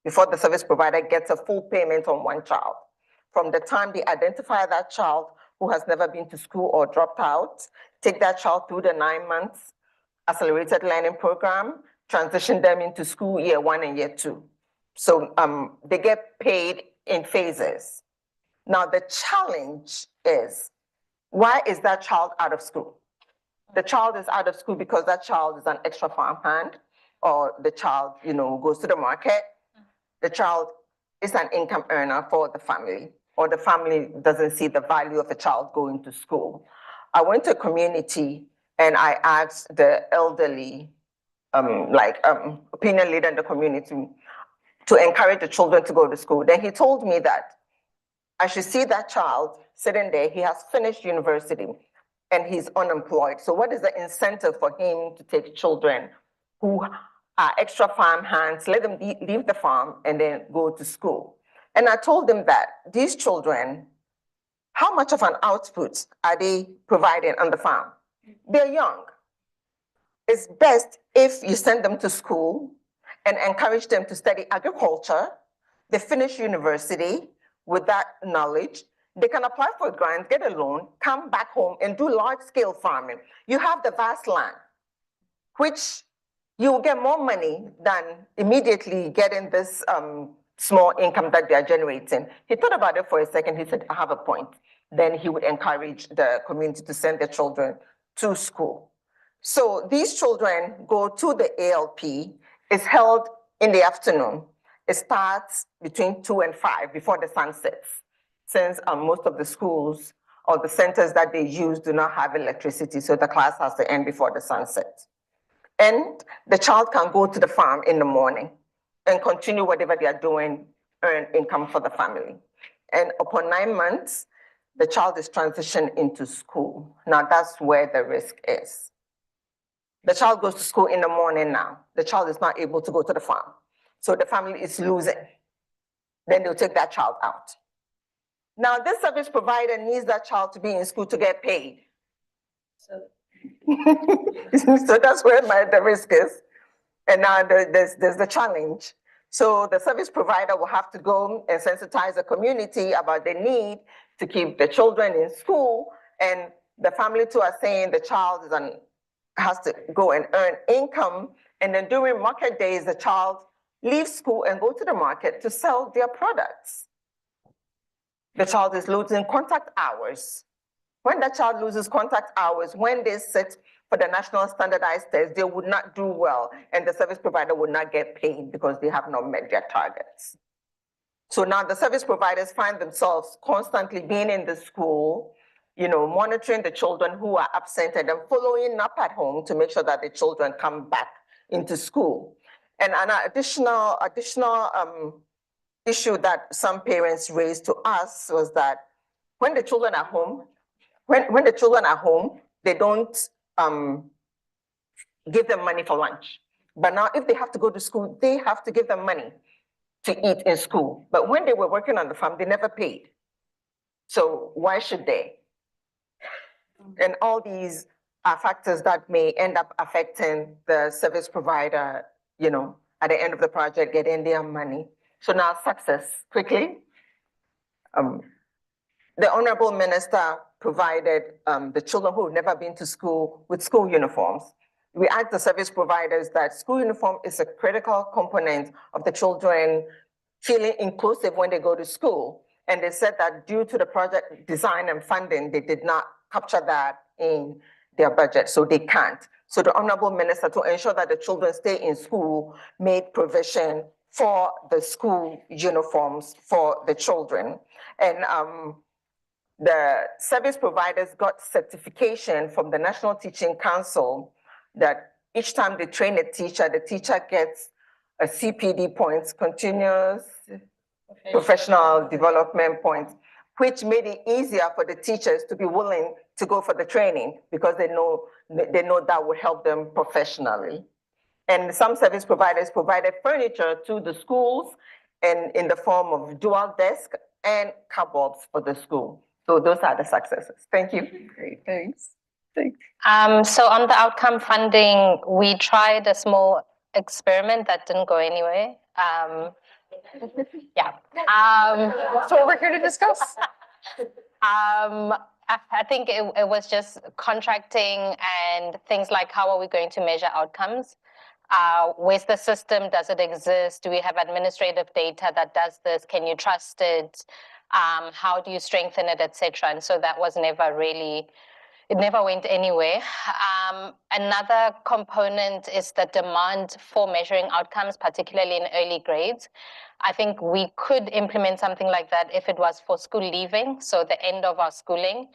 L: before the service provider gets a full payment on one child. From the time they identify that child who has never been to school or dropped out, take that child through the 9 months accelerated learning program, transition them into school year 1 and year 2. So they get paid in phases. Now the challenge is, why is that child out of school? The child is out of school because that child is an extra farmhand, or the child, goes to the market. The child is an income earner for the family, or the family doesn't see the value of a child going to school. I went to a community and I asked the elderly, opinion leader in the community, to encourage the children to go to school. Then he told me that I should see that child sitting there. He has finished university and he's unemployed. So what is the incentive for him to take children who are extra farm hands, let them leave the farm and then go to school? And I told them that these children, how much of an output are they providing on the farm? They're young. It's best if you send them to school and encourage them to study agriculture. They finish university with that knowledge. They can apply for grants, get a loan, come back home and do large-scale farming. You have the vast land, which you will get more money than immediately getting this small income that they are generating. He thought about it for a second. He said, I have a point. Then he would encourage the community to send their children to school. So these children go to the ALP. It's held in the afternoon. It starts between 2 and 5 before the sun sets, since most of the schools or the centers that they use do not have electricity, so the class has to end before the sun sets. And the child can go to the farm in the morning and continue whatever they are doing, earn income for the family. And upon 9 months, the child is transitioned into school. Now that's where the risk is. The child goes to school in the morning now. The child is not able to go to the farm. So the family is losing. Then they'll take that child out. Now this service provider needs that child to be in school to get paid. So that's where the risk is. And now there's the challenge. So the service provider will have to go and sensitize the community about the need to keep the children in school. And the family too are saying the child has to go and earn income. And then during market days, the child leaves school and go to the market to sell their products. The child is losing contact hours. When that child loses contact hours, when they sit for the national standardized test, they would not do well, and the service provider would not get paid because they have not met their targets. So now the service providers find themselves constantly being in the school, monitoring the children who are absent and then following up at home to make sure that the children come back into school. And an additional issue that some parents raised to us was that when the children are home, when the children are home, they don't give them money for lunch. But now if they have to go to school, they have to give them money to eat in school. But when they were working on the farm, they never paid. So why should they? And all these are factors that may end up affecting the service provider, at the end of the project, getting their money. So now success, quickly. The Honorable Minister provided the children who have never been to school with school uniforms. We asked the service providers that school uniform is a critical component of the children feeling inclusive when they go to school. And they said that due to the project design and funding, they did not capture that in their budget, so they can't. So the Honorable Minister, to ensure that the children stay in school, made provision for the school uniforms for the children. And the service providers got certification from the National Teaching Council that each time they train a teacher, the teacher gets a CPD points, continuous professional development points, which made it easier for the teachers to be willing to go for the training because they know they know that will help them professionally. And some service providers provided furniture to the schools and in the form of dual desk and cupboards for the school. So those are the successes. Thank you.
J: Great, thanks. Thanks.
K: So on the outcome funding, we tried a small experiment that didn't go anywhere. Yeah.
J: That's what we're here to discuss.
K: I think it was just contracting and things like how are we going to measure outcomes? Where's the system? Does it exist? Do we have administrative data that does this? Can you trust it? How do you strengthen it, etc.? And so that was never really, it never went anywhere. Another component is the demand for measuring outcomes, particularly in early grades. I think we could implement something like that if it was for school leaving, so the end of our schooling.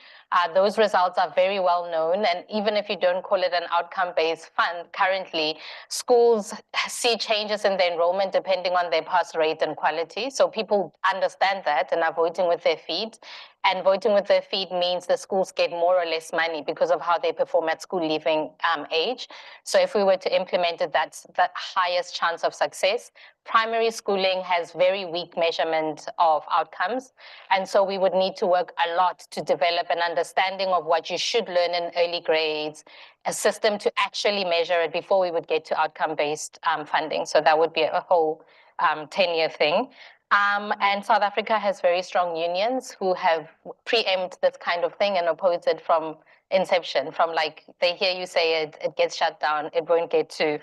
K: Those results are very well known, and even if you don't call it an outcome-based fund, currently schools see changes in their enrollment depending on their pass rate and quality. So people understand that and are voting with their feet. And voting with their feet means the schools get more or less money because of how they perform at school leaving age. So if we were to implement it, that's the highest chance of success. Primary schooling has very weak measurement of outcomes. And so we would need to work a lot to develop an understanding of what you should learn in early grades, a system to actually measure it before we would get to outcome-based funding. So that would be a whole 10-year thing. And South Africa has very strong unions who have preempt this kind of thing and oppose it from inception, from like they hear you say it, it gets shut down, it won't get to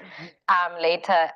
K: later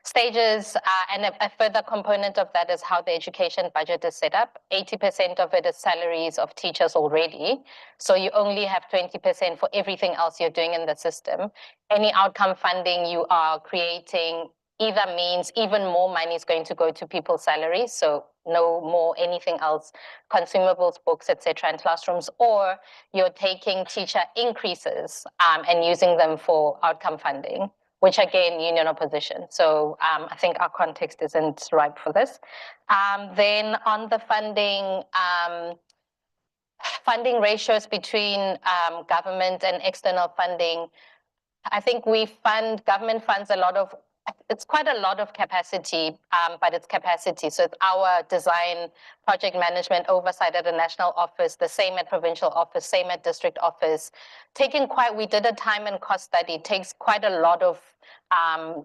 K: stages. And a further component of that is how the education budget is set up. 80% of it is salaries of teachers already. So you only have 20% for everything else you're doing in the system. Any outcome funding you are creating either means even more money is going to go to people's salaries, so no more anything else, consumables, books, etc., in classrooms, or you're taking teacher increases and using them for outcome funding, which again, union opposition. So I think our context isn't ripe for this. Then on the funding, funding ratios between government and external funding, I think we fund, government funds a lot of, it's quite a lot of capacity, but it's capacity. So it's our design, project management, oversight at the national office, the same at provincial office, same at district office. We did a time and cost study. It takes quite a lot of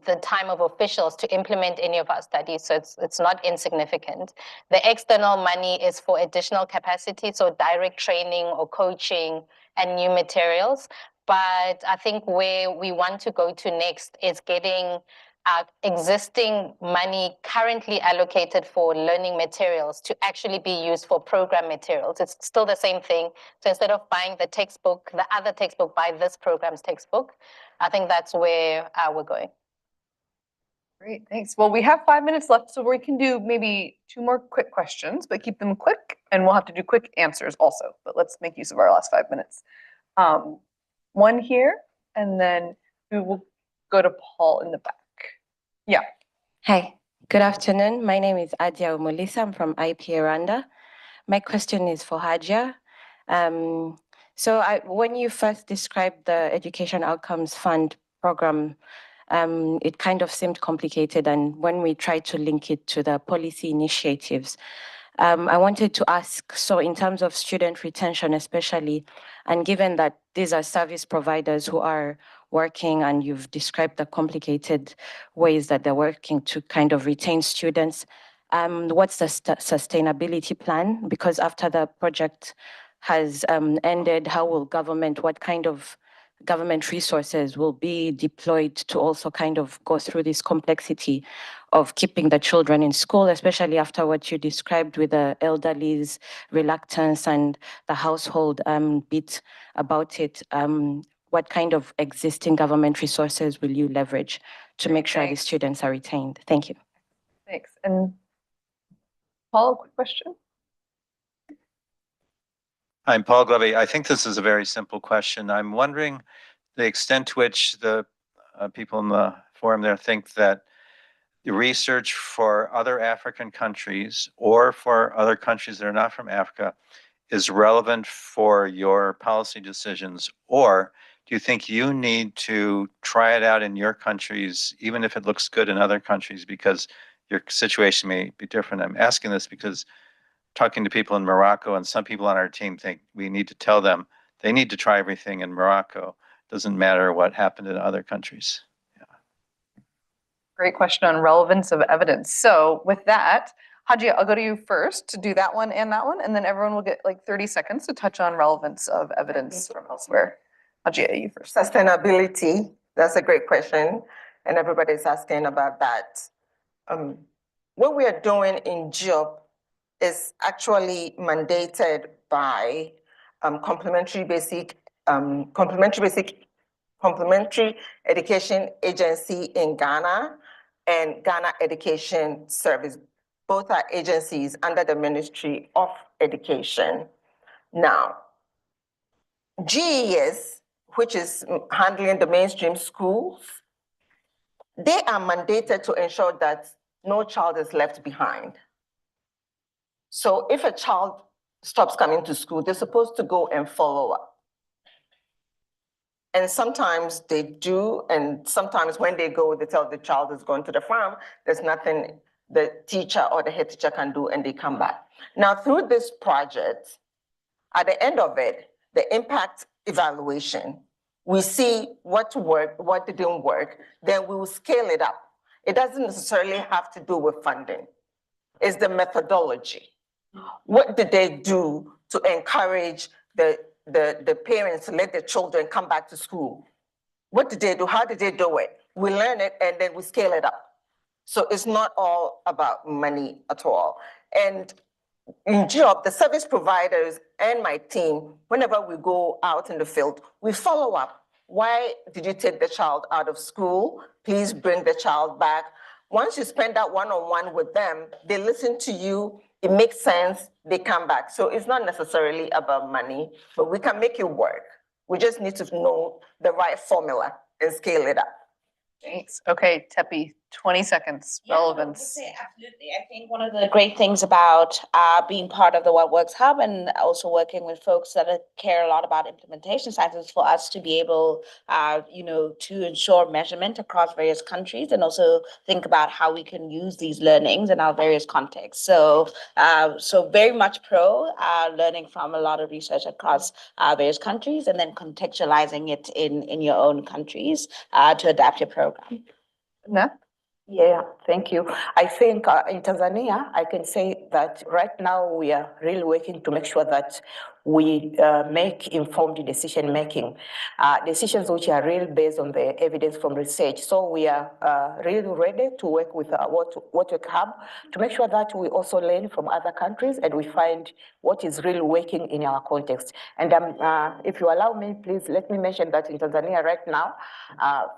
K: the time of officials to implement any of our studies. So it's not insignificant. The external money is for additional capacity, so direct training or coaching and new materials. But I think where we want to go to next is getting existing money currently allocated for learning materials to actually be used for program materials. It's still the same thing. So instead of buying the textbook, the other textbook, buy this program's textbook. I think that's where we're going.
J: Great, thanks. Well, we have 5 minutes left, so we can do maybe 2 more quick questions, but keep them quick, and we'll have to do quick answers also. But let's make use of our last 5 minutes. One here, and then we will go to Paul in the back. Yeah.
A: Hi, good afternoon. My name is Adia Umulisa. I'm from IPA Rwanda. My question is for Hajia. When you first described the Education Outcomes Fund program, it kind of seemed complicated. And when we tried to link it to the policy initiatives, I wanted to ask, so in terms of student retention especially, and given that these are service providers who are working and you've described the complicated ways that they're working to kind of retain students, what's the sustainability plan? Because after the project has ended, how will what kind of government resources will be deployed to also kind of go through this complexity of keeping the children in school, especially after what you described with the elderly's reluctance and the household bit about it. What kind of existing government resources will you leverage to make sure the students are retained? Thank you.
J: Thanks. And Paul, quick question.
G: I'm Paul Glovey. I think this is a very simple question. I'm wondering the extent to which the people in the forum there think that the research for other African countries or for other countries that are not from Africa is relevant for your policy decisions, or do do you think you need to try it out in your countries, even if it looks good in other countries, because your situation may be different? I'm asking this because talking to people in Morocco, and some people on our team think we need to tell them they need to try everything in Morocco. Doesn't matter what happened in other countries.
J: Great question on relevance of evidence. So with that, Hajia, I'll go to you first to do that one, and then everyone will get like 30 seconds to touch on relevance of evidence from elsewhere. Hajia, you first.
L: Sustainability, that's a great question, and everybody's asking about that. What we are doing in GEOP is actually mandated by complementary education agency in Ghana and Ghana Education Service. Both are agencies under the Ministry of Education. Now, GES, which is handling the mainstream schools, they are mandated to ensure that no child is left behind. So if a child stops coming to school, they're supposed to go and follow up. And sometimes they do, and sometimes when they go, they tell the child is going to the farm, there's nothing the teacher or the head teacher can do, and they come back. Now, through this project, at the end of it, the impact evaluation, we see what worked, what didn't work, then we will scale it up. It doesn't necessarily have to do with funding. It's the methodology. What did they do to encourage the parents to let their children come back to school? What did they do? How did they do it? We learn it and then we scale it up. So it's not all about money at all. And in GEOP, the service providers and my team, whenever we go out in the field, we follow up. Why did you take the child out of school? Please bring the child back. Once you spend that one-on-one with them, they listen to you, it makes sense, they come back. So it's not necessarily about money, but we can make it work. We just need to know the right formula and scale it up.
J: Thanks. Okay, Tepi, 20 seconds, relevance.
E: Absolutely. I think one of the great things about being part of the What Works Hub and also working with folks that care a lot about implementation science is for us to be able, to ensure measurement across various countries and also think about how we can use these learnings in our various contexts. So very much pro learning from a lot of research across various countries and then contextualizing it in your own countries to adapt your program.
J: No?
M: Yeah, thank you. I think in Tanzania, I can say that right now we are really working to make sure that we make informed decision making, decisions which are really based on the evidence from research. So we are really ready to work with What Works Hub to make sure that we also learn from other countries and we find what is really working in our context. And if you allow me, please let me mention that in Tanzania right now,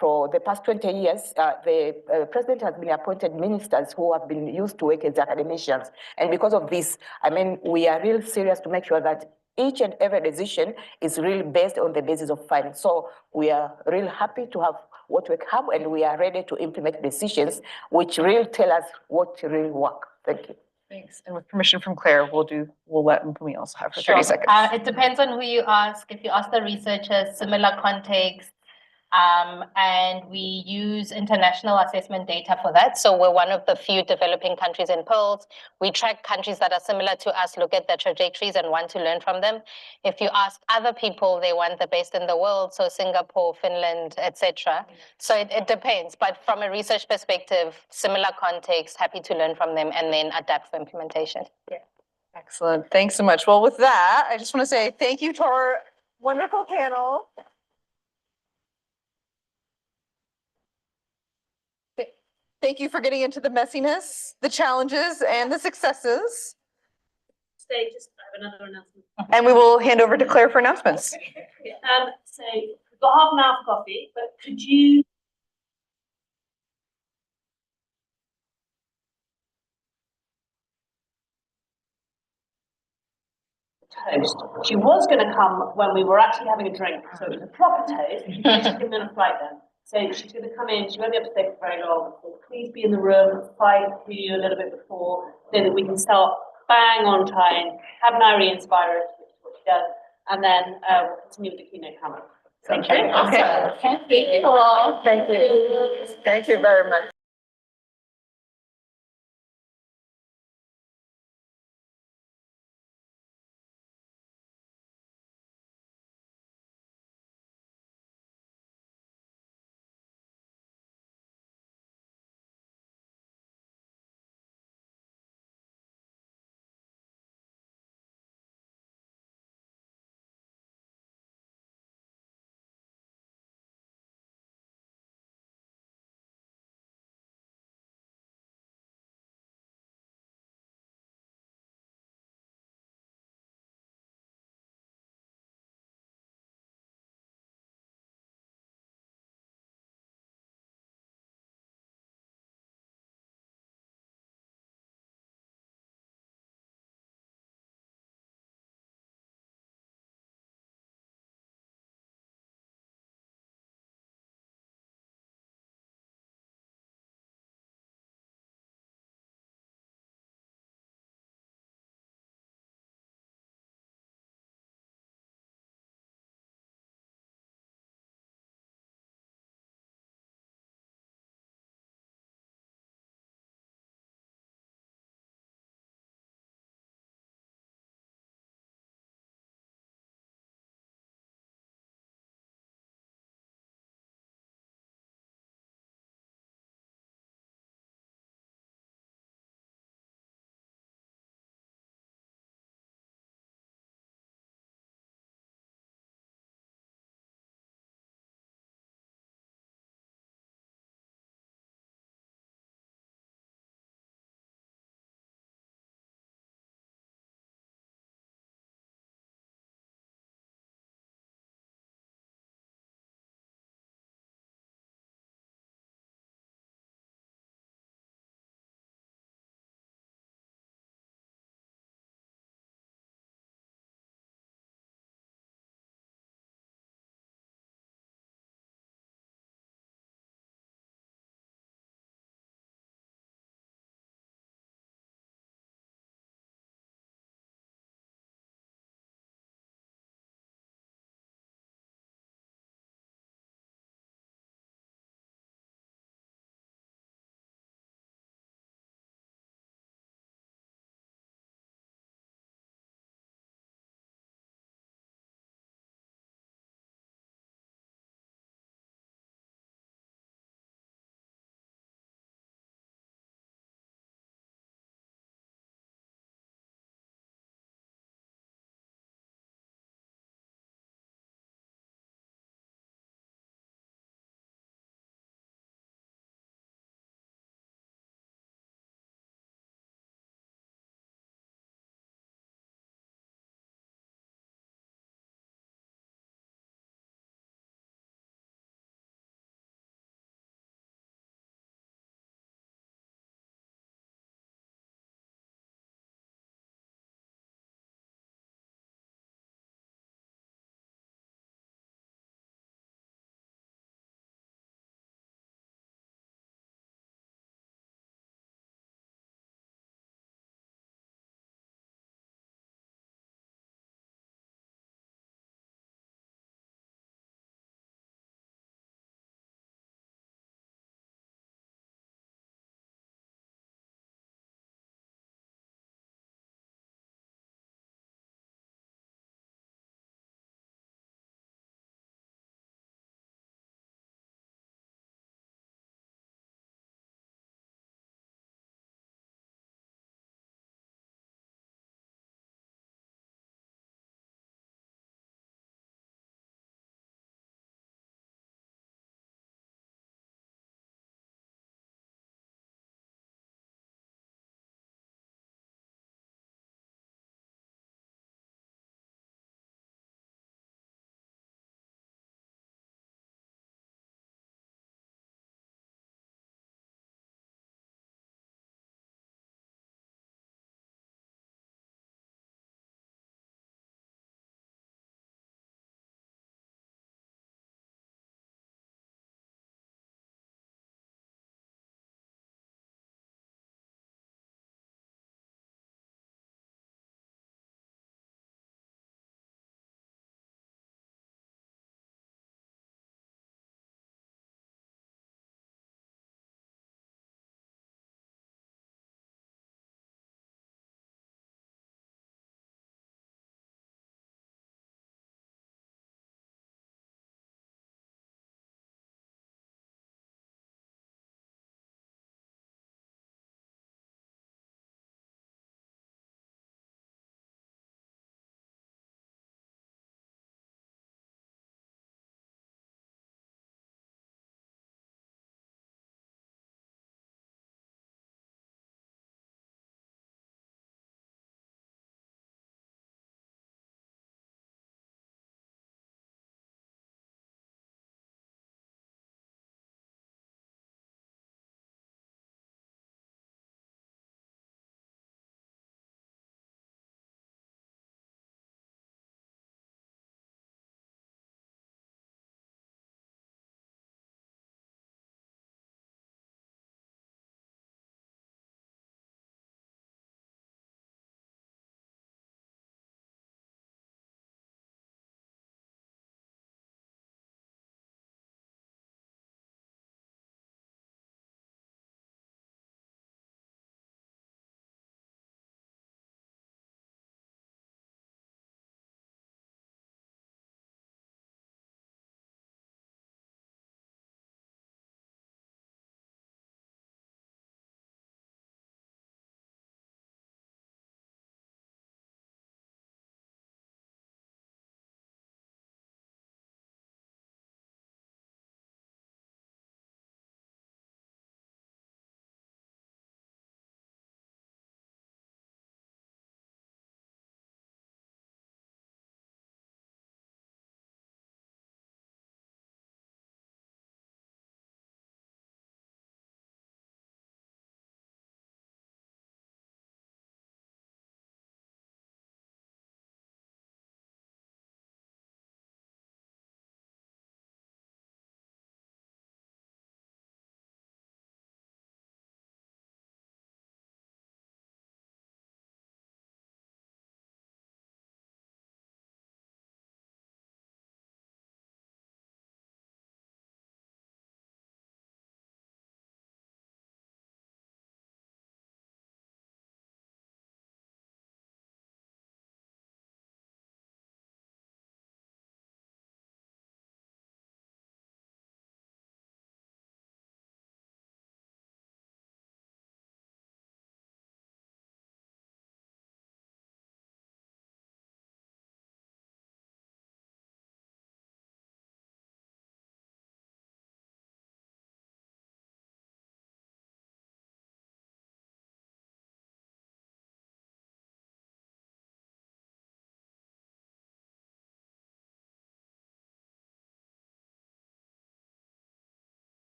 M: for the past 20 years, the president has been appointed ministers who have been used to work as academicians. And because of this, I mean, we are really serious to make sure that each and every decision is really based on the basis of findings. So we are really happy to have What Works Hub, and we are ready to implement decisions which really tell us what really work. Thank you.
J: Thanks. And with permission from Claire, we'll let Mpumi also have her 30 seconds.
K: It depends on who you ask. If you ask the researchers, similar context, and we use international assessment data for that. So we're one of the few developing countries in PIRLS. We track countries that are similar to us, look at their trajectories and want to learn from them. If you ask other people, they want the best in the world. So Singapore, Finland, etc. So it depends. But from a research perspective, similar context, happy to learn from them and then adapt for implementation. Yeah.
J: Excellent. Thanks so much. Well, with that, I just want to say thank you to our wonderful panel. Thank you for getting into the messiness, the challenges, and the successes.
C: Stay, just have another announcement.
J: And we will hand over to Claire for announcements.
C: So we've got half an hour for coffee, but could you toast? She was going to come when we were actually having a drink, so it was a proper toast. She's been on a flight then. So she's going to come in, she won't be able to stay for very long. So please be in the room 5 to you a little bit before, so that we can start bang on time, have Nairi inspire us, which is what she does, and then we'll continue with the keynote panel.
L: Thank you. Okay. Thank you all. Thank you. Thank you very much.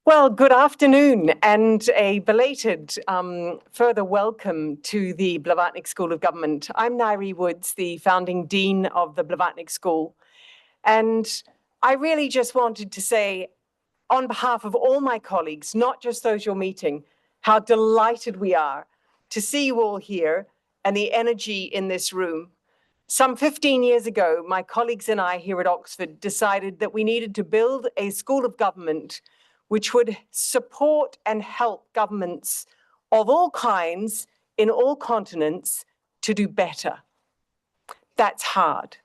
D: Well, good afternoon and a belated further welcome to the Blavatnik School of Government. I'm Nairi Woods, the founding dean of the Blavatnik School. And I really just wanted to say on behalf of all my colleagues, not just those you're meeting, how delighted we are to see you all here and the energy in this room. Some 15 years ago, my colleagues and I here at Oxford decided that we needed to build a school of government which would support and help governments of all kinds in all continents to do better. That's hard.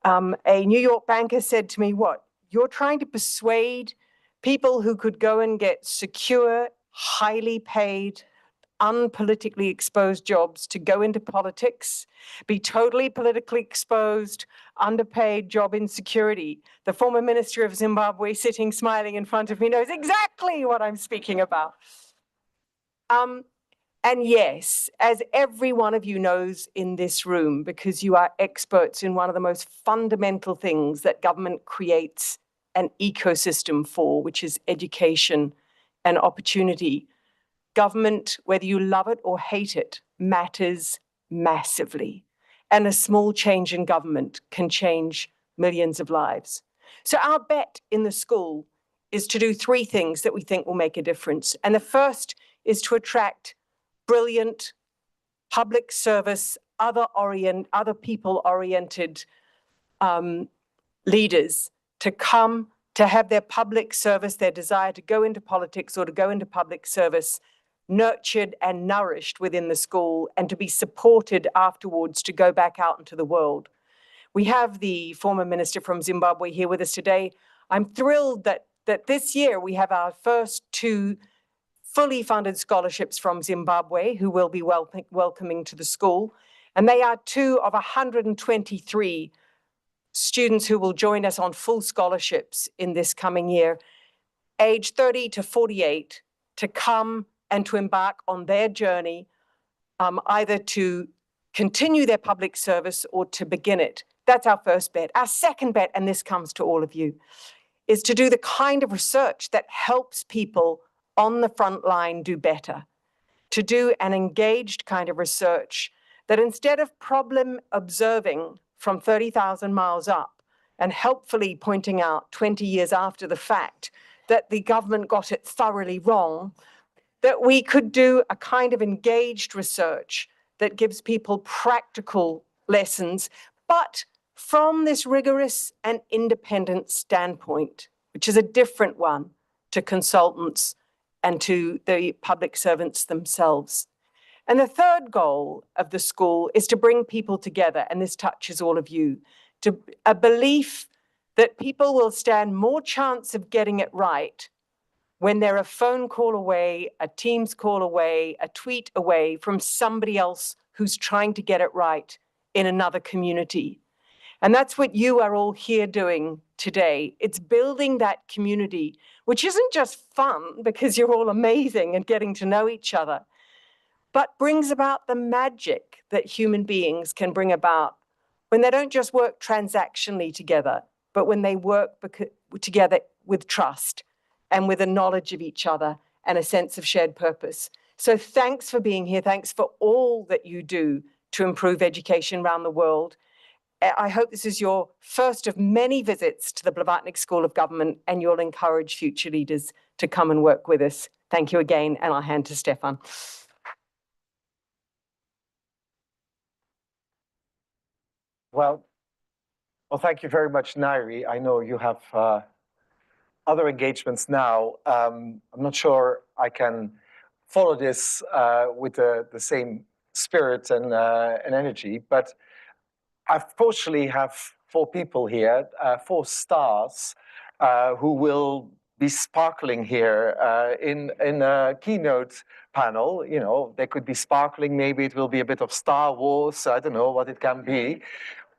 D: A New York banker said to me, "What? You're trying to persuade people who could go and get secure, highly paid, unpolitically exposed jobs to go into politics, be totally politically exposed, underpaid job insecurity." The former minister of Zimbabwe sitting smiling in front of me knows exactly what I'm speaking about. And yes, as every one of you knows in this room, because you are experts in one of the most fundamental things that government creates an ecosystem for, which is education and opportunity. Government, whether you love it or hate it, matters massively. And a small change in government can change millions of lives. So our bet in the school is to do three things that we think will make a difference. And the first is to attract brilliant public service, other people-oriented leaders to come to have their public service, their desire to go into politics or to go into public service nurtured and nourished within the school and to be supported afterwards to go back out into the world. We have the former minister from Zimbabwe here with us today. I'm thrilled that this year we have our first two fully funded scholarships from Zimbabwe who will be welcoming to the school. And they are two of 123 students who will join us on full scholarships in this coming year, age 30 to 48, to come and to embark on their journey, either to continue their public service or to begin it. That's our first bet. Our second bet, and this comes to all of you, is to do the kind of research that helps people on the front line do better, to do an engaged kind of research that instead of problem observing from 30,000 miles up and helpfully pointing out 20 years after the fact that the government got it thoroughly wrong, that we could do a kind of engaged research that gives people practical lessons, but from this rigorous and independent standpoint, which is a different one to consultants and to the public servants themselves. And the third goal of the school is to bring people together, and this touches all of you, to a belief that people will stand more chance of getting it right when they're a phone call away, a Teams call away, a tweet away from somebody else who's trying to get it right in another community. And that's what you are all here doing today. It's building that community, which isn't just fun because you're all amazing and getting to know each other, but brings about the magic that human beings can bring about when they don't just work transactionally together, but when they work together with trust and with a knowledge of each other and a sense of shared purpose. So thanks for being here. Thanks for all that you do to improve education around the world. I hope this is your first of many visits to the Blavatnik School of Government, and you'll encourage future leaders to come and work with us. Thank you again, and I'll hand to Stefan.
I: Well, thank you very much, Nairi. I know you have other engagements now. I'm not sure I can follow this with the same spirit and energy, but I fortunately have 4 people here, 4 stars, who will be sparkling here in a keynote panel. You know, they could be sparkling. Maybe it will be a bit of Star Wars. I don't know what it can be.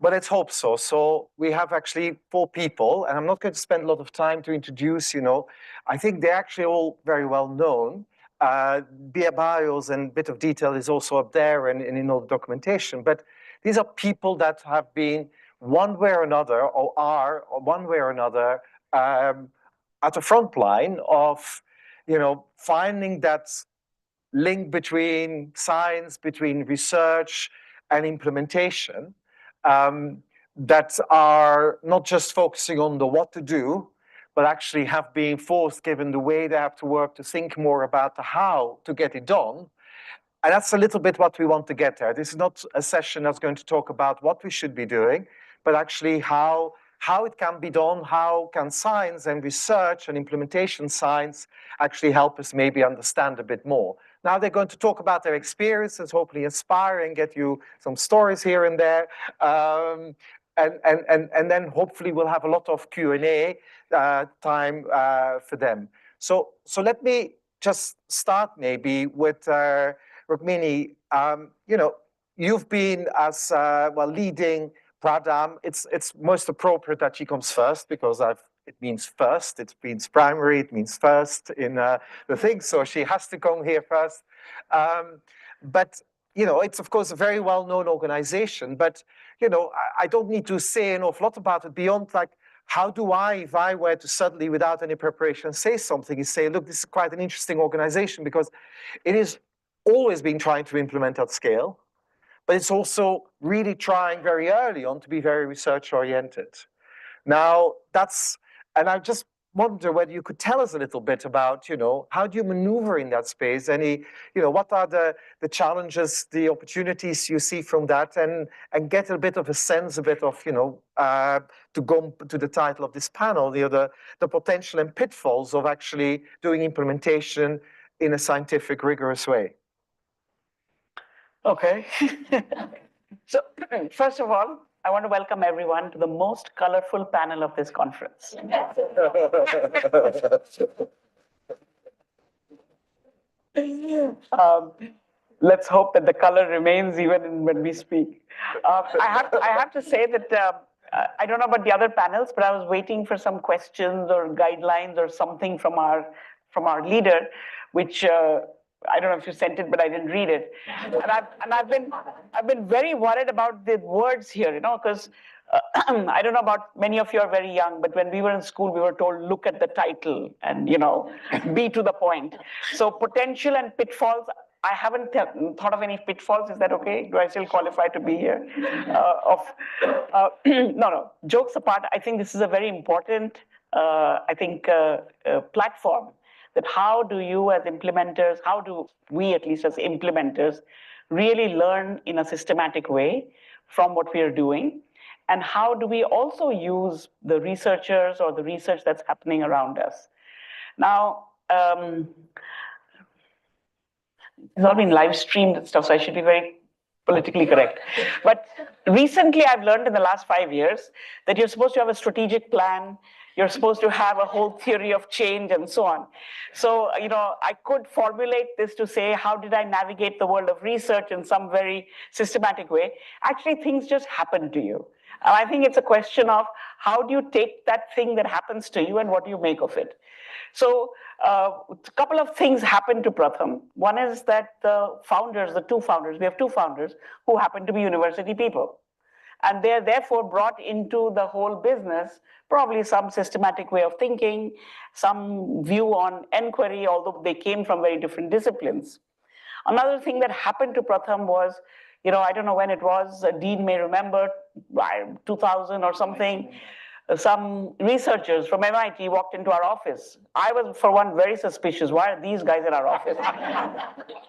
I: But let's hope so. So we have actually 4 people, and I'm not going to spend a lot of time to introduce, you know, I think they're actually all very well known. Their bios and a bit of detail is also up there and in all the documentation. But these are people that have been one way or another, or are one way or another, at the front line of, you know, finding that link between science, between research and implementation. That are not just focusing on the what to do, but actually have been forced, given the way they have to work, to think more about the how to get it done. And that's a little bit what we want to get there. This is not a session that's going to talk about what we should be doing, but actually how it can be done, how can science and research and implementation science actually help us maybe understand a bit more. Now they're going to talk about their experiences, hopefully inspire and get you some stories here and there. And then hopefully we'll have a lot of Q&A time for them. So let me just start maybe with Rukmini. You know, you've been as well leading Pradam. It's most appropriate that she comes first because it means first, it means primary, it means first in the thing, so she has to come here first. But, you know, it's of course a very well-known organization, but, you know, I don't need to say an awful lot about it beyond like, how do I, if I were to suddenly, without any preparation, say something, is say, look, this is quite an interesting organization because it is always been trying to implement at scale, but it's also really trying very early on to be very research-oriented. Now, and I just wonder whether you could tell us a little bit about, you know, how do you maneuver in that space? You know, what are the challenges, the opportunities you see from that, and get a bit of a sense, a bit of, you know, to go to the title of this panel, you know, the potential and pitfalls of actually doing implementation in a scientific, rigorous way.
N: Okay. So first of all, I want to welcome everyone to the most colorful panel of this conference. Let's hope that the color remains even when we speak. I have to say that I don't know about the other panels, but I was waiting for some questions or guidelines or something from our leader, which I don't know if you sent it, but I didn't read it. And I've been very worried about the words here, you know, because I don't know about many of you are very young, but when we were in school, we were told, look at the title and, you know, be to the point. So potential and pitfalls, I haven't thought of any pitfalls. Is that okay? Do I still qualify to be here? No, jokes apart, I think this is a very important, platform. That how do you as implementers, how do we at least as implementers really learn in a systematic way from what we are doing? And how do we also use the researchers or the research that's happening around us? Now, it's all been live streamed and stuff, so I should be very politically correct. But recently I've learned in the last 5 years that you're supposed to have a strategic plan. You're supposed to have a whole theory of change and so on. So, you know, I could formulate this to say, how did I navigate the world of research in some very systematic way? Actually, things just happen to you. And I think it's a question of how do you take that thing that happens to you and what do you make of it? So a couple of things happened to Pratham. One is that the founders, we have two founders who happen to be university people. And they're therefore brought into the whole business, probably some systematic way of thinking, some view on enquiry, although they came from very different disciplines. Another thing that happened to Pratham was, you know, I don't know when it was, Dean may remember, 2000 or something. some researchers from MIT walked into our office. I was, for one, very suspicious. Why are these guys in our office?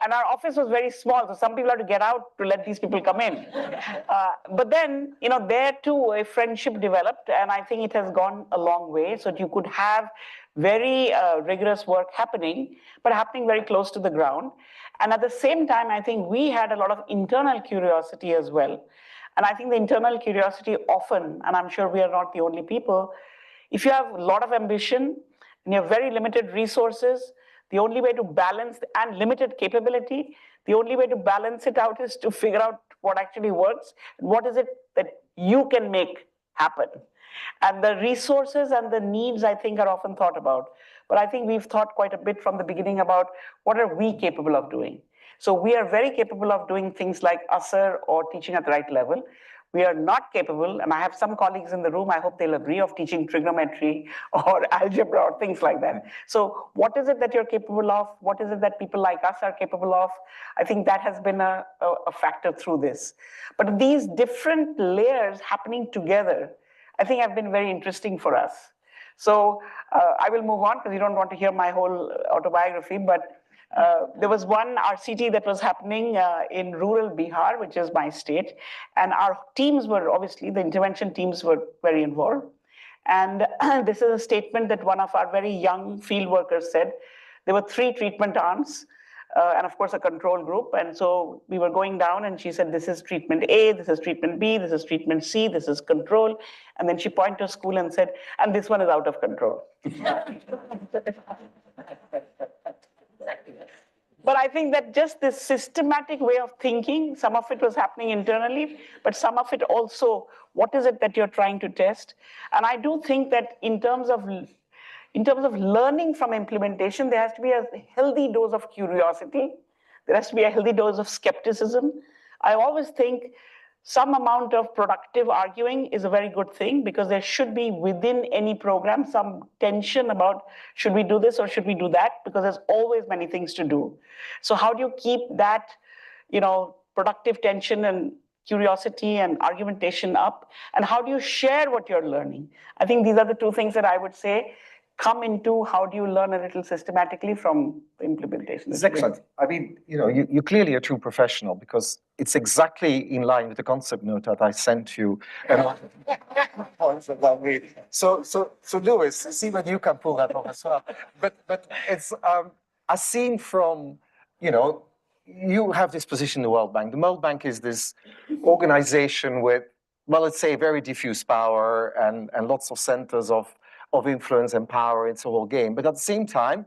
N: And our office was very small, so some people had to get out to let these people come in. But then, there too, a friendship developed, and I think it has gone a long way. So you could have very rigorous work happening, but happening very close to the ground. And at the same time, I think we had a lot of internal curiosity as well. And I think the internal curiosity often, and I'm sure we are not the only people, if you have a lot of ambition and you have very limited resources, the only way to balance, and limited capability, the only way to balance it out is to figure out what actually works, and what is it that you can make happen. And the resources and the needs, I think, are often thought about. But I think we've thought quite a bit from the beginning about what are we capable of doing. So we are very capable of doing things like USR or teaching at the right level. We are not capable, and I have some colleagues in the room, I hope they'll agree, of teaching trigonometry or algebra or things like that. So what is it that you're capable of? What is it that people like us are capable of? I think that has been a factor through this. But these different layers happening together, I think have been very interesting for us. So I will move on because you don't want to hear my whole autobiography, but there was one RCT that was happening in rural Bihar, which is my state. And our teams were, obviously, the intervention teams were very involved. And this is a statement that one of our very young field workers said. There were 3 treatment arms, and of course a control group. And so we were going down and she said, this is treatment A, this is treatment B, this is treatment C, this is control. And then she pointed to school and said, and this one is out of control. But I think that just this systematic way of thinking, some of it was happening internally, but some of it also, what is it that you're trying to test? And I do think that in terms of learning from implementation, there has to be a healthy dose of curiosity. There has to be a healthy dose of skepticism. I always think some amount of productive arguing is a very good thing, because there should be within any program some tension about should we do this or should we do that, because there's always many things to do. So how do you keep that, productive tension and curiosity and argumentation up? And how do you share what you're learning? I think these are the 2 things that I would say come into how do you learn a little systematically from the implementation.
I: It's excellent. I mean, you clearly are a true professional, because it's exactly in line with the concept note that I sent you. So Lewis, see when you can pull that off as well. But it's a scene from, you have this position in the World Bank. The World Bank is this organization with, well, let's say very diffuse power and lots of centers of influence and power. It's a whole game. But at the same time,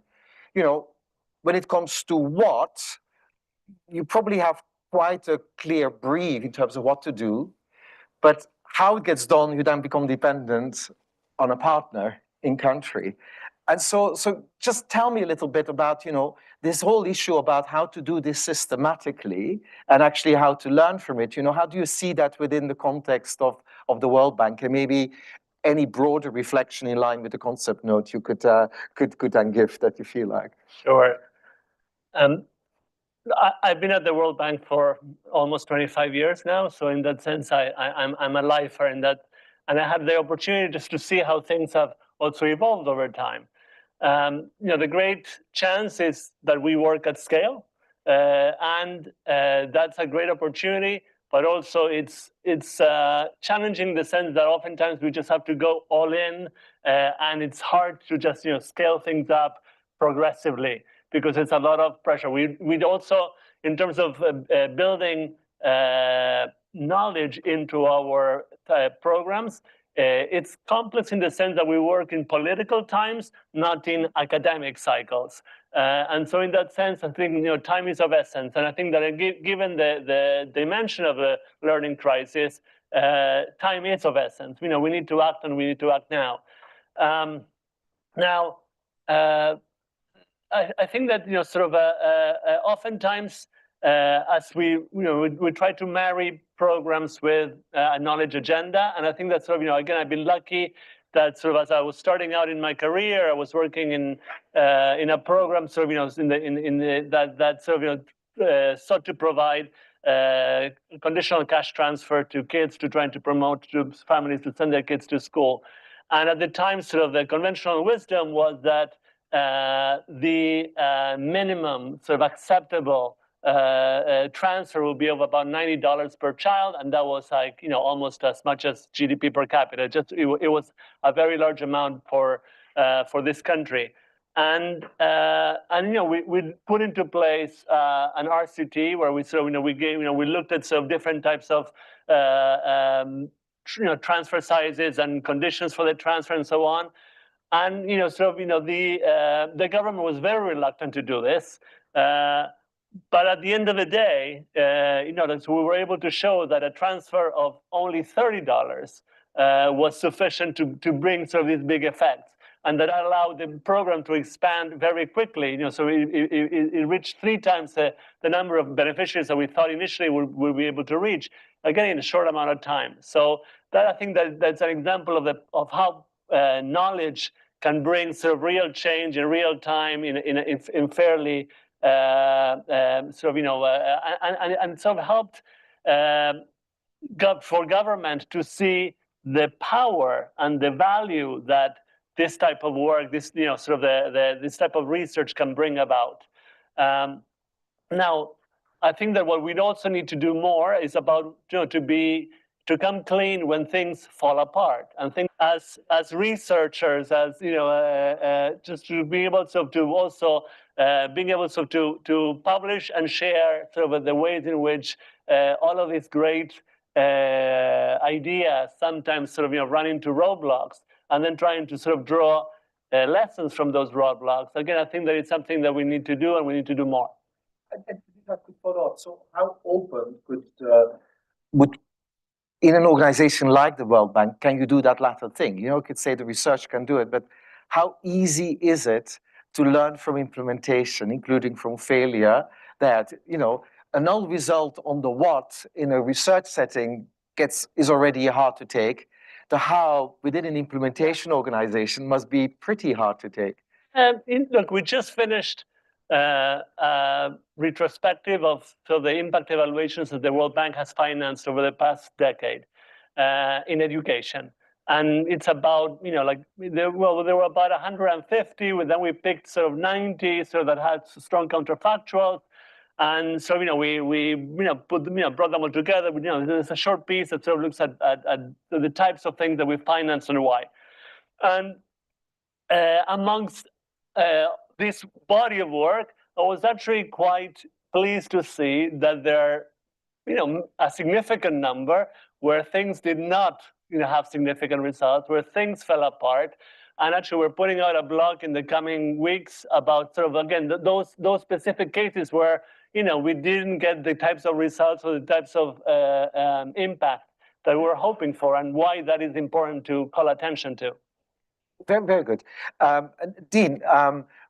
I: when it comes to what, you probably have quite a clear brief in terms of what to do. But how it gets done, you then become dependent on a partner in country. And so just tell me a little bit about, this whole issue about how to do this systematically and actually how to learn from it. How do you see that within the context of the World Bank, and maybe any broader reflection in line with the concept note you could then give that you feel like?
T: Sure. I've been at the World Bank for almost 25 years now. So in that sense, I'm a lifer in that. And I had the opportunity just to see how things have also evolved over time. The great chance is that we work at scale. And that's a great opportunity. But also it's challenging in the sense that oftentimes we just have to go all in, and it's hard to just scale things up progressively, because it's a lot of pressure. We'd also, in terms of building knowledge into our programs, it's complex in the sense that we work in political times, not in academic cycles. And so in that sense, I think time is of essence. And I think that given the dimension of the learning crisis, time is of essence. We need to act, and we need to act now. I think that oftentimes as we try to marry programs with a knowledge agenda, and I think that again, I've been lucky that as I was starting out in my career, I was working in a program that sought to provide conditional cash transfer to kids, to trying to promote to families to send their kids to school. And at the time, sort of the conventional wisdom was that the minimum sort of acceptable transfer would be of about $90 per child, and that was like, you know, almost as much as GDP per capita. Just it was a very large amount for this country. And you know, we put into place an RCT where we sort of, you know, we looked at sort of different types of you know, transfer sizes and conditions for the transfer and so on. And, you know, sort of, you know, the government was very reluctant to do this. But at the end of the day, you know, so we were able to show that a transfer of only $30 was sufficient to bring sort of these big effects. And that allowed the program to expand very quickly. You know, so it reached 3 times the number of beneficiaries that we thought initially we'll be able to reach, again, in a short amount of time. So that, I think that's an example of how knowledge can bring sort of real change in real time in fairly sort of, you know, and sort of helped for government to see the power and the value that this type of work, this, you know, sort of this type of research can bring about. Now, I think that what we'd also need to do more is about, you know, to come clean when things fall apart, and think as researchers, as, you know, just to be able to also being able to publish and share sort of the ways in which all of these great ideas sometimes sort of, you know, run into roadblocks, and then trying to sort of draw lessons from those roadblocks. Again, I think that it's something that we need to do, and we need to do more.
I: And if I could follow up, so how open would in an organization like the World Bank, can you do that latter thing? You know, you could say the research can do it, but how easy is it to learn from implementation, including from failure, that, you know, a null result on the what in a research setting is already hard to take. The how within an implementation organization must be pretty hard to take.
T: Look, we just finished a retrospective of the impact evaluations that the World Bank has financed over the past decade in education. And it's about, you know, like, there were about 150, and then we picked sort of 90, so that had strong counterfactuals. And so, you know, we you know, brought them all together. You know, there's a short piece that sort of looks at the types of things that we finance and why. And amongst this body of work, I was actually quite pleased to see that there are, you know, a significant number where things did not, you know, have significant results, where things fell apart. And actually, we're putting out a blog in the coming weeks about sort of, again, those specific cases where, you know, we didn't get the types of results or the types of impact that we're hoping for, and why that is important to call attention to.
I: Very, very good. Dean,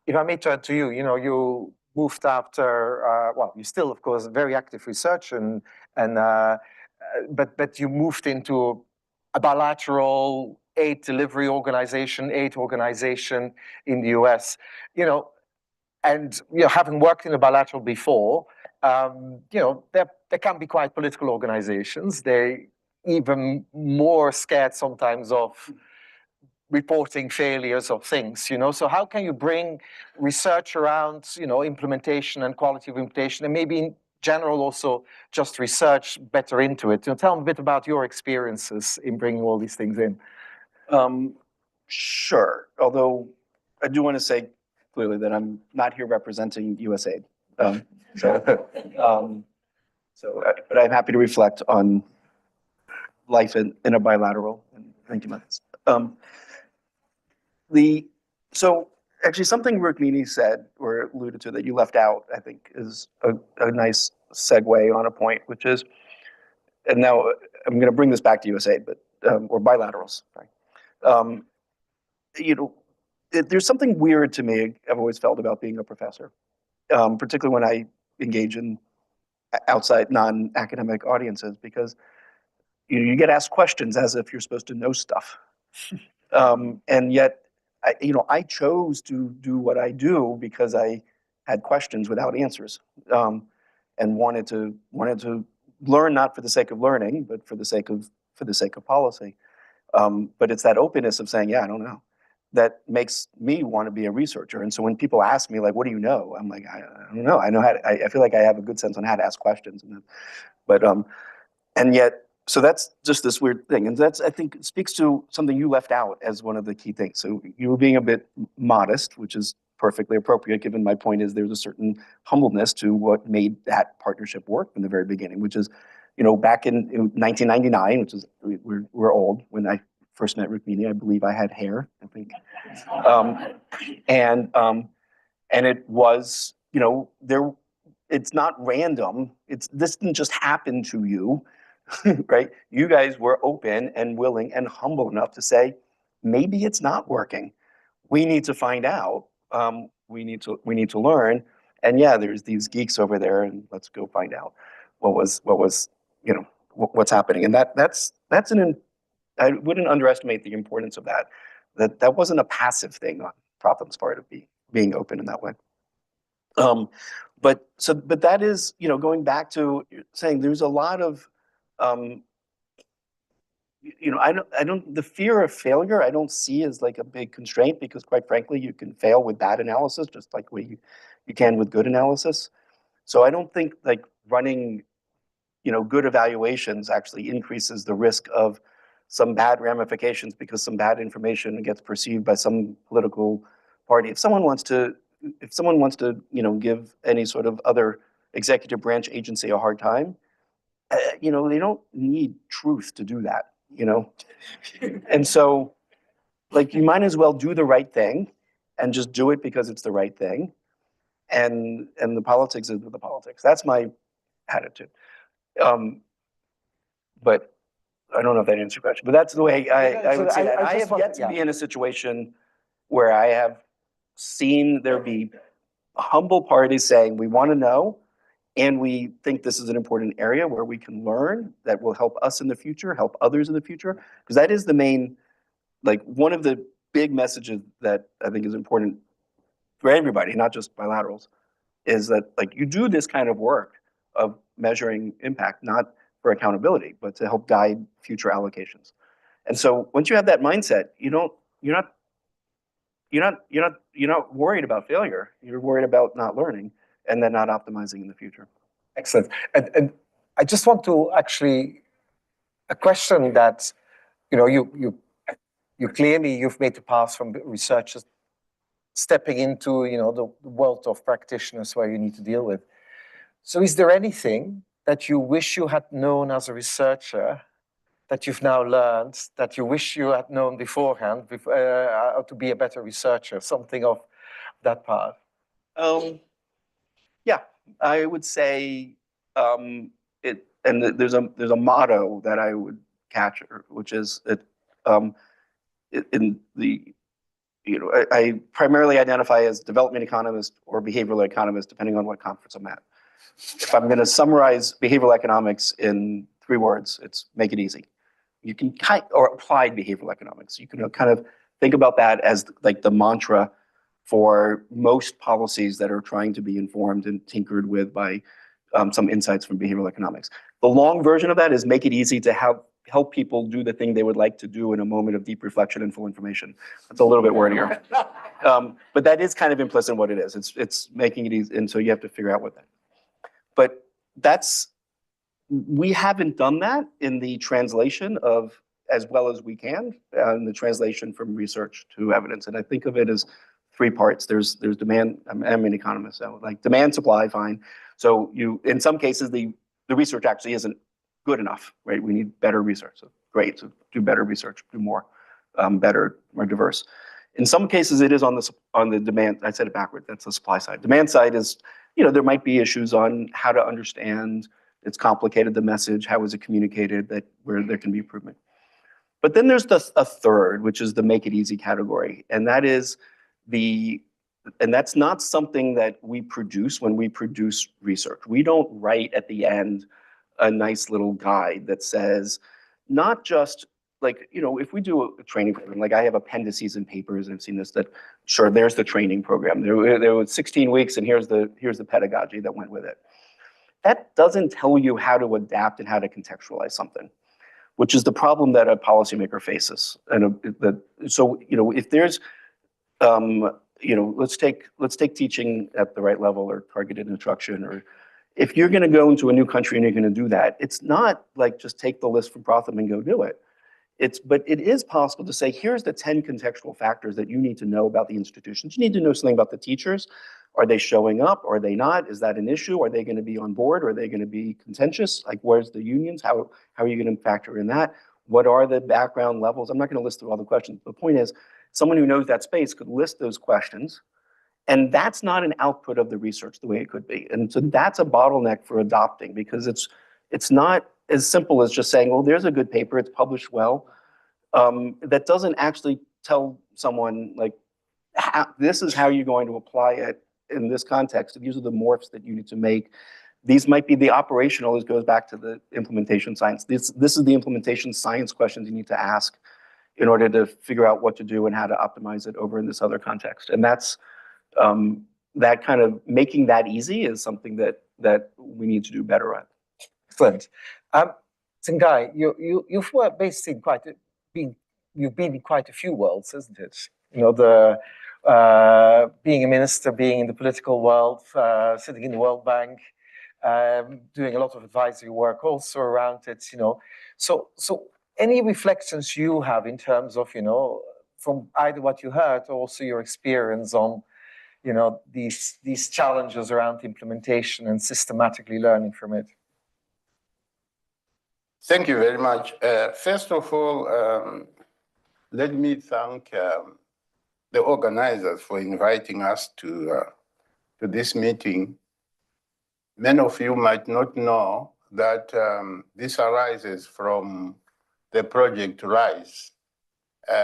I: if I may turn to you, you know, you moved after, well, you're still, of course, very active research, but you moved into a bilateral aid delivery organization, aid organization in the US, you know, and, you know, having worked in a bilateral before, you know, there can be quite political organizations. They're even more scared sometimes of reporting failures of things, you know. So how can you bring research around, you know, implementation and quality of implementation, and maybe in general also just research better into it? You know, tell me a bit about your experiences in bringing all these things in.
Q: Sure, although I do want to say clearly that I'm not here representing USAID. But I'm happy to reflect on life in a bilateral and thinking about this. So actually something Rukmini said or alluded to that you left out, I think, is a nice segue on a point, which is, and now I'm going to bring this back to USAID, but or bilaterals. Sorry. You know, there's something weird to me, I've always felt, about being a professor, particularly when I engage in outside non-academic audiences, because you get asked questions as if you're supposed to know stuff. And yet, I chose to do what I do because I had questions without answers, and wanted to learn, not for the sake of learning, but for the sake of policy. But it's that openness of saying, yeah, I don't know, that makes me want to be a researcher. And so when people ask me, like, what do you know? I'm like, I don't know. I know how to, I feel like I have a good sense on how to ask questions. And yet, so that's just this weird thing. And that's, I think, speaks to something you left out as one of the key things. So you were being a bit modest, which is perfectly appropriate, given my point is there's a certain humbleness to what made that partnership work from the very beginning, which is, back in 1999, which is, we're old, when I first met Rukmini, I believe I had hair, I think. And it was, it's not random. This didn't just happen to you, right? You guys were open and willing and humble enough to say, maybe it's not working. We need to find out. We need to learn. And yeah, there's these geeks over there, and let's go find out what's happening. And I wouldn't underestimate the importance of that. That wasn't a passive thing on Pratham's part of being open in that way. But that is, going back to saying there's a lot of, the fear of failure, I don't see as like a big constraint, because quite frankly, you can fail with bad analysis, just like you can with good analysis. So I don't think like running, good evaluations actually increases the risk of some bad ramifications because some bad information gets perceived by some political party. If someone wants to, give any sort of other executive branch agency a hard time, they don't need truth to do that, And so, like, you might as well do the right thing and just do it because it's the right thing. And the politics is the politics. That's my attitude. But I don't know if that answers your question, but that's the way I would say that. I have yet to be in a situation where I have seen there be humble parties saying, we want to know, and we think this is an important area where we can learn that will help us in the future, help others in the future. Because that is the main, like, one of the big messages that I think is important for everybody, not just bilaterals, is that, like, you do this kind of work of measuring impact, not for accountability, but to help guide future allocations. And so once you have that mindset, you're not worried about failure. You're worried about not learning and then not optimizing in the future.
I: Excellent. And I just want to actually, a question that, you clearly, you've made the path from researchers stepping into, the world of practitioners where you need to deal with. So is there anything that you wish you had known as a researcher that you've now learned, that you wish you had known beforehand, to be a better researcher, something of that part?
Q: Yeah, I would say and there's a motto that I would catch, which is I primarily identify as development economist or behavioral economist, depending on what conference I'm at. If I'm going to summarize behavioral economics in 3 words, it's make it easy. You can or applied behavioral economics. You can kind of think about that as like the mantra for most policies that are trying to be informed and tinkered with by some insights from behavioral economics. The long version of that is make it easy to help people do the thing they would like to do in a moment of deep reflection and full information. That's a little bit wordier. But that is kind of implicit in what it is. It's making it easy, and so you have to figure out what that is. But we haven't done that in the translation of, as well as we can, in the translation from research to evidence. And I think of it as 3 parts. There's demand. I'm an economist, so like demand, supply, fine. So in some cases, the research actually isn't good enough, right? We need better research. So great, so do better research, do more, better, more diverse. In some cases, it is on the demand. I said it backward. That's the supply side. Demand side is, there might be issues on how to understand. It's complicated, the message. How is it communicated? Where there can be improvement. But then there's a third, which is the make it easy category, and that is and that's not something that we produce when we produce research. We don't write at the end a nice little guide that says, not just like, if we do a training program, like I have appendices and papers, and I've seen this, that sure, there's the training program. There was 16 weeks, and here's the pedagogy that went with it. That doesn't tell you how to adapt and how to contextualize something. which is the problem that a policymaker faces. And so, if there's, let's take teaching at the right level or targeted instruction, or if you're going to go into a new country and you're going to do that, it's not like just take the list from Protham and go do it. But it is possible to say, here's the 10 contextual factors that you need to know about the institutions. You need to know something about the teachers. Are they showing up? Are they not? Is that an issue? Are they going to be on board? Are they going to be contentious? Like, where's the unions? How are you going to factor in that? What are the background levels? I'm not going to list through all the questions. The point is, someone who knows that space could list those questions, and that's not an output of the research the way it could be. And so that's a bottleneck for adopting, because it's not as simple as just saying, well, there's a good paper, it's published well. That doesn't actually tell someone, like, this is how you're going to apply it in this context. These are the morphs that you need to make. These might be the operational. This goes back to the implementation science. This is the implementation science questions you need to ask in order to figure out what to do and how to optimize it over in this other context. And that's that kind of making that easy is something that we need to do better at.
I: Excellent. Tsangai, you've worked basically you've been in quite a few worlds, isn't it? Being a minister, being in the political world, sitting in the World Bank, doing a lot of advisory work also around it. So any reflections you have in terms of from either what you heard or also your experience on these challenges around implementation and systematically learning from it?
P: Thank you very much. First of all, let me thank the organizers for inviting us to this meeting. Many of you might not know that this arises from the project RISE,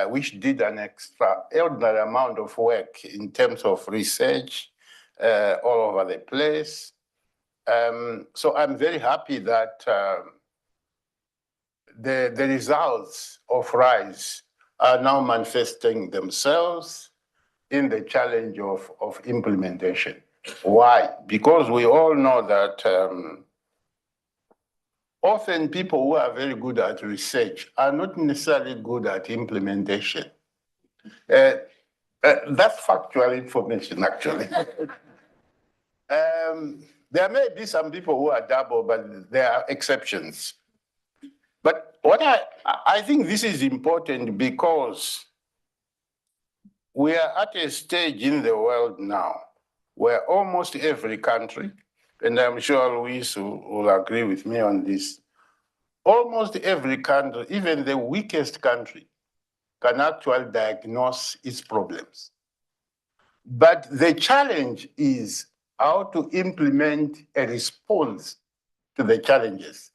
P: which did an extraordinary amount of work in terms of research all over the place. So I'm very happy that the results of RISE are now manifesting themselves in the challenge of implementation. Why? Because we all know that often people who are very good at research are not necessarily good at implementation. That's factual information, actually. There may be some people who are double, but there are exceptions. But what I think this is important because we are at a stage in the world now where almost every country, and I'm sure Luis will agree with me on this, almost every country, even the weakest country, can actually diagnose its problems. But the challenge is how to implement a response to the challenges.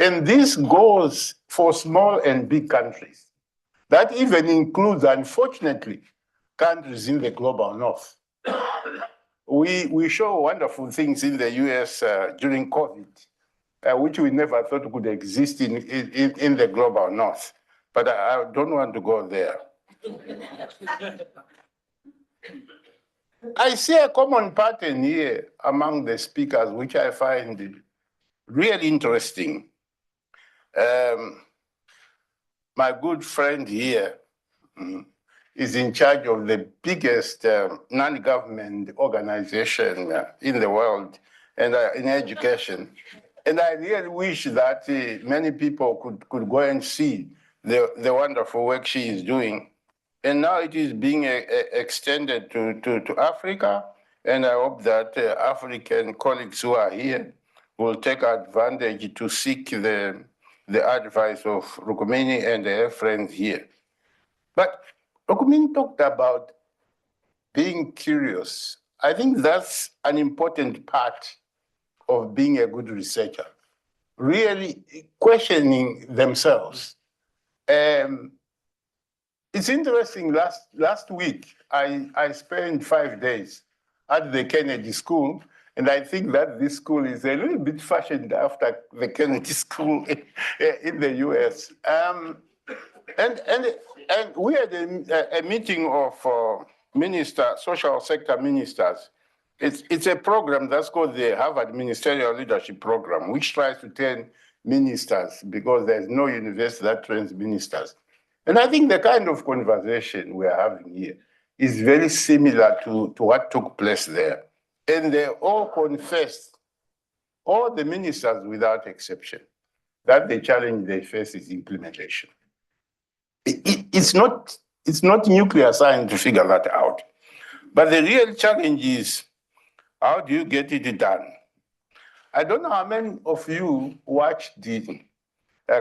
P: And this goes for small and big countries. That even includes, unfortunately, countries in the global north. We show wonderful things in the US during COVID, which we never thought could exist in the global north. But I don't want to go there. I see a common pattern here among the speakers, which I find really interesting. My good friend here is in charge of the biggest non-government organization in the world and in education. And I really wish that many people could go and see the wonderful work she is doing. And now it is being extended to Africa. And I hope that African colleagues who are here will take advantage to seek the advice of Rukumini and her friends here. But Rukumini talked about being curious. I think that's an important part of being a good researcher, really questioning themselves. It's interesting, last week, I spent 5 days at the Kennedy School, and I think that this school is a little bit fashioned after the Kennedy School in the US. And we had a meeting of social sector ministers. It's a program that's called the Harvard Ministerial Leadership Program, which tries to turn ministers because there's no university that trains ministers. And I think the kind of conversation we're having here is very similar to what took place there. And they all confessed, all the ministers without exception, that the challenge they face is implementation. It's not nuclear science to figure that out. But the real challenge is, how do you get it done? I don't know how many of you watched the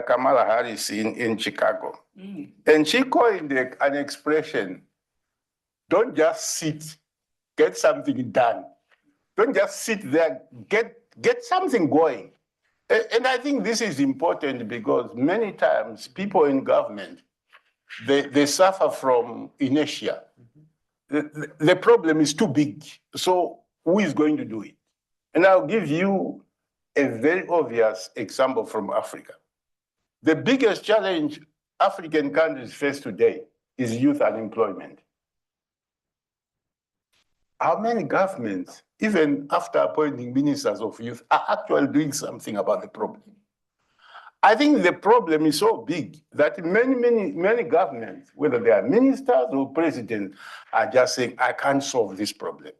P: Kamala Harris in Chicago. And she coined an expression, don't just sit, get something done. Don't just sit there, get something going. And I think this is important because many times people in government, they suffer from inertia. The problem is too big, so who is going to do it? And I'll give you a very obvious example from Africa. The biggest challenge African countries face today is youth unemployment. How many governments, even after appointing ministers of youth, are actually doing something about the problem? I think the problem is so big that many governments, whether they are ministers or presidents, are just saying, I can't solve this problem.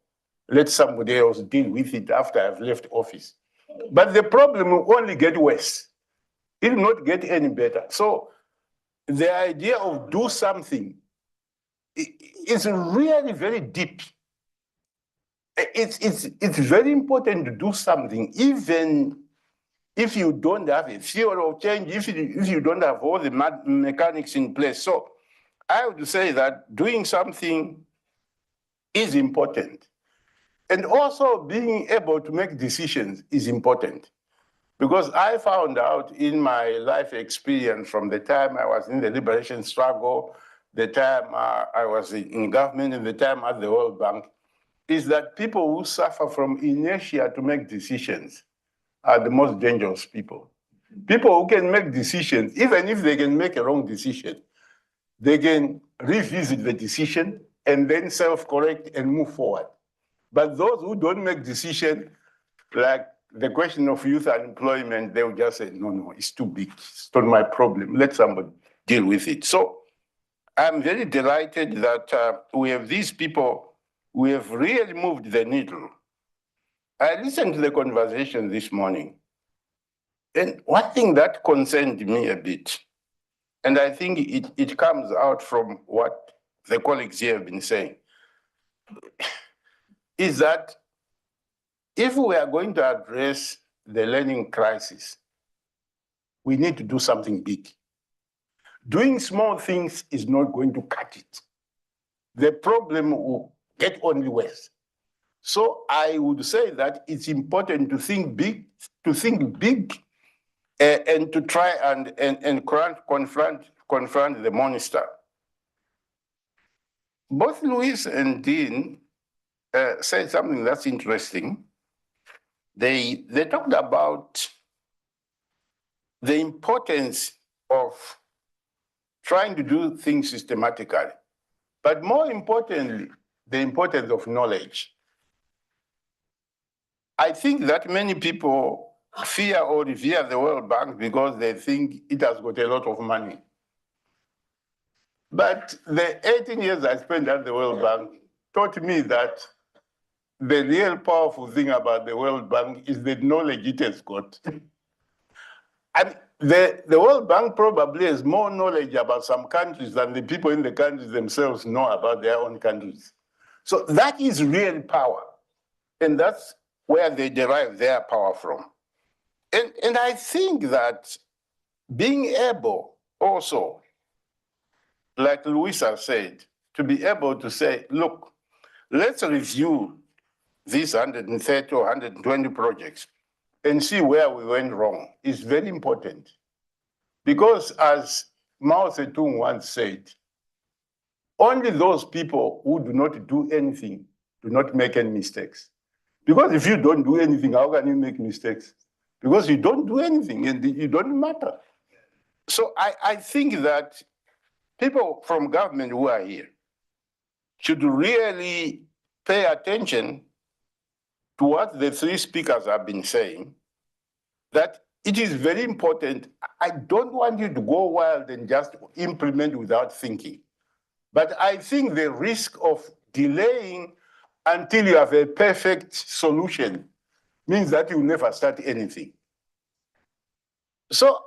P: Let somebody else deal with it after I've left office. But the problem will only get worse. It will not get any better. So the idea of do something is really very deep. It's very important to do something, even if you don't have a theory of change, if you don't have all the mechanics in place. So I would say that doing something is important. And also being able to make decisions is important. Because I found out in my life experience from the time I was in the liberation struggle, the time I was in government, and the time at the World Bank, is that people who suffer from inertia to make decisions are the most dangerous people. People who can make decisions, even if they can make a wrong decision, they can revisit the decision and then self-correct and move forward. But those who don't make decisions, like the question of youth unemployment, they will just say, no, it's too big. It's not my problem. Let somebody deal with it. So I'm very delighted that we have these people who have really moved the needle. I listened to the conversation this morning. And one thing that concerned me a bit, and I think it comes out from what the colleagues here have been saying, is that if we are going to address the learning crisis, we need to do something big. Doing small things is not going to cut it. The problem will get only worse. So I would say that it's important to think big, and to try and confront the monster. Both Luis and Dean said something that's interesting. They talked about the importance of trying to do things systematically, but more importantly, the importance of knowledge. I think that many people fear or revere the World Bank because they think it has got a lot of money. But the 18 years I spent at the World Bank taught me that the real powerful thing about the World Bank is the knowledge it has got. And the World Bank probably has more knowledge about some countries than the people in the countries themselves know about their own countries. So that is real power. And that's where they derive their power from. And I think that being able also, like Luisa said, to be able to say, look, let's review these 130 or 120 projects and see where we went wrong is very important. Because as Mao Zedong once said, only those people who do not do anything do not make any mistakes. Because if you don't do anything, how can you make mistakes? Because you don't do anything and you don't matter. So I think that people from government who are here should really pay attention to what the three speakers have been saying, that it is very important. I don't want you to go wild and just implement without thinking. But I think the risk of delaying until you have a perfect solution means that you never start anything. So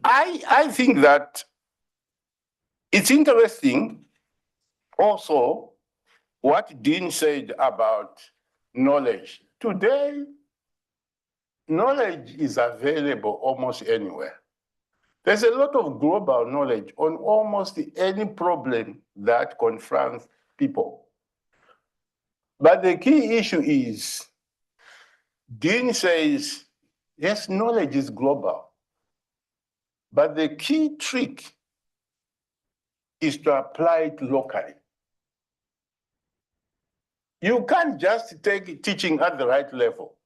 P: I think that it's interesting also what Dean said about knowledge. Today, knowledge is available almost anywhere. There's a lot of global knowledge on almost any problem that confronts people. But the key issue is, Dean says, yes, knowledge is global. But the key trick is to apply it locally. You can't just take teaching at the right level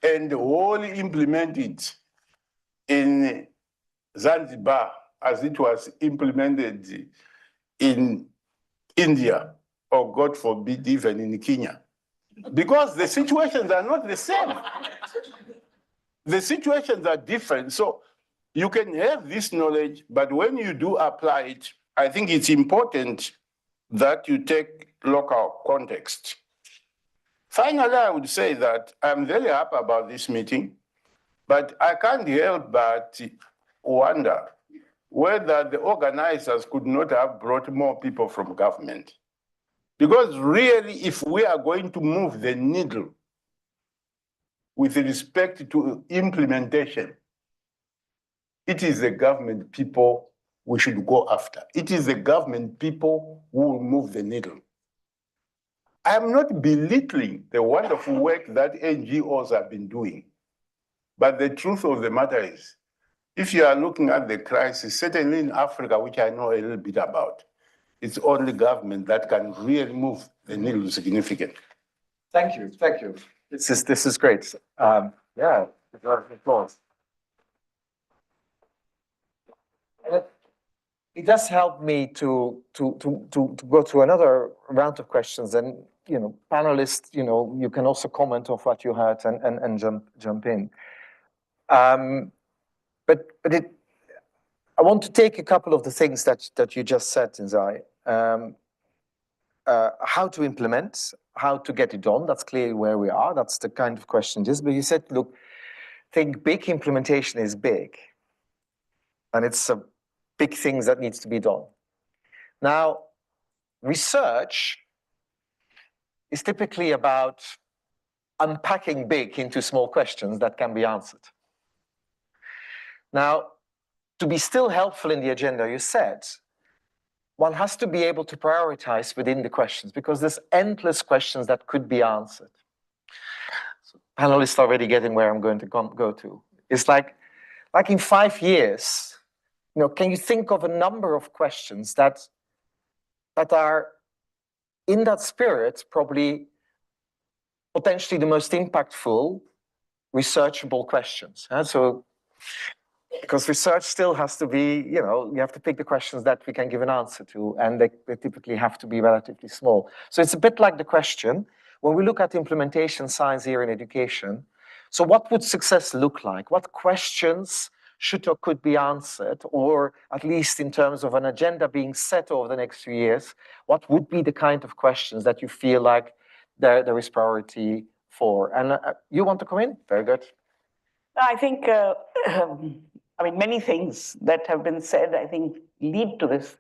P: and wholly implement it in Zanzibar as it was implemented in India, or God forbid, even in Kenya. Because the situations are not the same. The situations are different. So you can have this knowledge, but when you do apply it, I think it's important that you take local context. Finally, I would say that I'm very happy about this meeting, but I can't help but wonder whether the organizers could not have brought more people from government. Because really, if we are going to move the needle with respect to implementation, it is the government people we should go after. It is the government people who will move the needle. I am not belittling the wonderful work that NGOs have been doing. But the truth of the matter is, if you are looking at the crisis, certainly in Africa, which I know a little bit about, it's only government that can really move the needle significantly.
I: Thank you, thank you. This is great. Yeah, applause. It does help me to go to another round of questions, and panelists, you can also comment on what you heard and jump in. But I want to take a couple of the things that you just said, Nzai. How to implement, how to get it done. That's clearly where we are. That's the kind of question it is. But you said, look, think big implementation is big, and it's a big things that needs to be done. Now, research is typically about unpacking big into small questions that can be answered. Now, to be still helpful in the agenda, you said, one has to be able to prioritize within the questions because there's endless questions that could be answered. So panelists already getting where I'm going to go to. It's like in 5 years, can you think of a number of questions that are in that spirit, probably potentially the most impactful researchable questions? So, because research still has to be, you have to pick the questions that we can give an answer to, and they typically have to be relatively small. So it's a bit like the question, when we look at implementation science here in education, so what would success look like? What questions should or could be answered, or at least in terms of an agenda being set over the next few years, what would be the kind of questions that you feel like there is priority for? And you want to come in? Very good.
N: I think, many things that have been said, I think, lead to this.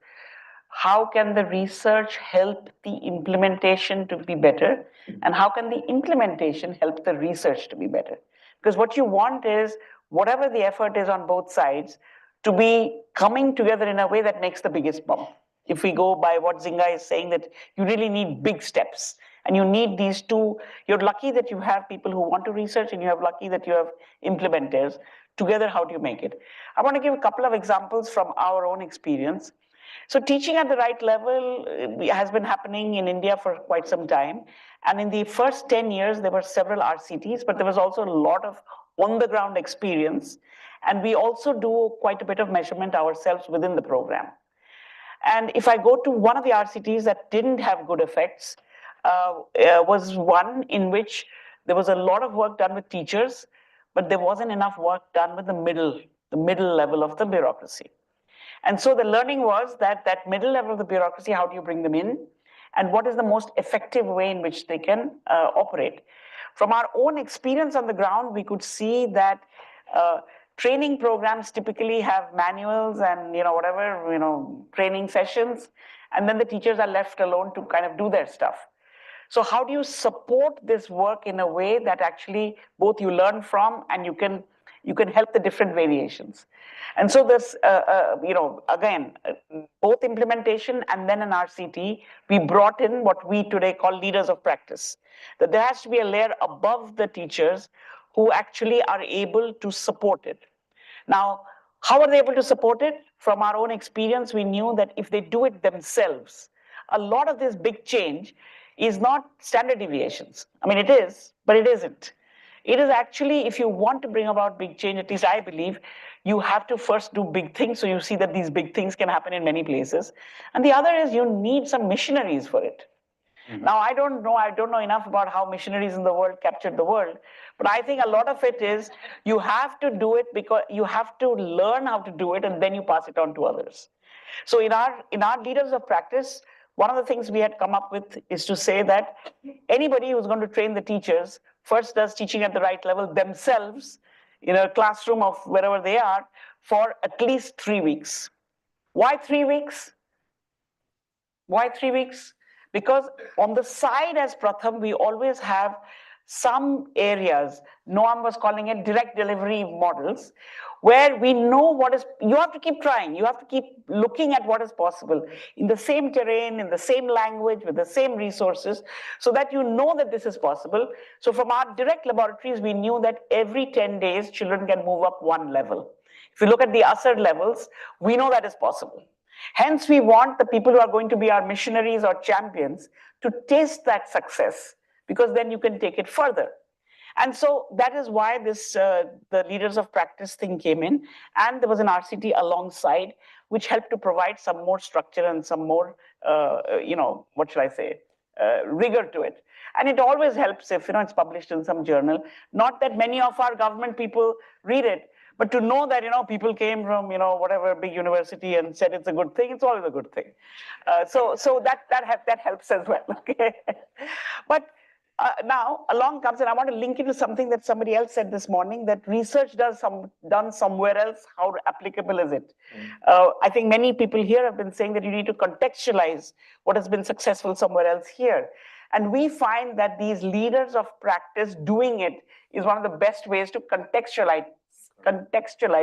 N: How can the research help the implementation to be better? And how can the implementation help the research to be better? Because what you want is, whatever the effort is on both sides, to be coming together in a way that makes the biggest bump. If we go by what Zinga is saying, that you really need big steps. And you need these two. You're lucky that you have people who want to research, and you have lucky that you have implementers. Together, how do you make it? I want to give a couple of examples from our own experience. So teaching at the right level has been happening in India for quite some time. And in the first 10 years, there were several RCTs, but there was also a lot of on-the-ground experience. And we also do quite a bit of measurement ourselves within the program. And if I go to one of the RCTs that didn't have good effects, was one in which there was a lot of work done with teachers, but there wasn't enough work done with the middle level of the bureaucracy. And so the learning was that middle level of the bureaucracy, how do you bring them in? And what is the most effective way in which they can operate? From our own experience on the ground, we could see that training programs typically have manuals and training sessions, and then the teachers are left alone to kind of do their stuff. So how do you support this work in a way that actually both you learn from and you can help the different variations? And so this, again, both implementation and then an RCT, we brought in what we today call leaders of practice. That there has to be a layer above the teachers who actually are able to support it. Now, how are they able to support it? From our own experience, we knew that if they do it themselves, a lot of this big change is not standard deviations. I mean, it is, but it isn't. It is actually, if you want to bring about big change, at least I believe, you have to first do big things so you see that these big things can happen in many places. And the other is you need some missionaries for it. Now, I don't know enough about how missionaries in the world captured the world, but I think a lot of it is you have to do it because you have to learn how to do it and then you pass it on to others. So in our leaders of practice, one of the things we had come up with is to say that anybody who's going to train the teachers first does teaching at the right level themselves in a classroom of wherever they are for at least 3 weeks. Why 3 weeks? Why 3 weeks? Because on the side as Pratham, we always have some areas, Noam was calling it direct delivery models, where we know what is, you have to keep trying, you have to keep looking at what is possible in the same terrain, in the same language, with the same resources, so that you know that this is possible. So from our direct laboratories, we knew that every 10 days, children can move up 1 level. If you look at the ASER levels, we know that is possible. Hence, we want the people who are going to be our missionaries or champions to taste that success, because then you can take it further. And so that is why this the leaders of practice thing came in, and there was an RCT alongside, which helped to provide some more structure and some more, what should I say, rigor to it. And it always helps if it's published in some journal. Not that many of our government people read it, but to know that people came from whatever big university and said it's a good thing, it's always a good thing. So that helps as well. Okay, but now along comes, and I want to link it to something that somebody else said this morning, that research done somewhere else, how applicable is it? I think many people here have been saying that you need to contextualize what has been successful somewhere else here. And we find that these leaders of practice doing it is one of the best ways to contextualize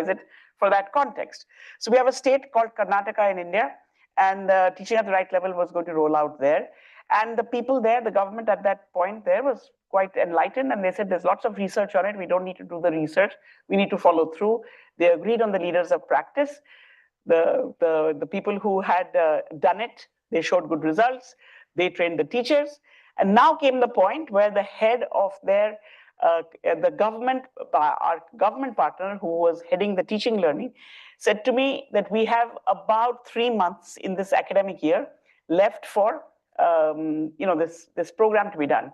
N: it for that context. So we have a state called Karnataka in India, and teaching at the right level was going to roll out there. And the people there, the government at that point there was quite enlightened, and they said there's lots of research on it. We don't need to do the research. We need to follow through. They agreed on the leaders of practice. The people who had done it, they showed good results. They trained the teachers. And now came the point where the head of their our government partner, who was heading the teaching learning, said to me that we have about 3 months in this academic year left for this program to be done.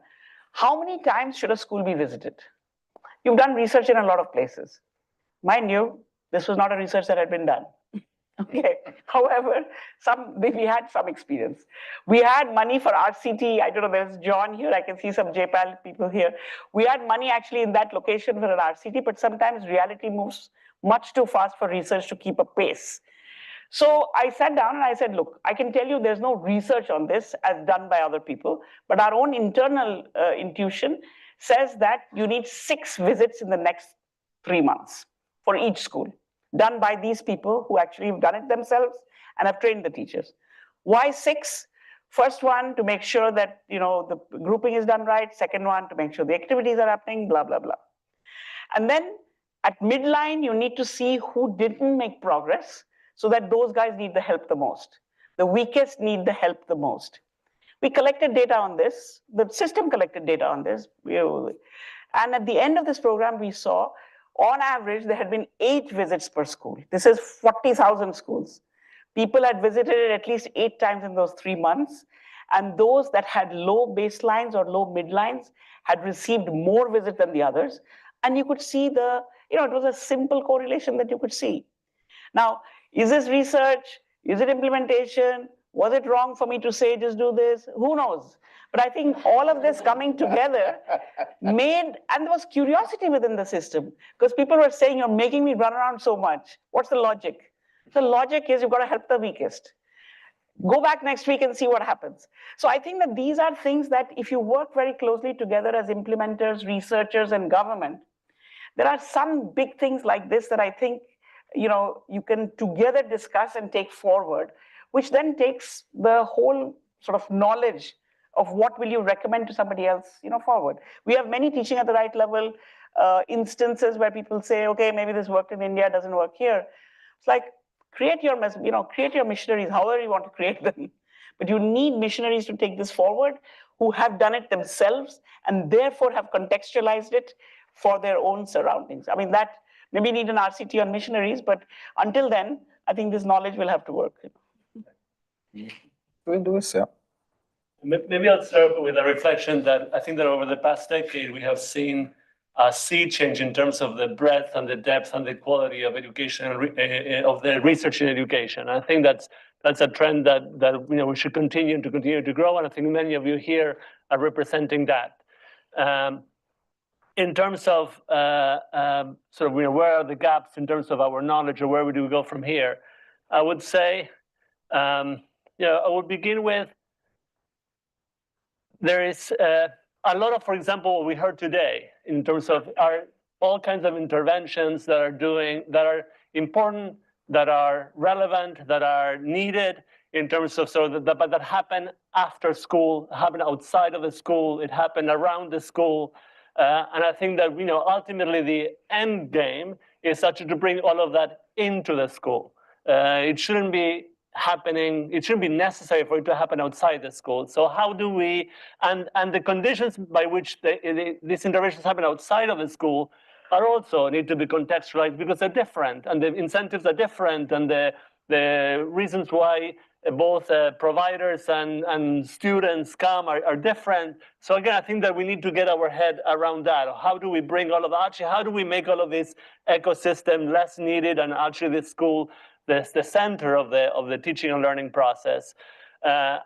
N: How many times should a school be visited? You've done research in a lot of places. Mind you, this was not a research that had been done. Okay. However, we had some experience. We had money for RCT. I don't know, there's John here. I can see some JPAL people here. We had money actually in that location for an RCT, but sometimes reality moves much too fast for research to keep a pace. So I sat down and I said, look, I can tell you there's no research on this as done by other people, but our own internal intuition says that you need 6 visits in the next 3 months for each school, done by these people who actually have done it themselves and have trained the teachers. Why 6? First one, to make sure that the grouping is done right. Second one, to make sure the activities are happening, blah, blah, blah. And then at midline, you need to see who didn't make progress, so that those guys need the help the most. The weakest need the help the most. We collected data on this. The system collected data on this. And at the end of this program, we saw, on average, there had been 8 visits per school. This is 40,000 schools. People had visited it at least 8 times in those 3 months. And those that had low baselines or low midlines had received more visits than the others. And you could see the, it was a simple correlation that you could see. Now, is this research? Is it implementation? Was it wrong for me to say, just do this? Who knows? But I think all of this coming together and there was curiosity within the system, because people were saying, you're making me run around so much. What's the logic? The logic is you've got to help the weakest. Go back next week and see what happens. So I think that these are things that if you work very closely together as implementers, researchers, and government, there are some big things like this that I think you can together discuss and take forward, which then takes the whole sort of knowledge of what will you recommend to somebody else forward. We have many teaching at the right level instances where people say, okay, maybe this worked in India, doesn't work here. It's like, create your missionaries, however you want to create them. But you need missionaries to take this forward who have done it themselves and therefore have contextualized it for their own surroundings. I mean, that maybe need an RCT on missionaries, but until then, I think this knowledge will have to work.
Q: We'll do this, yeah.
T: Maybe I'll start with a reflection that I think that over the past decade, we have seen a sea change in terms of the breadth and the depth and the quality of education, of the research in education. I think that's a trend that we should continue to grow, and I think many of you here are representing that. In terms of sort of where are the gaps in terms of our knowledge, or where do we go from here? I would say, I would begin with, there is a lot of, for example, what we heard today in terms of all kinds of interventions that are important, that are relevant, that are needed in terms of but that happen after school, happen outside of the school, it happened around the school. And I think that ultimately the end game is actually to bring all of that into the school. It shouldn't be happening, it shouldn't be necessary for it to happen outside the school. So how do we, and the conditions by which these interventions happen outside of the school are also need to be contextualized, because they're different and the incentives are different, and the reasons why both providers and students come are different. So again, I think that we need to get our head around that. How do we bring all of that? Actually, how do we make all of this ecosystem less needed, and actually this school the center of the teaching and learning process? And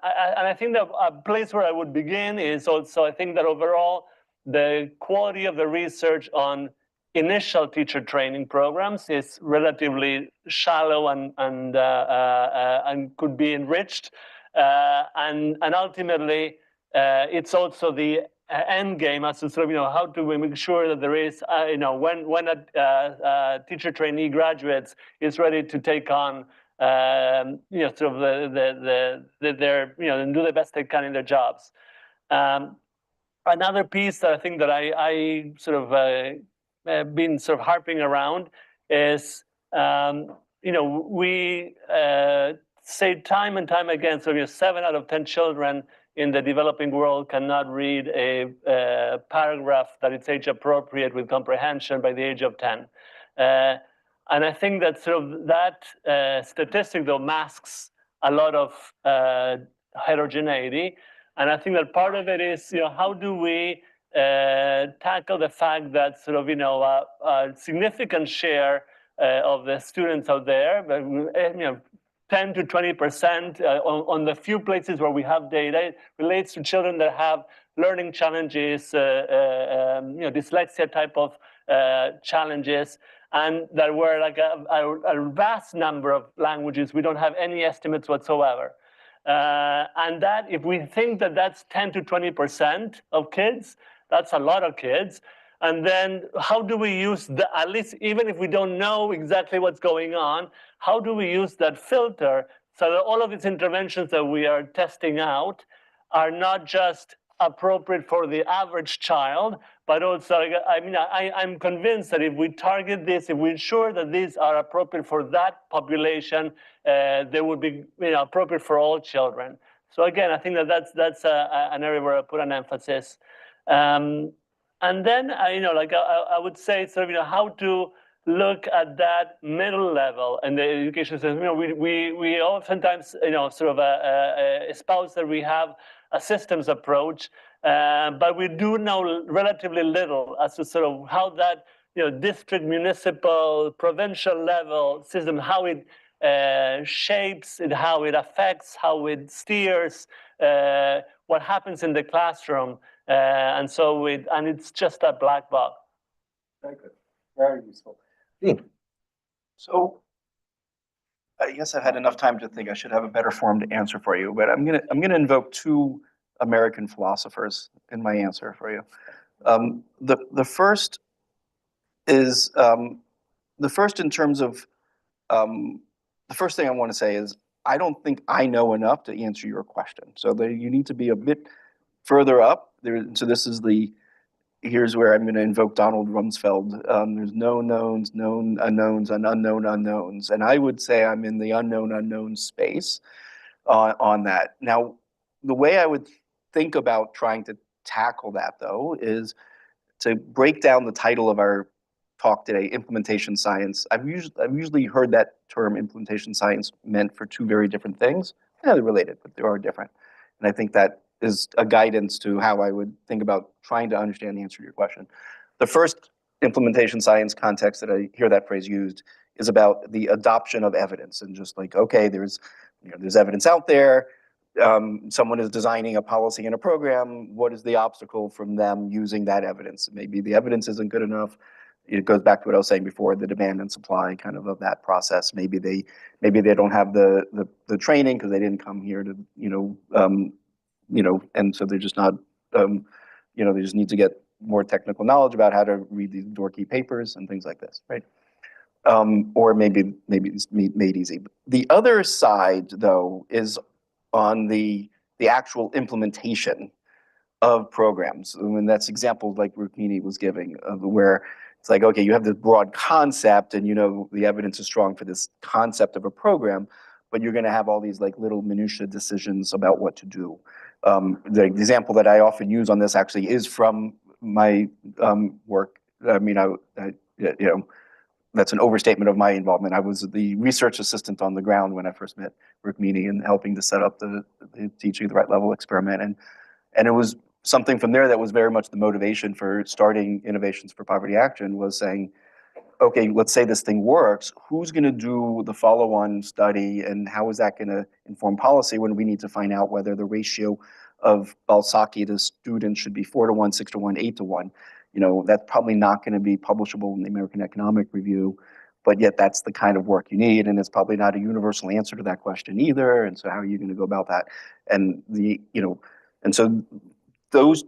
T: I think that a place where I would begin is also, I think that overall, the quality of the research on initial teacher training programs is relatively shallow and could be enriched. And ultimately, it's also the end game as to sort of, how do we make sure that there is, when a teacher trainee graduates is ready to take on, sort of their, and do the best they can in their jobs. Another piece that I think that I sort of been sort of harping around is, we say time and time again, so 7 out of 10 children in the developing world cannot read a paragraph that is age appropriate with comprehension by the age of 10. And I think that sort of that statistic though masks a lot of heterogeneity. And I think that part of it is, how do we tackle the fact that sort of, a significant share of the students out there, 10 to 20% on the few places where we have data, it relates to children that have learning challenges, dyslexia type of challenges, and that were like a vast number of languages. We don't have any estimates whatsoever. And that, if we think that that's 10 to 20% of kids, that's a lot of kids. And then how do we use at least, even if we don't know exactly what's going on, how do we use that filter so that all of these interventions that we are testing out are not just appropriate for the average child, but also, I'm convinced that if we target this, if we ensure that these are appropriate for that population, they would be appropriate for all children. So again, I think that that's an area where I put an emphasis. And then, I would say sort of, how to look at that middle level and the education system. You know, we oftentimes, you know, sort of espouse that we have a systems approach, but we do know relatively little as to sort of how that, you know, district, municipal, provincial level system, how it shapes it, how it affects, how it steers, what happens in the classroom, and so it's just a black box.
Q: Very good, very useful. Dean. So I guess I've had enough time to think I should have a better formed answer for you, but I'm gonna invoke two American philosophers in my answer for you. The first is the first in terms of the first thing I want to say is I don't think I know enough to answer your question. So you need to be a bit further up there. So this is here's where I'm going to invoke Donald Rumsfeld. There's known knowns, known unknowns, and unknown unknowns. And I would say I'm in the unknown unknown space on that. Now, the way I would think about trying to tackle that, though, is to break down the title of our talk today, implementation science. I've usually heard that term implementation science meant for two very different things. Yeah, they're related, but they are different. And I think that is a guidance to how I would think about trying to understand the answer to your question. The first implementation science context that I hear that phrase used is about the adoption of evidence, and just like, okay, there's evidence out there. Someone is designing a policy and a program. What is the obstacle from them using that evidence? Maybe the evidence isn't good enough. It goes back to what I was saying before, the demand and supply kind of that process. Maybe they don't have the training because they didn't come here to and so they're just not they just need to get more technical knowledge about how to read these dorky papers and things like this, right? Or maybe it's made easy. The other side, though, is on the actual implementation of programs. I mean, that's examples like Rukmini was giving, where it's like, okay, you have this broad concept, and the evidence is strong for this concept of a program, but you're going to have all these like little minutia decisions about what to do. The example that I often use on this actually is from my work. I mean, that's an overstatement of my involvement. I was the research assistant on the ground when I first met Rukmini and helping to set up the Teaching at the Right Level experiment. And it was something from there that was very much the motivation for starting Innovations for Poverty Action, was saying, okay, let's say this thing works. Who's going to do the follow-on study, and how is that going to inform policy when we need to find out whether the ratio of Balsaki to students should be 4-to-1, 6-to-1, 8-to-1? That's probably not going to be publishable in the American Economic Review, but yet that's the kind of work you need, and it's probably not a universal answer to that question either. And so how are you going to go about that? And and so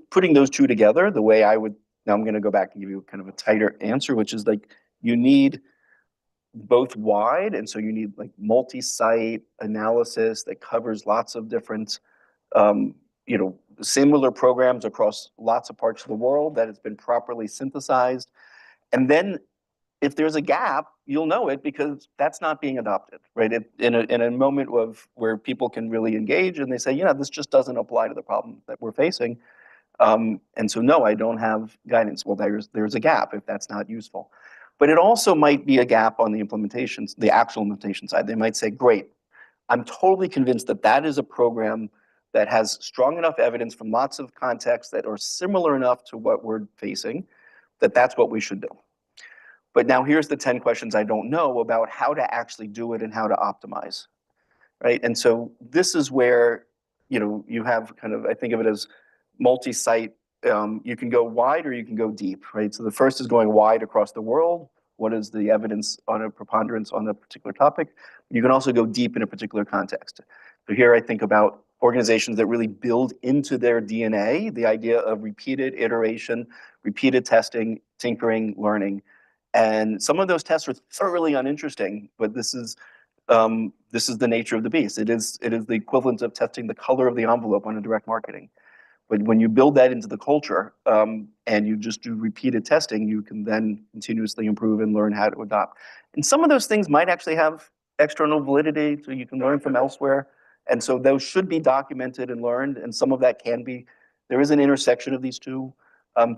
Q: putting those two together, the way I would, now I'm going to go back and give you kind of a tighter answer, which is like, you need both wide, and so you need like multi-site analysis that covers lots of different, similar programs across lots of parts of the world, that it's been properly synthesized. And then if there's a gap, you'll know it because that's not being adopted, right? In a moment where people can really engage and they say, this just doesn't apply to the problem that we're facing. And so no, I don't have guidance. Well, there's a gap if that's not useful. But it also might be a gap on the implementations, the actual implementation side. They might say, great, I'm totally convinced that is a program that has strong enough evidence from lots of contexts that are similar enough to what we're facing, that's what we should do. But now here's the 10 questions I don't know about how to actually do it and how to optimize, right? And so this is where, you have kind of, I think of it as multi-site. You can go wide or you can go deep, right? So the first is going wide across the world. What is the evidence on a preponderance on a particular topic? You can also go deep in a particular context. So here I think about organizations that really build into their DNA the idea of repeated iteration, repeated testing, tinkering, learning. And some of those tests are thoroughly uninteresting, but this is the nature of the beast. It is the equivalent of testing the color of the envelope on a direct marketing. But when you build that into the culture, and you just do repeated testing, you can then continuously improve and learn how to adopt. And some of those things might actually have external validity, so you can learn from elsewhere. And so those should be documented and learned, and some of that can be. There is an intersection of these two.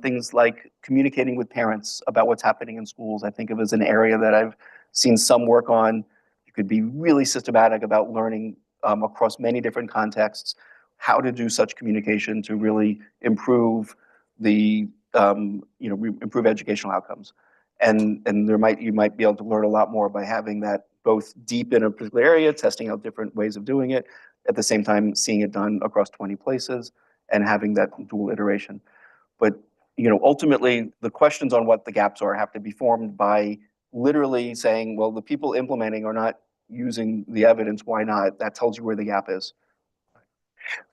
Q: Things like communicating with parents about what's happening in schools, I think of as an area that I've seen some work on. You could be really systematic about learning across many different contexts, how to do such communication to really improve the, improve educational outcomes. And you might be able to learn a lot more by having that both deep in a particular area, testing out different ways of doing it, at the same time seeing it done across 20 places and having that dual iteration. But ultimately, the questions on what the gaps are have to be formed by literally saying, well, the people implementing are not using the evidence, why not? That tells you where the gap is.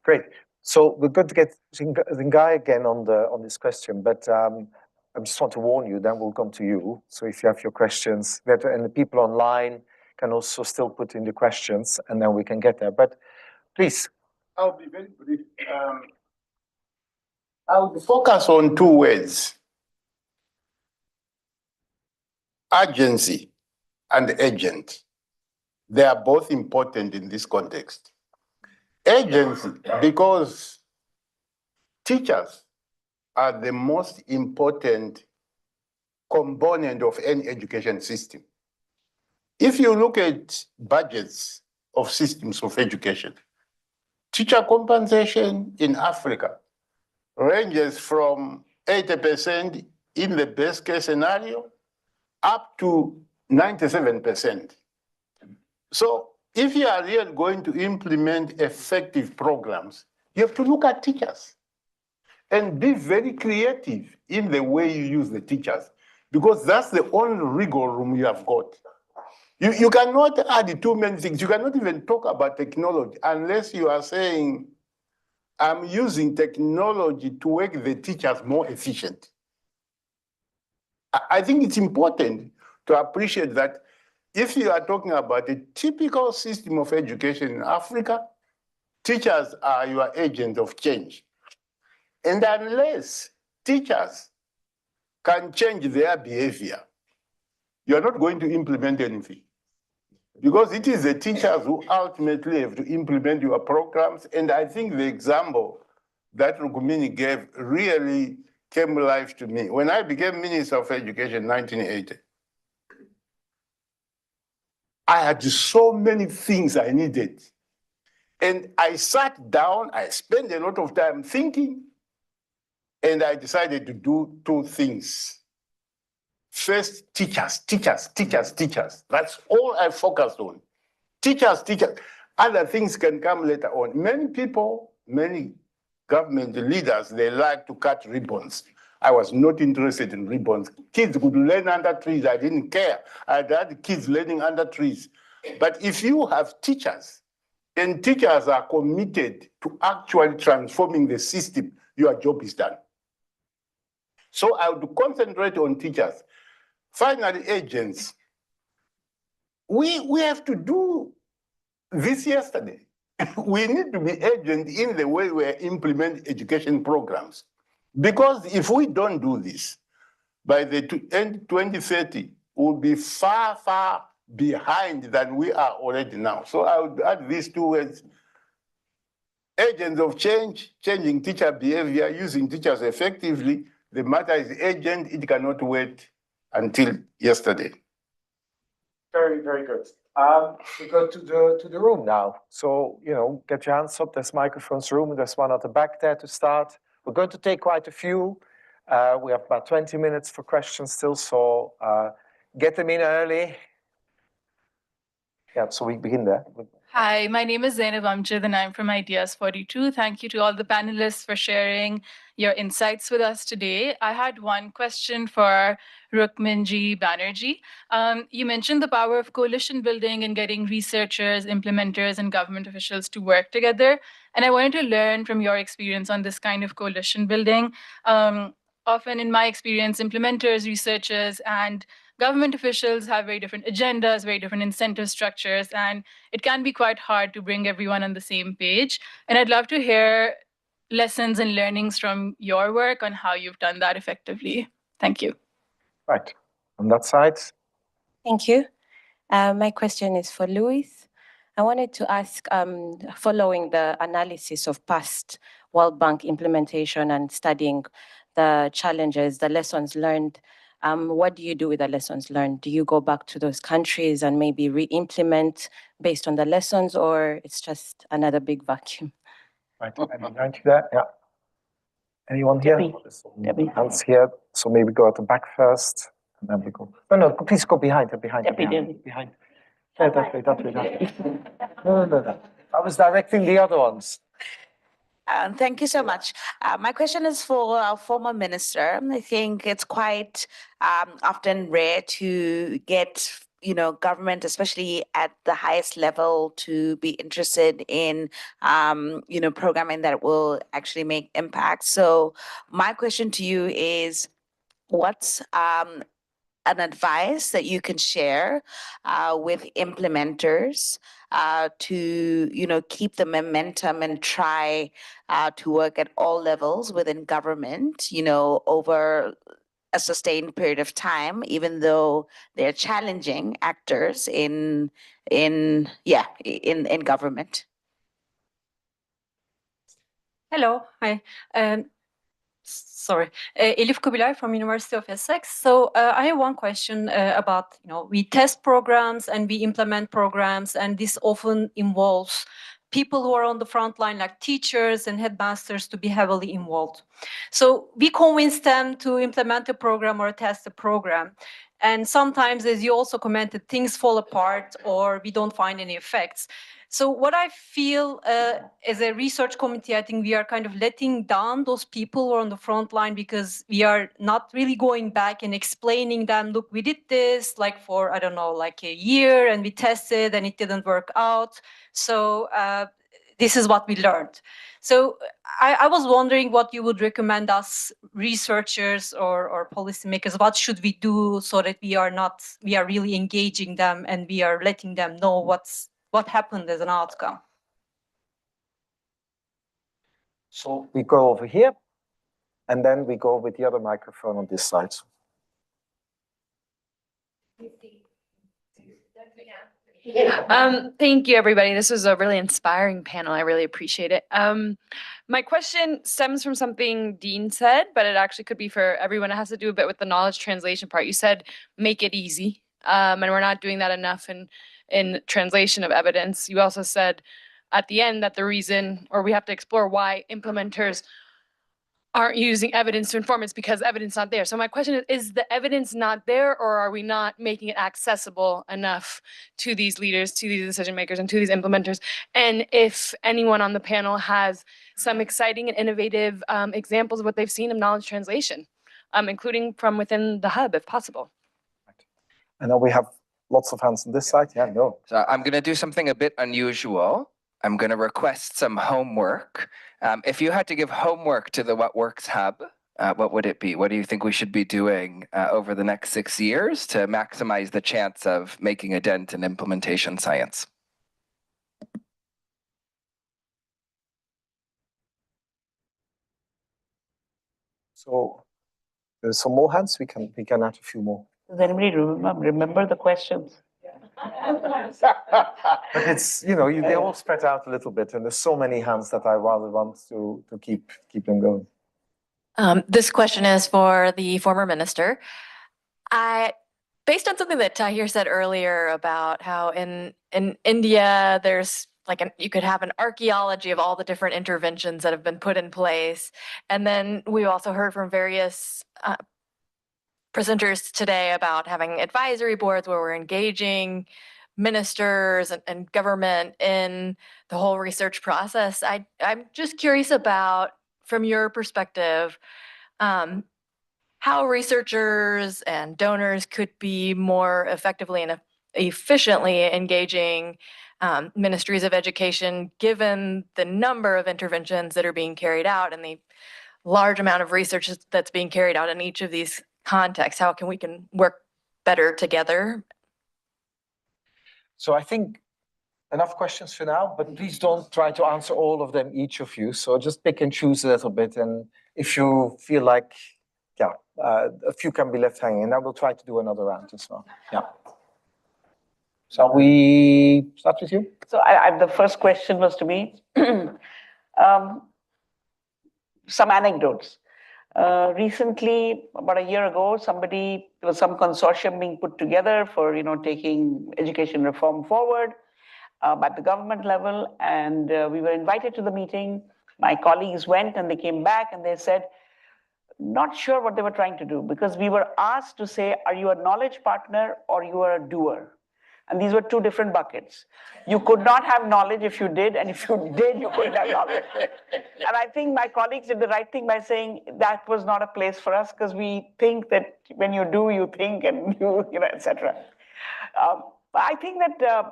I: Great. So we're going to get Zingai again on this question, but I just want to warn you, then we'll come to you. So if you have your questions, and the people online can also still put in the questions, and then we can get there. But please.
P: I'll be very brief. I'll focus on two words: urgency and agent. They are both important in this context. Agency, because teachers are the most important component of any education system. If you look at budgets of systems of education, teacher compensation in Africa ranges from 80% in the best case scenario up to 97%. So if you are really going to implement effective programs, you have to look at teachers and be very creative in the way you use the teachers, because that's the only wiggle room you have got. You cannot add too many things. You cannot even talk about technology unless you are saying, I'm using technology to make the teachers more efficient. I think it's important to appreciate that if you are talking about a typical system of education in Africa, teachers are your agents of change. And unless teachers can change their behavior, you're not going to implement anything. Because it is the teachers who ultimately have to implement your programs. And I think the example that Rugumini gave really came alive to me. When I became Minister of Education in 1980, I had so many things I needed. And I sat down, I spent a lot of time thinking, and I decided to do two things. First, teachers. That's all I focused on. Teachers. Other things can come later on. Many people, many government leaders, they like to cut ribbons. I was not interested in ribbons. Kids could learn under trees. I didn't care. I had kids learning under trees. But if you have teachers, and teachers are committed to actually transforming the system, your job is done. So I would concentrate on teachers. Finally, agents. We have to do this yesterday. We need to be agent in the way we implement education programs. Because if we don't do this, by the end 2030, we'll be far, far behind than we are already now. So I would add these two words: agents of change, changing teacher behavior, using teachers effectively. The matter is agent, it cannot wait until yesterday.
I: Very, very good. We go to the room now. So, get your hands up. There's microphones room. There's one at the back there to start. We're going to take quite a few. We have about 20 minutes for questions still, so get them in early. Yeah, so we begin there.
B: Hi, my name is Zainab Amjad and I'm from Ideas 42. Thank you to all the panelists for sharing your insights with us today. I had one question for Rukminji Banerjee. You mentioned the power of coalition building and getting researchers, implementers, and government officials to work together. And I wanted to learn from your experience on this kind of coalition building. Often in my experience, implementers, researchers, and government officials have very different agendas, very different incentive structures, and it can be quite hard to bring everyone on the same page. And I'd love to hear lessons and learnings from your work on how you've done that effectively. Thank you.
I: Right, on that side.
A: Thank you. My question is for Luis. I wanted to ask, following the analysis of past World Bank implementation and studying the challenges, the lessons learned, what do you do with the lessons learned? Do you go back to those countries and maybe re-implement based on the lessons, or it's just another big vacuum?
I: Right, and behind you there, yeah. Anyone here?
N: Debbie.
I: Hands here. So maybe go at the back first, and then we go. No, please go behind. Behind. No, that way. No. I was directing the other ones.
E: Thank you so much. My question is for our former minister. I think it's quite often rare to get, government, especially at the highest level, to be interested in, programming that will actually make impact. So my question to you is, what's an advice that you can share with implementers to keep the momentum and try to work at all levels within government, over a sustained period of time, even though they're challenging actors in government.
R: Hello, hi. Sorry, Elif Kubilay from University of Essex. So I have one question about, we test programs and we implement programs, and this often involves people who are on the front line, like teachers and headmasters, to be heavily involved. So we convince them to implement a program or test a program. And sometimes, as you also commented, things fall apart or we don't find any effects. So what I feel as a research committee, I think we are kind of letting down those people who are on the front line, because we are not really going back and explaining them, look, we did this like for, I don't know, like a year, and we tested and it didn't work out. So this is what we learned. So I was wondering what you would recommend us researchers or policymakers, what should we do so that we are really engaging them and we are letting them know what happened as an outcome.
I: So we go over here, and then we go with the other microphone on this side.
U: Thank you, everybody. This was a really inspiring panel. I really appreciate it. My question stems from something Dean said, but it actually could be for everyone. It has to do a bit with the knowledge translation part. You said, make it easy. And we're not doing that enough in translation of evidence. You also said at the end that the reason, or we have to explore why implementers aren't using evidence to inform is because evidence not there. So my question is the evidence not there, or are we not making it accessible enough to these leaders, to these decision makers, and to these implementers? And if anyone on the panel has some exciting and innovative examples of what they've seen of knowledge translation, including from within the hub, if possible.
I: I know we have lots of hands on this side. Yeah, no.
V: So I'm going to do something a bit unusual. I'm going to request some homework. If you had to give homework to the What Works Hub, what would it be? What do you think we should be doing over the next 6 years to maximize the chance of making a dent in implementation science?
I: So there's some more hands. We can add a few more.
N: Does anybody remember the questions?
I: But it's, they all spread out a little bit, and there's so many hands that I rather want to keep them going.
X: This question is for the former minister. Based on something that Tahir said earlier about how in India, there's you could have an archaeology of all the different interventions that have been put in place. And then we also heard from various presenters today about having advisory boards where we're engaging ministers and government in the whole research process. I'm just curious about, from your perspective, how researchers and donors could be more effectively and efficiently engaging ministries of education, given the number of interventions that are being carried out and the large amount of research that's being carried out in each of these contexts. How can we work better together?
I: So I think enough questions for now, but please don't try to answer all of them, each of you. So just pick and choose a little bit. And if you feel like, a few can be left hanging, and I will try to do another round as well. Yeah. Shall we start with you?
N: So the first question was to me. Some anecdotes. Recently, about a year ago, there was some consortium being put together for, taking education reform forward at the government level. And we were invited to the meeting. My colleagues went and they came back and they said, not sure what they were trying to do, because we were asked to say, are you a knowledge partner or you are a doer? And these were two different buckets. You could not have knowledge if you did, and if you did, you couldn't have knowledge. And I think my colleagues did the right thing by saying that was not a place for us, because we think that when you do, you think, and etc. I think that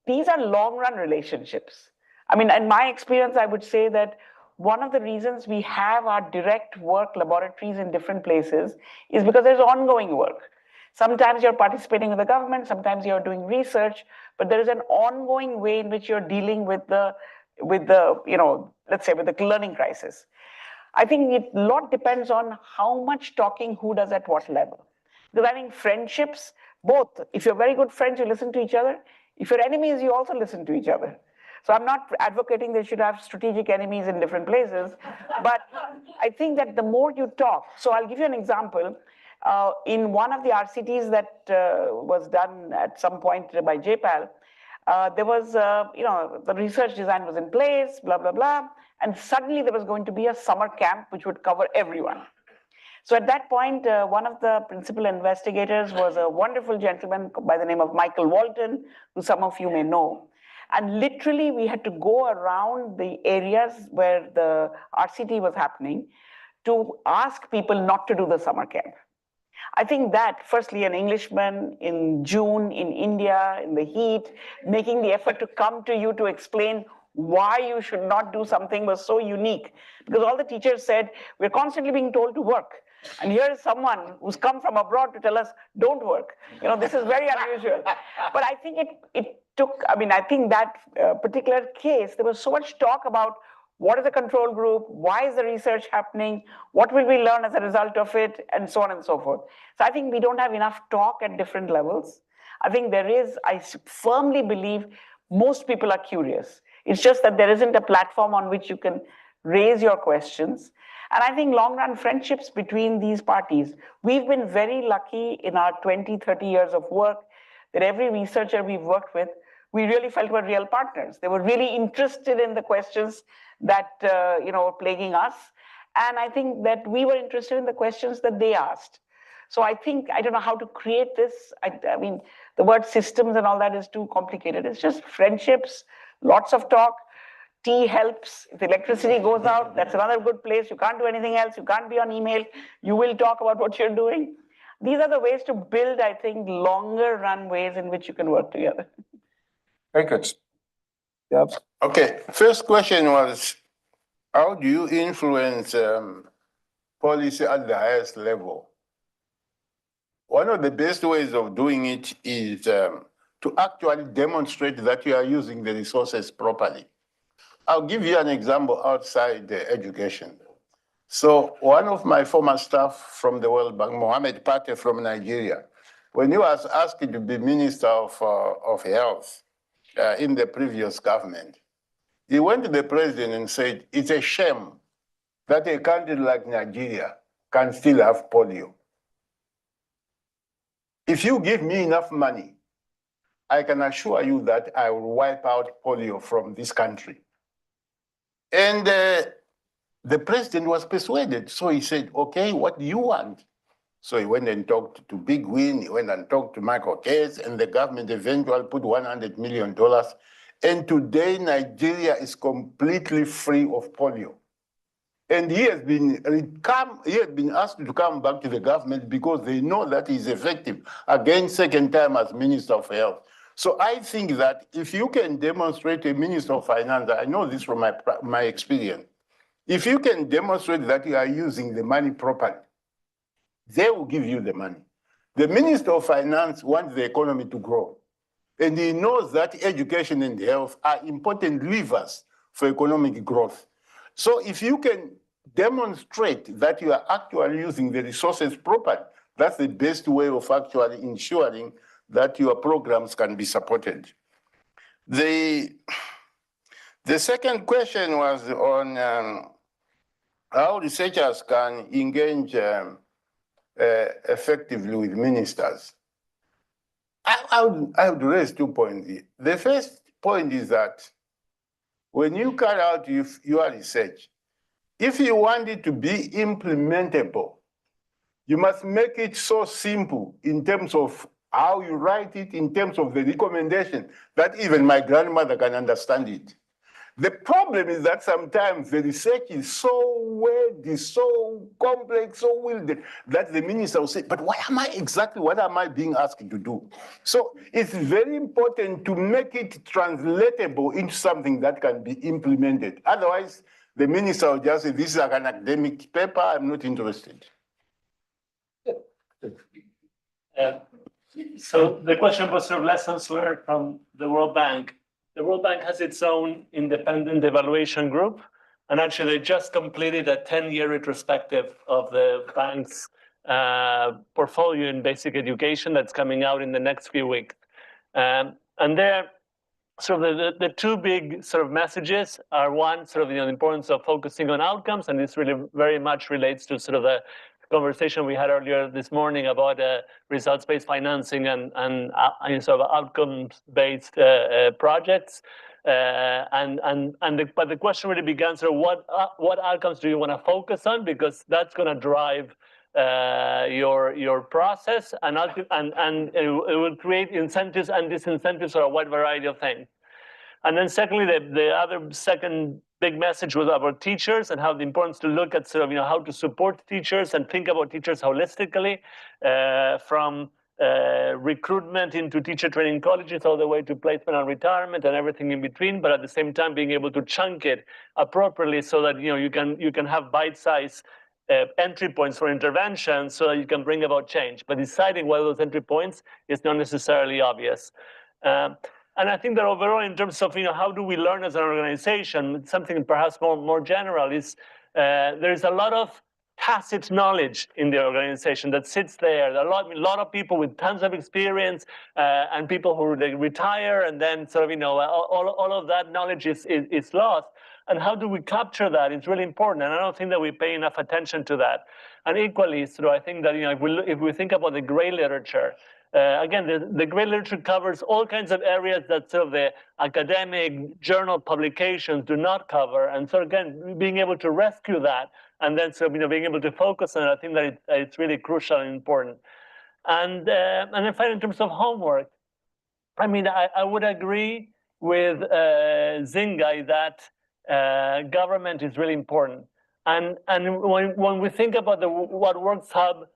N: these are long-run relationships. I mean, in my experience, I would say that one of the reasons we have our direct work laboratories in different places is because there's ongoing work. Sometimes you're participating with the government, sometimes you're doing research, but there is an ongoing way in which you're dealing with the let's say with the learning crisis. I think a lot depends on how much talking who does at what level. Because I think friendships, both, if you're very good friends, you listen to each other. If you're enemies, you also listen to each other. So I'm not advocating they should have strategic enemies in different places, but I think that the more you talk, so I'll give you an example. In one of the RCTs that was done at some point by JPAL, there was, the research design was in place, blah, blah, blah, and suddenly there was going to be a summer camp which would cover everyone. So at that point, one of the principal investigators was a wonderful gentleman by the name of Michael Walton, who some of you may know. And literally, we had to go around the areas where the RCT was happening to ask people not to do the summer camp. I think that, firstly, an Englishman in June in India, in the heat, making the effort to come to you to explain why you should not do something was so unique. Because all the teachers said, we're constantly being told to work. And here is someone who's come from abroad to tell us, don't work. This is very unusual. But I think it took, I think that particular case, there was so much talk about what is the control group, why is the research happening, what will we learn as a result of it, and so on and so forth. So I think we don't have enough talk at different levels. I think I firmly believe most people are curious. It's just that there isn't a platform on which you can raise your questions. And I think long-run friendships between these parties, we've been very lucky in our 20, 30 years of work that every researcher we've worked with, we really felt were real partners. They were really interested in the questions that were plaguing us. And I think that we were interested in the questions that they asked. So I think, I don't know how to create this. I mean, the word systems and all that is too complicated. It's just friendships, lots of talk. Tea helps. If the electricity goes out, that's another good place. You can't do anything else. You can't be on email. You will talk about what you're doing. These are the ways to build, I think, longer run ways in which you can work together.
I: Very good. Yep.
P: Okay, first question was, how do you influence policy at the highest level? One of the best ways of doing it is to actually demonstrate that you are using the resources properly. I'll give you an example outside education. So one of my former staff from the World Bank, Mohamed Pate from Nigeria, when he was asked to be Minister of Health in the previous government, he went to the president and said, it's a shame that a country like Nigeria can still have polio. If you give me enough money, I can assure you that I will wipe out polio from this country. And the president was persuaded. So he said, okay, what do you want? So he went and talked to Big Win, he went and talked to Michael Case, and the government eventually put $100 million. And today, Nigeria is completely free of polio. And he has been asked to come back to the government because they know that he's effective, again, second time as Minister of Health. So I think that if you can demonstrate a Minister of Finance, I know this from my experience, if you can demonstrate that you are using the money properly, they will give you the money. The Minister of Finance wants the economy to grow. And he knows that education and health are important levers for economic growth. So if you can demonstrate that you are actually using the resources properly, that's the best way of actually ensuring that your programs can be supported. The second question was on how researchers can engage effectively with ministers. I would raise 2 points here. The first point is that when you carry out your research, if you want it to be implementable, you must make it so simple in terms of how you write it, in terms of the recommendation, that even my grandmother can understand it. The problem is that sometimes the research is so wordy, so complex, so wielded, that the minister will say, but what am I being asked to do? So it's very important to make it translatable into something that can be implemented. Otherwise, the minister will just say, this is like an academic paper, I'm not interested.
T: So the question was sort of lessons learned from the World Bank. The World Bank has its own independent evaluation group, and actually they just completed a 10-year retrospective of the bank's portfolio in basic education that's coming out in the next few weeks. And there, sort of the two big sort of messages are, one, sort of the importance of focusing on outcomes, and this really very much relates to sort of the conversation we had earlier this morning about results-based financing and sort of outcomes-based projects. But the question really began, sort of what outcomes do you want to focus on, because that's going to drive your process, and it will create incentives and disincentives for a wide variety of things. And then secondly, the other second big message was about teachers and how the importance to look at sort of how to support teachers and think about teachers holistically, from recruitment into teacher training colleges all the way to placement and retirement and everything in between, but at the same time being able to chunk it appropriately so that you can have bite-sized entry points for intervention so that you can bring about change. But deciding what those entry points is not necessarily obvious. And I think that overall, in terms of how do we learn as an organization, something perhaps more general is there's a lot of tacit knowledge in the organization that sits there. There are a lot of people with tons of experience and people who retire, and then sort of all of that knowledge is lost. And how do we capture that? It's really important, and I don't think that we pay enough attention to that. And equally, so I think that if we think about the gray literature. Again, the gray literature covers all kinds of areas that sort of the academic journal publications do not cover. And so again, being able to rescue that and then sort of being able to focus on it, I think that it's really crucial and important. And then finally, in terms of homework, I mean, I would agree with Zingai that government is really important. And when we think about what Works Hub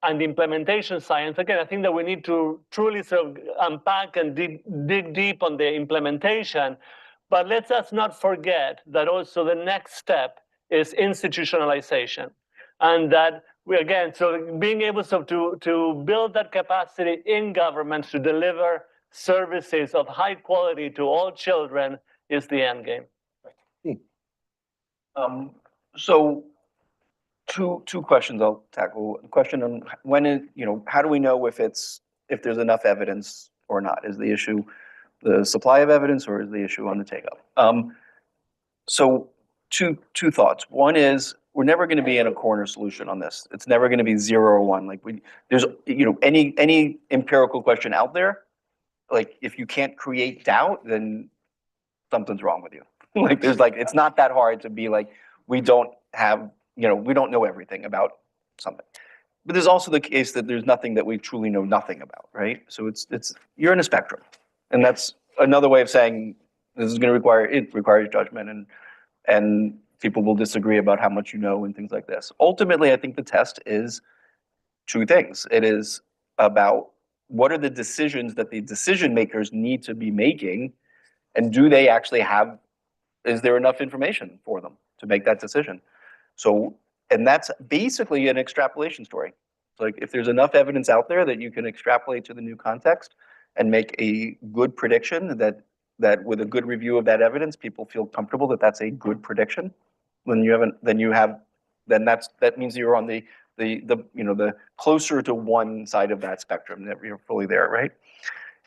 T: and the implementation science, again, I think that we need to truly sort of unpack and dig deep on the implementation. But let us not forget that also the next step is institutionalization. And that we, again, so being able to build that capacity in government to deliver services of high quality to all children is the end game.
Q: So two questions I'll tackle. The question on how do we know if there's enough evidence or not? Is the issue the supply of evidence, or is the issue on the take-up? So two thoughts. One is we're never going to be in a corner solution on this. It's never going to be 0 or 1. There's any empirical question out there. Like if you can't create doubt, then something's wrong with you. It's not that hard to be like, we don't know everything about something. But there's also the case that there's nothing that we truly know nothing about, right? So you're in a spectrum. And that's another way of saying this is going to requires judgment, and people will disagree about how much you know and things like this. Ultimately, I think the test is two things. It is about what are the decisions that the decision makers need to be making, and do they actually is there enough information for them to make that decision? So, and that's basically an extrapolation story. Like if there's enough evidence out there that you can extrapolate to the new context and make a good prediction that with a good review of that evidence, people feel comfortable that that's a good prediction, then that means you're on the closer to one side of that spectrum, that you're fully there, right?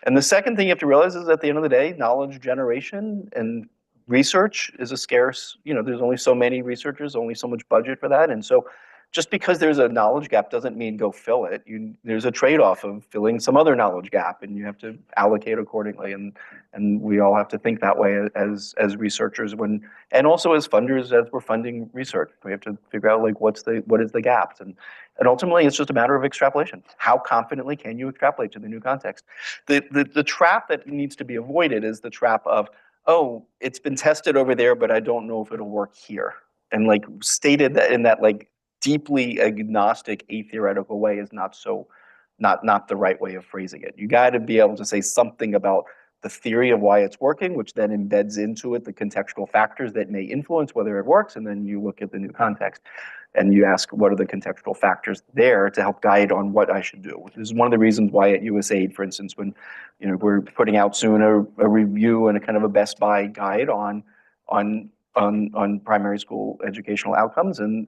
Q: And the second thing you have to realize is at the end of the day, knowledge generation and research is a scarce, there's only so many researchers, only so much budget for that. And so just because there's a knowledge gap doesn't mean go fill it. There's a trade-off of filling some other knowledge gap, and you have to allocate accordingly. And we all have to think that way as researchers and also as funders as we're funding research. We have to figure out like what is the gaps, and ultimately it's just a matter of extrapolation. How confidently can you extrapolate to the new context? The trap that needs to be avoided is the trap of, oh, it's been tested over there, but I don't know if it'll work here. And like stated that in that like deeply agnostic, atheoretical way is not the right way of phrasing it. You got to be able to say something about the theory of why it's working, which then embeds into it the contextual factors that may influence whether it works, and then you look at the new context and you ask what are the contextual factors there to help guide on what I should do. This is one of the reasons why at USAID, for instance, when we're putting out soon a review and a kind of a Best Buy guide on primary school educational outcomes, and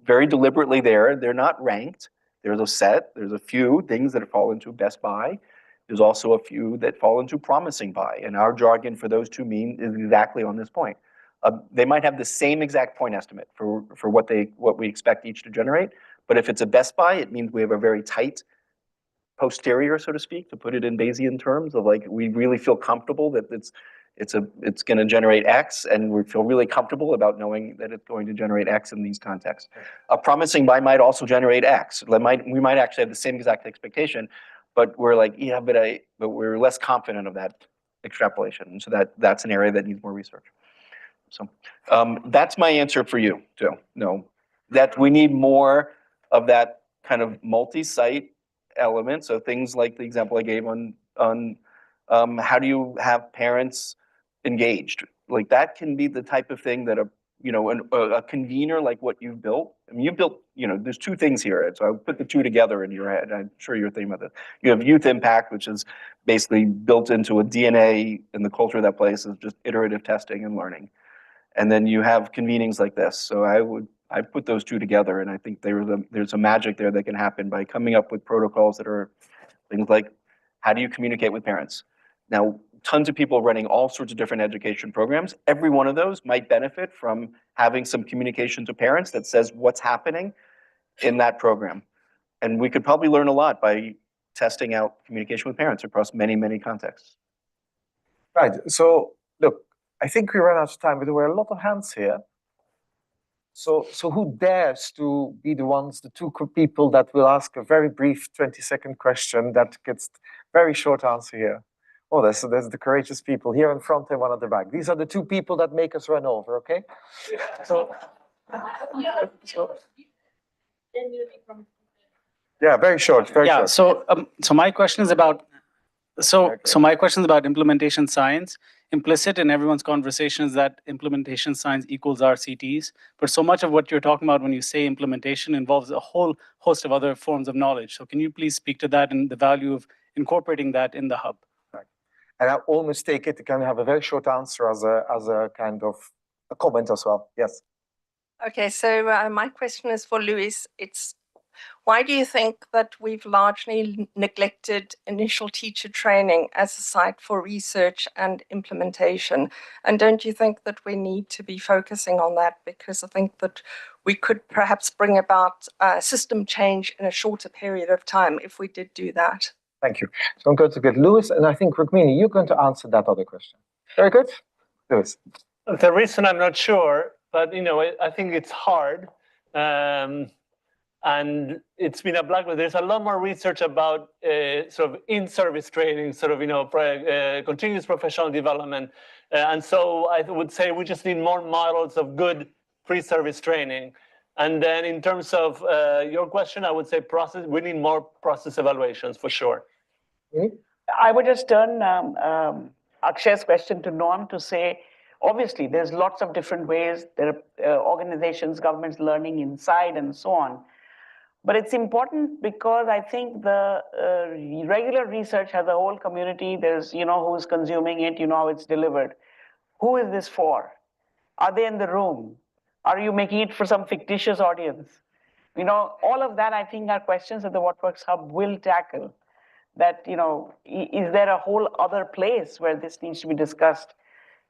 Q: very deliberately they're not ranked. There's a few things that fall into Best Buy. There's also a few that fall into promising buy, and our jargon for those two mean is exactly on this point. They might have the same exact point estimate for what we expect each to generate, but if it's a Best Buy, it means we have a very tight posterior, so to speak, to put it in Bayesian terms of like we really feel comfortable that it's going to generate X, and we feel really comfortable about knowing that it's going to generate X in these contexts. A promising buy might also generate X. We might actually have the same exact expectation, but we're like, yeah, but we're less confident of that extrapolation. And so that's an area that needs more research. So that's my answer for you too. No, that we need more of that kind of multi-site element. So things like the example I gave on how do you have parents engaged? Like that can be the type of thing that a convener like what you've built. I mean, you've built, there's two things here. So I'll put the two together in your head. I'm sure you're thinking about this. You have youth impact, which is basically built into a DNA in the culture of that place is just iterative testing and learning. And then you have convenings like this. So I put those two together, and I think there's a magic there that can happen by coming up with protocols that are things like, how do you communicate with parents? Now, tons of people running all sorts of different education programs. Every one of those might benefit from having some communication to parents that says what's happening in that program. And we could probably learn a lot by testing out communication with parents across many, many contexts.
I: Right. So look, I think we ran out of time, but there were a lot of hands here. So who dares to be the two people that will ask a very brief 20-second question that gets very short answer here? Oh, there's the courageous people here in front and one at the back. These are the two people that make us run over, okay? Yeah, very short, very short.
F: So my question is about implementation science. Implicit in everyone's conversation is that implementation science equals RCTs, but so much of what you're talking about when you say implementation involves a whole host of other forms of knowledge. So can you please speak to that and the value of incorporating that in the hub?
I: Right. And I almost take it to kind of have a very short answer as a kind of a comment as well. Yes.
H: Okay, so my question is for Luis. It's why do you think that we've largely neglected initial teacher training as a site for research and implementation? And don't you think that we need to be focusing on that? Because I think that we could perhaps bring about system change in a shorter period of time if we did do that.
I: Thank you. So I'm going to get Luis, and I think Rukmini, you're going to answer that other question. Very good. Luis.
T: The reason I'm not sure, but I think it's hard. And it's been a black hole. There's a lot more research about sort of in-service training, continuous professional development. And so I would say we just need more models of good pre-service training. And then in terms of your question, I would say we need more process evaluations for sure.
N: I would just turn Akshay's question to Norm to say, obviously, there's lots of different ways. There are organizations, governments learning inside and so on. But it's important because I think the regular research has a whole community. There's, who's consuming it, how it's delivered. Who is this for? Are they in the room? Are you making it for some fictitious audience? All of that, I think, are questions that the WhatWorks Hub will tackle. That, is there a whole other place where this needs to be discussed?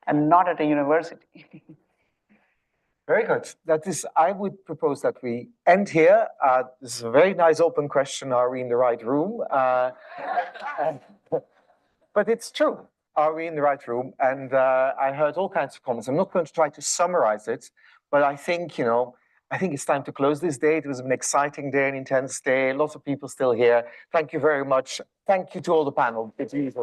N: and not at a university.
I: Very good. That is, I would propose that we end here. This is a very nice open question. Are we in the right room? But it's true. Are we in the right room? And I heard all kinds of comments. I'm not going to try to summarize it, but I think, I think it's time to close this day. It was an exciting day, an intense day. Lots of people still here. Thank you very much. Thank you to all the panel. It's easy.